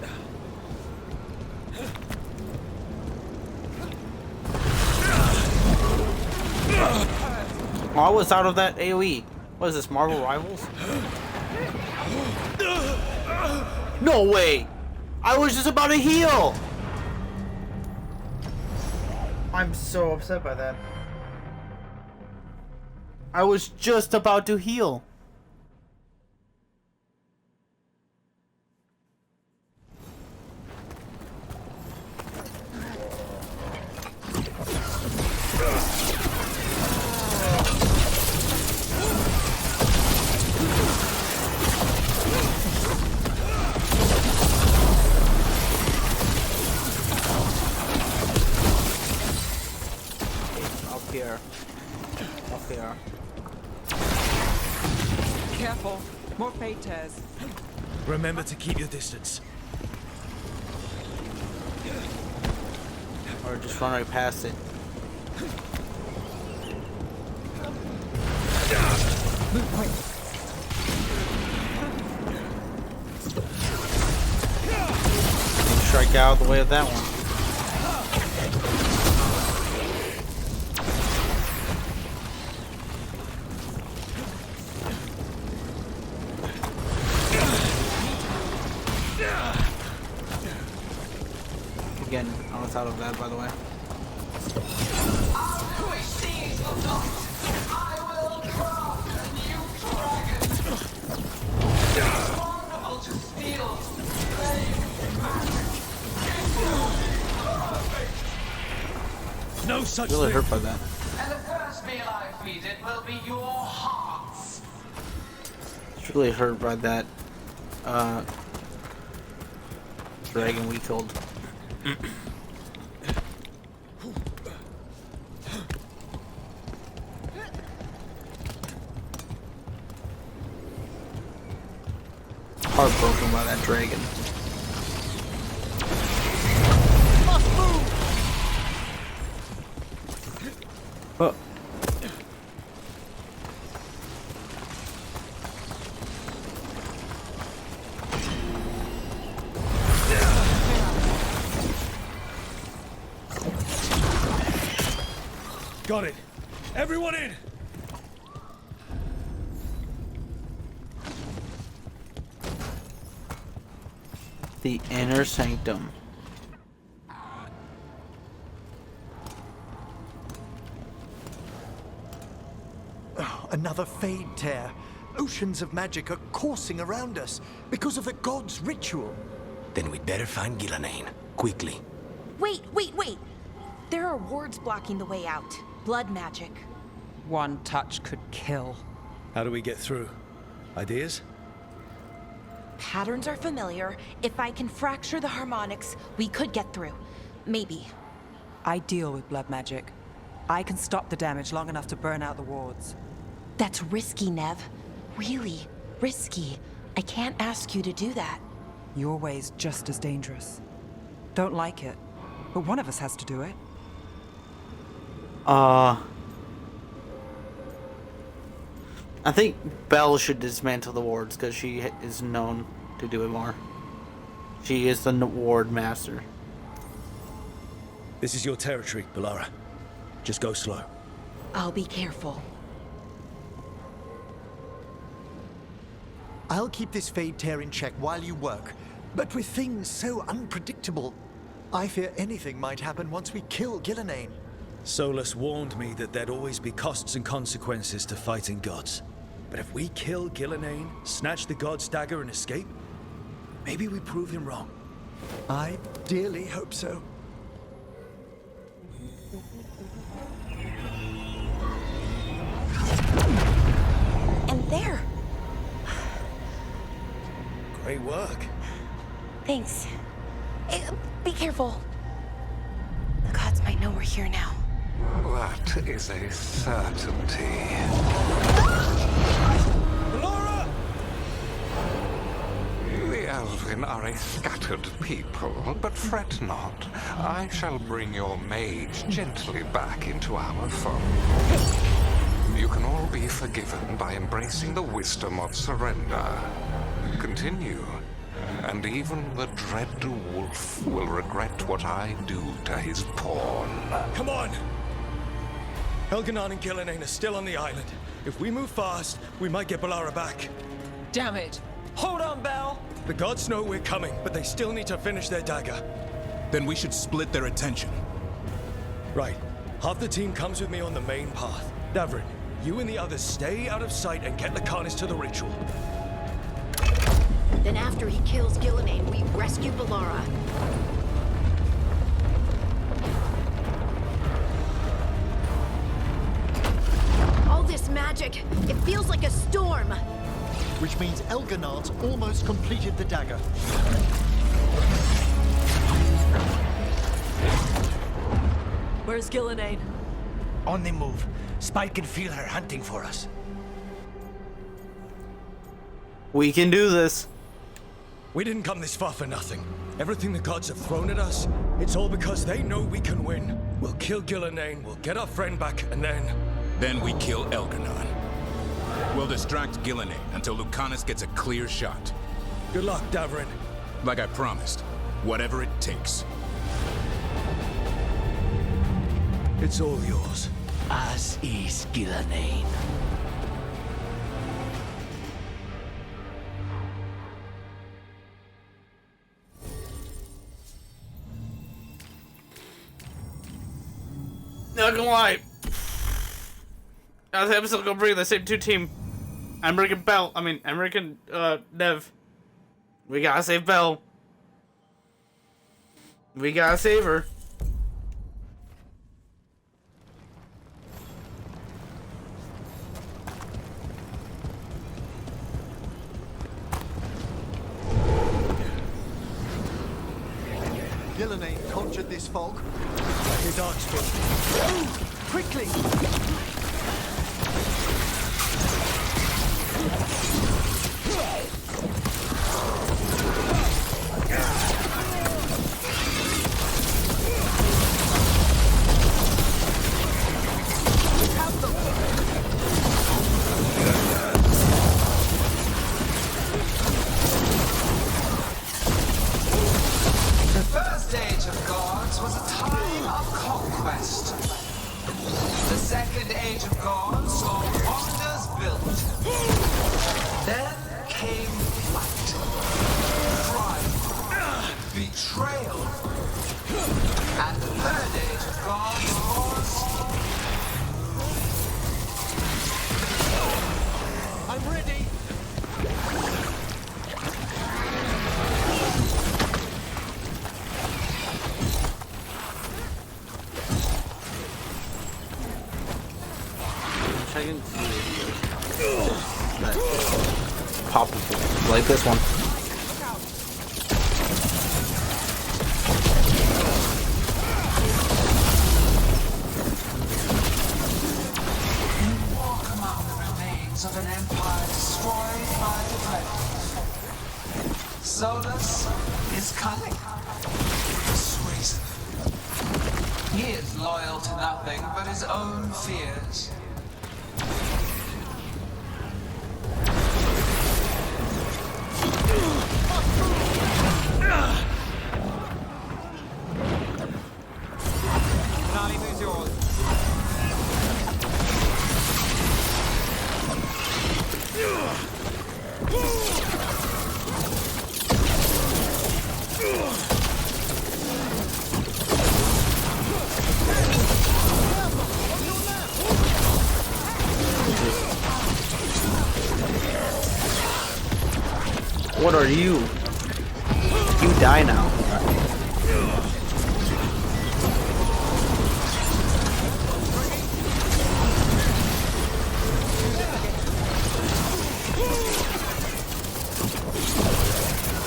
Oh, I was out of that AoE. What is this, Marvel Rivals? No way! I was just about to heal! I'm so upset by that. I was just about to heal. Up here. Up here. Careful. More fate tears. Remember to keep your distance. Or just run right past it. Strike out the way of that one. Again, I was out of that, by the way. No such Really thing. hurt by that. And the first meal I feed it will be your hearts. It's really hurt by that. Dragon we killed. Heartbroken by that dragon. Oh. Got it. Everyone in! The inner sanctum. Oh, another fade tear. Oceans of magic are coursing around us because of the god's ritual. Then we'd better find Gillenane. Quickly. Wait. There are wards blocking the way out. Blood magic. One touch could kill. How do we get through? Ideas? Patterns are familiar. If I can fracture the harmonics, we could get through. Maybe. I deal with blood magic. I can stop the damage long enough to burn out the wards. That's risky, Nev. Really risky. I can't ask you to do that. Your way's just as dangerous. Don't like it, but one of us has to do it. I think Belle should dismantle the wards because she is known to do it more. She is the ward master. This is your territory, Bellara. Just go slow. I'll be careful. I'll keep this fade tear in check while you work. But with things so unpredictable, I fear anything might happen once we kill Gillenane. Solas warned me that there'd always be costs and consequences to fighting gods. But if we kill Gillenane, snatch the god's dagger and escape, maybe we prove him wrong. I dearly hope so. And there. Great work. Thanks. Be careful. The gods might know we're here now. That is a certainty. Bellara! The Elven are a scattered people, but fret not. I shall bring your mage gently back into our fold. You can all be forgiven by embracing the wisdom of surrender. Continue, and even the dread wolf will regret what I do to his pawn. Come on! Elganon and Gillenane are still on the island. If we move fast, we might get Bellara back. Damn it! Hold on, Belle! The gods know we're coming, but they still need to finish their dagger. Then we should split their attention. Right. Half the team comes with me on the main path. Davrin, you and the others stay out of sight and get Lucanus to the ritual. Then after he kills Gillenane, we rescue Bellara. All this magic, it feels like a storm. Which means Elganard's almost completed the dagger. Where's Gillenane? On the move. Spike can feel her hunting for us. We can do this. We didn't come this far for nothing. Everything the gods have thrown at us, it's all because they know we can win. We'll kill Gillenane, we'll get our friend back, and then... Then we kill Elganon. We'll distract Gillenane until Lucanus gets a clear shot. Good luck, Davrin. Like I promised, whatever it takes. It's all yours. As is Gillenane. Not gonna lie. This episode gonna bring the same two team. Emmerich and Nev. We gotta save Belle. We gotta save her. Gillenane conjured this fog. Like a dark spell. Move! Quickly! The first age of gods was a time of conquest. The second age of gods saw wonders built. Then came flight, crime, betrayal, and the third age of gods was... I'm ready! Poppable. Like this one. You walk among the remains of an empire destroyed by the Dragon. Solas is cunning, persuasive. He is loyal to nothing but his own fears. What are you? You die now.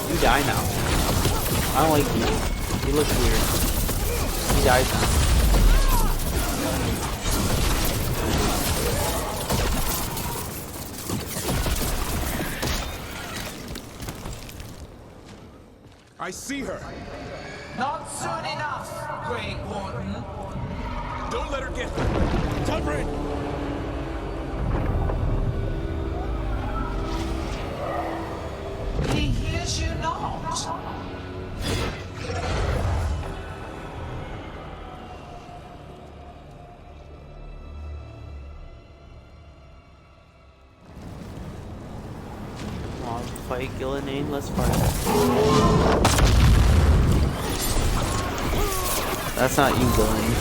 You die now. I don't like you. You look weird. He dies now. I see her. Not soon enough, Great Warden. Don't let her get her. Cover it. He hears you not. Fight Gillenane, let's fight. That's not you, Gillenane.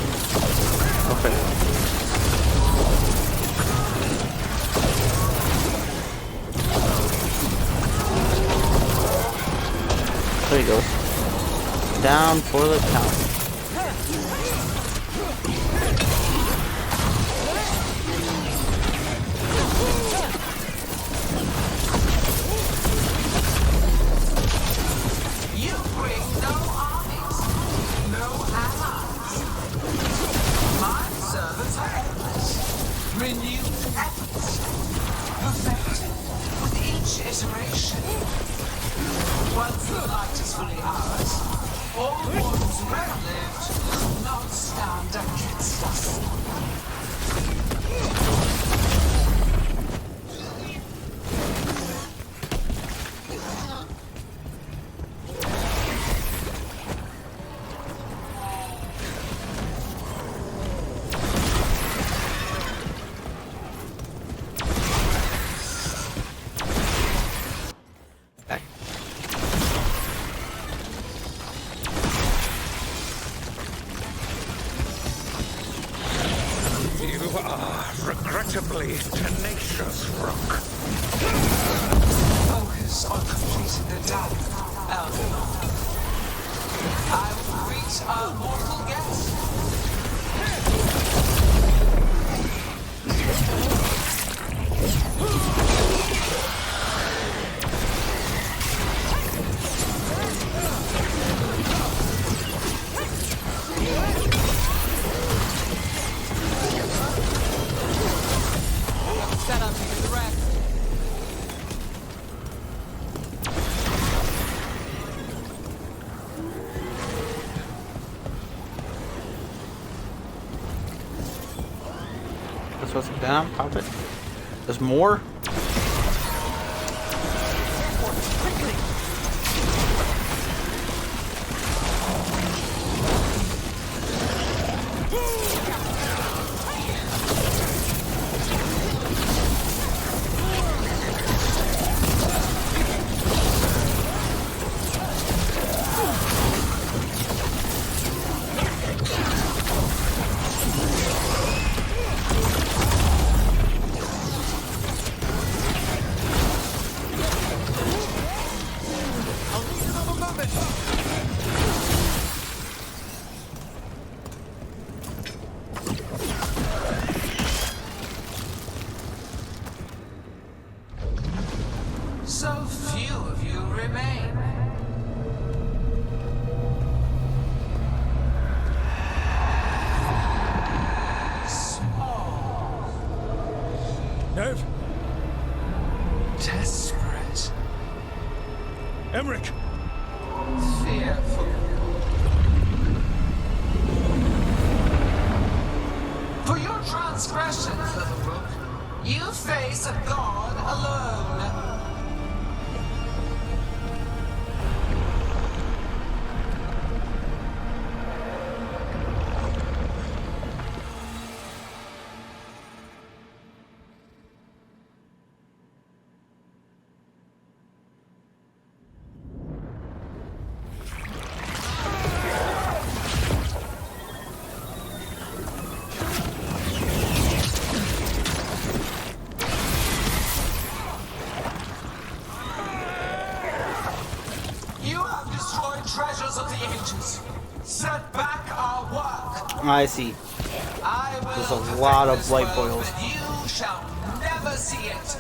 Okay. There he goes. Down for the count. Renewed efforts, perfected with each iteration. Once the light is fully ours, all wardens who have lived could not stand against us. Regrettably tenacious, Rook. Focus on completing the dam, Elder. I will greet our mortal guest. Set up to do the rest. This was down, pop it. There's more. Emmerich! Fearful. For your transgressions, little rook, you face a god alone. I see. There's a lot of light boils. You shall never see it.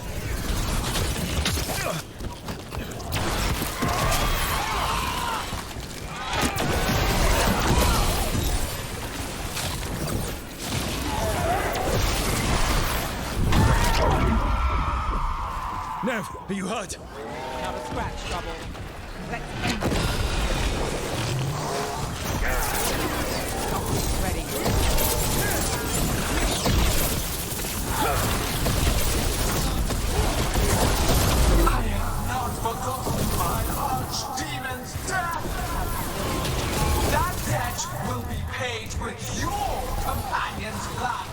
Nev, are you hurt? Not a scratch, Trouble. Ready. I have not forgotten my archdemon's death. That debt will be paid with your companion's blood.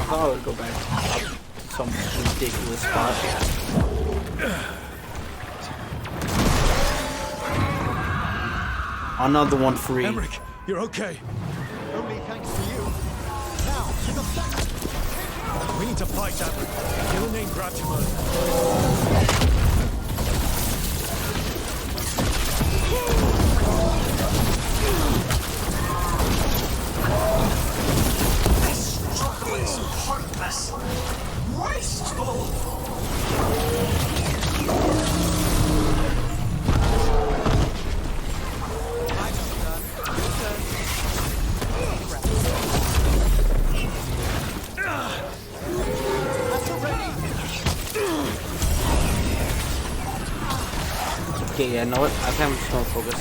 I would go back to some ridiculous spot. Another one free. Emmerich, you're okay. Only thanks to you. Now, to the back. We need to fight Emmerich. Gillenane grabbed him earlier. Heartless! Wasteful! Okay, yeah, know what? I think I'm just gonna focus.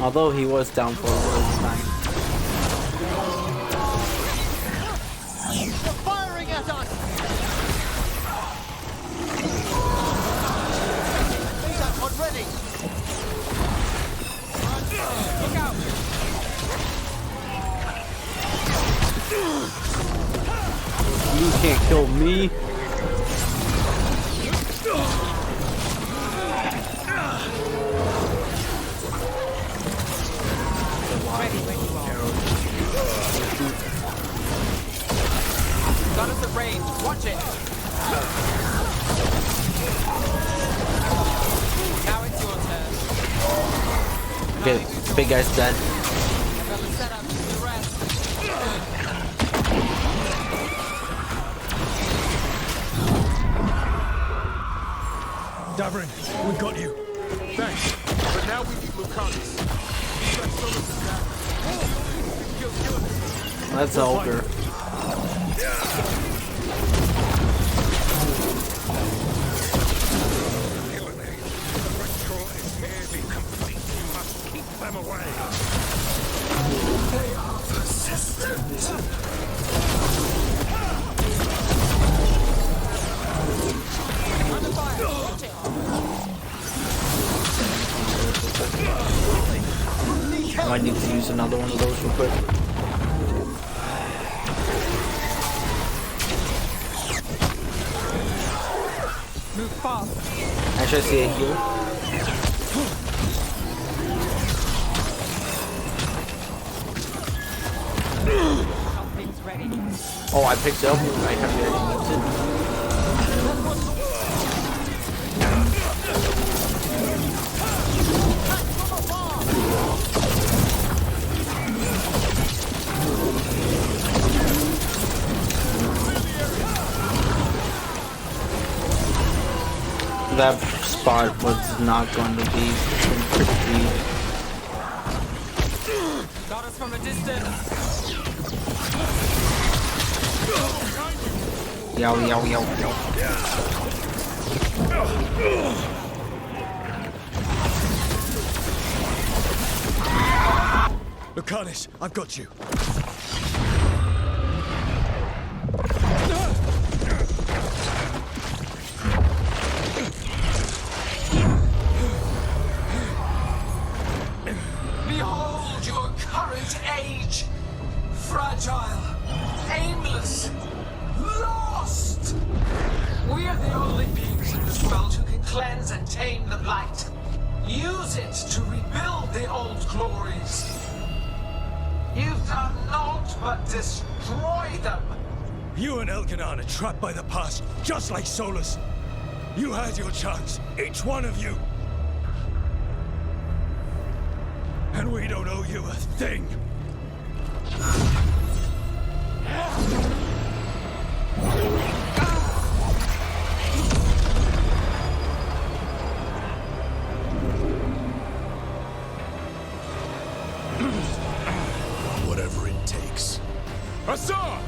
Although he was down for a little time. They're firing at us! Is that one ready? Look out! You can't kill me. Gun us at range. Watch it. Now it's your turn. Okay, big guy's dead. Got the setup to the rest. Davrin, we got you. Thanks. But now we need Lucanus. That Solas is down. Kill Gillenane. That's ogre. Them away. They are persistent. Under fire. Watch it. I might need to use another one of those real quick. Move fast. Actually, I see a heal. Something's ready. Oh, I picked it up. I have to. That thought was not going to be pretty. Got us from a distance. Yow, yow, yow, yow. Lucanus, I've got you. Behold your current age. Fragile, aimless, lost. We are the only beings in this world who can cleanse and tame the blight. Use it to rebuild the old glories. You've done naught but destroy them. You and Elganon are trapped by the past, just like Solas. You had your chance, each one of you. And we don't owe you a thing. Whatever it takes. Hussar!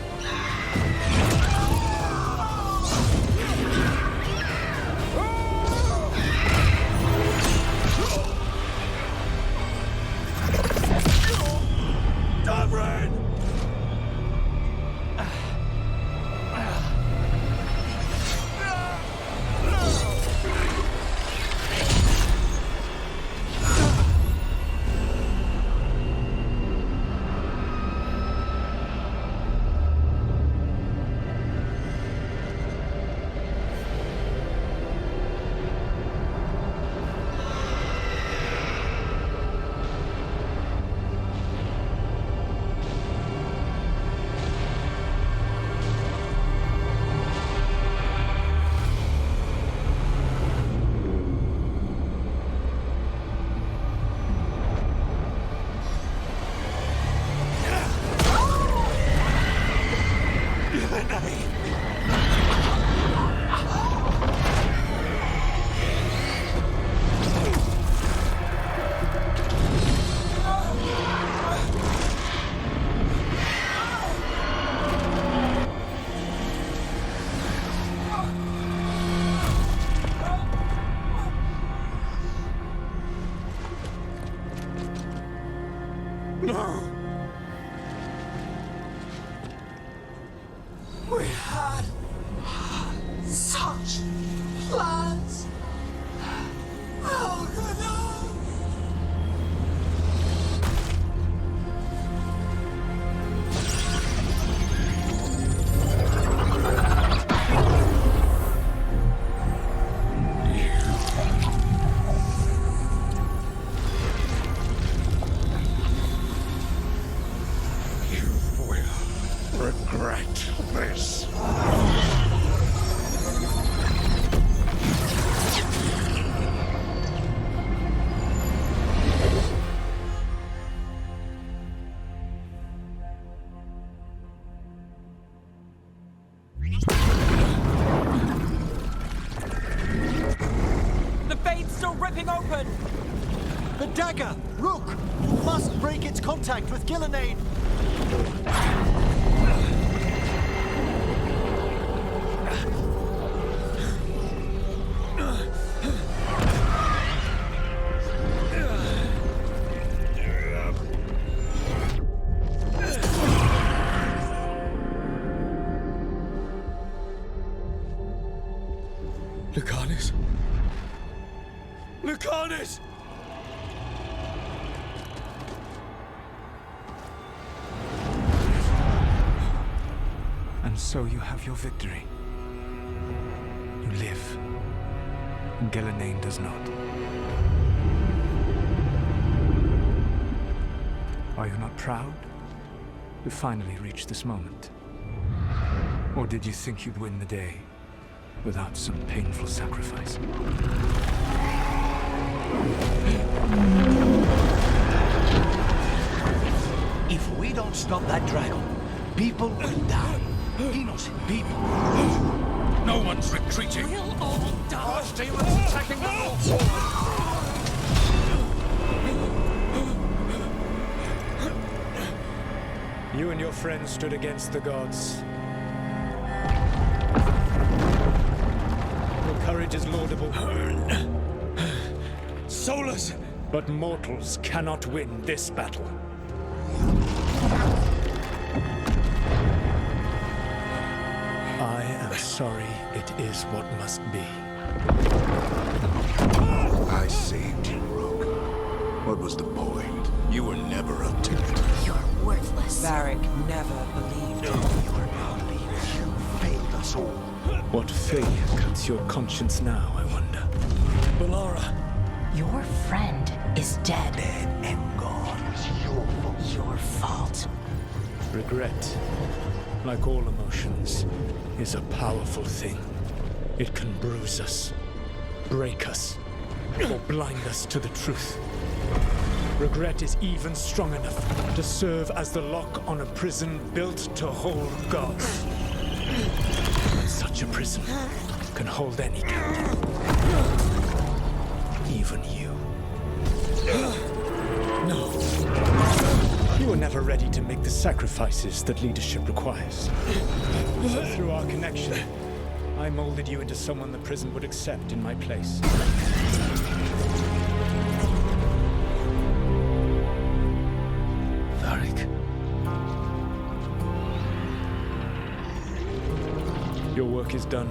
No. We had such plans. Oh, Regret this. The fade's still ripping open! The dagger! Rook! You must break its contact with Gillenane! Lucanus? Lucanus! And so you have your victory. You live, and Gillenane does not. Are you not proud to finally reach this moment? Or did you think you'd win the day without some painful sacrifice? If we don't stop that dragon, people will die. Innocent people. No one's retreating. We'll all die. Archdemons attacking the north. You and your friends stood against the gods. Your courage is laudable. Solas! But mortals cannot win this battle. I am sorry it is what must be. I saved you, Rook. What was the point? You were never up to it. You're worthless. Varric never believed in You failed us all. What failure cuts your conscience now, I wonder? Balara! Your friend is dead. Dead and gone. Your fault. Regret, like all emotions, is a powerful thing. It can bruise us, break us, or blind us to the truth. Regret is even strong enough to serve as the lock on a prison built to hold gods. And such a prison can hold any captive. Even you. No. You were never ready to make the sacrifices that leadership requires. So through our connection, I molded you into someone the prison would accept in my place. Varric. Your work is done.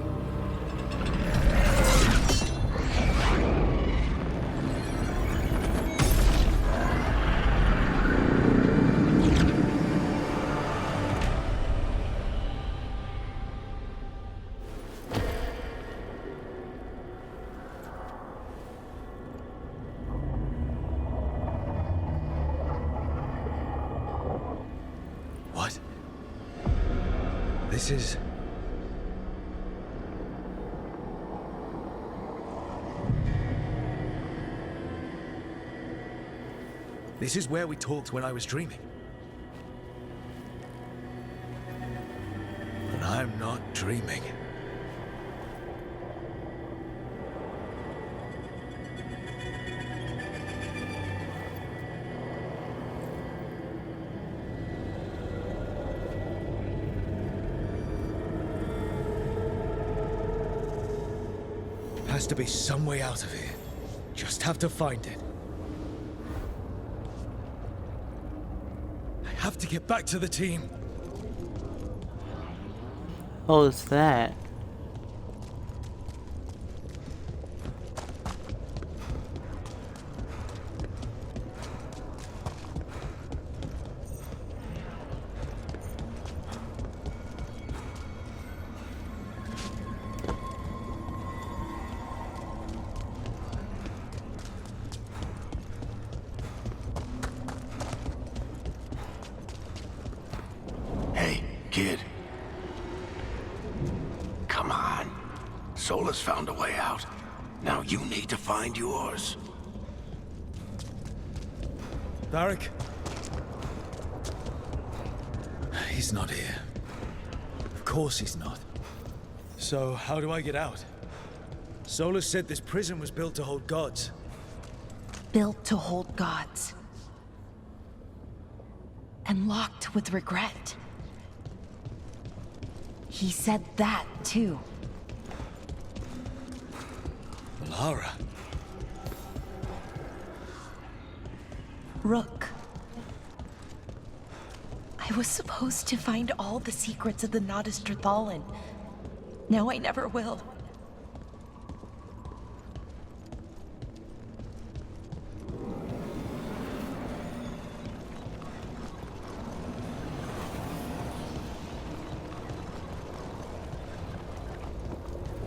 What? This is... This is where we talked when I was dreaming. But I'm not dreaming. Has to be some way out of here. Just have to find it. I have to get back to the team. Oh, it's that. Hey, kid. Come on. Solas found a way out. Now you need to find yours. Varric? He's not here. Of course he's not. So, how do I get out? Solas said this prison was built to hold gods. Built to hold gods. And locked with regret. He said that, too. Lara. Rook. I was supposed to find all the secrets of the Nodus Trithallan. Now I never will.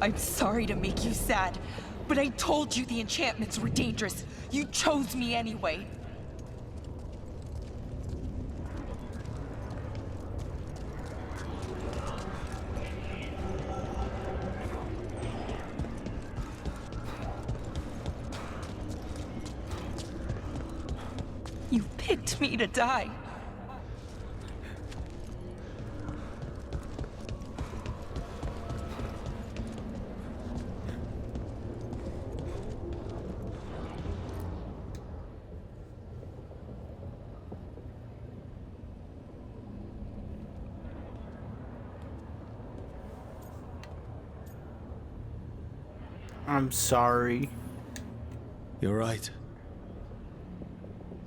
I'm sorry to make you sad, but I told you the enchantments were dangerous. You chose me anyway. You picked me to die. I'm sorry. You're right.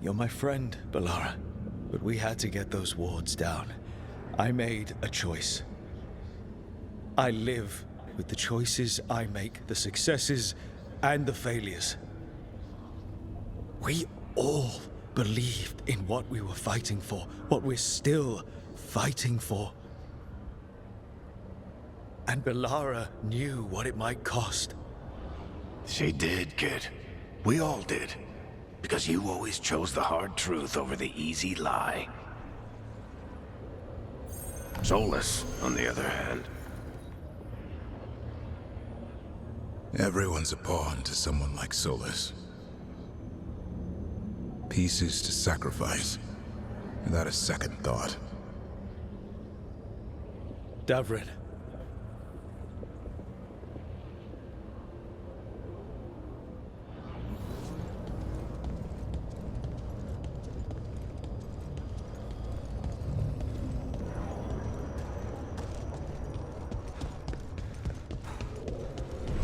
You're my friend, Balara. But we had to get those wards down. I made a choice. I live with the choices I make, the successes and the failures. We all believed in what we were fighting for, what we're still fighting for. And Balara knew what it might cost. She did, kid. We all did. Because you always chose the hard truth over the easy lie. Solas, on the other hand. Everyone's a pawn to someone like Solas. Pieces to sacrifice, without a second thought. Davrin.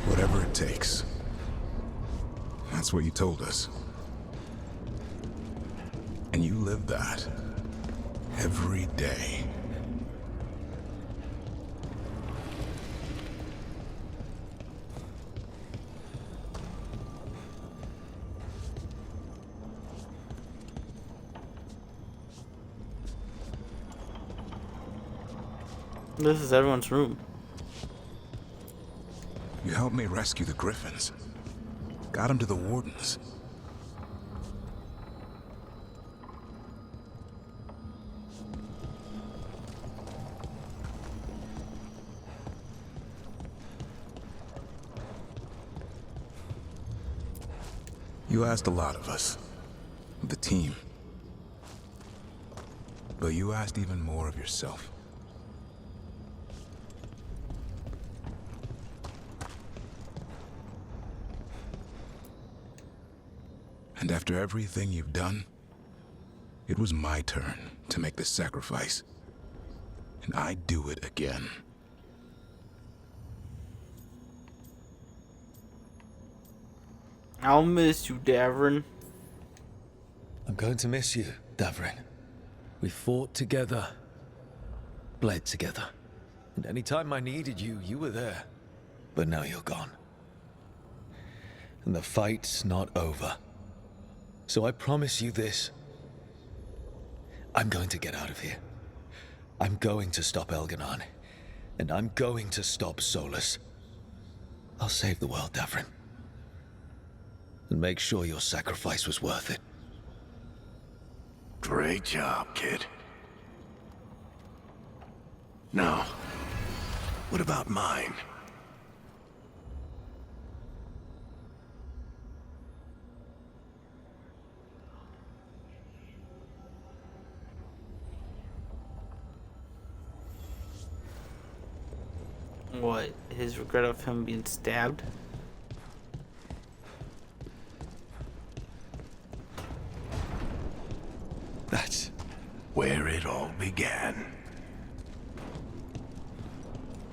Whatever it takes. That's what you told us. And you live that. Every day. This is everyone's room. You helped me rescue the Griffins. Got them to the Wardens. You asked a lot of us. The team. But you asked even more of yourself. And after everything you've done, it was my turn to make the sacrifice. And I'd do it again. I'll miss you, Davrin. I'm going to miss you, Davrin. We fought together, bled together. And any time I needed you, you were there. But now you're gone. And the fight's not over. So I promise you this. I'm going to get out of here. I'm going to stop Elganon. And I'm going to stop Solas. I'll save the world, Davrin. And make sure your sacrifice was worth it. Great job, kid. Now, what about mine? What? His regret of him being stabbed? That's where it all began.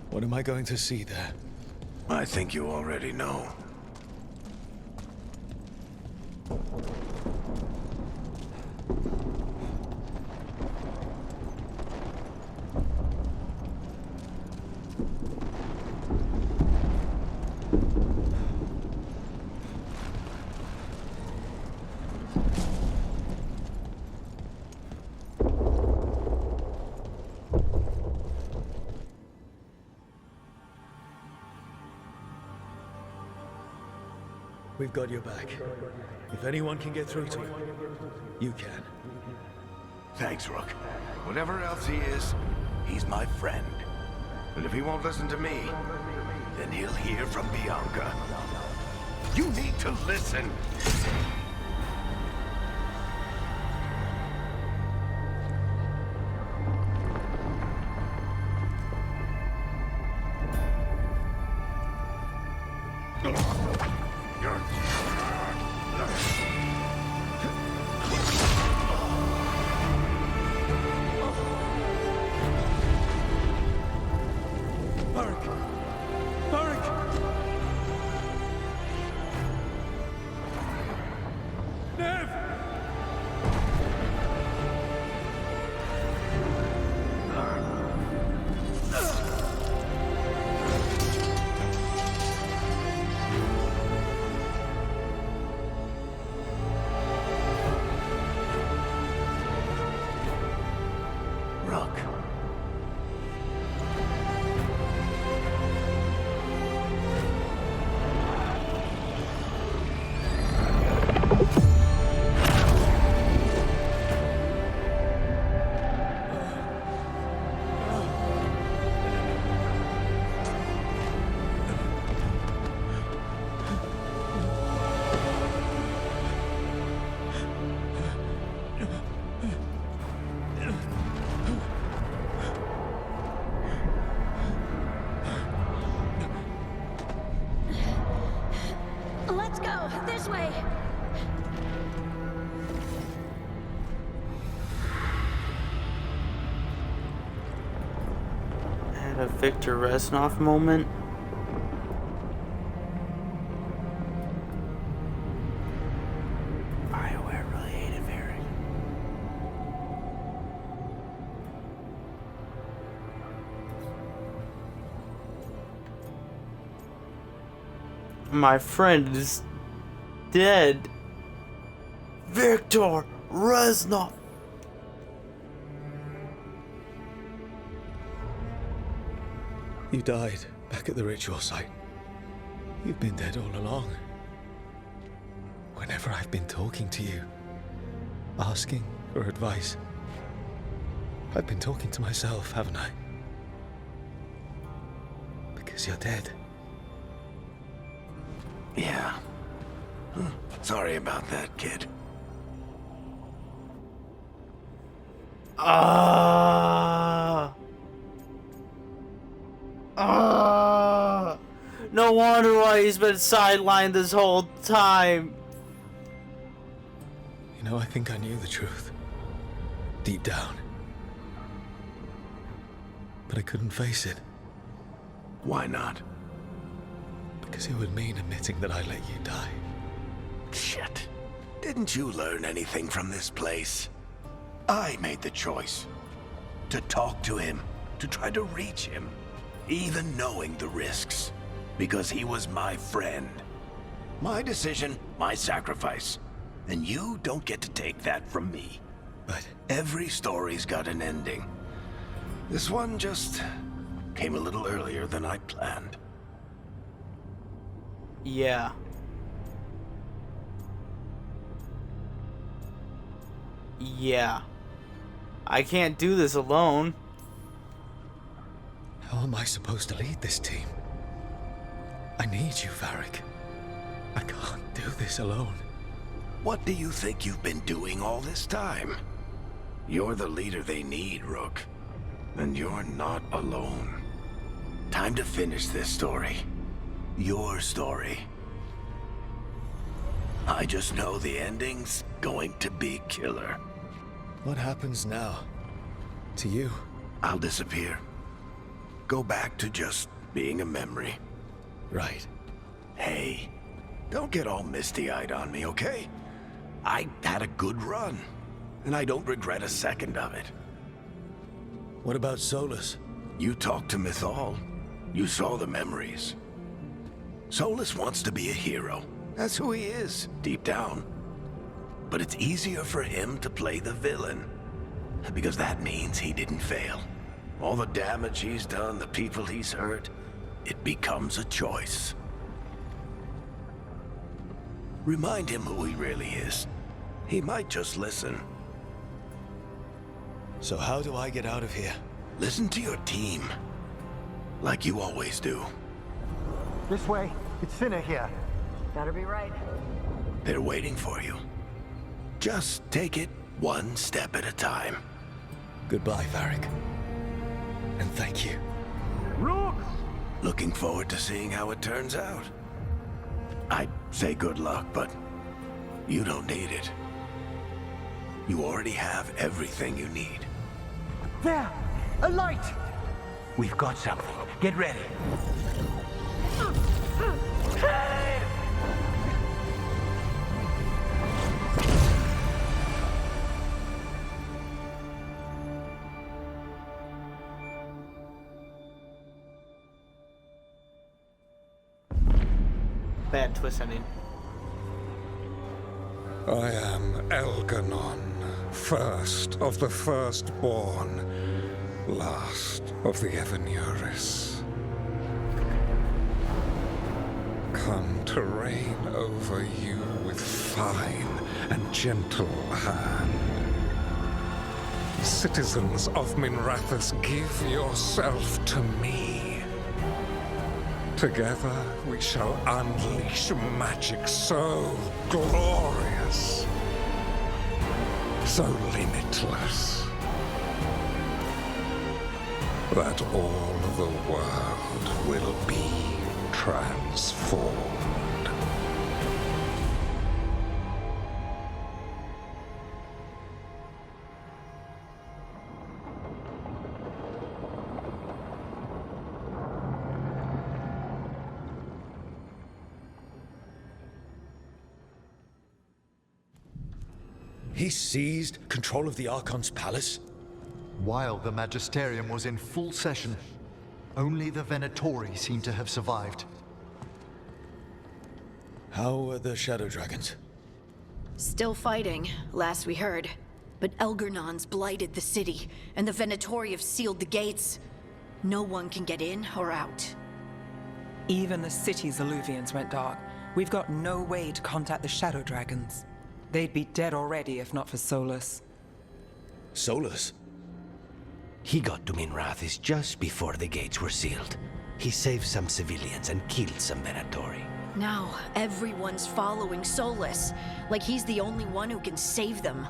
What am I going to see there? I think you already know. We've got your back. If anyone can get through to him, you can. Thanks, Rook. Whatever else he is, he's my friend. And if he won't listen to me, then he'll hear from Bianca. You need to listen! Rook. Let's go, this way. Had a Victor Reznov moment. Bioware really hated Varric. My friend is dead. Victor Reznov. You died back at the ritual site. You've been dead all along. Whenever I've been talking to you, asking for advice, I've been talking to myself, haven't I? Because you're dead. Yeah. Sorry about that, kid. No wonder why he's been sidelined this whole time. You know, I think I knew the truth. Deep down. But I couldn't face it. Why not? Because it would mean admitting that I let you die. Shit. Didn't you learn anything from this place? I made the choice. To talk to him. To try to reach him. Even knowing the risks. Because he was my friend. My decision, my sacrifice. And you don't get to take that from me. But every story's got an ending. This one just came a little earlier than I planned. Yeah. Yeah. I can't do this alone. How am I supposed to lead this team? I need you, Varric. I can't do this alone. What do you think you've been doing all this time? You're the leader they need, Rook. And you're not alone. Time to finish this story. Your story. I just know the ending's going to be killer. What happens now? To you? I'll disappear. Go back to just being a memory. Right. Hey, don't get all misty-eyed on me, okay? I had a good run, and I don't regret a second of it. What about Solas? You talked to Mythal. You saw the memories. Solas wants to be a hero. That's who he is, deep down. But it's easier for him to play the villain. Because that means he didn't fail. All the damage he's done, the people he's hurt, it becomes a choice. Remind him who he really is. He might just listen. So how do I get out of here? Listen to your team. Like you always do. This way. It's thinner here. Better be right. They're waiting for you. Just take it one step at a time. Goodbye, Varric. And thank you. Rook! Looking forward to seeing how it turns out. I'd say good luck, but you don't need it. You already have everything you need. There! A light! We've got something. Get ready. Bad twist ending. I am Elganon, first of the firstborn, last of the Evanuris, come to reign over you with fine and gentle hand. Citizens of Minrathous, give yourself to me. Together we shall unleash magic so glorious, so limitless, that all the world will be transformed. He seized control of the Archon's palace? While the Magisterium was in full session, only the Venatori seem to have survived. How are the Shadow Dragons? Still fighting, last we heard. But Elgernon's blighted the city, and the Venatori have sealed the gates. No one can get in or out. Even the city's Alluvians went dark. We've got no way to contact the Shadow Dragons. They'd be dead already if not for Solas. Solas? He got to Minrathous just before the gates were sealed. He saved some civilians and killed some Venatori. Now, everyone's following Solas, like he's the only one who can save them.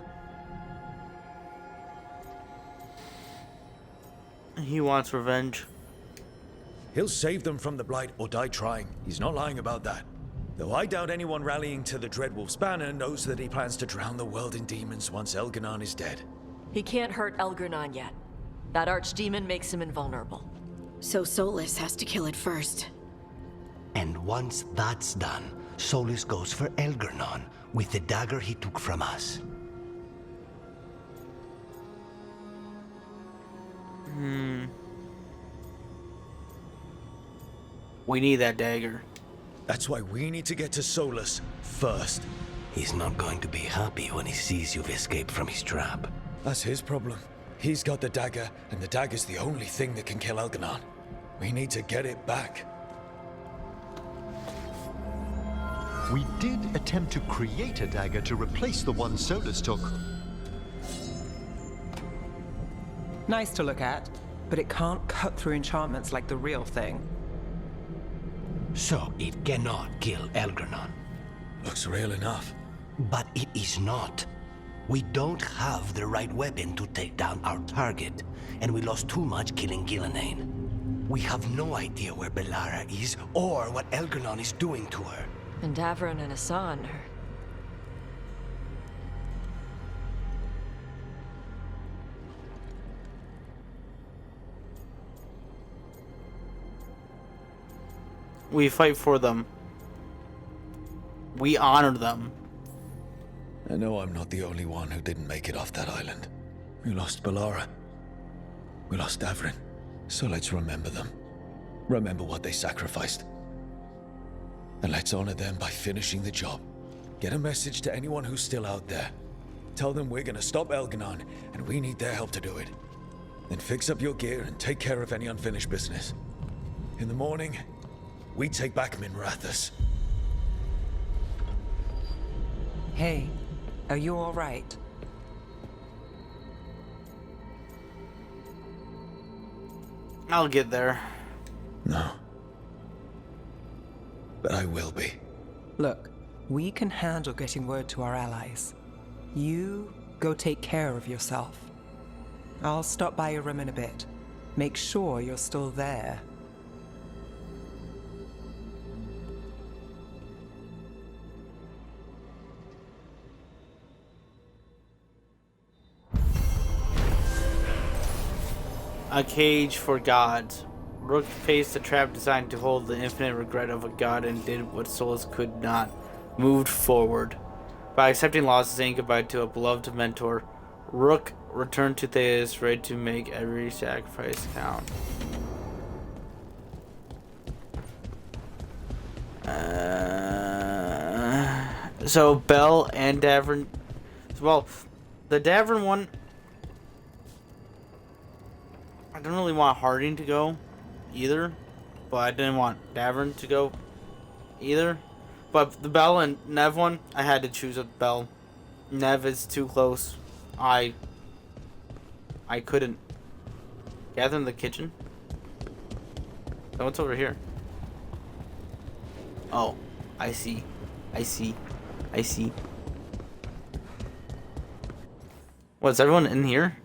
He wants revenge. He'll save them from the Blight or die trying. He's not lying about that. Though I doubt anyone rallying to the Dreadwolf's banner knows that he plans to drown the world in demons once Elganon is dead. He can't hurt Elgernon yet. That archdemon makes him invulnerable. So Solas has to kill it first. And once that's done, Solas goes for Elgernon with the dagger he took from us. We need that dagger. That's why we need to get to Solas first. He's not going to be happy when he sees you've escaped from his trap. That's his problem. He's got the dagger, and the dagger's the only thing that can kill Elganon. We need to get it back. We did attempt to create a dagger to replace the one Solas took. Nice to look at, but it can't cut through enchantments like the real thing. So it cannot kill Elgernon. Looks real enough. But it is not. We don't have the right weapon to take down our target, and we lost too much killing Gillenane. We have no idea where Bellara is, or what Elgernon is doing to her. And Davron and Hassan are... We fight for them. We honor them. I know I'm not the only one who didn't make it off that island. We lost Bellara. We lost Davron. So let's remember them. Remember what they sacrificed. And let's honor them by finishing the job. Get a message to anyone who's still out there. Tell them we're gonna stop Elganon, and we need their help to do it. Then fix up your gear and take care of any unfinished business. In the morning, we take back Minrathous. Hey, are you all right? I'll get there. No. But I will be. Look, we can handle getting word to our allies. You go take care of yourself. I'll stop by your room in a bit. Make sure you're still there. A cage for gods. Rook faced a trap designed to hold the infinite regret of a god and did what Solas could not. Moved forward. By accepting loss and saying goodbye to a beloved mentor, Rook returned to Theas ready to make every sacrifice count. So Bell and Davron... Well, the Davron one... I don't really want Harding to go either, but I didn't want Davern to go either. But the Bell and Nev one, I had to choose a Bell. Nev is too close. I couldn't. Gather in the kitchen? Oh, what's over here? Oh, I see. I see. I see. What, is everyone in here?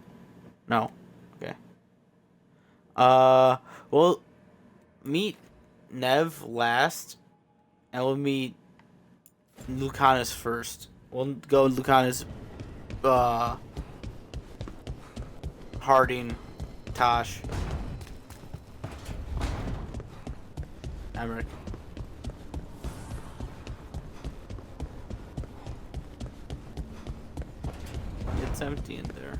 No. Okay. We'll meet Nev last, and we'll meet Lucanus first. We'll go Lucanus, Harding, Tosh, Emmerich. It's empty in there.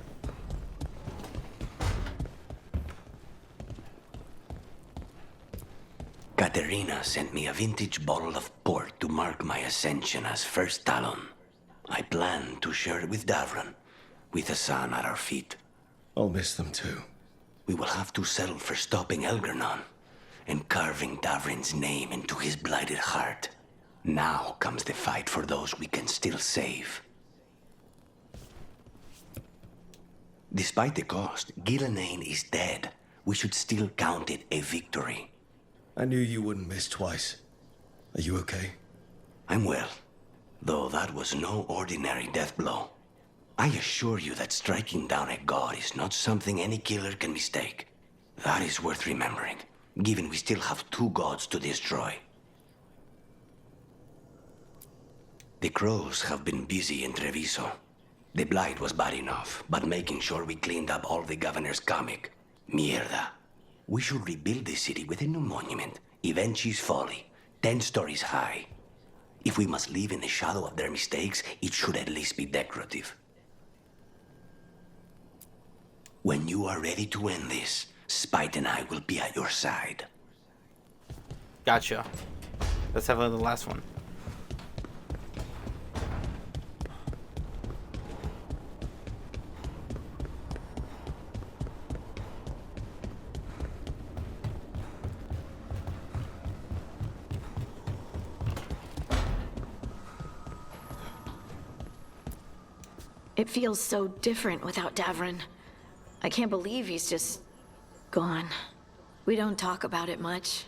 Katerina sent me a vintage bottle of port to mark my ascension as First Talon. I plan to share it with Davron, with the sun at our feet. I'll miss them too. We will have to settle for stopping Elgernon and carving Davrin's name into his blighted heart. Now comes the fight for those we can still save. Despite the cost, Gillenane is dead. We should still count it a victory. I knew you wouldn't miss twice. Are you okay? I'm well, though that was no ordinary death blow. I assure you that striking down a god is not something any killer can mistake. That is worth remembering, given we still have 2 gods to destroy. The crows have been busy in Treviso. The blight was bad enough, but making sure we cleaned up all the governor's comic. Mierda. We should rebuild the city with a new monument, Evenchi's Folly, 10 stories high. If we must live in the shadow of their mistakes, it should at least be decorative. When you are ready to end this, Spite and I will be at your side. Gotcha. Let's have the last one. It feels so different without Davron. I can't believe he's just gone. We don't talk about it much,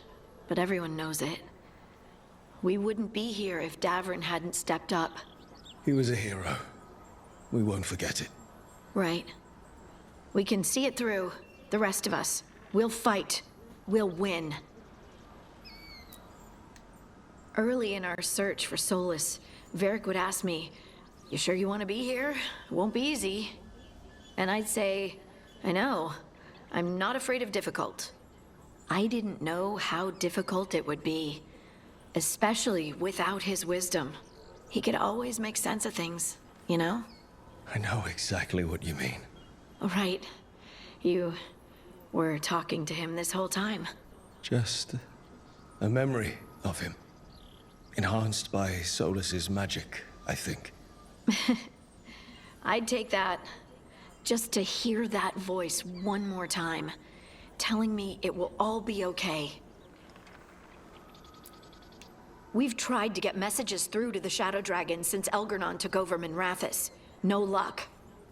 but everyone knows it. We wouldn't be here if Davron hadn't stepped up. He was a hero. We won't forget it. Right. We can see it through, the rest of us. We'll fight. We'll win. Early in our search for Solas, Varric would ask me, "You sure you want to be here? It won't be easy." And I'd say, "I know. I'm not afraid of difficult." I didn't know how difficult it would be, especially without his wisdom. He could always make sense of things, you know? I know exactly what you mean. Right. You were talking to him this whole time. Just a memory of him. Enhanced by Solas's magic, I think. I'd take that. Just to hear that voice one more time, telling me it will all be okay. We've tried to get messages through to the Shadow Dragon since Elgernon took over Minrathous. No luck.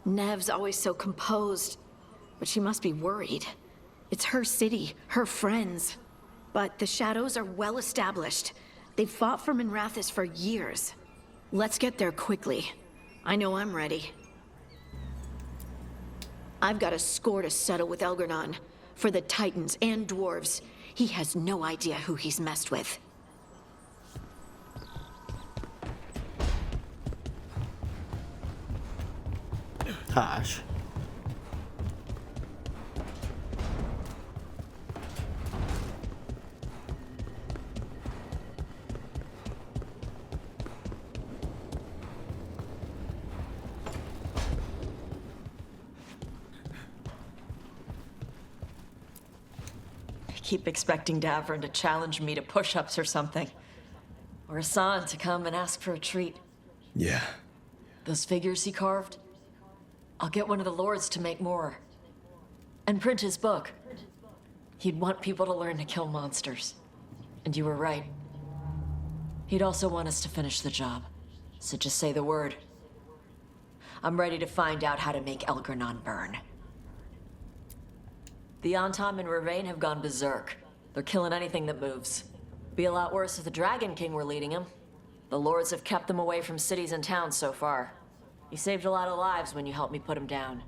Nev's always so composed, but she must be worried. It's her city, her friends. But the Shadows are well established. They've fought for Minrathous for years. Let's get there quickly. I know I'm ready. I've got a score to settle with Elgernon. For the Titans and Dwarves. He has no idea who he's messed with. Gosh. Keep expecting Davron to challenge me to push-ups or something. Or Hassan to come and ask for a treat. Yeah. Those figures he carved? I'll get one of the lords to make more. And print his book. He'd want people to learn to kill monsters. And you were right. He'd also want us to finish the job. So just say the word. I'm ready to find out how to make Elgranon burn. The Antom and Ravain have gone berserk. They're killing anything that moves. Be a lot worse if the Dragon King were leading them. The lords have kept them away from cities and towns so far. You saved a lot of lives when you helped me put him down.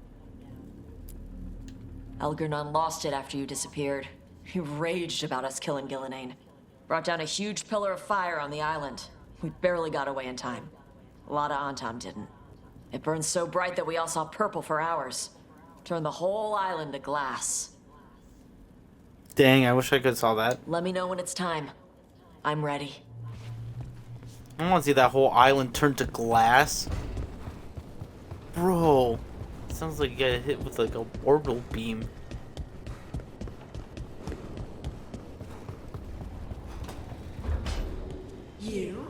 Elgranon lost it after you disappeared. He raged about us killing Gillenane. Brought down a huge pillar of fire on the island. We barely got away in time. A lot of Antom didn't. It burned so bright that we all saw purple for hours. Turned the whole island to glass. Dang, I wish I could saw that. Let me know when it's time. I'm ready. I want to see that whole island turn to glass. Bro, sounds like you get hit with like a orbital beam. You?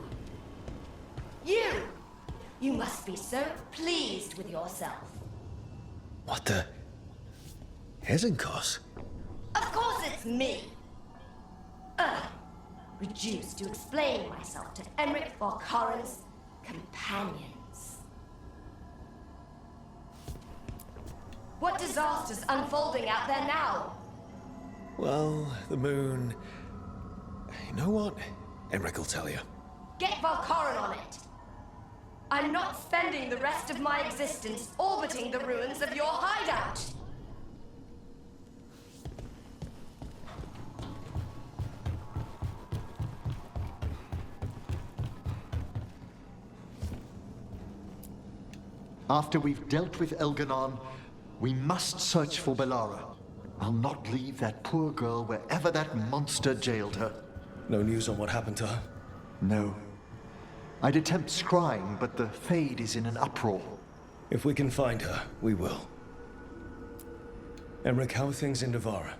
You must be so pleased with yourself. What the? Hezenkos? Of course it's me. Reduced to explain myself to Emric Varcoran's companions. What disaster's unfolding out there now? Well, the moon... You know what? Emric will tell you. Get Varcoran on it. I'm not spending the rest of my existence orbiting the ruins of your hideout. After we've dealt with Elganon, we must search for Bellara. I'll not leave that poor girl wherever that monster jailed her. No news on what happened to her? No. I'd attempt scrying, but the Fade is in an uproar. If we can find her, we will. Emric, how are things in Navarra?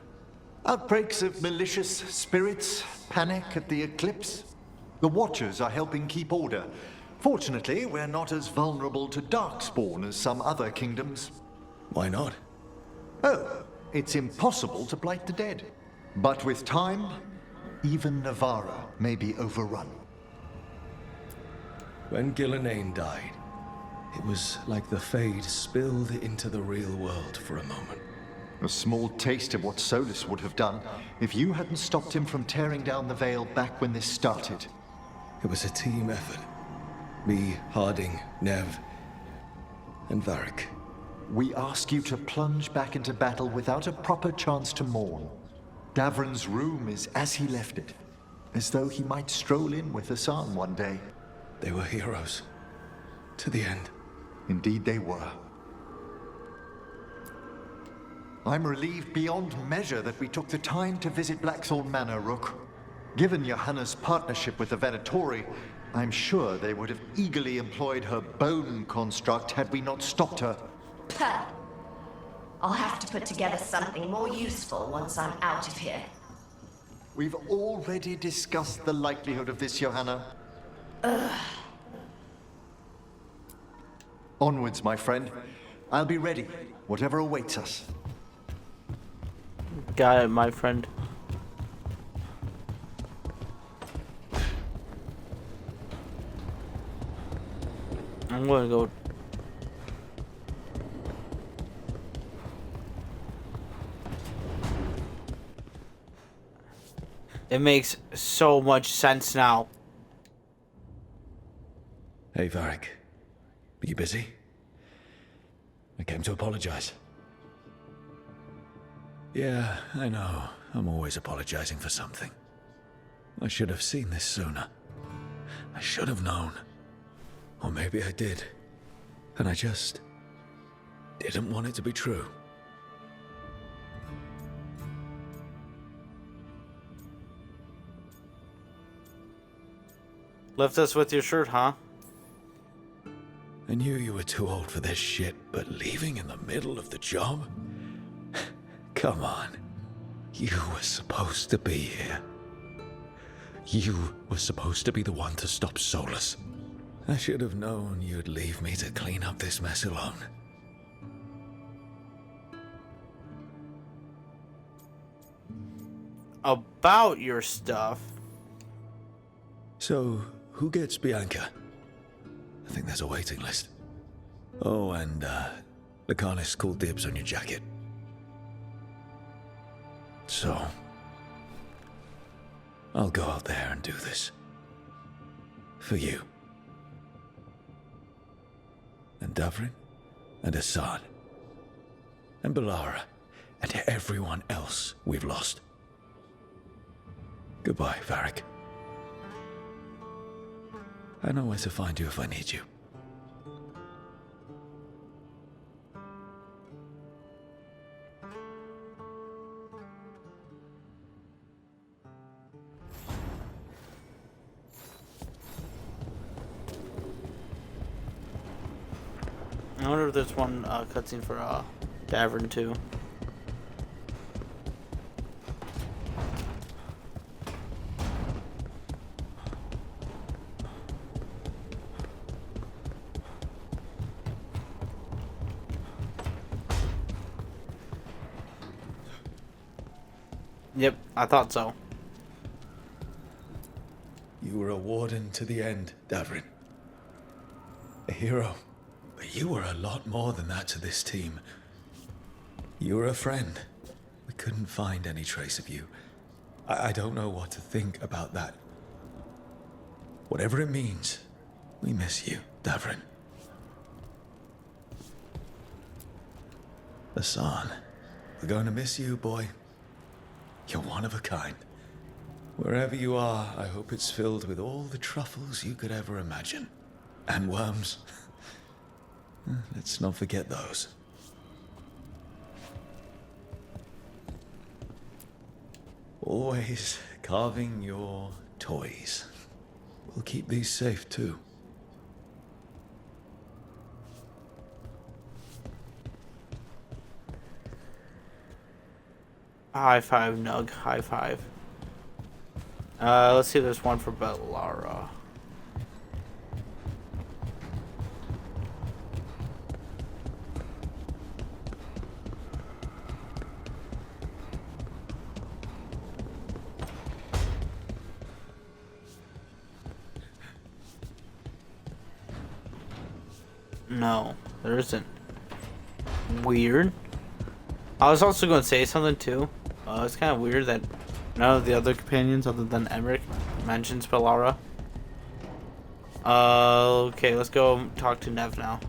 Outbreaks of malicious spirits, panic at the eclipse. The Watchers are helping keep order. Fortunately, we're not as vulnerable to Darkspawn as some other kingdoms. Why not? Oh, it's impossible to blight the dead. But with time, even Navarra may be overrun. When Gillenane died, it was like the Fade spilled into the real world for a moment. A small taste of what Solas would have done if you hadn't stopped him from tearing down the Veil back when this started. It was a team effort. Me, Harding, Nev, and Varric. We ask you to plunge back into battle without a proper chance to mourn. Davron's room is as he left it, as though he might stroll in with Hassan one day. They were heroes. To the end. Indeed they were. I'm relieved beyond measure that we took the time to visit Blackthorn Manor, Rook. Given Johanna's partnership with the Venatori, I'm sure they would have eagerly employed her bone construct had we not stopped her. Huh. I'll have to put together something more useful once I'm out of here. We've already discussed the likelihood of this, Johanna. Onwards, my friend. I'll be ready, whatever awaits us. Got it, my friend. I'm gonna go. It makes so much sense now. Hey, Varric. Are you busy? I came to apologize. Yeah, I know. I'm always apologizing for something. I should have seen this sooner. I should have known. Or maybe I did. And I just didn't want it to be true. Left us with your shirt, huh? I knew you were too old for this shit, but leaving in the middle of the job? Come on. You were supposed to be here. You were supposed to be the one to stop Solas. I should have known you'd leave me to clean up this mess alone. about your stuff. So, who gets Bianca? I think there's a waiting list. Oh, and, Lucanus called dibs on your jacket. So, I'll go out there and do this. For you. And Davrin, and Assad, and Balara, and everyone else we've lost. Goodbye, Varric. I know where to find you if I need you. I wonder if there's one cutscene for Davrin too. Yep, I thought so. You were a warden to the end, Davrin. A hero. But you were a lot more than that to this team. You were a friend. We couldn't find any trace of you. I don't know what to think about that. Whatever it means, we miss you, Davrin. Hassan, we're going to miss you, boy. You're one of a kind. Wherever you are, I hope it's filled with all the truffles you could ever imagine. And worms. Let's not forget those. Always carving your toys. We'll keep these safe too. High five, Nug. High five. Let's see if there's one for Balara. No, there isn't. Weird. I was also going to say something too. It's kind of weird that none of the other companions other than Emmerich mentions Balara. Okay, let's go talk to Nev now.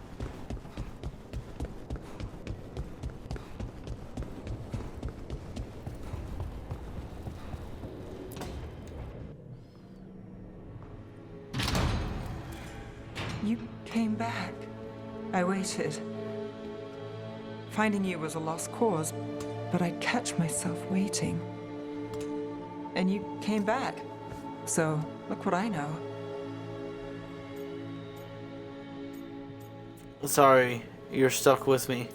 You came back. I waited. Finding you was a lost cause, but I'd catch myself waiting. And you came back. So, look what I know. Sorry, you're stuck with me.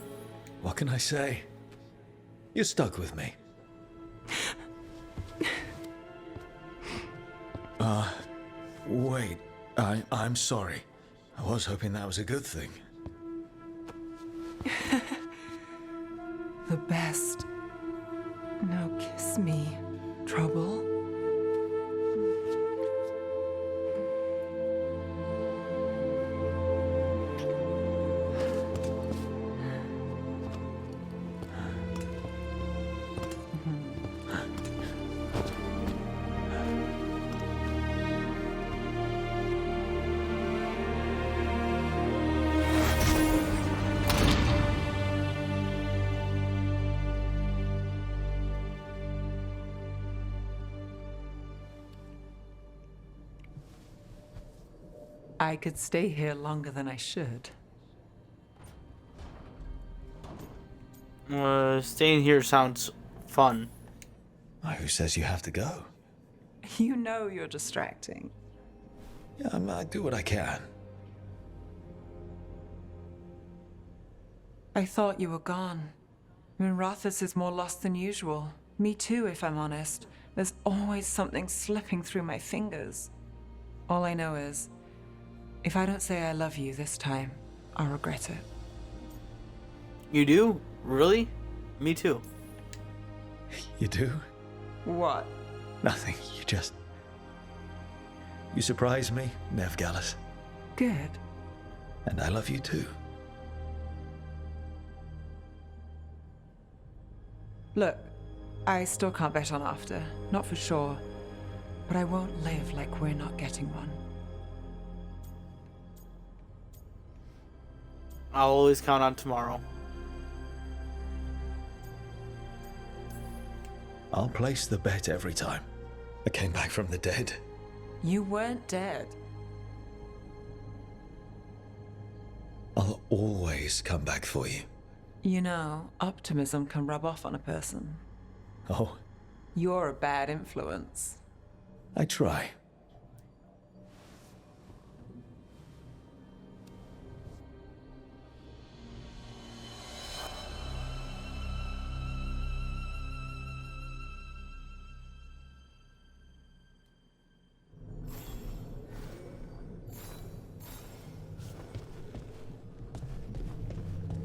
What can I say? You're stuck with me. Wait. I'm sorry. I was hoping that was a good thing. The best. Now kiss me, trouble. I could stay here longer than I should. Staying here sounds fun. Who says you have to go? You know you're distracting. Yeah, I do what I can. I thought you were gone. Rathus is more lost than usual. Me too, if I'm honest. There's always something slipping through my fingers. All I know is, if I don't say I love you this time, I'll regret it. You do? Really? Me too. You do? What? Nothing. You surprise me, Nev Gallus. Good. And I love you too. Look, I still can't bet on after. Not for sure. But I won't live like we're not getting one. I'll always count on tomorrow. I'll place the bet every time. I came back from the dead. You weren't dead. I'll always come back for you. You know, optimism can rub off on a person. Oh? You're a bad influence. I try.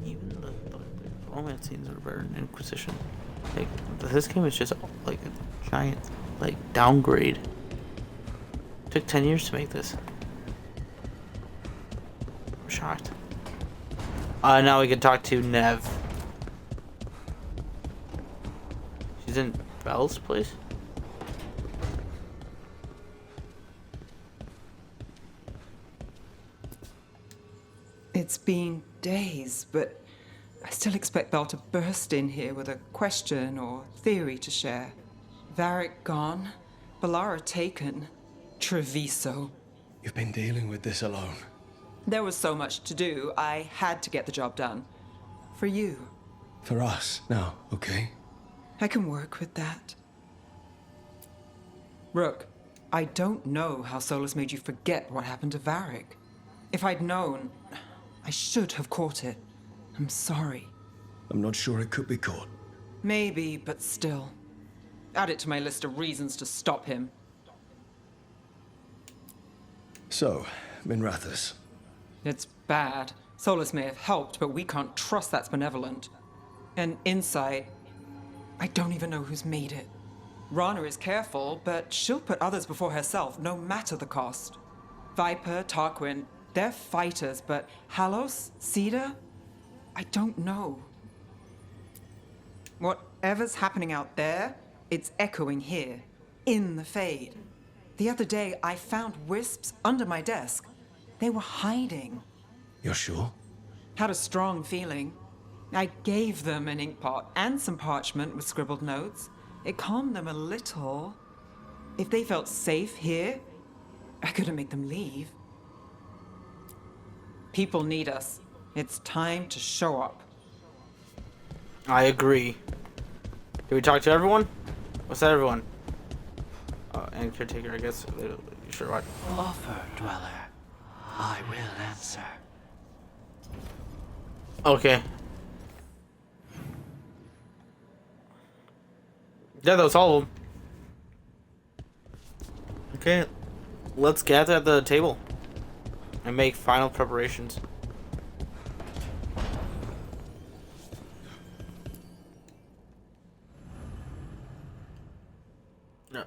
Even the romance scenes are better in Inquisition. Like, this game is just like a giant, like, downgrade. Took 10 years to make this. I'm shocked. Now we can talk to Nev. She's in Belle's place? It's been days, but I still expect Belle to burst in here with a question or theory to share. Varric gone, Bellara taken, Treviso. You've been dealing with this alone. There was so much to do, I had to get the job done. For you. For us, now, okay? I can work with that. Rook, I don't know how Solas made you forget what happened to Varric. If I'd known, I should have caught it. I'm sorry. I'm not sure it could be caught. Maybe, but still. Add it to my list of reasons to stop him. So, Minrathous. It's bad. Solas may have helped, but we can't trust that's benevolent. And Insight, I don't even know who's made it. Rana is careful, but she'll put others before herself, no matter the cost. Viper, Tarquin, they're fighters, but Halos, Cedar, I don't know. Whatever's happening out there, it's echoing here, in the Fade. The other day, I found wisps under my desk. They were hiding. You're sure? Had a strong feeling. I gave them an inkpot and some parchment with scribbled notes. It calmed them a little. If they felt safe here, I couldn't make them leave. People need us. It's time to show up. I agree. Did we talk to everyone? What's that, everyone? And caretaker, I guess. Sure, what? Offer, Dweller. I will answer. Okay. Yeah, that was all of them. Okay, let's gather at the table and make final preparations. No.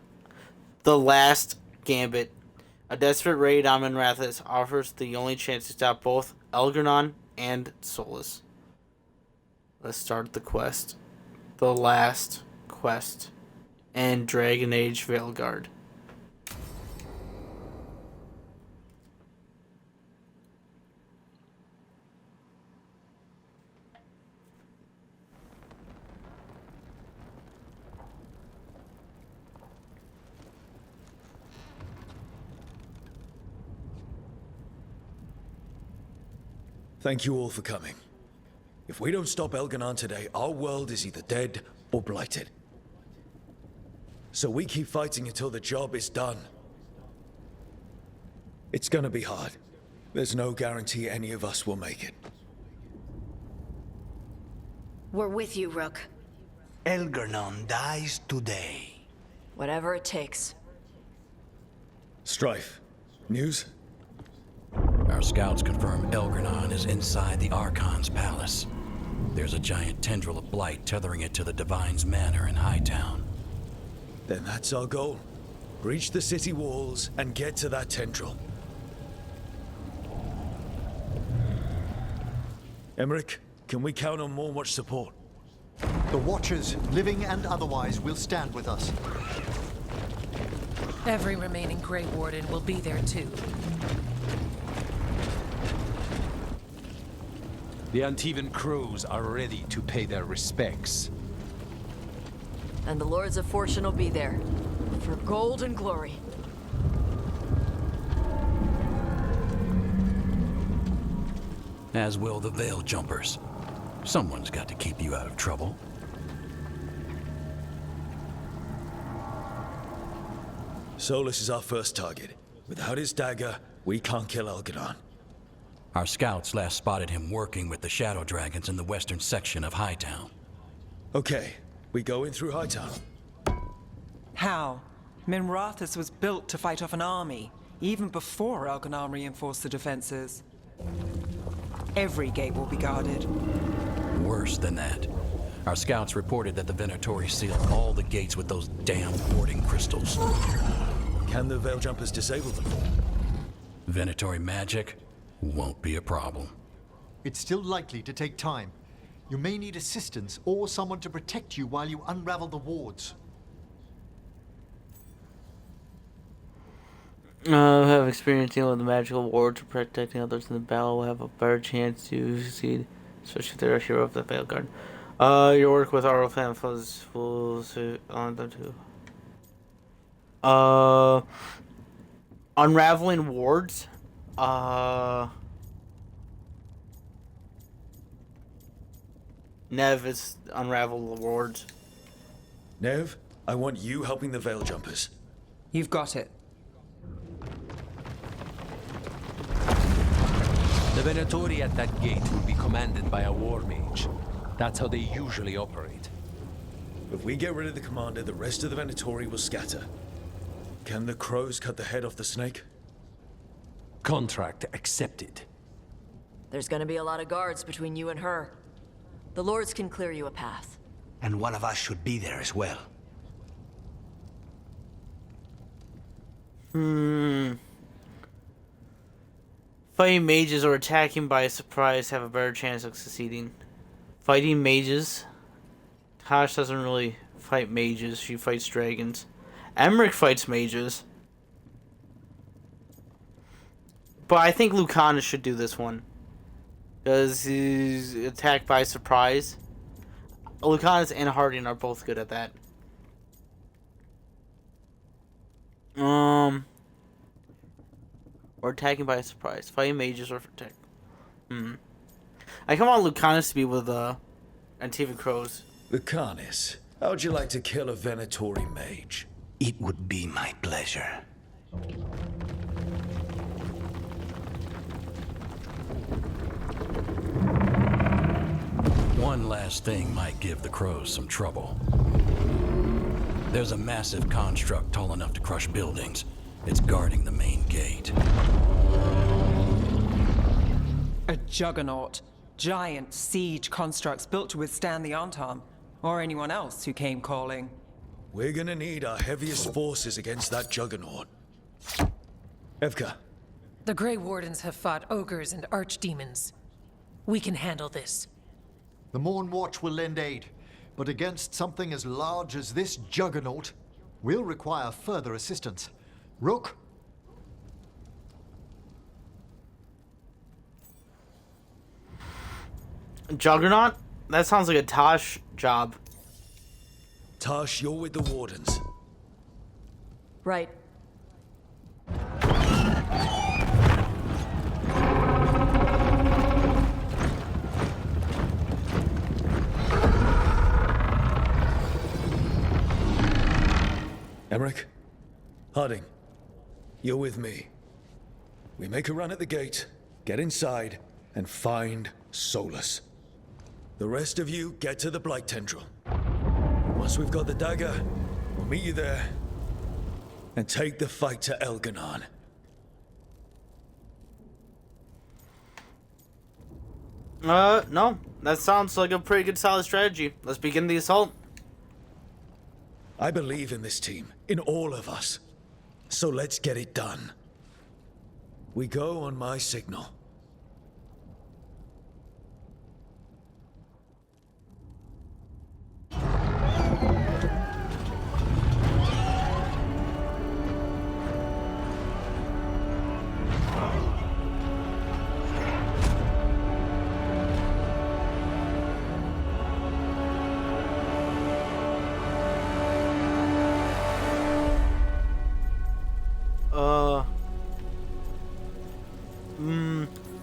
The last gambit. A desperate raid on Minrathous offers the only chance to stop both Elgar'nan and Solas. Let's start the quest. The last quest. And Dragon Age Veilguard. Thank you all for coming. If we don't stop Elgar'nan today, our world is either dead or blighted. So we keep fighting until the job is done. It's gonna be hard. There's no guarantee any of us will make it. We're with you, Rook. Elgar'nan dies today. Whatever it takes. Strife. News? Our scouts confirm Elgar'nan is inside the Archon's palace. There's a giant tendril of blight tethering it to the Divine's manor in Hightown. Then that's our goal. Breach the city walls and get to that tendril. Emmerich, can we count on more watch support? The Watchers, living and otherwise, will stand with us. Every remaining Grey Warden will be there too. The Antivan crows are ready to pay their respects. And the Lords of Fortune will be there. For gold and glory. As will the Veil Jumpers. Someone's got to keep you out of trouble. Solas is our first target. Without his dagger, we can't kill Elganon. Our scouts last spotted him working with the Shadow Dragons in the western section of Hightown. Okay, we go in through Hightown. How? Minrathous was built to fight off an army, even before Elganon reinforced the defenses. Every gate will be guarded. Worse than that. Our scouts reported that the Venatori sealed all the gates with those damn warding crystals. Can the Veil Jumpers disable them? Venatori magic won't be a problem. It's still likely to take time. You may need assistance or someone to protect you while you unravel the wards. Have experience dealing with the magical wards or protecting others in the battle will have a better chance to succeed, especially if they're a hero of the Veilguard. Your work with our fan funds will on them too. Unraveling wards. Nev is unravel the wards. Nev, I want you helping the Veil Jumpers. You've got it. The Venatori at that gate will be commanded by a war mage. That's how they usually operate. If we get rid of the commander, the rest of the Venatori will scatter. Can the crows cut the head off the snake? Contract accepted. There's gonna be a lot of guards between you and her. The Lords can clear you a path. And one of us should be there as well. Fighting mages or attacking by surprise have a better chance of succeeding. Fighting mages. Tash doesn't really fight mages, she fights dragons. Emmerich fights mages. But I think Lucanus should do this one. Because he's attacked by surprise. Lucanus and Harding are both good at that. Or attacking by surprise. Fighting mages or attack. I come on Lucanus to be with Antivan Crows. Lucanus, how'd you like to kill a Venatori mage? It would be my pleasure. One last thing might give the crows some trouble. There's a massive construct tall enough to crush buildings. It's guarding the main gate. A juggernaut. Giant siege constructs built to withstand the Antam, or anyone else who came calling. We're gonna need our heaviest forces against that juggernaut. Evka. The Grey Wardens have fought ogres and archdemons. We can handle this. The Morn Watch will lend aid, but against something as large as this juggernaut, we'll require further assistance. Rook? Juggernaut? That sounds like a Tosh job. Tosh, you're with the Wardens. Right. Emmerich? Harding, you're with me. We make a run at the gate, get inside, and find Solas. The rest of you get to the Blight Tendril. Once we've got the dagger, we'll meet you there and take the fight to Elganon. No. That sounds like a pretty good solid strategy. Let's begin the assault. I believe in this team, in all of us. So let's get it done. We go on my signal.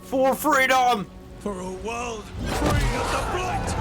For freedom! For a world free of the blight!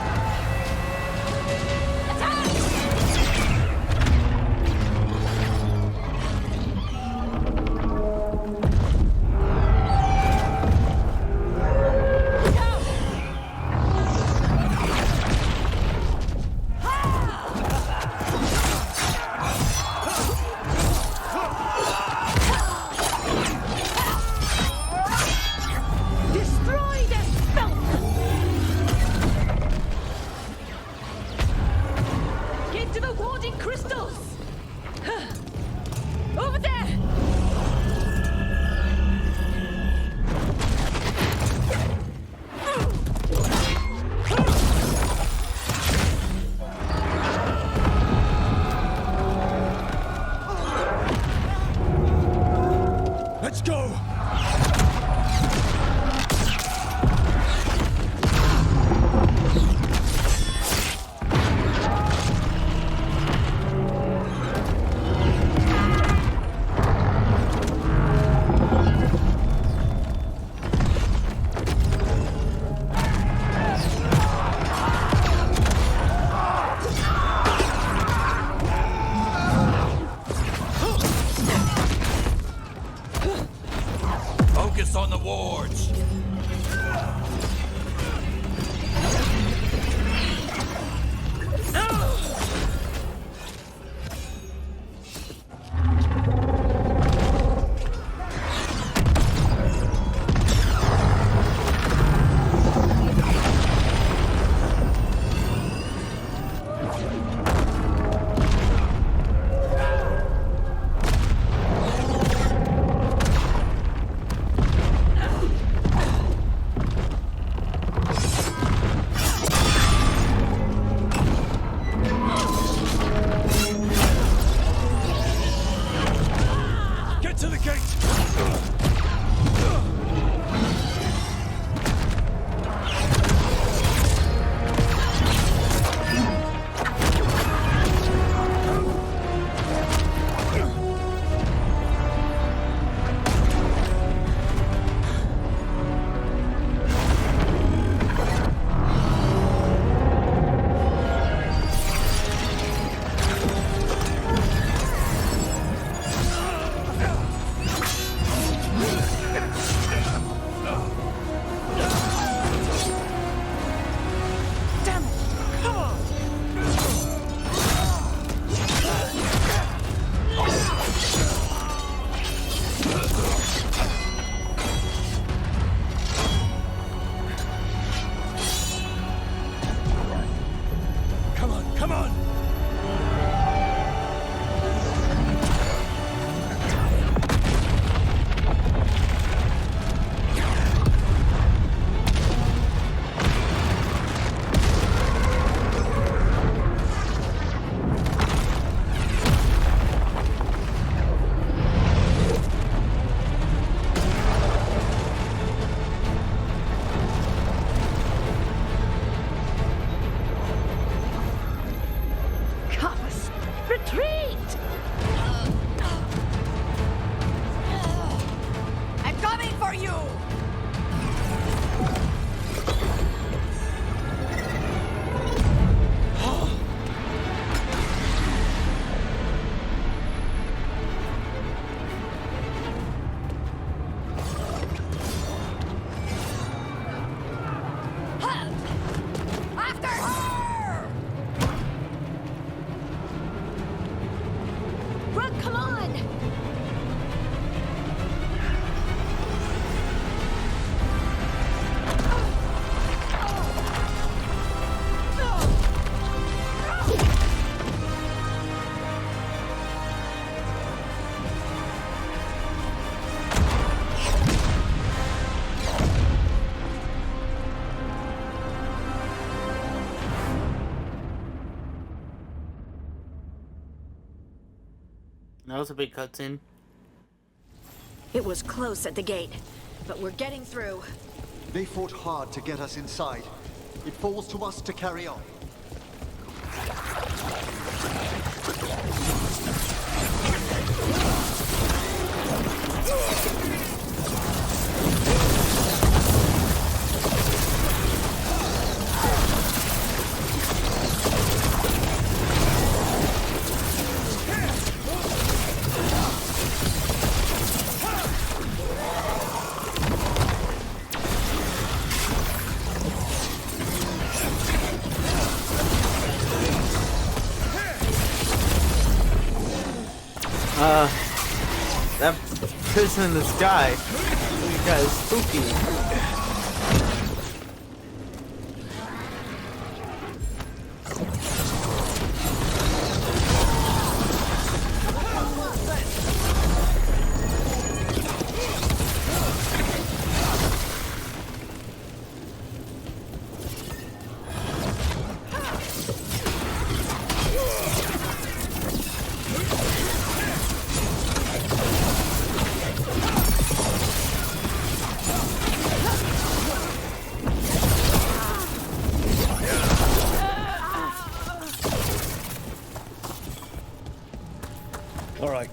Let's go! Focus on the wards! To the gate! Come on! Retreat! I'm coming for you! After her! Brooke, come on! That was a big cutscene. It was close at the gate, but we're getting through. They fought hard to get us inside. It falls to us to carry on. That prison in the sky. You guys spooky. Alright,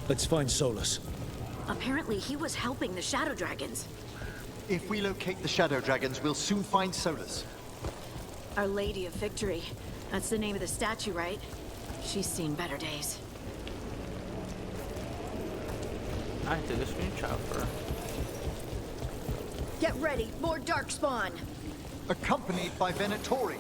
let's find Solas. Apparently, he was helping the Shadow Dragons. If we locate the Shadow Dragons, we'll soon find Solas. Our Lady of Victory. That's the name of the statue, right? She's seen better days. I took a screenshot for her. Get ready, more Darkspawn! Accompanied by Venatori.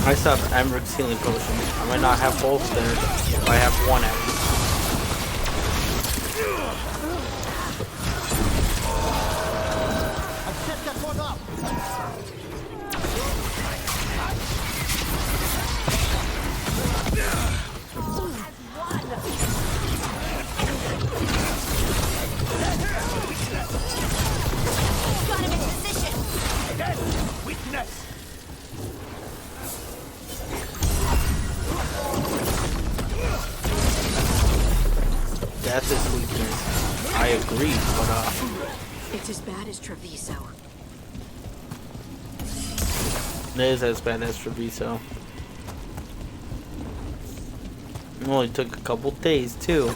I still have Emerald's healing potion. I might not have both there, if I have one at least. I've set that one up. Got him in position! Death! Weakness! Death is weakness. I agree, but It's as bad as Treviso. it is as bad as Treviso. It only took a couple days too.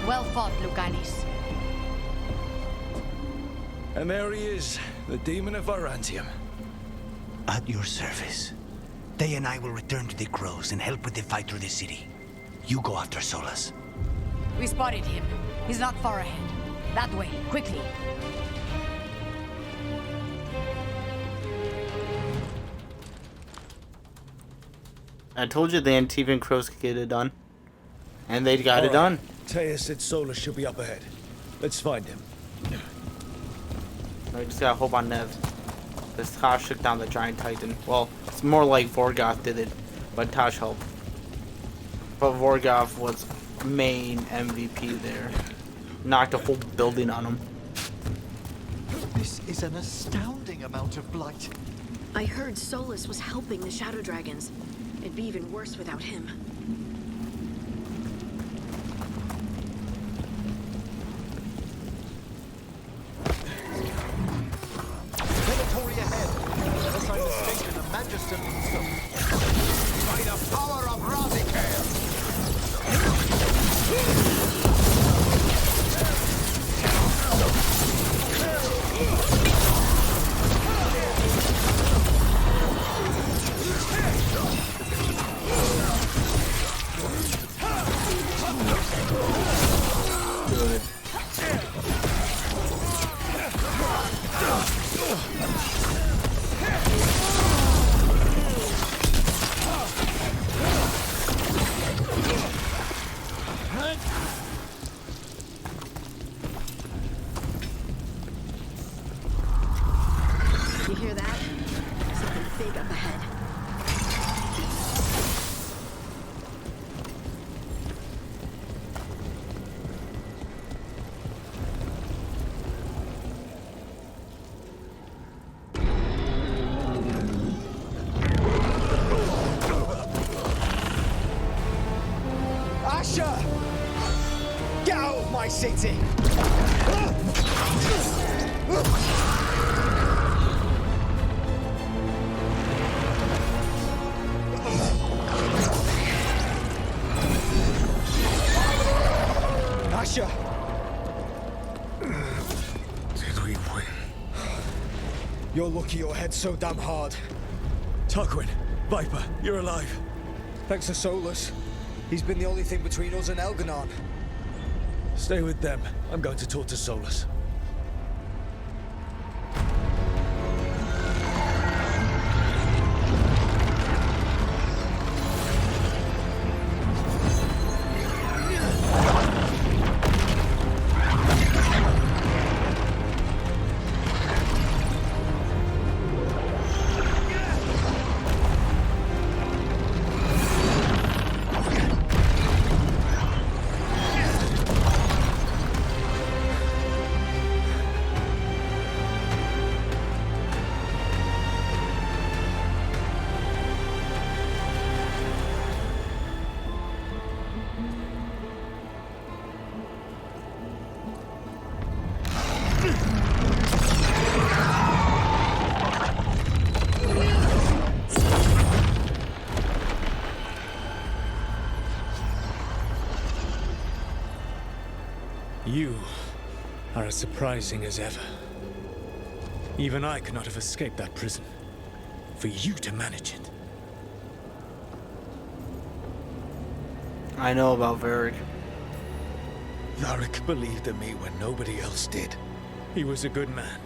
Well fought, Lucanis. And there he is, the demon of Varantium. At your service. They and I will return to the Crows and help with the fight through the city. You go after Solas. We spotted him. He's not far ahead. That way, quickly. I told you the Antivan crows could get it done. And they got it done. Taya said Solas should be up ahead. Let's find him. I just gotta hope on Nev. Because Tosh took down the giant titan. Well, it's more like Vorgoth did it, but Tosh helped. But Vorgoth was main MVP there. Knocked a whole building on him. This is an astounding amount of blight. I heard Solas was helping the Shadow Dragons. It'd be even worse without him. Predatory ahead. Unless I'm mistaken, a Magister leads them. By the power of Razikale! Good. You hear that? Something big up ahead. Asher! Get out of my city! Asher! Did we win? You're lucky your head's so damn hard. Tarquin, Viper, you're alive. Thanks to Solas. He's been the only thing between us and Elganon. Stay with them. I'm going to talk to Solas. You are as surprising as ever. Even I could not have escaped that prison. For you to manage it. I know about Varric. Varric believed in me when nobody else did. He was a good man.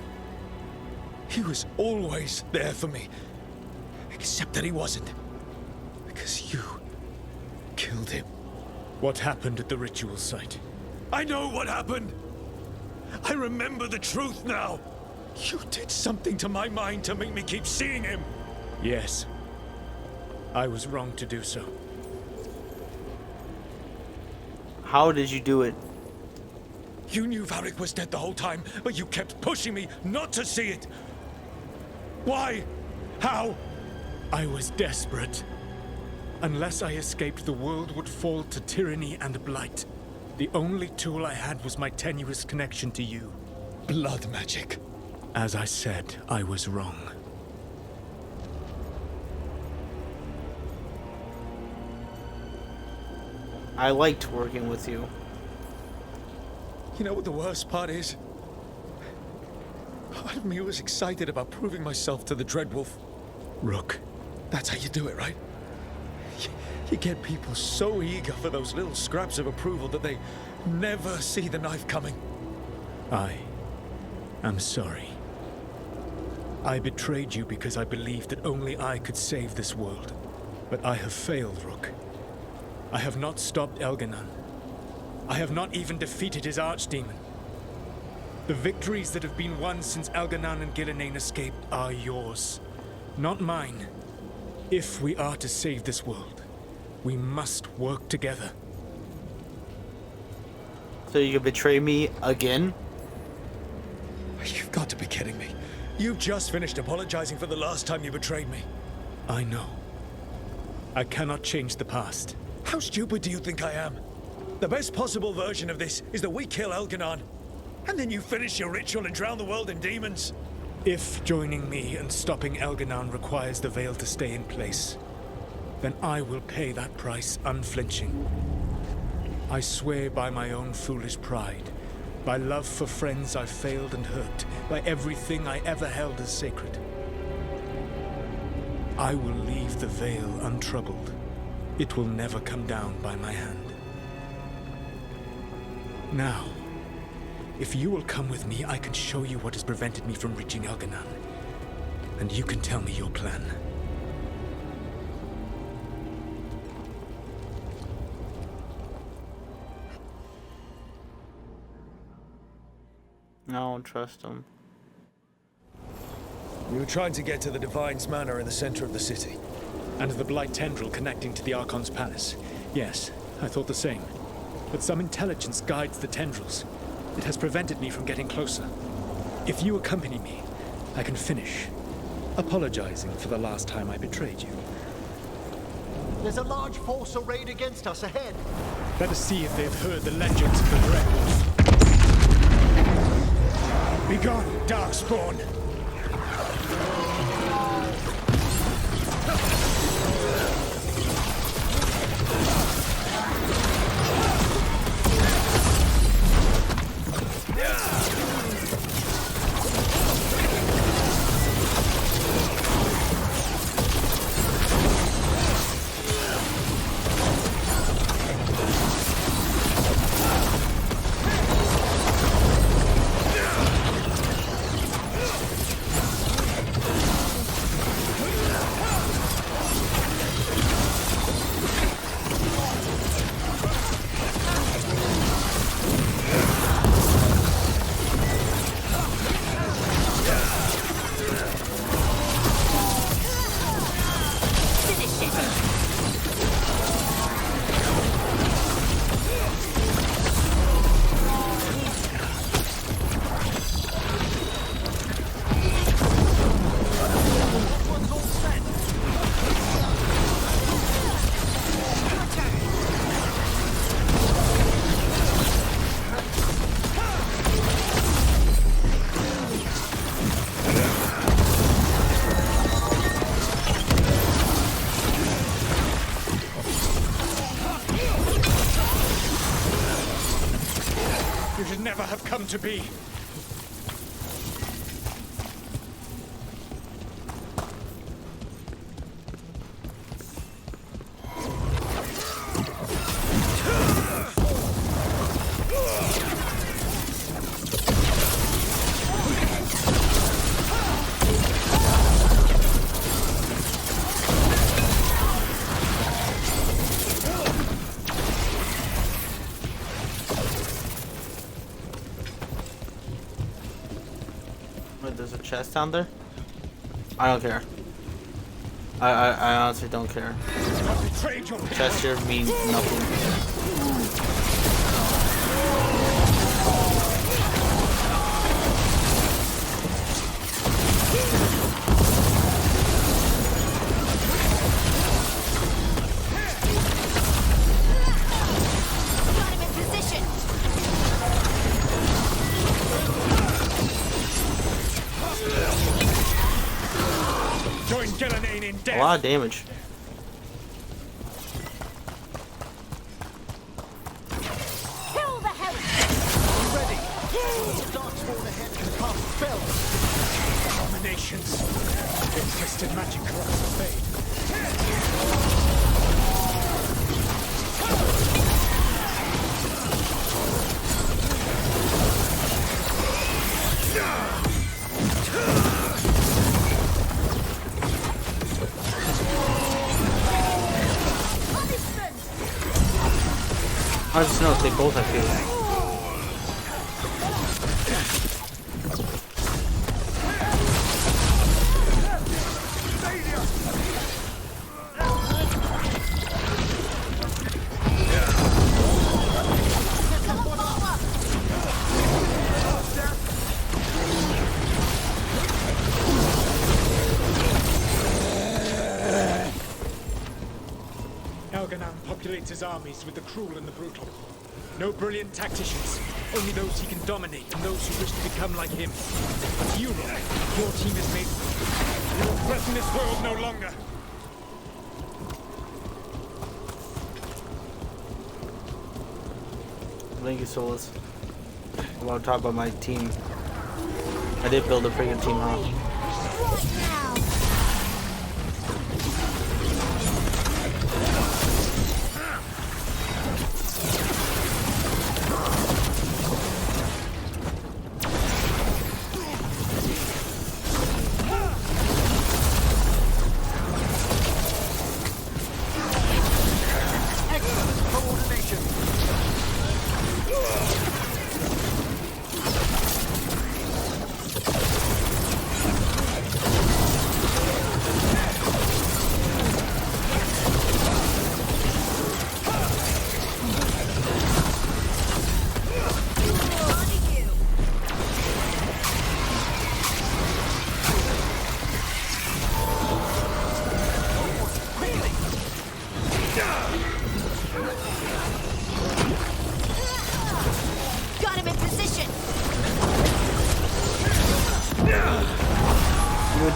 He was always there for me. Except that he wasn't. Because you killed him. What happened at the ritual site? I know what happened! I remember the truth now! You did something to my mind to make me keep seeing him! Yes. I was wrong to do so. How did you do it? You knew Varric was dead the whole time, but you kept pushing me not to see it! Why? How? I was desperate. Unless I escaped, the world would fall to tyranny and blight. The only tool I had was my tenuous connection to you. Blood magic. As I said, I was wrong. I liked working with you. You know what the worst part is? Part of me was excited about proving myself to the Dreadwolf. Rook. That's how you do it, right? You get people so eager for those little scraps of approval that they never see the knife coming. I am sorry. I betrayed you because I believed that only I could save this world. But I have failed, Rook. I have not stopped Elganon. I have not even defeated his archdemon. The victories that have been won since Elganon and Gillenane escaped are yours, not mine. If we are to save this world, we must work together. So you can betray me again? You've got to be kidding me. You've just finished apologizing for the last time you betrayed me. I know. I cannot change the past. How stupid do you think I am? The best possible version of this is that we kill Elganon, and then you finish your ritual and drown the world in demons. If joining me and stopping Elganon requires the veil to stay in place, then I will pay that price unflinching. I swear by my own foolish pride, by love for friends I've failed and hurt, by everything I ever held as sacred. I will leave the veil untroubled. It will never come down by my hand. Now, if you will come with me, I can show you what has prevented me from reaching Elganon. And you can tell me your plan. I don't trust him. We were trying to get to the Divine's Manor in the center of the city. And the Blight Tendril connecting to the Archon's palace. Yes, I thought the same. But some intelligence guides the tendrils. It has prevented me from getting closer. If you accompany me, I can finish, apologizing for the last time I betrayed you. There's a large force arrayed against us ahead. Let us see if they've heard the legends of the Dwarf. Begone, Darkspawn! Never have come to be. There's a chest down there? I don't care. I honestly don't care. The chest here means nothing. A lot of damage. Kill the help! Ready! The Darkspawn ahead can cast spells. Abominations. Their twisted magic corrupts the fate. I just noticed they both have healing. Populates his armies with the cruel and the brutal. No brilliant tacticians, only those he can dominate and those who wish to become like him. But you, Rock, your team is made. You will threaten this world no longer. Thank you, Solas. I want to talk about my team. I did build a pretty good team, huh?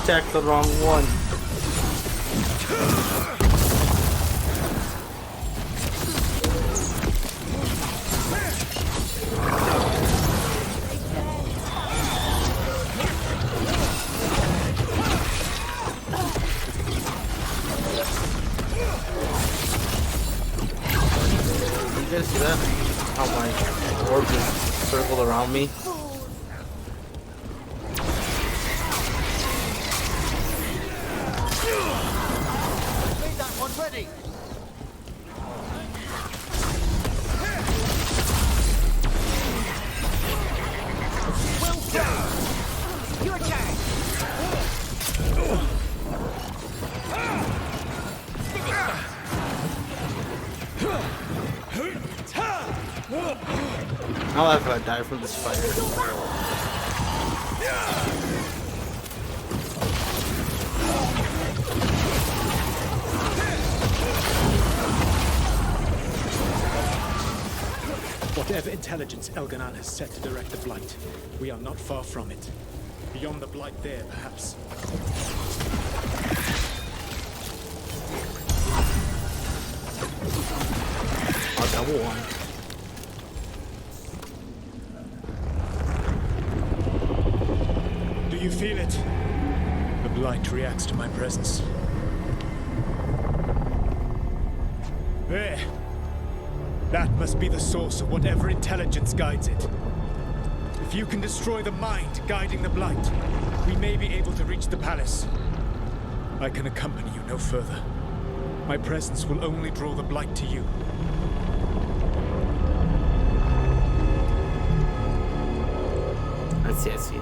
Attacked the wrong one. You guys see that? How my orb just circled around me? I'll laugh if I die from this fire. Whatever intelligence Elganan has set to direct the Blight, we are not far from it. Beyond the Blight there, perhaps. I'll double one. Do you feel it? The Blight reacts to my presence. There. That must be the source of whatever intelligence guides it. If you can destroy the mind guiding the Blight, we may be able to reach the palace. I can accompany you no further. My presence will only draw the Blight to you. I see.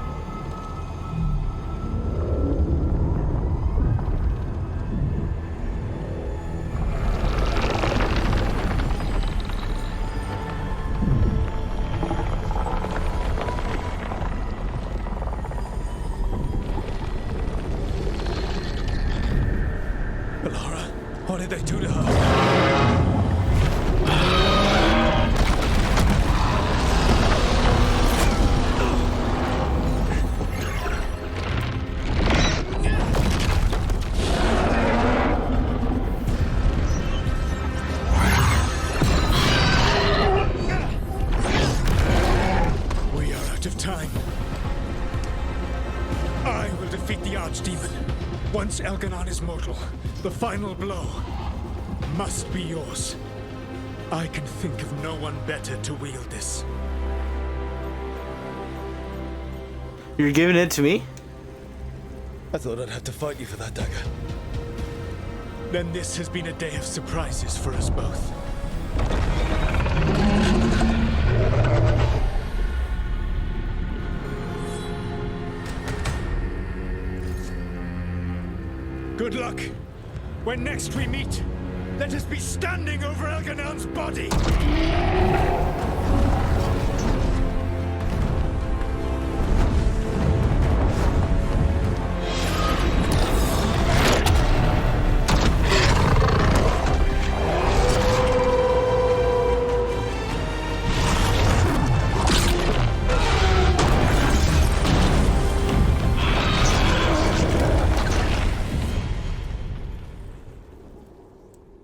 What did they do to her? We are out of time. I will defeat the Archdemon. Once Elganan is mortal, the final blow must be yours. I can think of no one better to wield this. You're giving it to me? I thought I'd have to fight you for that dagger. Then this has been a day of surprises for us both. Good luck. When next we meet, let us be standing over Elganon's body!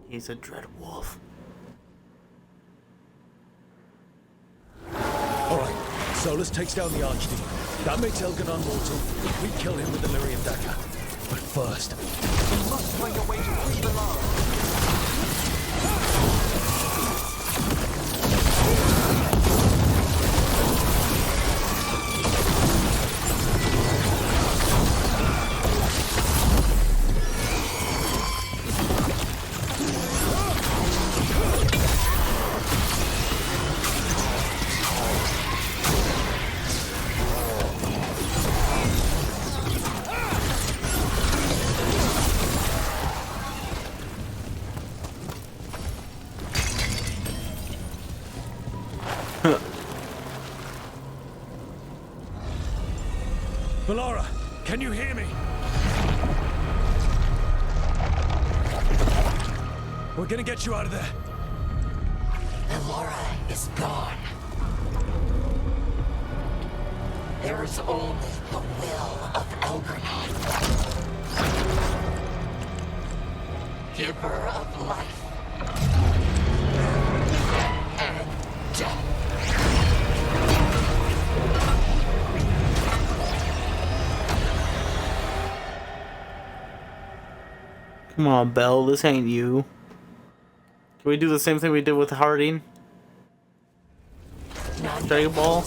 He's a dread wolf. Alright, Solas takes down the Archdemon. That makes Elganon mortal. We kill him with the Lyrian dagger. But first, We must find a way to free the lava. Valora, can you hear me? We're gonna get you out of there. Valora is gone. There is only the will of Elganon. Giver of life and death. Come on, Belle, this ain't you. Can we do the same thing we did with Harding? Dragon Ball?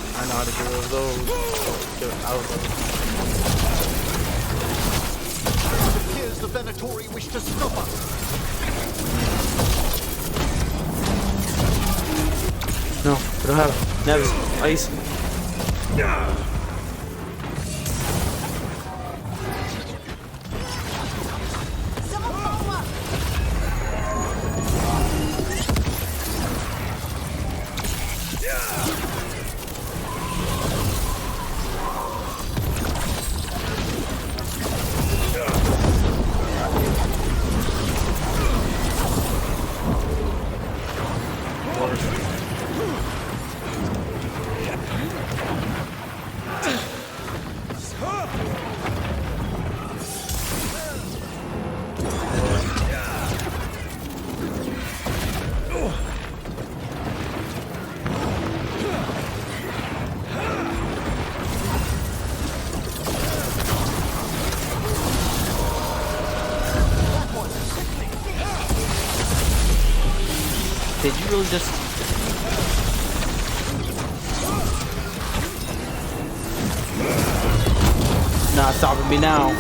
I know how to get rid of those. Get out of those. It appears the Venatori wish to stop us. No, we don't have it. Never. Ice. Did you really just... Not stopping me now.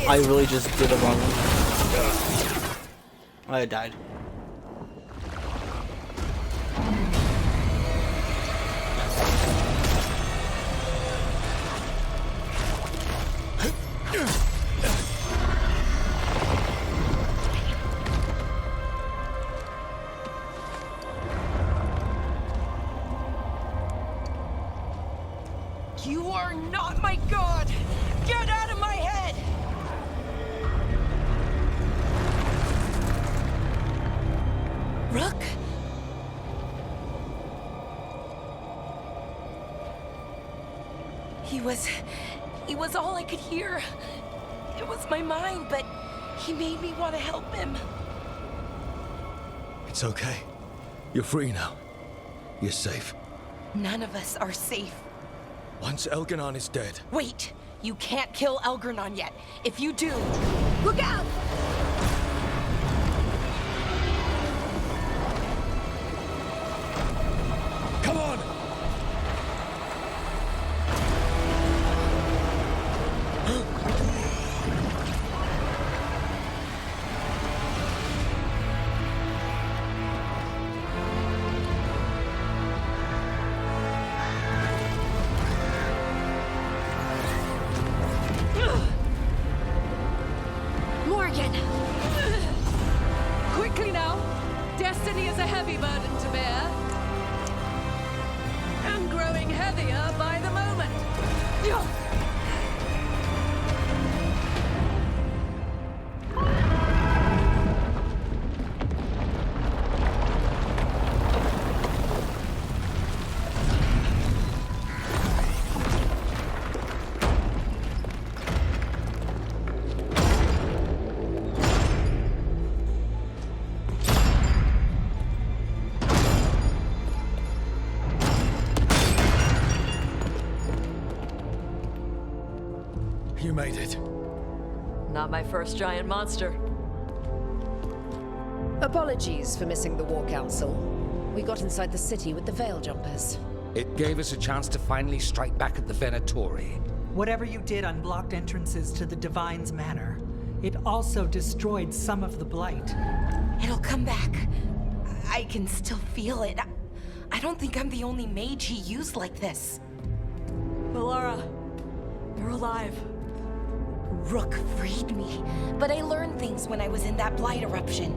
I really just did a wrong one. I died. You are not my god! Get out of my head! Rook? He was all I could hear. It was my mind, but he made me want to help him. It's okay. You're free now. You're safe. None of us are safe. Once Elganon is dead... Wait! You can't kill Elgranon yet. If you do... Look out! Come on! Morgan! Quickly now! Destiny is a heavy burden to bear. And growing heavier by the moment. You made it. Not my first giant monster. Apologies for missing the War Council. We got inside the city with the Veil Jumpers. It gave us a chance to finally strike back at the Venatori. Whatever you did unblocked entrances to the Divine's Manor. It also destroyed some of the Blight. It'll come back. I can still feel it. I don't think I'm the only mage he used like this. Valara, you're alive. Rook freed me, but I learned things when I was in that Blight eruption.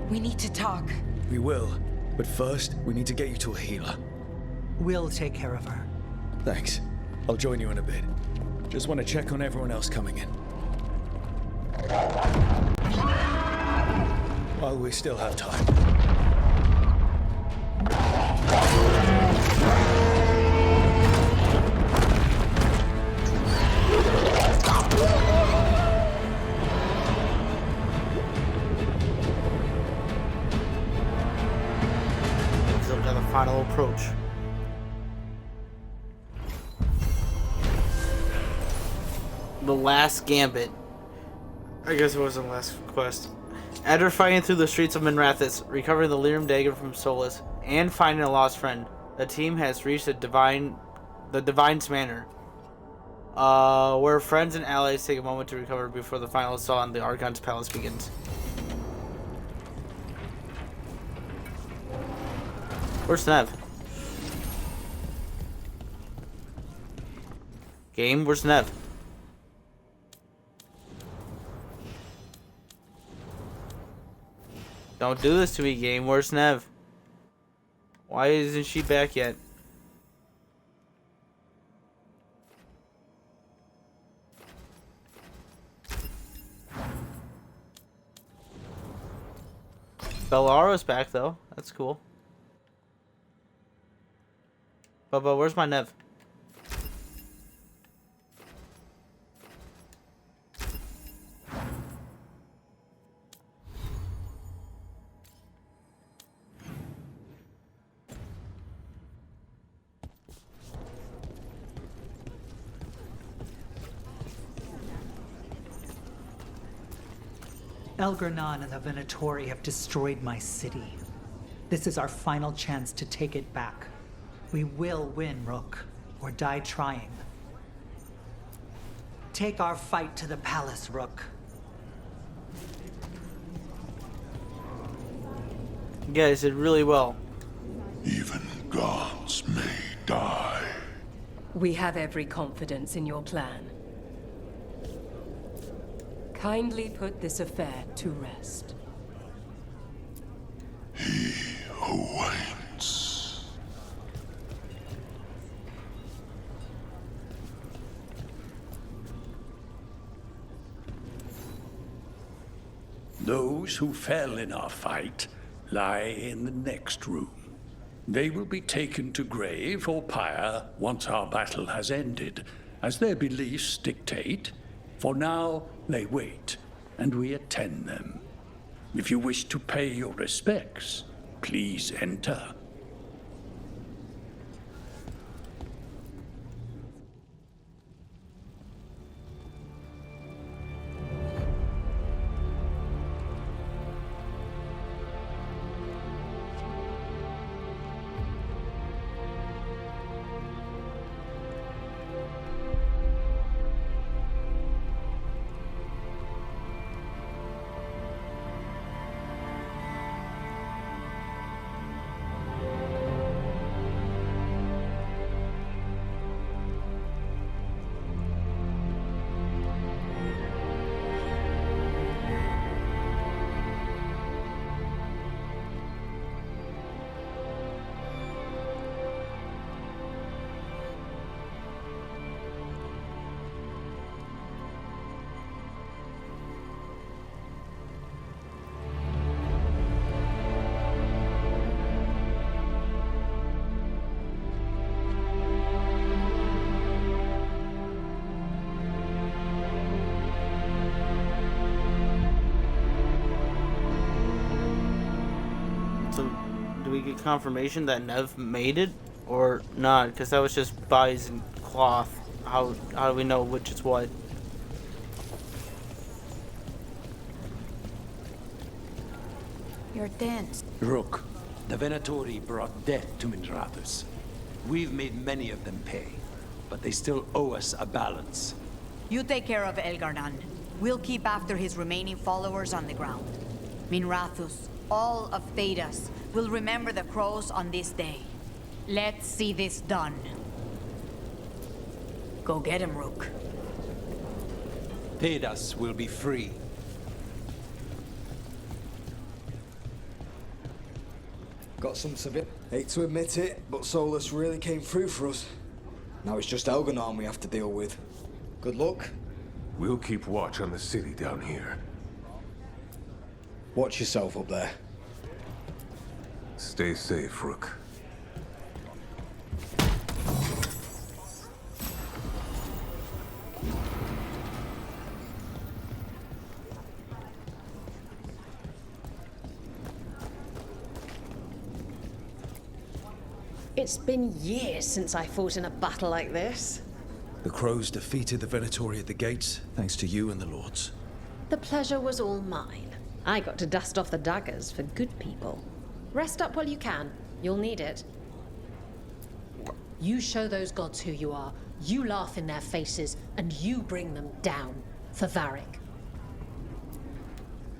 We need to talk. We will. But first, we need to get you to a healer. We'll take care of her. Thanks. I'll join you in a bit. Just want to check on everyone else coming in. While we still have time. Let's look at the final approach. The last gambit. I guess it wasn't the last quest. After fighting through the streets of Minrathous, recovering the Lyrium dagger from Solas, and finding a lost friend, the team has reached the Divine's Manor, where friends and allies take a moment to recover before the final assault on the Archon's palace begins. Where's Nev? Game, where's Nev? Don't do this to me, game. Where's Nev? Why isn't she back yet? Bellara's back, though. That's cool. But where's my Nev? Elgranon and the Venatori have destroyed my city. This is our final chance to take it back. We will win, Rook, or die trying. Take our fight to the palace, Rook. You guys did really well. Even gods may die. We have every confidence in your plan. Kindly put this affair to rest. He who waits. Those who fell in our fight lie in the next room. They will be taken to grave or pyre once our battle has ended, as their beliefs dictate. For now, they wait, and we attend them. If you wish to pay your respects, please enter. So, do we get confirmation that Nev made it or not? Because that was just bodies and cloth. How do we know which is what? You're dense. Rook, the Venatori brought death to Minrathus. We've made many of them pay, but they still owe us a balance. You take care of Elgar'nan. We'll keep after his remaining followers on the ground. Minrathus, all of Thedas, will remember the crows on this day. Let's see this done. Go get him, Rook. Thedas will be free. Got some severe. Hate to admit it, but Solas really came through for us. Now it's just Elgar'nan we have to deal with. Good luck. We'll keep watch on the city down here. Watch yourself up there. Stay safe, Rook. It's been years since I fought in a battle like this. The crows defeated the Venatori at the gates, thanks to you and the lords. The pleasure was all mine. I got to dust off the daggers for good people. Rest up while you can. You'll need it. You show those gods who you are, you laugh in their faces, and you bring them down for Varric.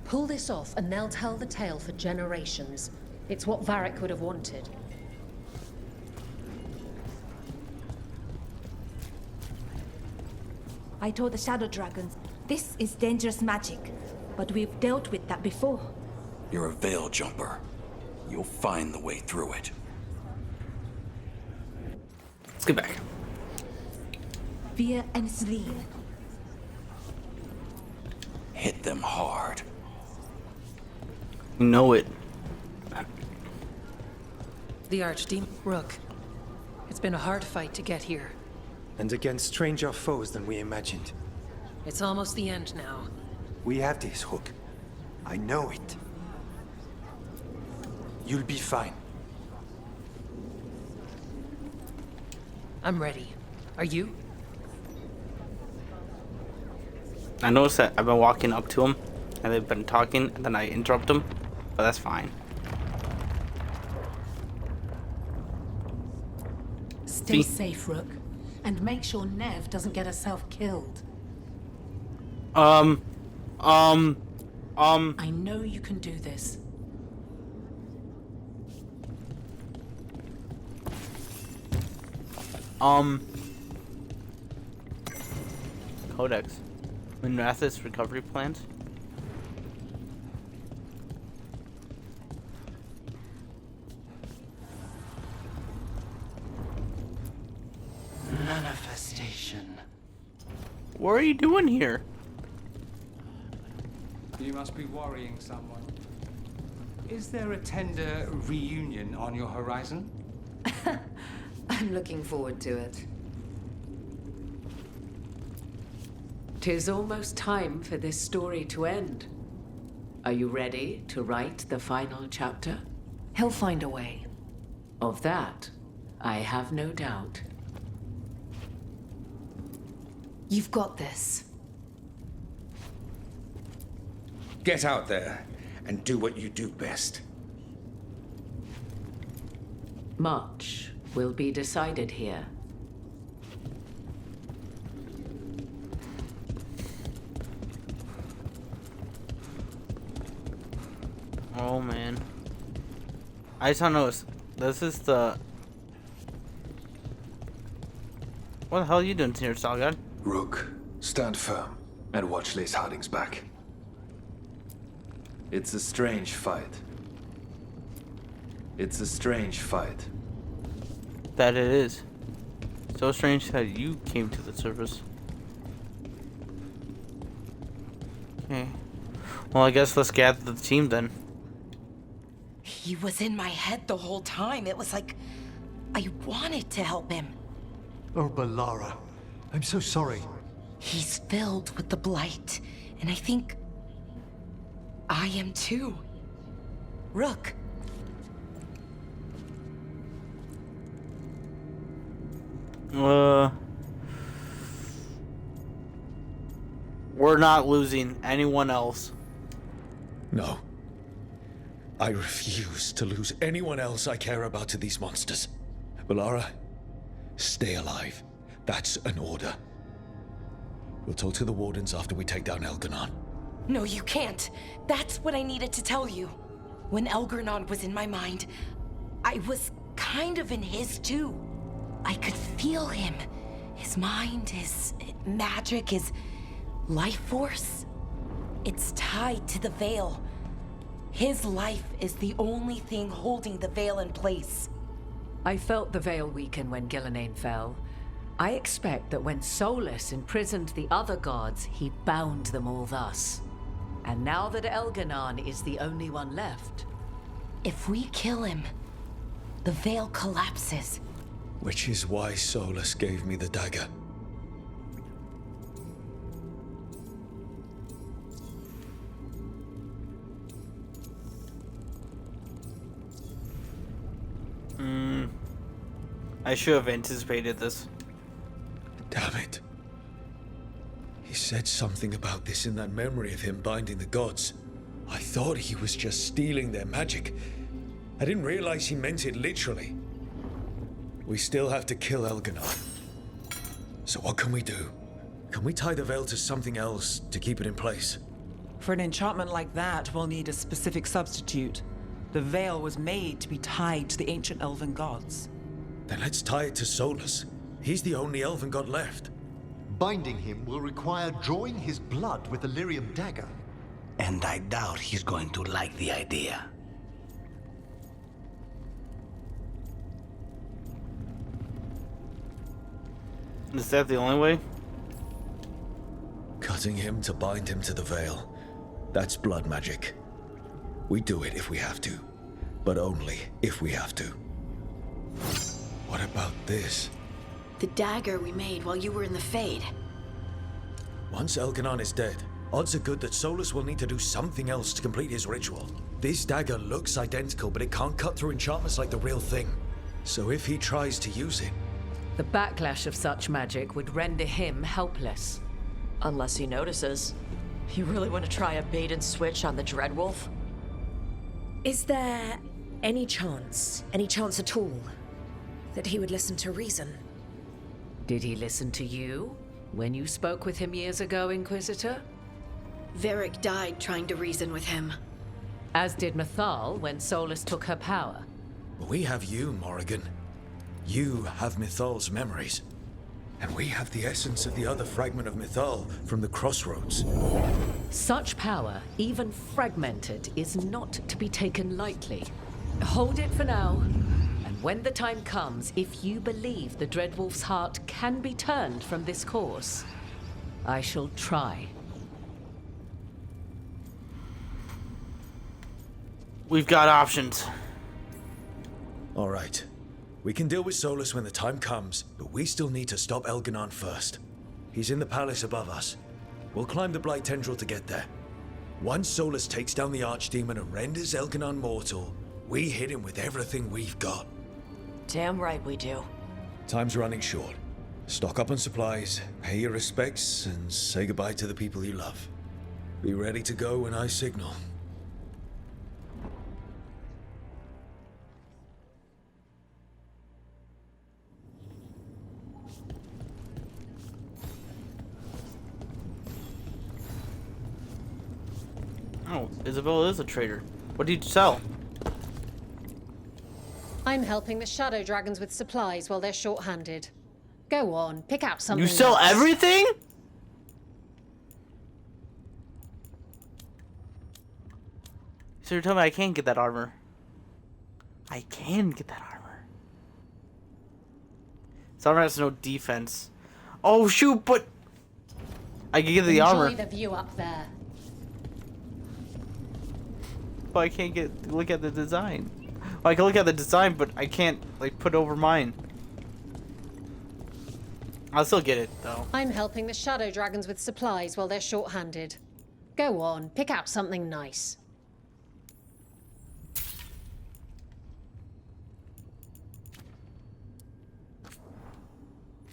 Pull this off and they'll tell the tale for generations. It's what Varric would have wanted. I told the Shadow Dragons, this is dangerous magic, but we've dealt with that before. You're a veil jumper. You'll find the way through it. Let's get back. Fear and Selene. Hit them hard. You know it. The Archdemon Rook. It's been a hard fight to get here. And against stranger foes than we imagined. It's almost the end now. We have this, Rook. I know it. You'll be fine. I'm ready. Are you? I noticed that I've been walking up to him, and they've been talking, and then I interrupt them, but that's fine. Stay safe, Rook. And make sure Nev doesn't get herself killed. I know you can do this. Codex. Minrathus recovery plans? Manifestation. What are you doing here? You must be worrying someone. Is there a tender reunion on your horizon? I'm looking forward to it. 'Tis almost time for this story to end. Are you ready to write the final chapter? He'll find a way. Of that, I have no doubt. You've got this. Get out there and do what you do best. Much will be decided here. Oh man. I just don't know. This is the. What the hell are you doing here, Salgad? Rook, stand firm and watch Lace Harding's back. It's a strange fight. It's a strange fight. That it is. So strange that you came to the surface. Okay. Well, I guess let's gather the team then. He was in my head the whole time. It was like I wanted to help him. Oh, Balara. I'm so sorry. He's filled with the blight, and I think I am too. Rook. We're not losing anyone else. No. I refuse to lose anyone else I care about to these monsters. Balara, stay alive. That's an order. We'll talk to the Wardens after we take down Elganon. No, you can't. That's what I needed to tell you. When Elgarnon was in my mind, I was kind of in his too. I could feel him. His mind, his magic, his life force. It's tied to the Veil. His life is the only thing holding the Veil in place. I felt the Veil weaken when Gillenane fell. I expect that when Solas imprisoned the other gods, he bound them all thus. And now that Elganon is the only one left... If we kill him, the Veil collapses. Which is why Solas gave me the dagger. I should have anticipated this. Damn it. He said something about this in that memory of him binding the gods. I thought he was just stealing their magic. I didn't realize he meant it literally. We still have to kill Elganon. So what can we do? Can we tie the Veil to something else to keep it in place? For an enchantment like that, we'll need a specific substitute. The Veil was made to be tied to the ancient elven gods. Then let's tie it to Solas. He's the only elven god left. Binding him will require drawing his blood with the lyrium dagger. And I doubt he's going to like the idea. Is that the only way? Cutting him to bind him to the Veil. That's blood magic. We do it if we have to. But only if we have to. What about this? The dagger we made while you were in the Fade. Once Elganon is dead, odds are good that Solas will need to do something else to complete his ritual. This dagger looks identical, but it can't cut through enchantments like the real thing. So if he tries to use it... The backlash of such magic would render him helpless. Unless he notices. You really want to try a bait and switch on the Dreadwolf? Is there any chance at all, that he would listen to reason? Did he listen to you when you spoke with him years ago, Inquisitor? Varric died trying to reason with him. As did Mythal when Solas took her power. We have you, Morrigan. You have Mythal's memories. And we have the essence of the other fragment of Mythal from the Crossroads. Such power, even fragmented, is not to be taken lightly. Hold it for now. And when the time comes, if you believe the Dreadwolf's heart can be turned from this course, I shall try. We've got options. All right. We can deal with Solas when the time comes, but we still need to stop Elganon first. He's in the palace above us. We'll climb the Blight Tendril to get there. Once Solas takes down the Archdemon and renders Elganon mortal, we hit him with everything we've got. Damn right we do. Time's running short. Stock up on supplies, pay your respects, and say goodbye to the people you love. Be ready to go when I signal. Oh, Isabella is a trader. What did you sell? I'm helping the Shadow Dragons with supplies while they're short-handed. Go on, pick out something. You sell nice. everything? So you're telling me I can't get that armor? I can get that armor. This armor has no defense. Oh shoot, but I can get the armor. Enjoy the view up there. But I can't look at the design. Well, I can look at the design, but I can't like put over mine. I'll still get it though. I'm helping the Shadow Dragons with supplies while they're short-handed. Go on, pick out something nice.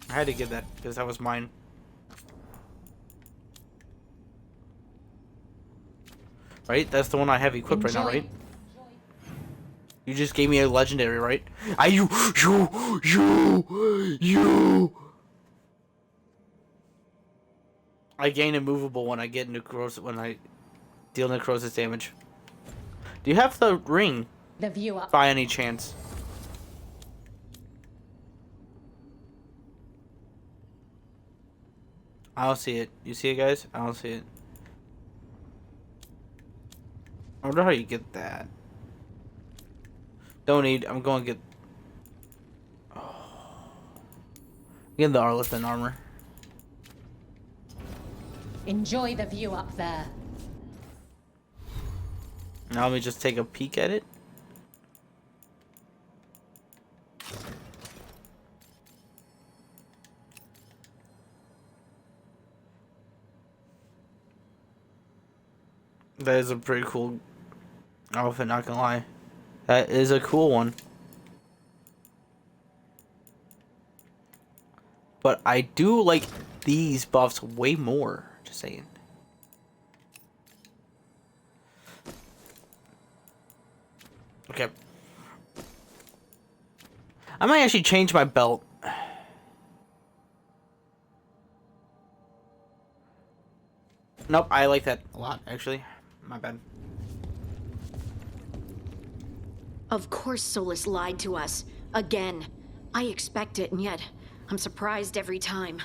I had to get that because that was mine. Right? That's the one I have equipped right now, right? You just gave me a legendary, right? You. I gain immovable when I get necrosis when I deal necrosis damage. Do you have the ring? The view up. By any chance? I don't see it. You see it, guys? I don't see it. I wonder how you get that. Don't need. I'm going to get. Oh. Get the Arlethan armor. Enjoy the view up there. Now let me just take a peek at it. That is a pretty cool outfit, not gonna lie. That is a cool one. But I do like these buffs way more, just saying. Okay. I might actually change my belt. Nope, I like that a lot, actually. My bad. Of course Solas lied to us. Again. I expect it, and yet I'm surprised every time.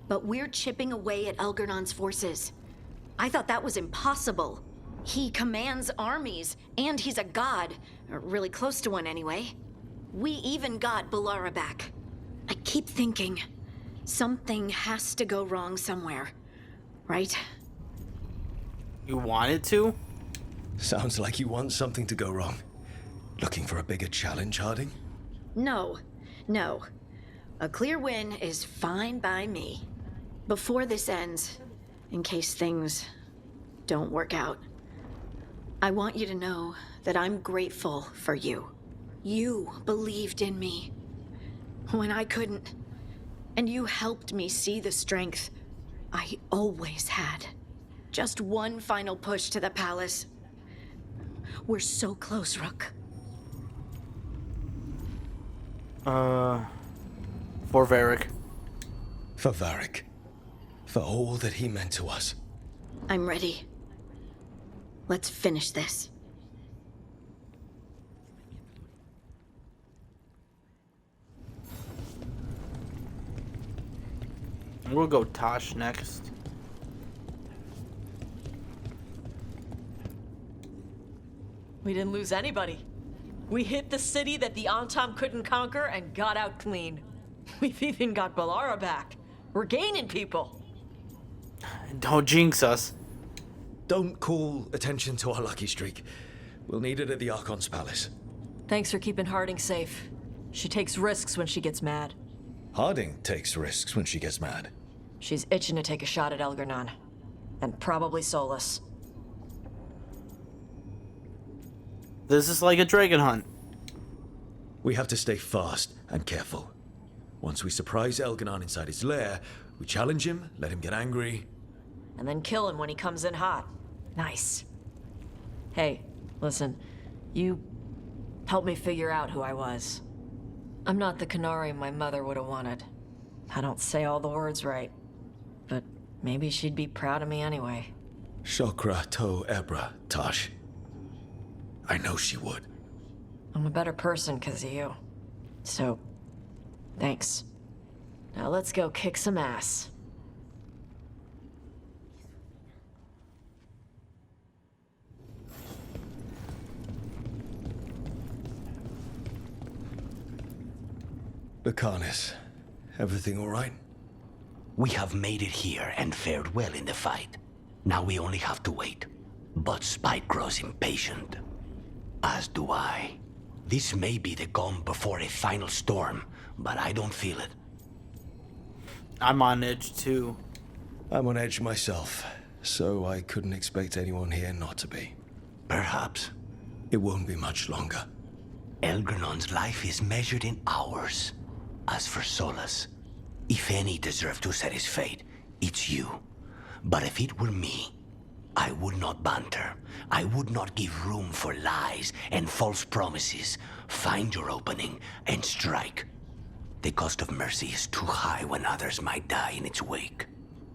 But we're chipping away at Elgarnon's forces. I thought that was impossible. He commands armies, and he's a god. Or really close to one, anyway. We even got Balara back. I keep thinking, something has to go wrong somewhere. Right? You want it to? Sounds like you want something to go wrong. Looking for a bigger challenge, Harding? No. No. A clear win is fine by me. Before this ends, in case things don't work out, I want you to know that I'm grateful for you. You believed in me when I couldn't, and you helped me see the strength I always had. Just one final push to the palace. We're so close, Rook. For Varric. For Varric. For all that he meant to us. I'm ready. Let's finish this. We'll go Tosh next. We didn't lose anybody. We hit the city that the Antam couldn't conquer and got out clean. We've even got Balara back. We're gaining people. Don't jinx us. Don't call attention to our lucky streak. We'll need it at the Archon's palace. Thanks for keeping Harding safe. She takes risks when she gets mad. Harding takes risks when she gets mad. She's itching to take a shot at Elgarnon. And probably Solas. This is like a dragon hunt. We have to stay fast and careful. Once we surprise Elganon inside his lair, we challenge him, let him get angry. And then kill him when he comes in hot. Nice. Hey, listen. You helped me figure out who I was. I'm not the canary my mother would have wanted. I don't say all the words right. But maybe she'd be proud of me anyway. Shokra to Ebra, Tosh. I know she would. I'm a better person because of you. So, thanks. Now let's go kick some ass. Lucanus, everything all right? We have made it here and fared well in the fight. Now we only have to wait. But Spike grows impatient. As do I. This may be the calm before a final storm, but I don't feel it. I'm on edge too. I'm on edge myself, so I couldn't expect anyone here not to be. Perhaps. It won't be much longer. Elgernon's life is measured in hours. As for Solas, if any deserve to set his fate, it's you. But if it were me, I would not banter. I would not give room for lies and false promises. Find your opening and strike. The cost of mercy is too high when others might die in its wake.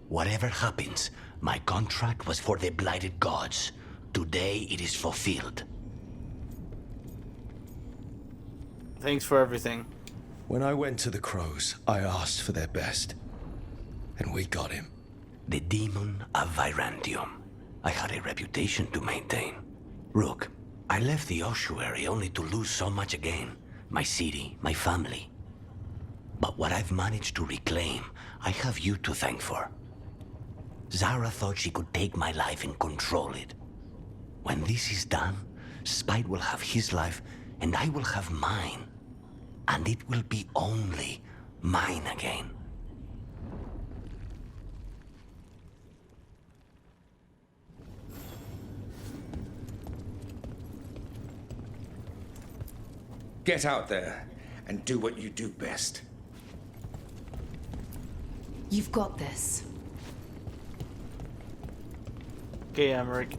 Whatever happens, my contract was for the blighted gods. Today it is fulfilled. Thanks for everything. When I went to the Crows, I asked for their best. And we got him. The demon of Virantium. I had a reputation to maintain. Rook, I left the ossuary only to lose so much again. My city, my family. But what I've managed to reclaim, I have you to thank for. Zara thought she could take my life and control it. When this is done, Spite will have his life, and I will have mine. And it will be only mine again. Get out there and do what you do best. You've got this. Okay, Emmerich.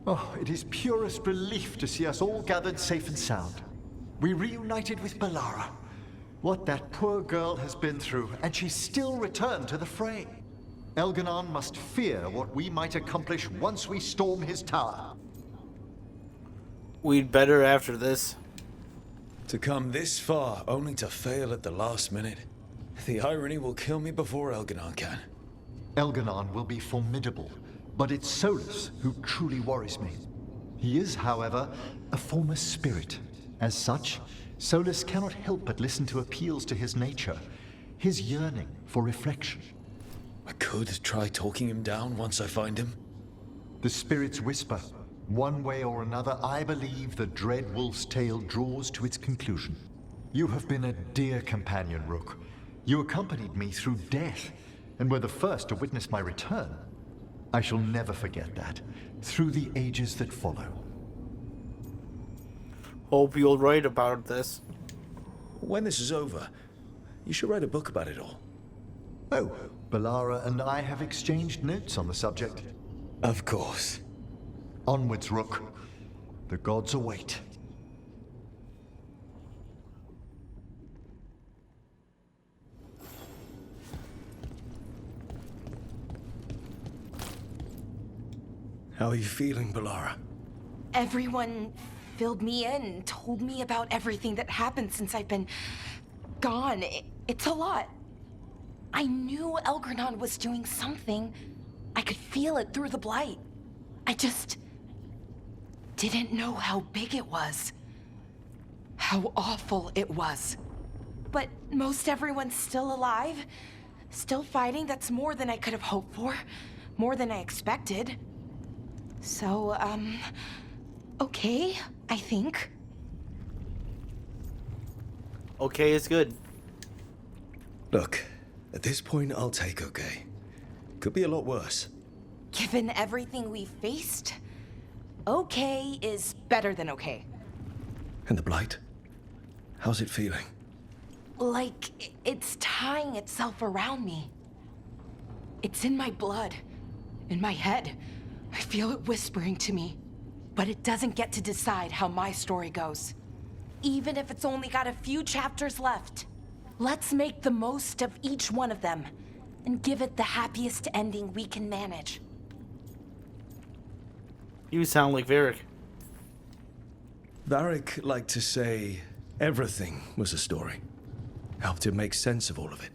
Oh, it is purest relief to see us all gathered safe and sound. We reunited with Balara. What that poor girl has been through, and she's still returned to the fray. Elganon must fear what we might accomplish once we storm his tower. We'd better after this. To come this far, only to fail at the last minute. The irony will kill me before Elganon can. Elganon will be formidable, but it's Solas who truly worries me. He is, however, a former spirit. As such, Solas cannot help but listen to appeals to his nature, his yearning for reflection. I could try talking him down once I find him. The spirits whisper. One way or another, I believe the dread wolf's tale draws to its conclusion. You have been a dear companion, Rook. You accompanied me through death, and were the first to witness my return. I shall never forget that, through the ages that follow. Hope you'll write about this. When this is over, you should write a book about it all. Oh, Balara and I have exchanged notes on the subject. Of course. Onwards, Rook. The gods await. How are you feeling, Balara? Everyone filled me in and told me about everything that happened since I've been gone. It's a lot. I knew Elgranon was doing something. I could feel it through the blight. I just didn't know how big it was. How awful it was. But most everyone's still alive. Still fighting. That's more than I could have hoped for. More than I expected. So, okay, I think. Okay is good. Look, at this point, I'll take okay. Could be a lot worse. Given everything we faced, Okay is better than okay. And the blight? How's it feeling? Like it's tying itself around me. It's in my blood, in my head. I feel it whispering to me. But it doesn't get to decide how my story goes. Even if it's only got a few chapters left. Let's make the most of each one of them and give it the happiest ending we can manage. You sound like Varric. Varric liked to say everything was a story. Helped him make sense of all of it.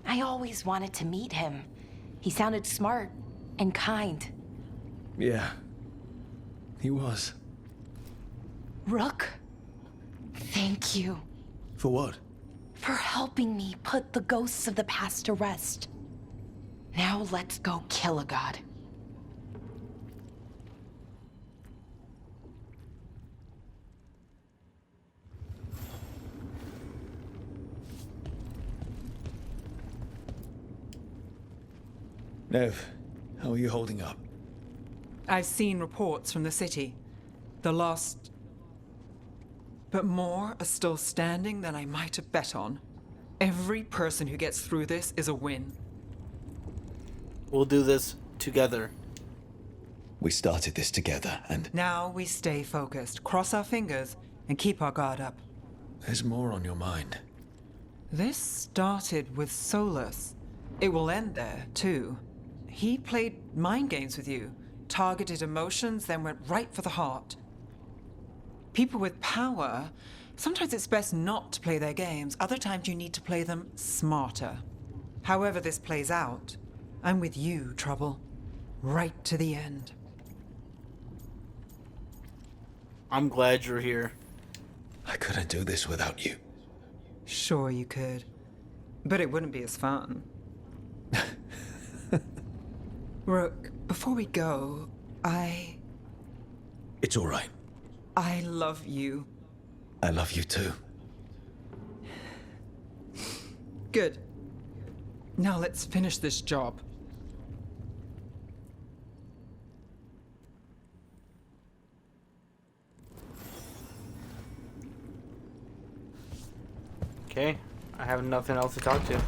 I always wanted to meet him. He sounded smart and kind. Yeah, he was. Rook, thank you. For what? For helping me put the ghosts of the past to rest. Now let's go kill a god. Nev, how are you holding up? I've seen reports from the city. The lost... But more are still standing than I might have bet on. Every person who gets through this is a win. We'll do this together. We started this together, and... Now we stay focused, cross our fingers, and keep our guard up. There's more on your mind. This started with Solas. It will end there, too. He played mind games with you, targeted emotions, then went right for the heart. People with power, sometimes it's best not to play their games. Other times you need to play them smarter. However this plays out, I'm with you, Trouble. Right to the end. I'm glad you're here. I couldn't do this without you. Sure you could. But it wouldn't be as fun. Rook, before we go, It's all right. I love you. I love you too. Good. Now let's finish this job. Okay, I have nothing else to talk to.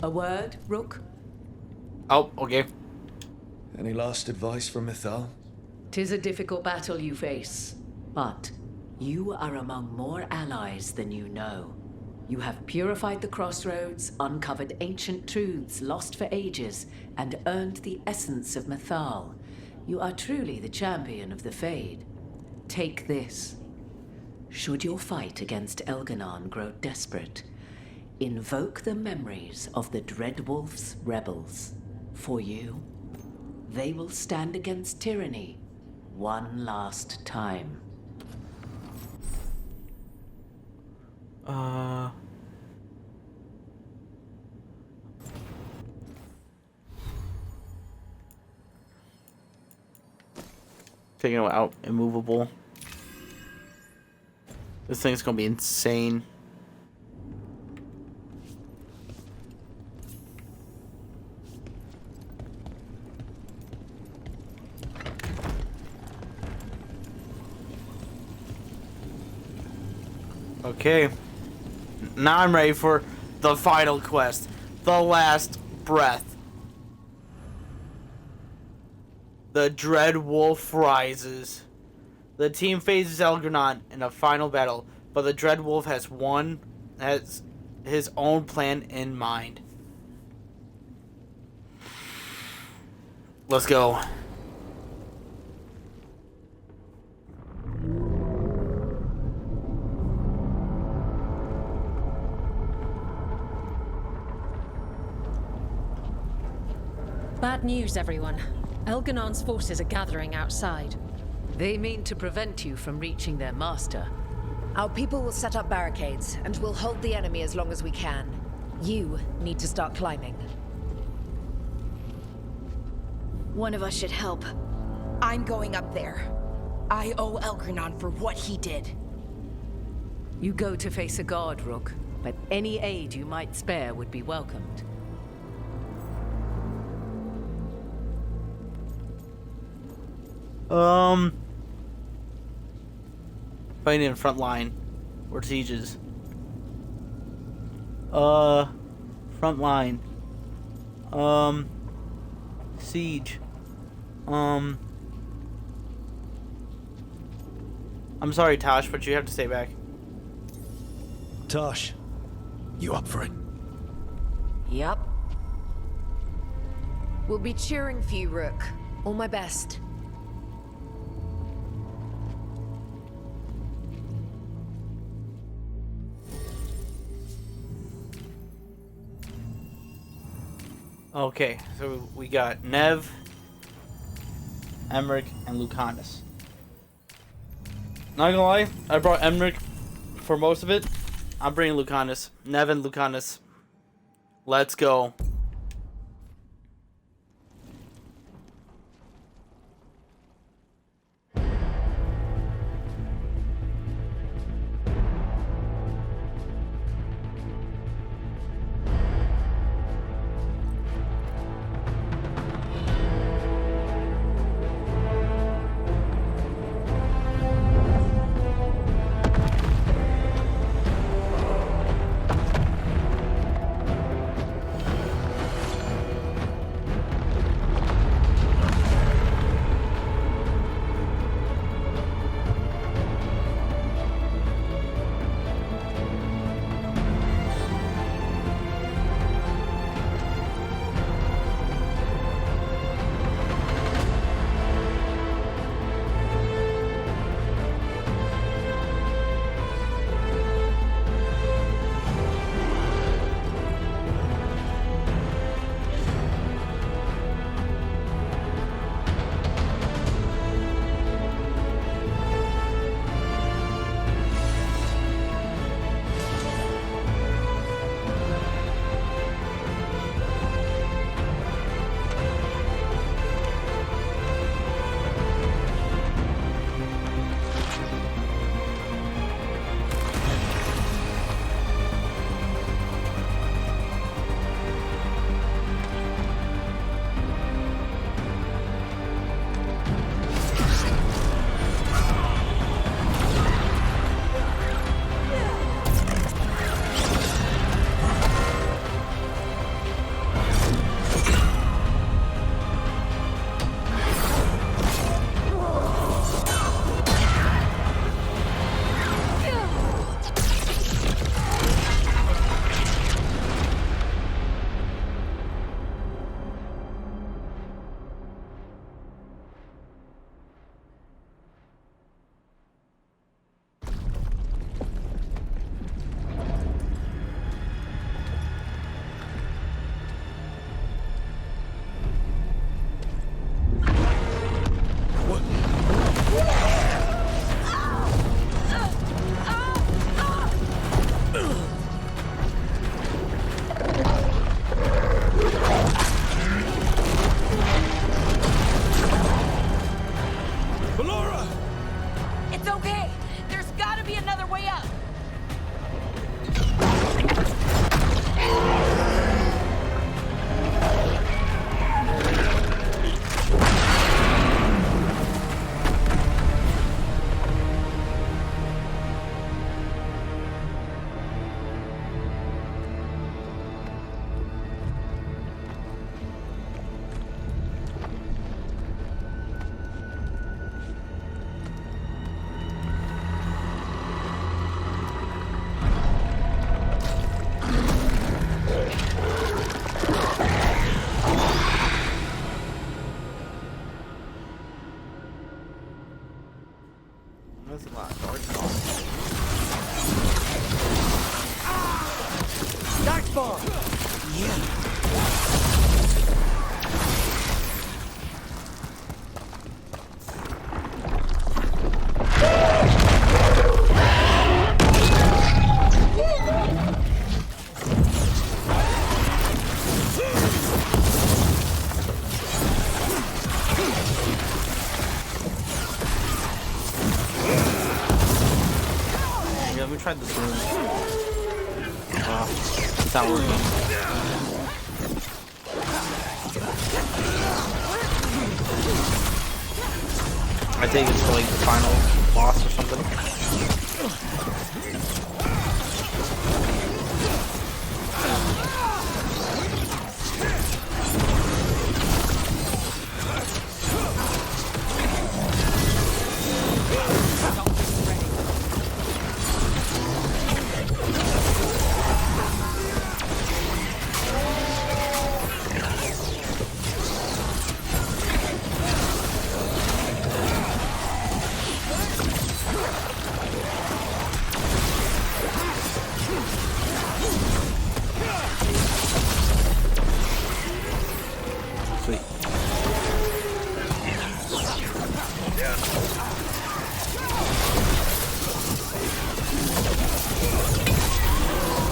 A word, Rook? Oh, okay. Any last advice from Mythal? 'Tis a difficult battle you face, but you are among more allies than you know. You have purified the crossroads, uncovered ancient truths lost for ages, and earned the essence of Mythal. You are truly the champion of the Fade. Take this. Should your fight against Elganon grow desperate, invoke the memories of the Dreadwolf's rebels. For you, they will stand against tyranny one last time. Taking it out, immovable. This thing's gonna be insane. Okay. Now I'm ready for the final quest. The last breath. The Dread Wolf rises. The team faces Elganon in a final battle, but the Dread Wolf has his own plan in mind. Let's go. Bad news, everyone. Elganon's forces are gathering outside. They mean to prevent you from reaching their master. Our people will set up barricades, and we'll hold the enemy as long as we can. You need to start climbing. One of us should help. I'm going up there. I owe Elganon for what he did. You go to face a guard, Rook, but any aid you might spare would be welcomed. Fighting in front line or sieges. Front line. Siege. I'm sorry, Tosh, but you have to stay back. Tosh, you up for it? Yep. We'll be cheering for you, Rook. All my best. Okay, so we got Nev, Emmerich, and Lucanus. Not gonna lie, I brought Emmerich for most of it. I'm bringing Lucanus. Nev and Lucanus. Let's go. That's a lot of dark Darkspawn! Let me try this room. It's not working. I think it's like the final boss or something.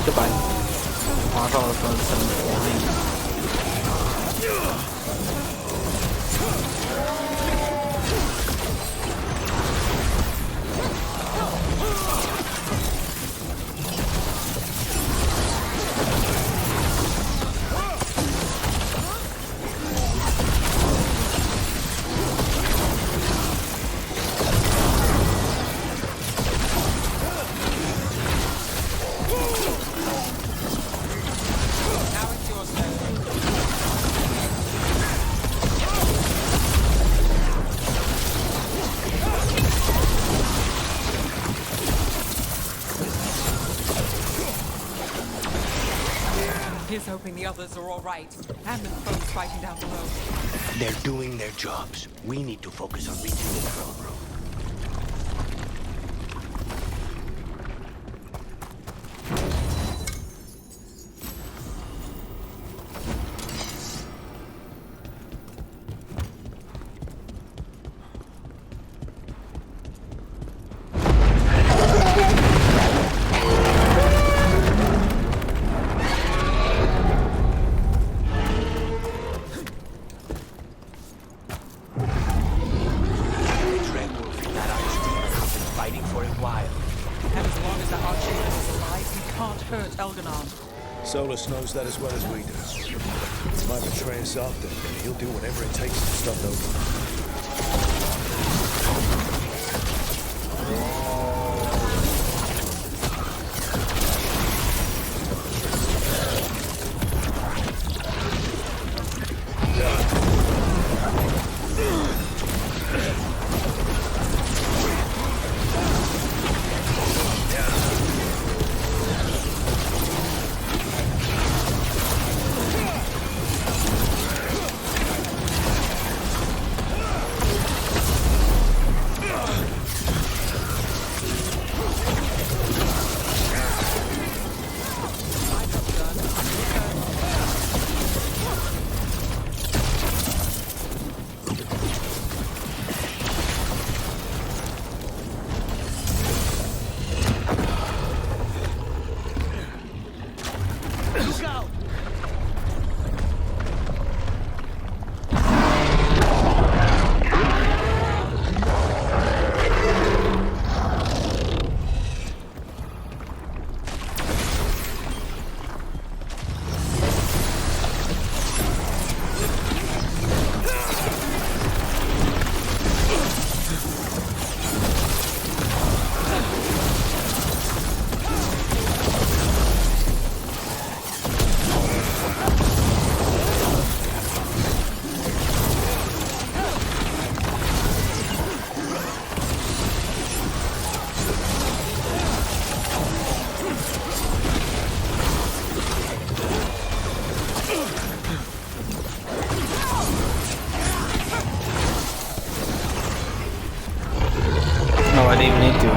Goodbye. Oh, I thought I was going to send him flying. Here's hoping the others are all right, and the folks fighting down below. They're doing their jobs. We need to focus on reaching the throne room. Solas knows that as well as we do. He might betray us after, but he'll do whatever it takes to stop those. No, I didn't even need to.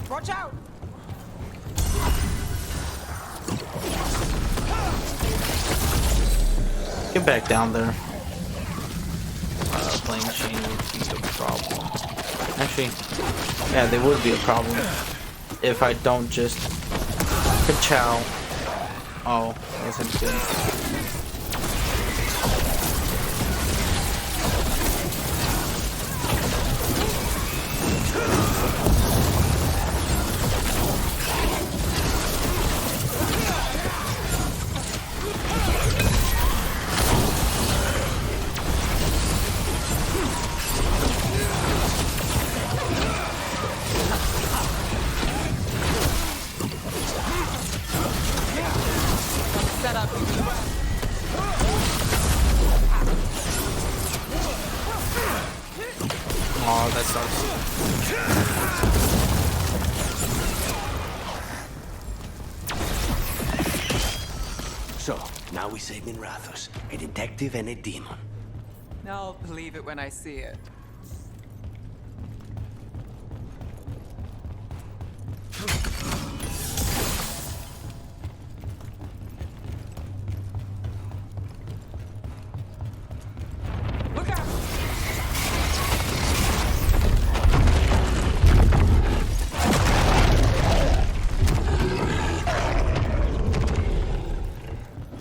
Watch out! Get back down there. Playing machine would be a problem. Actually, yeah, they would be a problem if I don't just ka-chow. Oh, I guess I just didn't. Oh, that sucks. So, now we save Minrathos, a detective and a demon. I'll believe it when I see it. Look out!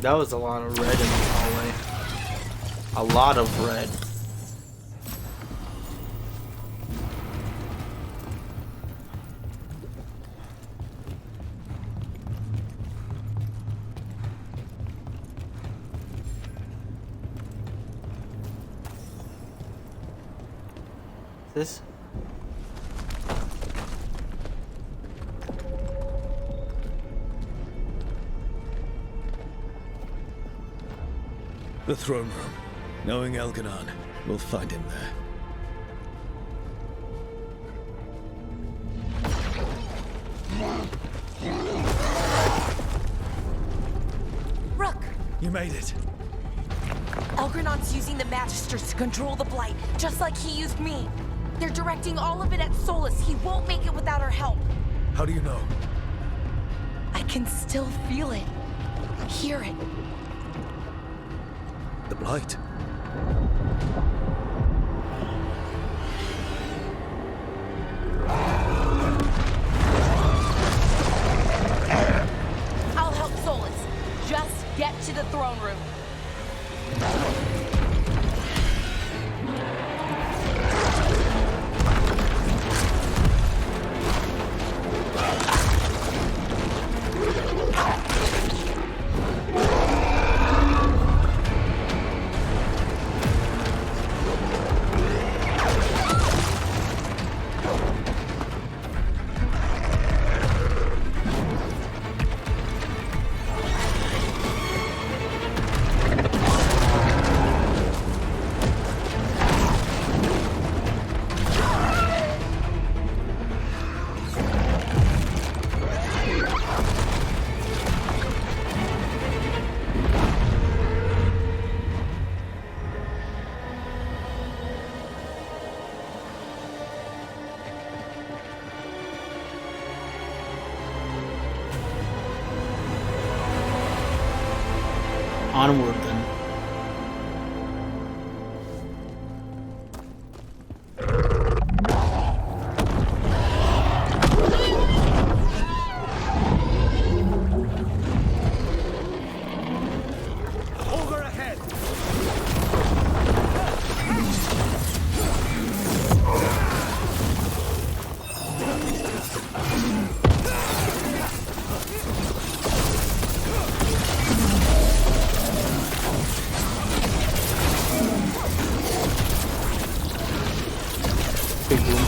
That was a lot of red in the hallway. A lot of red. This? The throne room. Knowing Elganon, we'll find him there. Rook! You made it. Elgernon's using the Magisters to control the Blight, just like he used me. They're directing all of it at Solas. He won't make it without our help. How do you know? I can still feel it. Hear it. The Blight. I'll help Solas. Just get to the throne room. Onward then. Over ahead! Big room.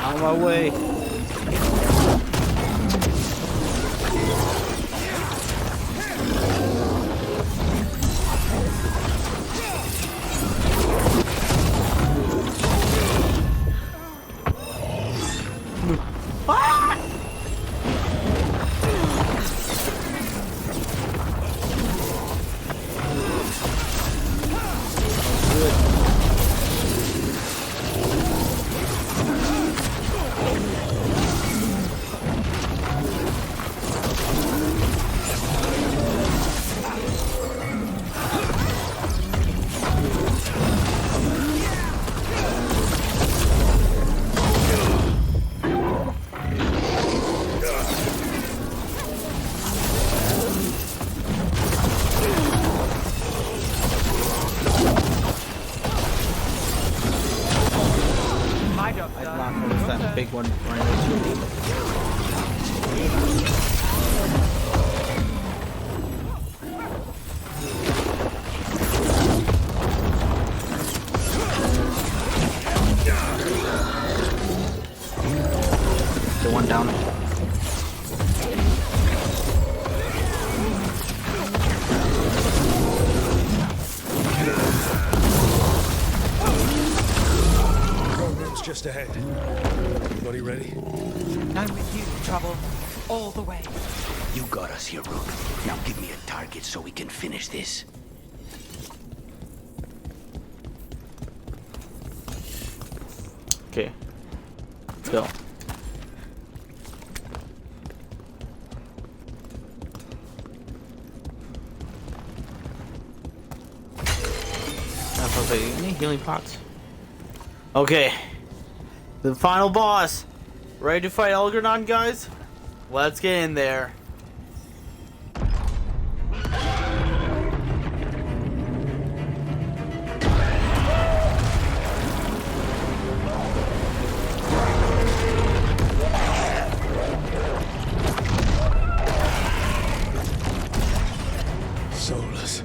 On my way. There's that big one right there. The one down. Just ahead. Everybody ready? I'm with you, Trouble. All the way. You got us here, Rook. Now give me a target so we can finish this. Okay. Let's go. Any healing pots? Okay. The final boss. Ready to fight Algernon, guys? Let's get in there. Solas.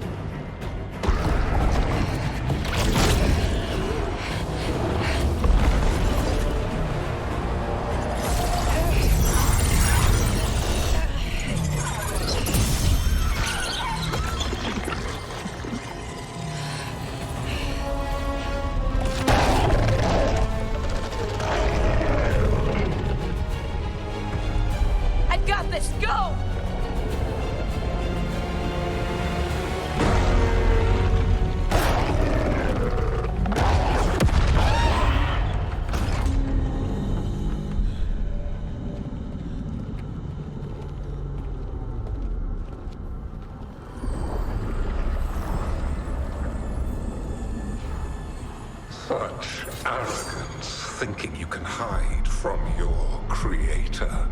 Such arrogance, thinking you can hide from your creator.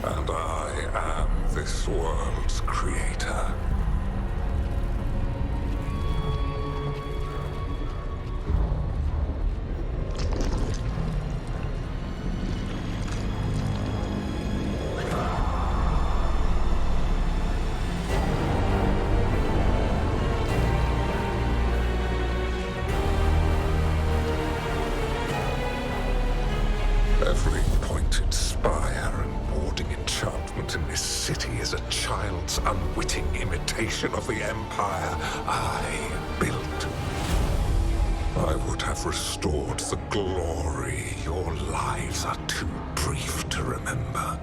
And I am this world's creator. Every pointed spire and warding enchantment in this city is a child's unwitting imitation of the empire I built. I would have restored the glory. Your lives are too brief to remember.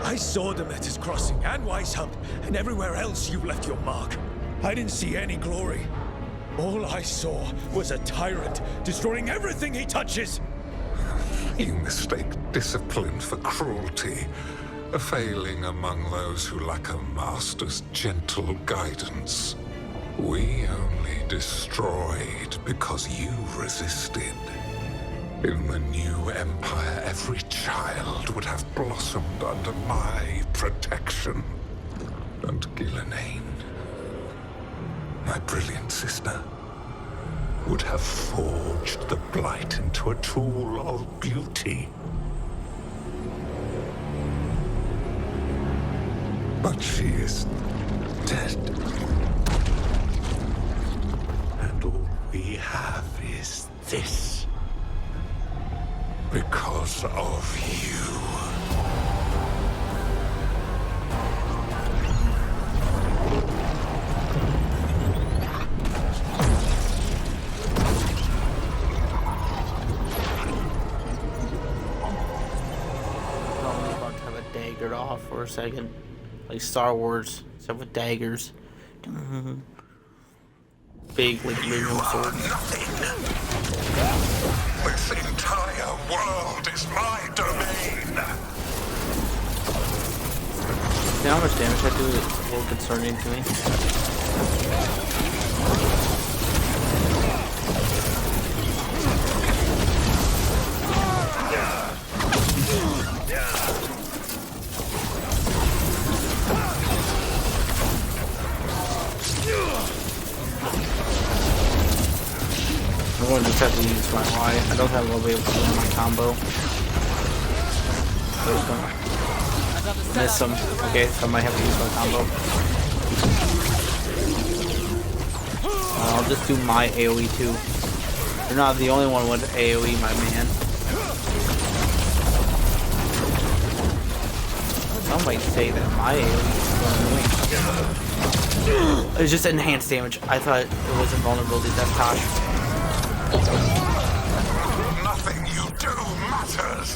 I saw Demeter's Crossing and Weishaupt, and everywhere else you left your mark. I didn't see any glory. All I saw was a tyrant destroying everything he touches. You mistake discipline for cruelty, a failing among those who lack a master's gentle guidance. We only destroyed because you resisted. In the new empire, every child would have blossomed under my protection. And Gillenane, my brilliant sister, would have forged the Blight into a tool of beauty. But she is dead. And all we have is this. Because of you. Off for a second, like Star Wars, except with daggers. Big, like aluminum sword. This entire world is my domain. See how much damage I do is a little concerning to me. I'm going to just have to use my Y. I don't have a way of doing my combo. Just gonna miss them. Okay, so I might have to use my combo. I'll just do my AoE too. You're not the only one with AoE, my man. Some might say that my AoE is annoying. It's just enhanced damage. I thought it was invulnerability. That's Tosh. Nothing you do matters.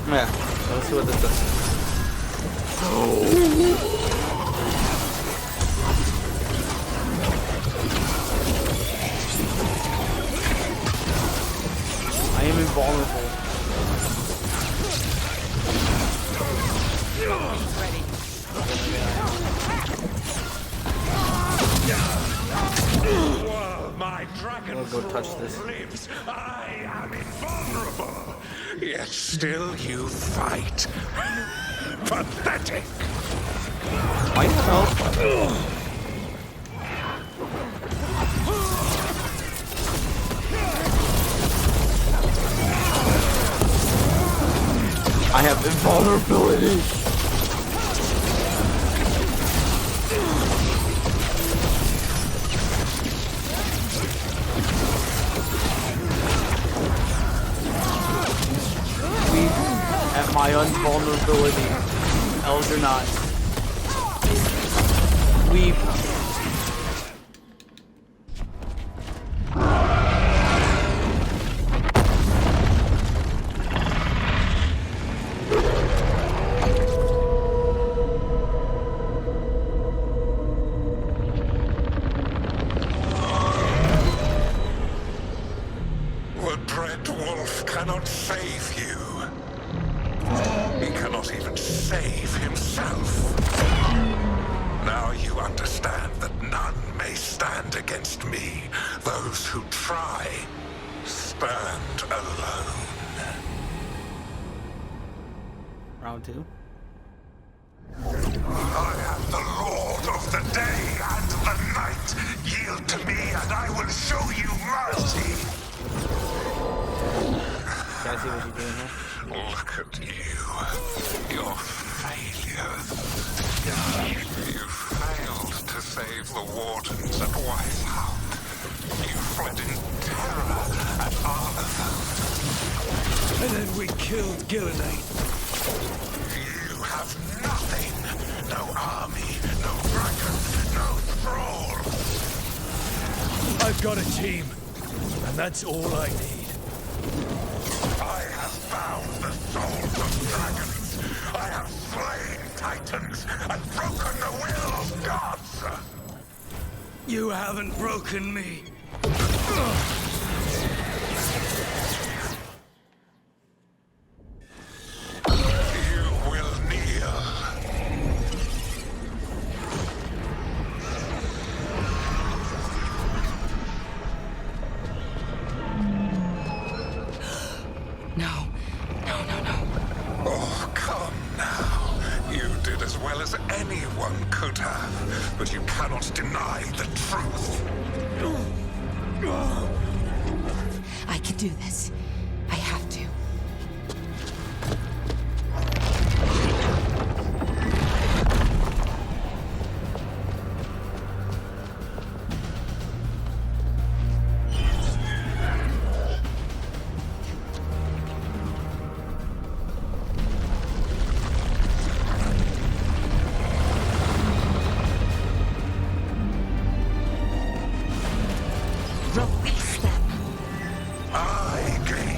Yeah, so let's see what this does. I am invulnerable. My dragon I'll go touch this. lives. I am invulnerable. Yet still you fight. Pathetic. Why the hell? I have invulnerability. At my invulnerability, Elder not. Weep. The Dread Wolf cannot save you. He cannot even save himself. Now you understand that none may stand against me. Those who try stand alone. Round 2. I am the Lord of the day and the night. Yield to me and I will show you mercy. Can I see what you're doing here? Look at you. Your failures. You failed to save the wardens at Weisshaupt. You fled in terror at Arlethal. And then we killed Gillenane. You have nothing. No army, no dragon, no thrall. I've got a team, and that's all I need. I have found the souls of dragons. I have slain titans and broken the will of gods. You haven't broken me. You will kneel. No. Oh, come now. You did as well as anyone could have, but you cannot deny the truth. I can do this. I have to. I gave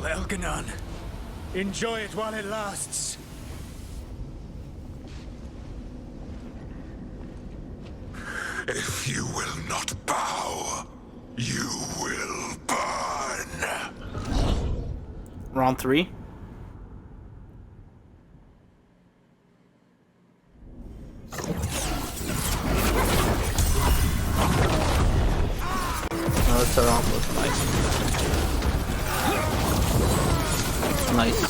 Elganon. Enjoy it while it lasts. If you will not bow, you will burn. Round 3. Let's start off with nice.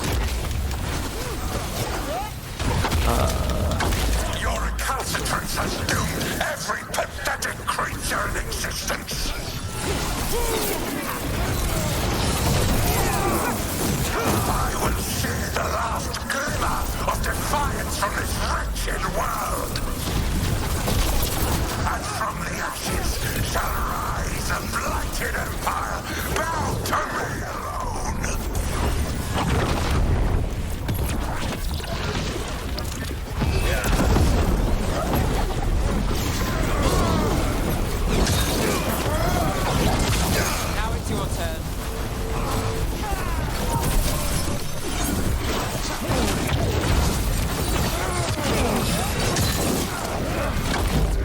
Your recalcitrance has doomed every pathetic creature in existence. I will see the last glimmer of defiance from this wretched world. And from the ashes shall rise a blighted empire bound to me alone. Now it's your turn.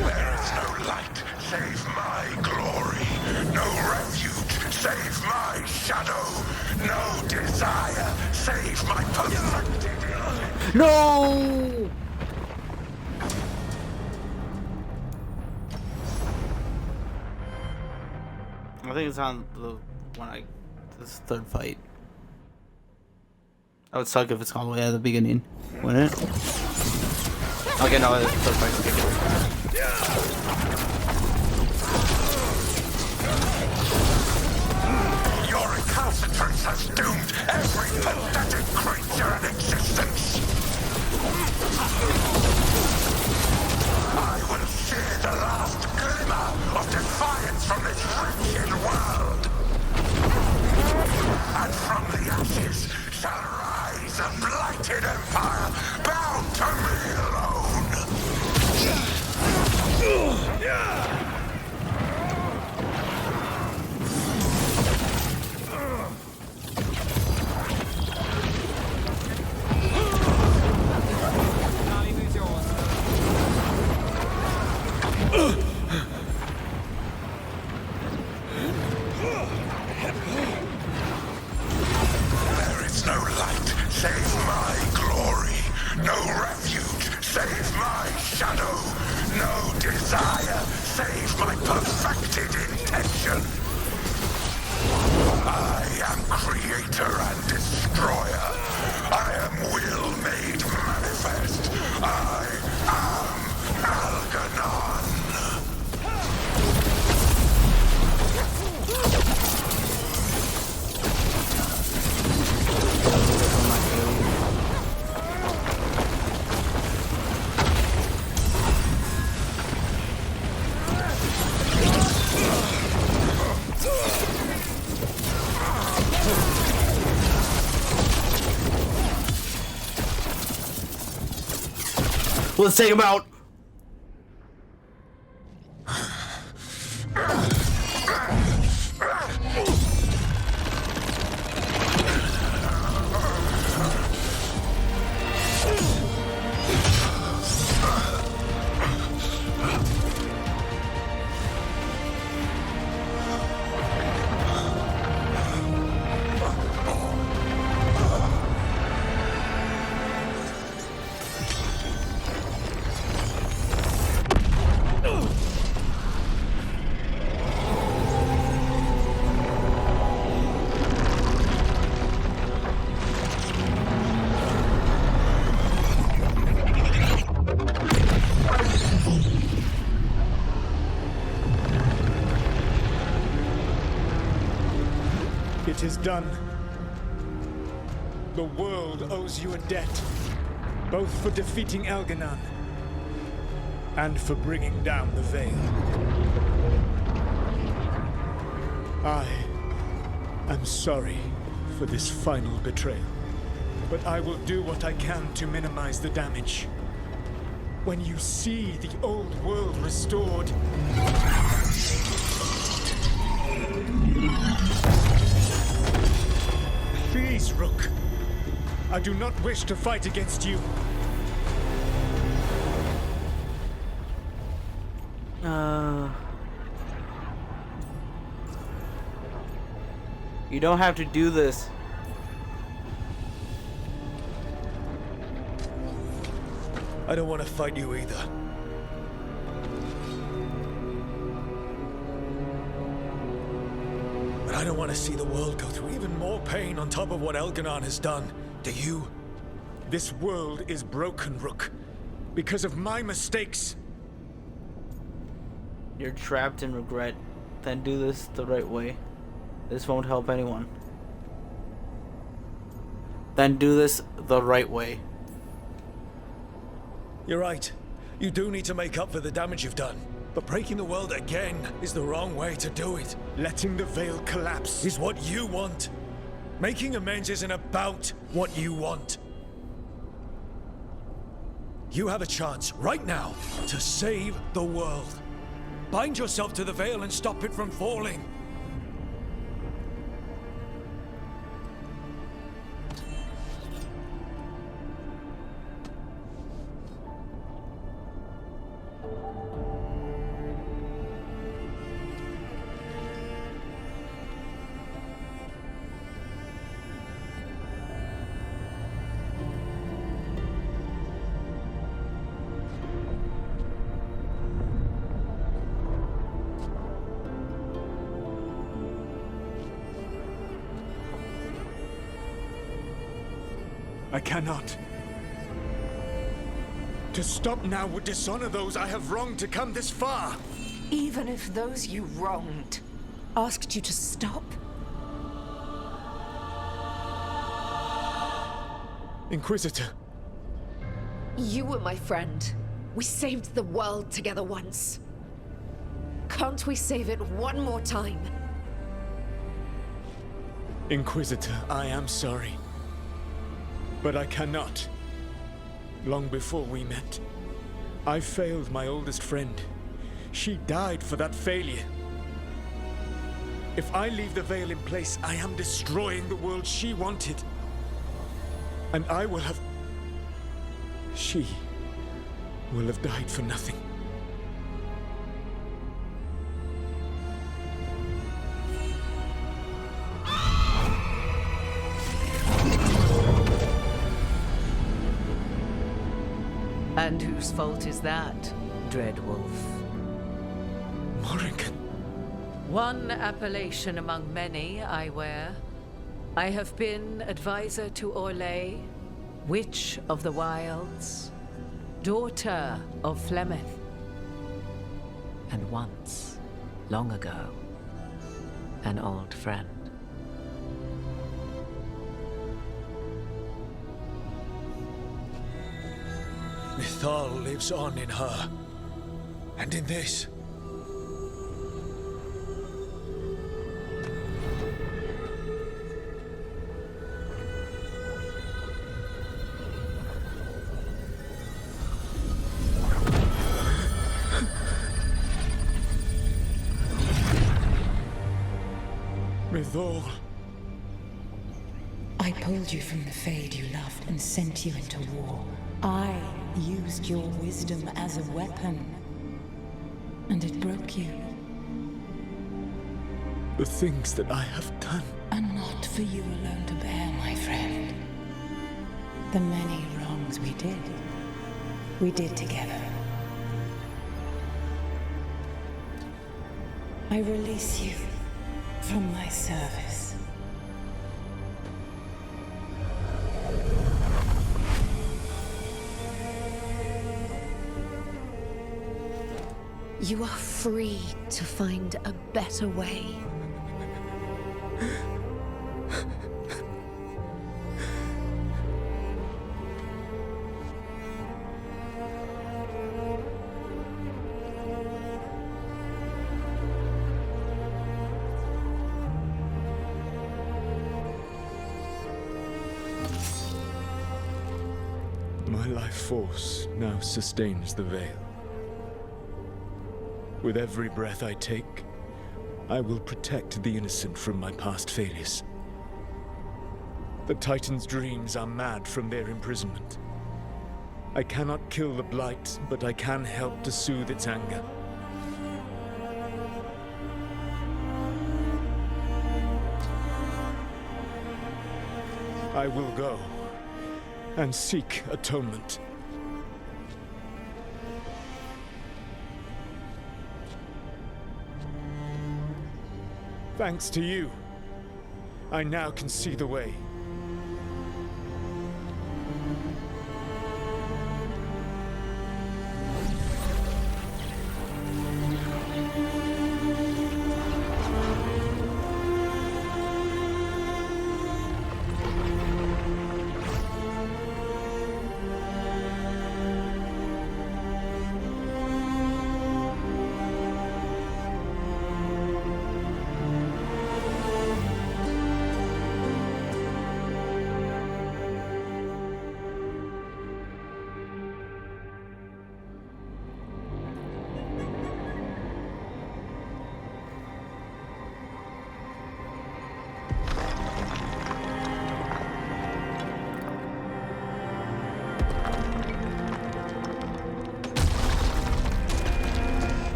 There is no light save my glory, no refuge save my shadow, no desire save my perfected intent. No! I think it's on the this third fight. That would suck if it's all the way at the beginning, wouldn't it? Okay, no, it's third fight. Okay, good. Your recalcitrance has doomed every pathetic creature in existence. I will see the last glimmer of defiance from this wretched world. And from the ashes shall rise a blighted empire bound to me alone. There is no light save my glory, no refuge save my shadow, no desire save my perfected intention. I am creator and destroyer. I am will made manifest. I am Algernon. Let's take him out. It is done. The world owes you a debt, both for defeating Elganon and for bringing down the Veil. I am sorry for this final betrayal, but I will do what I can to minimize the damage. When you see the old world restored, Please, Rook. I do not wish to fight against you. You don't have to do this. I don't want to fight you either. But I don't want to see the world go through even more pain on top of what Elganon has done. Do you? This world is broken, Rook. Because of my mistakes. You're trapped in regret. Then do this the right way. This won't help anyone. Then do this the right way. You're right. You do need to make up for the damage you've done. But breaking the world again is the wrong way to do it. Letting the Veil collapse is what you want. Making amends isn't about what you want. You have a chance right now to save the world. Bind yourself to the Veil and stop it from falling. I cannot. To stop now would dishonor those I have wronged to come this far. Even if those you wronged asked you to stop? Inquisitor. You were my friend. We saved the world together once. Can't we save it one more time? Inquisitor, I am sorry. But I cannot. Long before we met, I failed my oldest friend. She died for that failure. If I leave the Veil in place, I am destroying the world she wanted. And I will have... She will have died for nothing. And whose fault is that, Dreadwolf? Morrigan. One appellation among many, I wear. I have been advisor to Orlais, Witch of the Wilds, daughter of Flemeth, and once, long ago, an old friend. Mythal lives on in her, and in this. Mythal. I pulled you from the Fade you loved and sent you into war. I used your wisdom as a weapon, and it broke you. The things that I have done are not for you alone to bear, my friend. The many wrongs we did together. I release you from my service. You are free to find a better way. My life force now sustains the Veil. With every breath I take, I will protect the innocent from my past failures. The Titan's dreams are mad from their imprisonment. I cannot kill the Blight, but I can help to soothe its anger. I will go and seek atonement. Thanks to you, I now can see the way.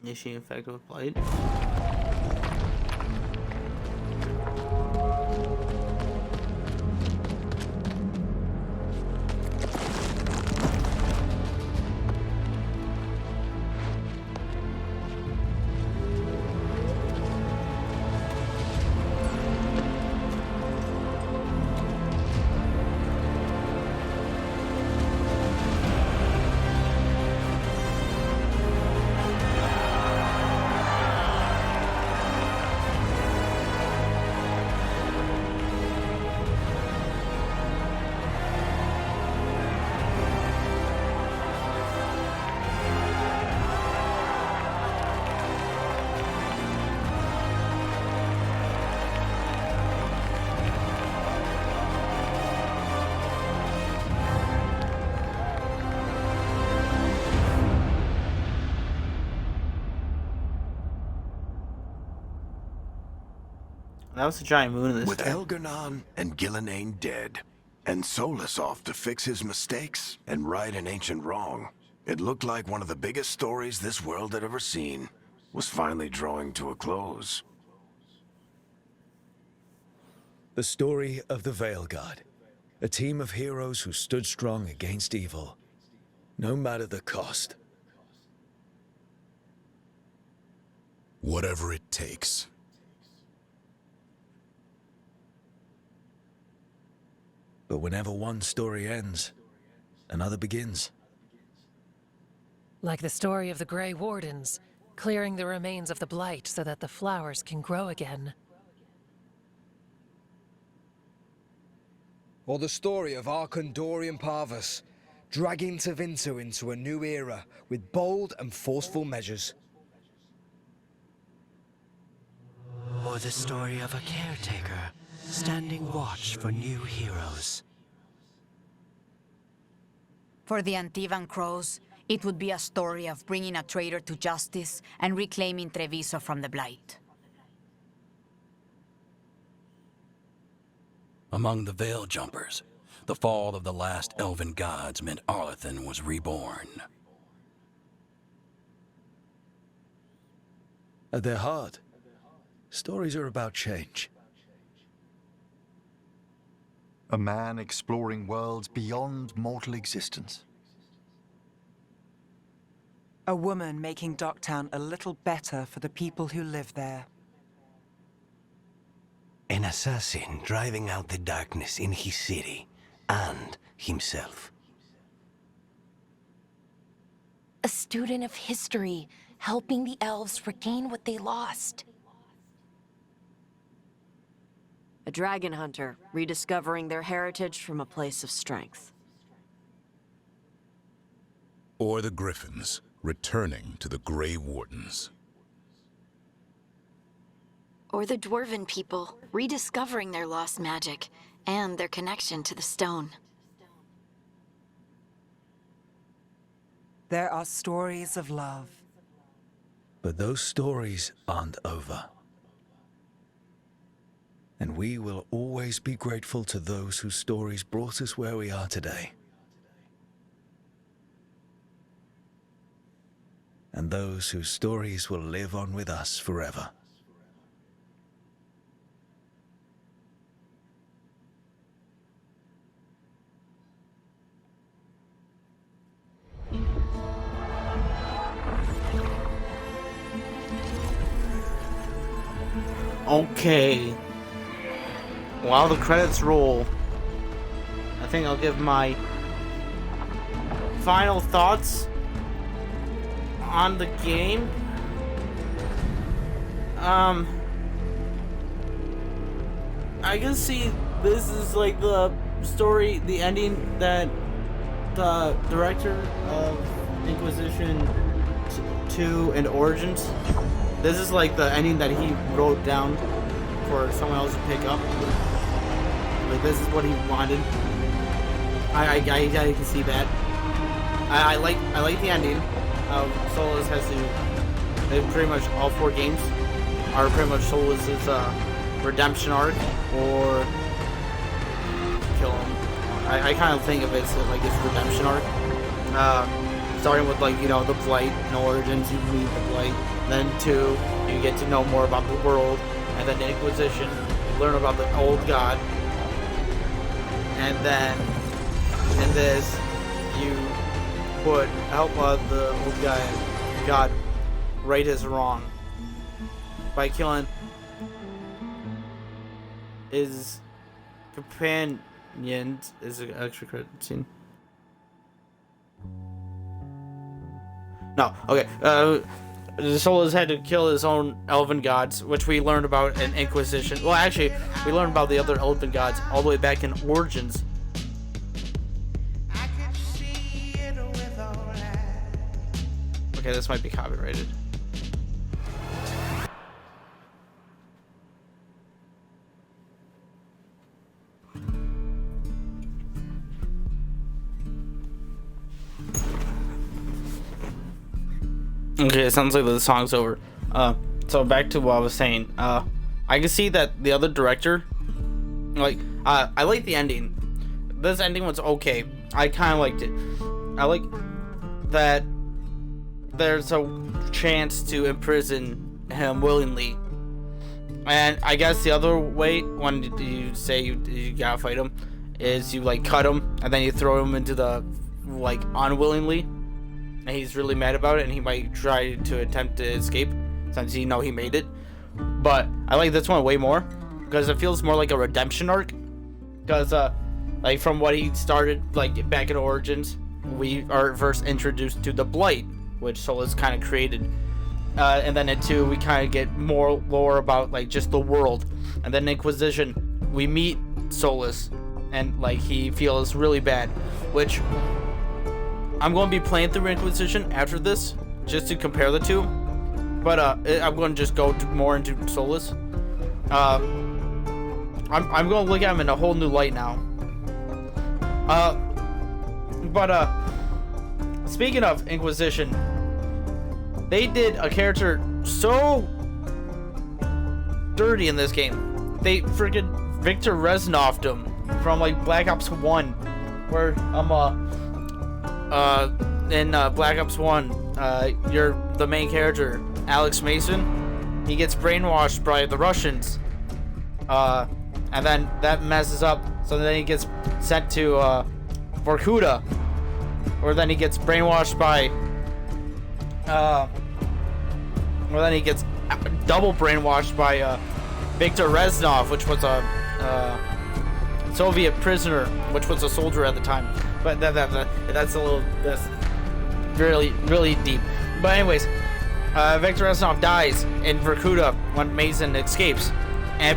Is she infected with blight? That was a giant moon in this With game. Elgar'nan and Gillenane dead, and Solas off to fix his mistakes and right an ancient wrong, it looked like one of the biggest stories this world had ever seen was finally drawing to a close. The story of the Veilguard. A team of heroes who stood strong against evil, no matter the cost. Whatever it takes. But whenever one story ends, another begins. Like the story of the Grey Wardens, clearing the remains of the Blight so that the flowers can grow again. Or the story of Arkandorian Parvus, dragging Tevinter into a new era with bold and forceful measures. Or the story of a caretaker, standing watch for new heroes. For the Antivan Crows, it would be a story of bringing a traitor to justice and reclaiming Treviso from the Blight. Among the Veil Jumpers, the fall of the last elven gods meant Arlathan was reborn. At their heart, stories are about change. A man exploring worlds beyond mortal existence. A woman making Docktown a little better for the people who live there. An assassin driving out the darkness in his city and himself. A student of history, helping the elves regain what they lost. A dragon hunter, rediscovering their heritage from a place of strength. Or the Griffins, returning to the Grey Wardens. Or the Dwarven people, rediscovering their lost magic and their connection to the stone. There are stories of love. But those stories aren't over. And we will always be grateful to those whose stories brought us where we are today. And those whose stories will live on with us forever. Okay. While the credits roll, I think I'll give my final thoughts on the game. I can see this is like the story, the ending that the director of Inquisition 2 and Origins, this is like the ending that he wrote down for someone else to pick up. Like, this is what he wanted. I can see that. I like the ending. Solas has to. Pretty much all 4 games are pretty much Solas' redemption arc or kill him. I kind of think of it as like his redemption arc. Starting with, like, you know, the Blight in Origins, you meet the Blight. Then 2, you get to know more about the world. And then Inquisition, you learn about the old god. And then in this, you help the old god right his wrong by killing his companions. Is an extra credit scene? No. Okay. Solas had to kill his own elven gods, which we learned about in Inquisition. Well, actually, we learned about the other elven gods all the way back in Origins. Okay, this might be copyrighted. Okay, it sounds like the song's over. So back to what I was saying. I can see that the other director, like, I like the ending. This ending was okay. I kind of liked it. I like that there's a chance to imprison him willingly. And I guess the other way, when you say you gotta fight him, is you, like, cut him and then you throw him into the, like, unwillingly. And he's really mad about it, and he might try to attempt to escape since he made it. But I like this one way more because it feels more like a redemption arc. Because like, from what he started, like, back in Origins, we are first introduced to the Blight, which Solas kind of created, and then in 2 we kind of get more lore about, like, just the world. And then in Inquisition we meet Solas, and, like, he feels really bad, which I'm going to be playing through Inquisition after this, just to compare the 2. But I'm going to just go more into Solas. I'm going to look at him in a whole new light now. But speaking of Inquisition, they did a character so dirty in this game. They freaking Victor Reznoffed him from, like, Black Ops 1, where in Black Ops 1, you're the main character, Alex Mason. He gets brainwashed by the Russians, and then that messes up, so then he gets sent to Vorkuta, or then he gets brainwashed by or then he gets double brainwashed by Victor Reznov, which was a Soviet prisoner, which was a soldier at the time. But that's really deep. But anyways, Victor Reznov dies in Vorkuta when Mason escapes,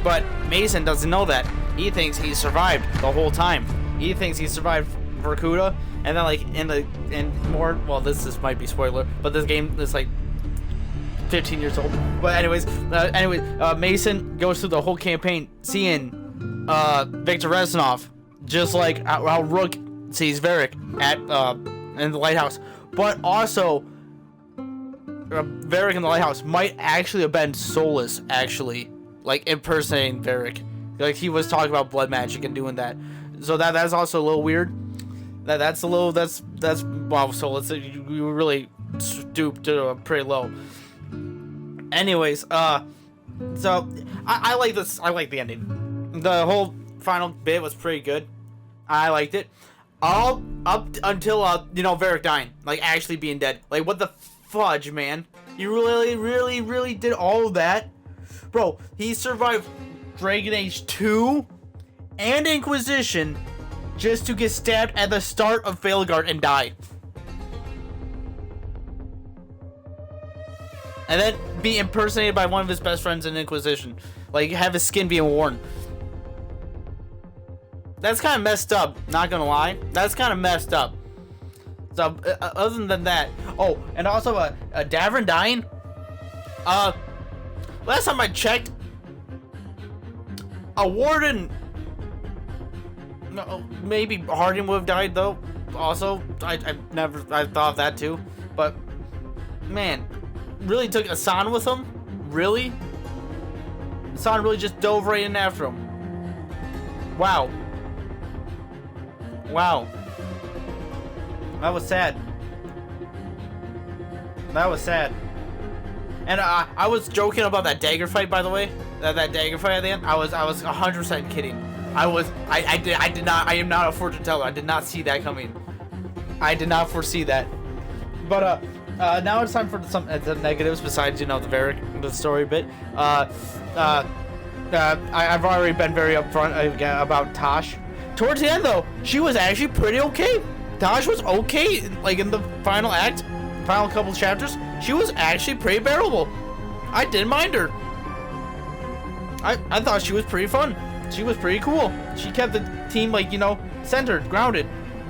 but Mason doesn't know that. He thinks he survived the whole time. He thinks he survived Vorkuta, and then like in more, well, this might be spoiler, but this game is like 15 years old. But anyways, Mason goes through the whole campaign seeing Victor Reznov, just like how Rook sees Varric at in the lighthouse. But also, Varric in the lighthouse might actually have been Solas, actually, like impersonating Varric. Like he was talking about blood magic and doing that. So that's also a little weird. That's wow, Solas, you really stooped pretty low. Anyways, so I like this. I like the ending. The whole final bit was pretty good. I liked it. All up until Varric dying, like actually being dead. Like what the fudge, man? You really did all of that, bro. He survived Dragon Age 2 and Inquisition just to get stabbed at the start of Veilguard and die. And then be impersonated by one of his best friends in Inquisition. Like, have his skin being worn. That's kind of messed up, not gonna lie. That's kind of messed up. So, other than that... Oh, and also, Davrin dying. Last time I checked, a Warden... Maybe Harding would have died, though. Also, I thought of that, too. But, man... Really took Asan with him? Really? Asan really just dove right in after him. Wow. Wow. That was sad. That was sad. And I was joking about that dagger fight, by the way. That dagger fight at the end. I was 100% kidding. I am not a fortune teller. I did not see that coming. I did not foresee that. But now it's time for some the negatives besides the Varric the story bit. I've already been very upfront about Tosh. Towards the end though, she was actually pretty okay. Tosh was okay, like in the final act, final couple chapters. She was actually pretty bearable. I didn't mind her. I thought she was pretty fun. She was pretty cool. She kept the team centered, grounded.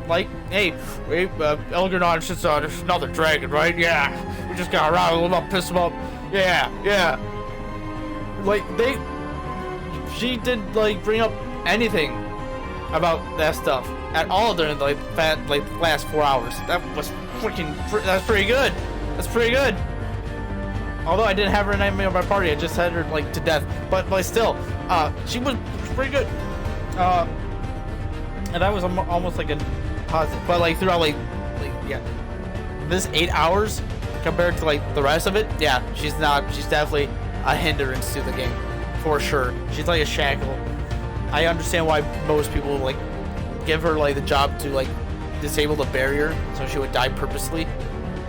Like, hey, Elgarnon's just another dragon, right? Yeah, we just got around a little bit, piss him up. Yeah. Like, she didn't, bring up anything about that stuff at all during, the last 4 hours. That was that's pretty good. That's pretty good. Although I didn't have her in any of my party, I just had her, to death. But still, she was pretty good. And that was almost like a positive, but throughout this 8 hours compared to the rest of it, yeah, she's definitely a hindrance to the game for sure. She's like a shackle. I understand why most people give her the job to disable the barrier so she would die purposely.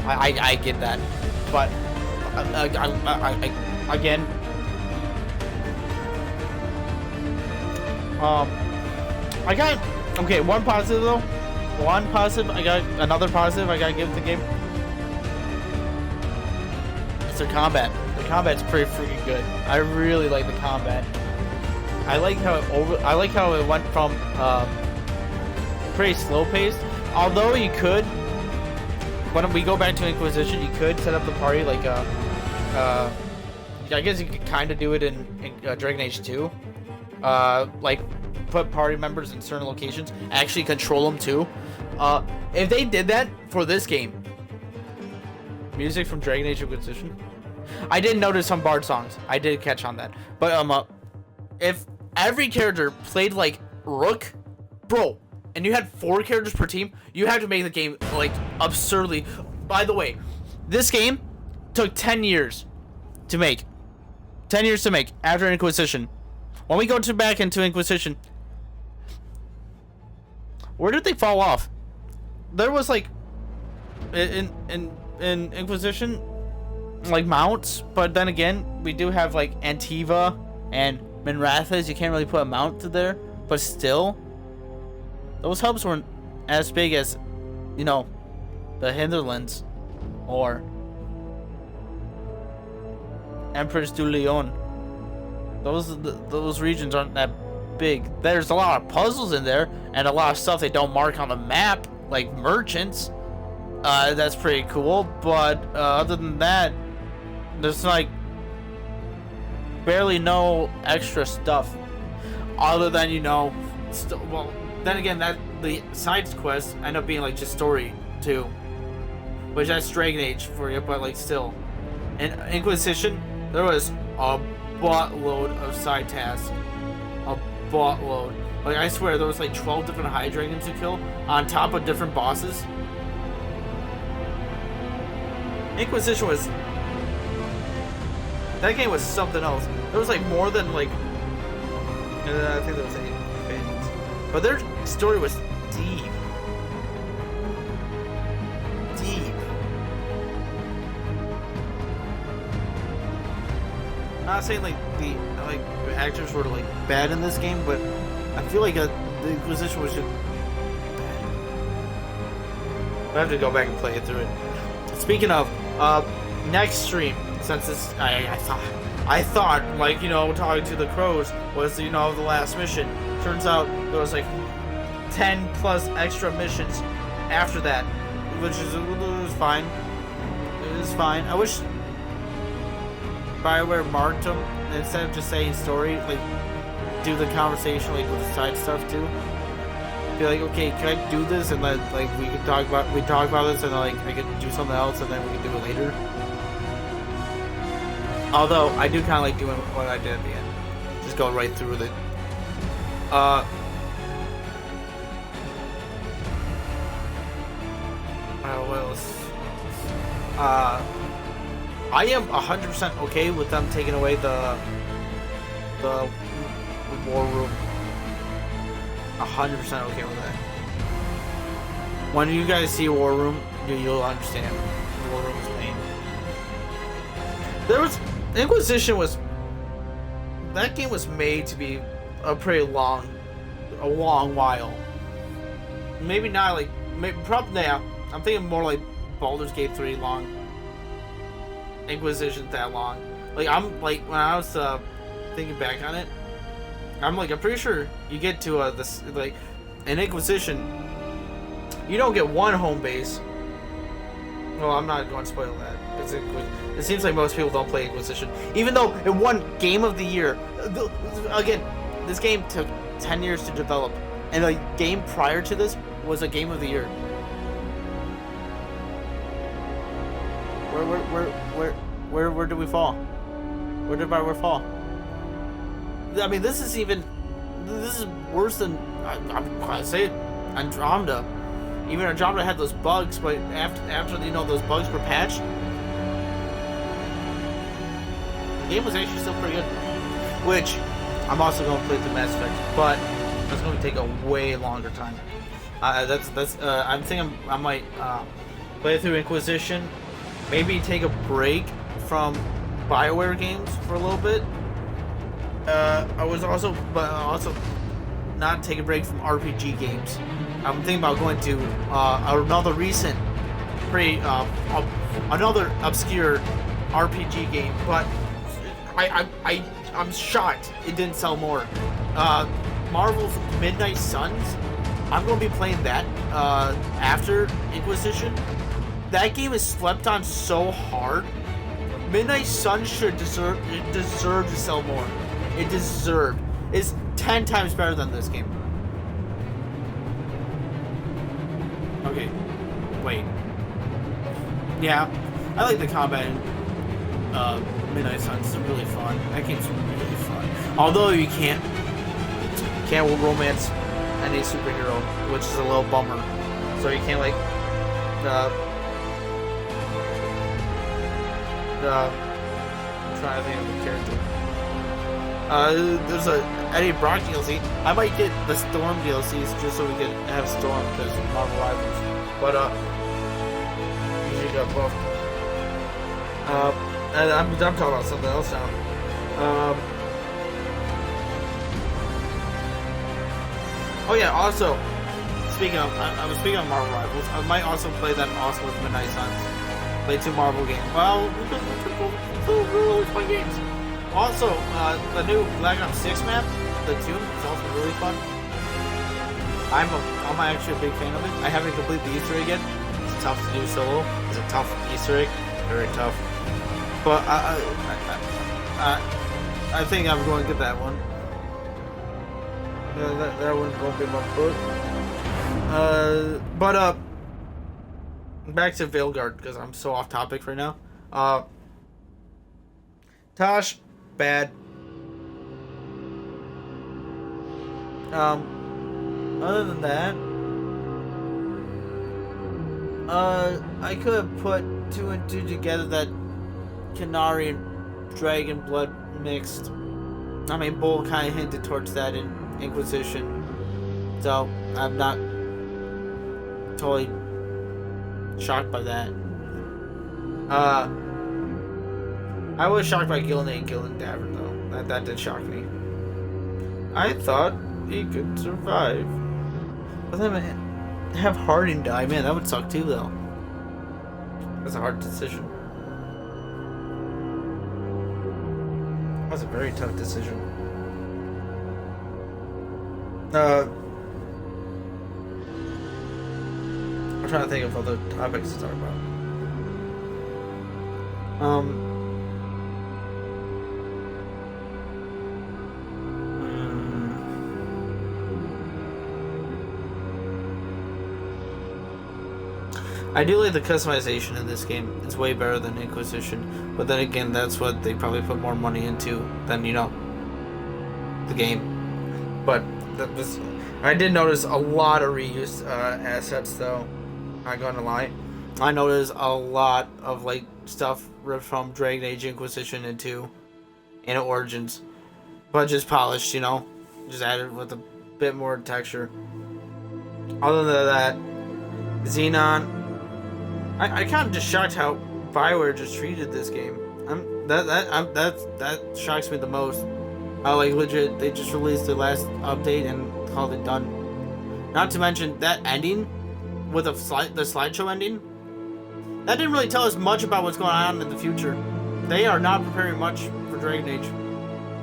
I get that, but again, I got one positive though. Another positive I gotta give the game. It's the combat. The combat's pretty freaking good. I really like the combat. I like how it went from pretty slow paced. Although you could, when we go back to Inquisition, you could set up the party I guess you could kind of do it in Dragon Age 2. Put party members in certain locations, actually control them too. If they did that for this game, music from Dragon Age Inquisition, I did notice some Bard songs. I did catch on that. But if every character played like Rook, bro, and you had 4 characters per team, you have to make the game absurdly. By the way, this game took 10 years to make. 10 years to make after Inquisition. When we go back into Inquisition, where did they fall off? There was in Inquisition mounts, but then again we do have Antiva and Minrathas. You can't really put a mount to there, but still, those hubs weren't as big as the Hinterlands or Empress du Lion. Those regions aren't that big. There's a lot of puzzles in there and a lot of stuff they don't mark on the map, like merchants. That's pretty cool. But other than that, there's like barely no extra stuff. Other than, you know, well, then again, that the side quests end up being like just story too, which that's Dragon Age for you. But like still, in Inquisition, there was a buttload of side tasks. A buttload. Like, I swear, there was like 12 different high dragons to kill on top of different bosses. Inquisition was... That game was something else. There was like more than like... I think there was 8 companions. But their story was deep. Deep. Not saying like the actors were like bad in this game, but I feel like the Inquisition was just bad. I have to go back and play it through it. Speaking of, next stream, since this, I thought like, you know, talking to the crows was, you know, the last mission. Turns out there was like 10 plus extra missions after that, which is it was fine. It was fine. I wish Bioware marked them instead of just saying story, like do the conversation like with the side stuff too. Be like, okay, can I do this, and then like we talk about this, and then like I could do something else, and then we can do it later. Although I do kind of like doing what I did at the end, just go right through with it. What else? I am 100% okay with them taking away the war room. 100% okay with that. When you guys see war room, you'll understand. War room is pain. There was Inquisition was. That game was made to be a long while. Maybe not like, probably yeah. I'm thinking more like Baldur's Gate 3 long. Inquisition that long. Like I'm like when I was thinking back on it, I'm pretty sure you get to this like an Inquisition. You don't get one home base. Well, I'm not going to spoil that. It seems like most people don't play Inquisition, even though it won Game of the Year. Again, this game took 10 years to develop, and the game prior to this was a Game of the Year. Where did we fall? Where did Bioware fall? I mean, this is worse than I'm gonna say it, Andromeda. Even Andromeda had those bugs, but after you know those bugs were patched, the game was actually still pretty good. Which I'm also going to play through Mass Effect, but that's going to take a way longer time. I'm thinking I might play through Inquisition, maybe take a break from Bioware games for a little bit. I was also not take a break from RPG games. I'm thinking about going to another recent, another obscure RPG game, but I'm shocked it didn't sell more. Marvel's Midnight Suns. I'm going to be playing that after Inquisition. That game is slept on so hard. Midnight Suns should deserve to sell more. It deserved. It's 10 times better than this game. Okay, wait. Yeah, I like the combat in Midnight Suns. It's really fun. That game's really fun. Although you can't romance any superhero, which is a little bummer. So you can't like I'm trying to think of the character. There's a Eddie Brock DLC. I might get the Storm DLCs just so we can have Storm because Marvel Rivals. But usually got both. And I'm talking about something else now. Oh yeah. Also, I was speaking of Marvel Rivals. I might also play that also with Midnight Suns. Play 2 Marvel games. Well, we could really fun games. Also, the new Black Ops 6 map, the Tomb is also really fun. I'm actually a big fan of it. I haven't completed the Easter egg yet. It's tough to do solo. It's a tough Easter egg, very tough. But I think I'm going to get that one. That one won't be my foot. But back to Veilguard because I'm so off topic right now. Tosh, bad. Other than that, I could have put 2 and 2 together that Canary and Dragon blood mixed. I mean, Bull kind of hinted towards that in Inquisition, so I'm not totally shocked by that. I was shocked by Gillenay and Gillen Davern though. That did shock me. I thought he could survive. But then have Harding die, man, that would suck too though. That's a hard decision. That was a very tough decision. I'm trying to think of other topics to talk about. I do like the customization in this game. It's way better than Inquisition, but then again, that's what they probably put more money into than, you know, the game. But that was, I did notice a lot of reused assets though. Not gonna lie, I noticed a lot of like stuff ripped from Dragon Age Inquisition into Origins, but just polished, you know, just added with a bit more texture. Other than that, Xenon. I kind of just shocked how Bioware just treated this game. That shocks me the most. How like legit they just released the last update and called it done. Not to mention that ending with the slideshow ending. That didn't really tell us much about what's going on in the future. They are not preparing much for Dragon Age.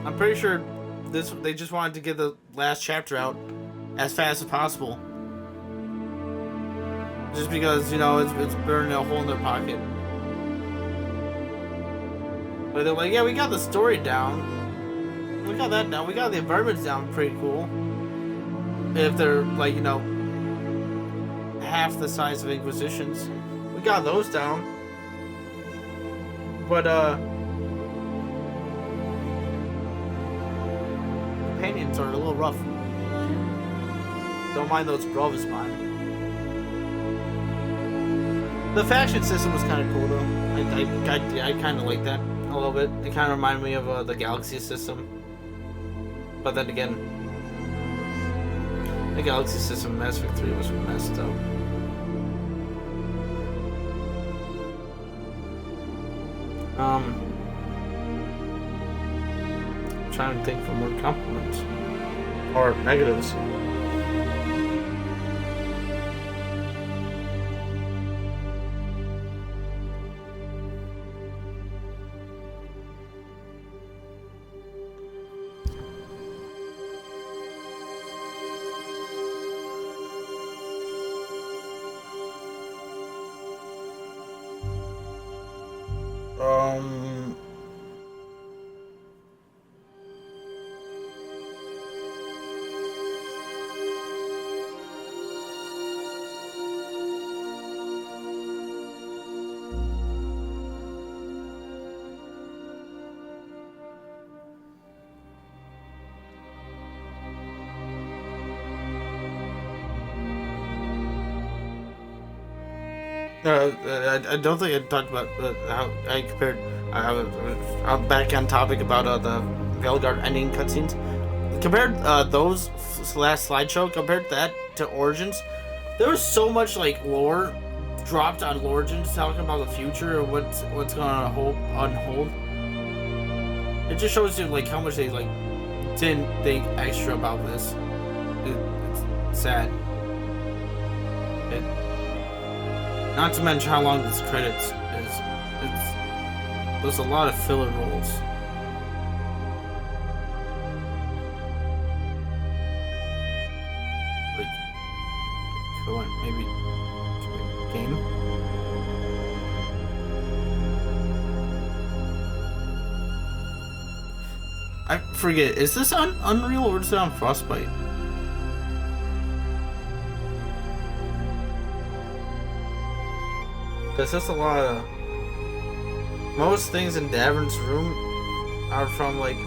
I'm pretty sure they just wanted to get the last chapter out as fast as possible. Just because, you know, it's burning a hole in their pocket. But they're like, yeah, we got the story down. We got that down. We got the environments down pretty cool. If they're, like, you know, half the size of Inquisitions. We got those down. But, companions are a little rough. Don't mind those brothers, man. The faction system was kind of cool though. I kind of like that a little bit. It kind of reminded me of the Galaxy system. But then again, the Galaxy system in Mass Effect 3 was messed up. I'm trying to think for more compliments or negatives. I don't think I talked about how I compared. I'm back on topic about the Veilguard ending cutscenes. Compared those last slideshow, compared that to Origins, there was so much like lore dropped on Origins talking about the future or what's going on hold. It just shows you like how much they like didn't think extra about this. It's sad. Not to mention how long this credits is. There's a lot of filler roles. maybe game. I forget. Is this on Unreal or is it on Frostbite? Because there's a lot of... Most things in Davern's room are from, like,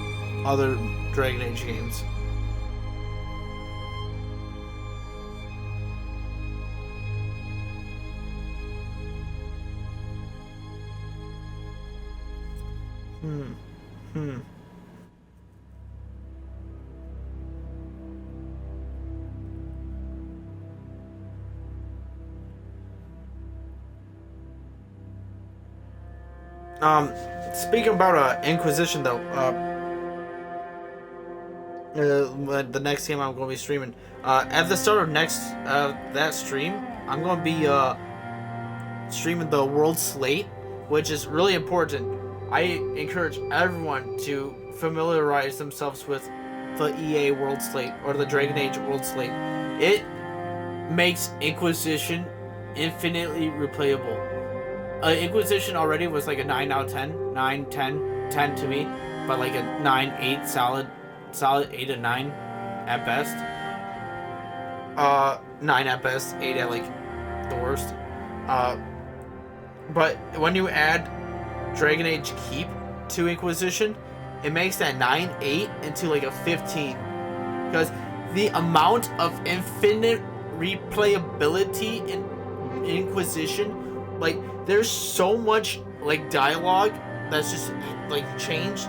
other Dragon Age games. Speaking about Inquisition though, the next game I'm going to be streaming, at the start of that stream, I'm going to be streaming the World Slate, which is really important. I encourage everyone to familiarize themselves with the EA World Slate or the Dragon Age World Slate. It makes Inquisition infinitely replayable. Inquisition already was like a 9 out of 10. 9, 10, 10 to me. But like a 9, 8, solid 8 to 9 at best. 9 at best, 8 at like the worst. But when you add Dragon Age Keep to Inquisition, it makes that 9, 8 into like a 15. Because the amount of infinite replayability in Inquisition, like, there's so much, like, dialogue that's just, like, changed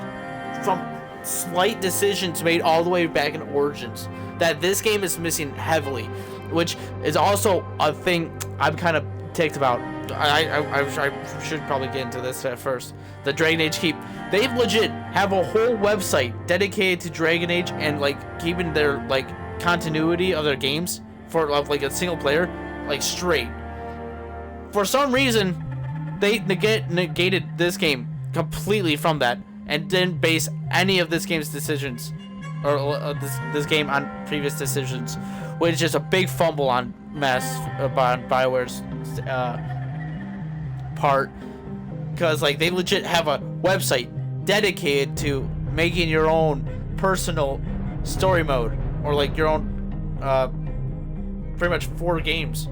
from slight decisions made all the way back in Origins that this game is missing heavily, which is also a thing I'm kind of ticked about. I should probably get into this at first. The Dragon Age Keep. They legit have a whole website dedicated to Dragon Age and, like, keeping their, like, continuity of their games for, like, a single player, like, straight. For some reason, they negated this game completely from that and didn't base any of this game's decisions or this game on previous decisions, which is a big fumble on Bioware's part, because like they legit have a website dedicated to making your own personal story mode or like your own pretty much 4 games.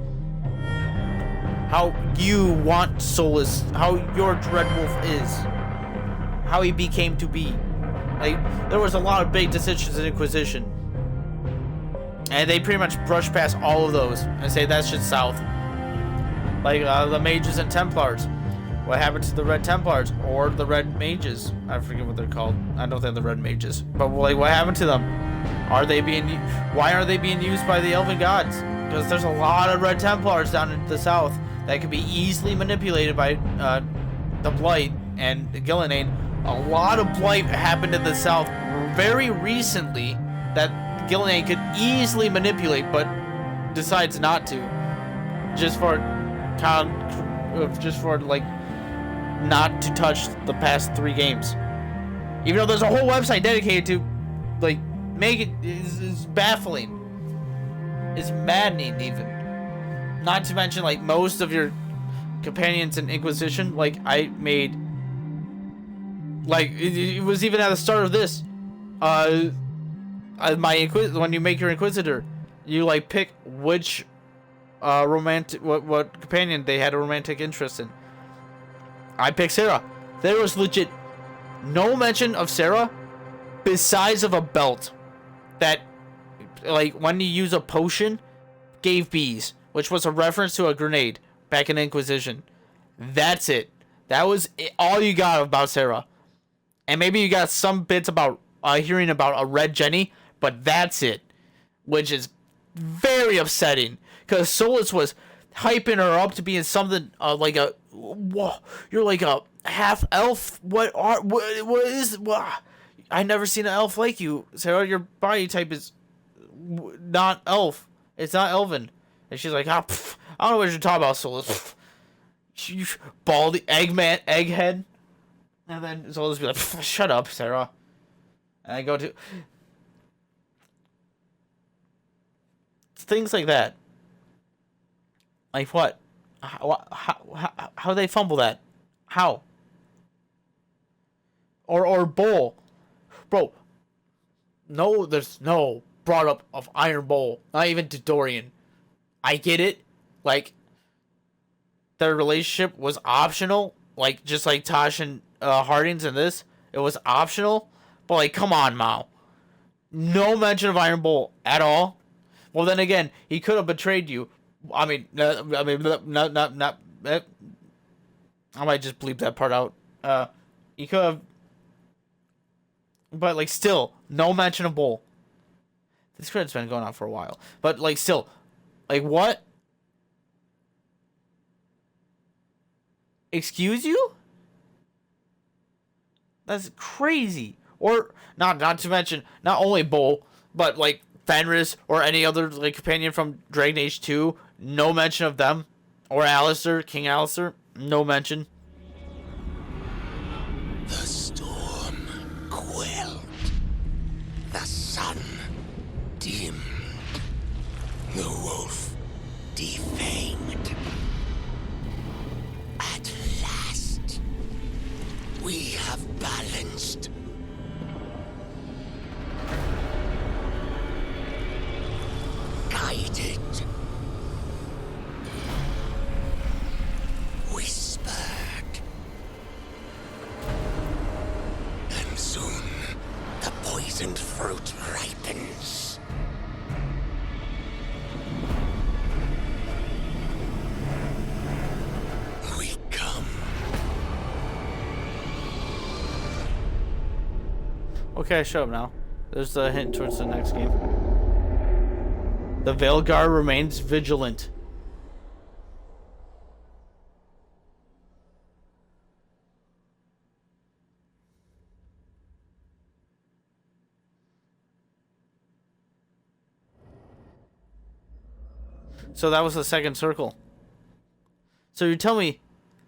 How you want Solas, how your Dreadwolf is, how he became to be. Like, there was a lot of big decisions in Inquisition. And they pretty much brush past all of those and say that's just south. Like, the Mages and Templars. What happened to the Red Templars? Or the Red Mages? I forget what they're called. I don't think they're Red Mages. But, like, what happened to them? Why are they being used by the Elven Gods? Because there's a lot of Red Templars down in the south that could be easily manipulated by the Blight and Gillenane. A lot of Blight happened in the south very recently that Gillenane could easily manipulate, but decides not to, just for like not to touch the past 3 games. Even though there's a whole website dedicated to like make it is baffling. It's maddening even. Not to mention, like, most of your companions in Inquisition, like, I made... Like, it was even at the start of this. When you make your Inquisitor, you, like, pick which what companion they had a romantic interest in. I picked Sarah. There was legit no mention of Sarah besides of a belt that, like, when you use a potion, gave bees, which was a reference to a grenade back in Inquisition. That's it. That was all you got about Sarah. And maybe you got some bits about hearing about a red Jenny, but that's it. Which is very upsetting, because Solas was hyping her up to being something like a, whoa, you're like a half elf. What is? I never seen an elf like you, Sarah. Your body type is not elf. It's not elven. And she's like, I don't know what you're talking about, Solas. Baldy egghead. And then Solas be like, shut up, Sarah. And I go to things like that. Like what? How they fumble that? How? Or Bowl, bro. No, there's no brought up of Iron Bowl. Not even to Dorian. I get it. Like their relationship was optional. Like just like Tosh and Harding's in this, it was optional. But like, come on, Mao. No mention of Iron Bowl at all. Well, then again, he could have betrayed you. I mean, not. I might just bleep that part out. He could have, but like, still, no mention of Bull. This credit's been going on for a while, but like, still, like, what? Excuse you? That's crazy. Or not to mention not only Bull, but like Fenris or any other like companion from Dragon Age 2. No mention of them. Or Alistair, King Alistair. No mention. The storm quelled. The sun dimmed. The wolf defanged. At last, we have balanced. Guided. Whispered. And soon, the poisoned fruit ripens. We come. Okay, show up now. There's a hint towards the next game. The Veilguard remains vigilant. So that was the second circle. So you tell me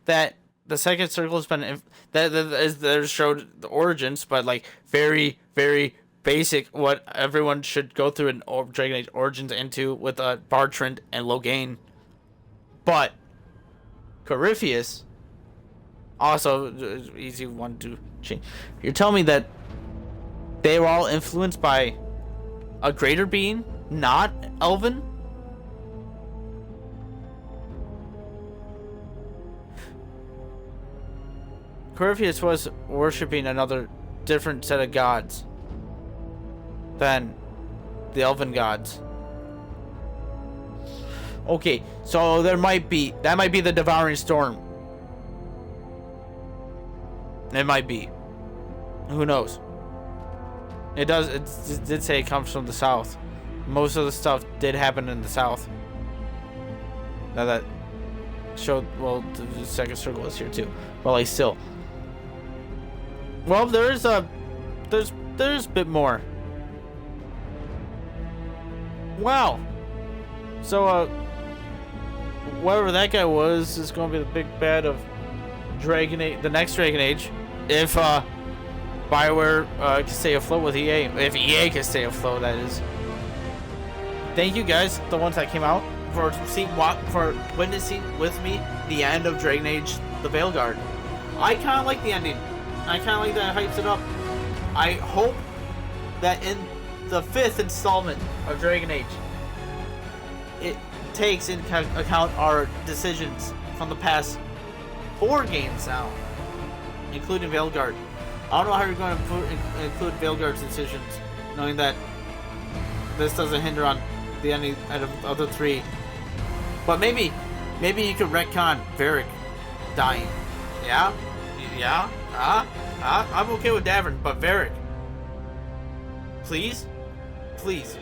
that the second circle has been that showed the origins, but like very, very basic what everyone should go through in Dragon Age Origins into with Bartrand and Loghain. But Corypheus also easy one to change. You're telling me that they were all influenced by a greater being, not Elven? Corypheus was worshipping another different set of gods than the Elven gods. Okay, so that might be the Devouring Storm. It might be. Who knows? It did say it comes from the south. Most of the stuff did happen in the south. Now that showed, well, the second circle is here too. But like still. Well, there's a bit more. Wow. So whatever that guy was is going to be the big bad of Dragon Age, the next Dragon Age, if Bioware can stay afloat with EA. If EA can stay afloat, that is. Thank you guys, the ones that came out, for witnessing with me the end of Dragon Age The Veilguard. I kind of like the ending. I kind of like that it hypes it up. I hope that in the 5th installment of Dragon Age, it takes into account our decisions from the past 4 games now, including Veilguard. I don't know how you're going to include Veilguard's decisions, knowing that this doesn't hinder on the ending of the other 3. But maybe you could retcon Varric dying. Yeah? Yeah? I'm okay with Davern, but Varric. Please? Please.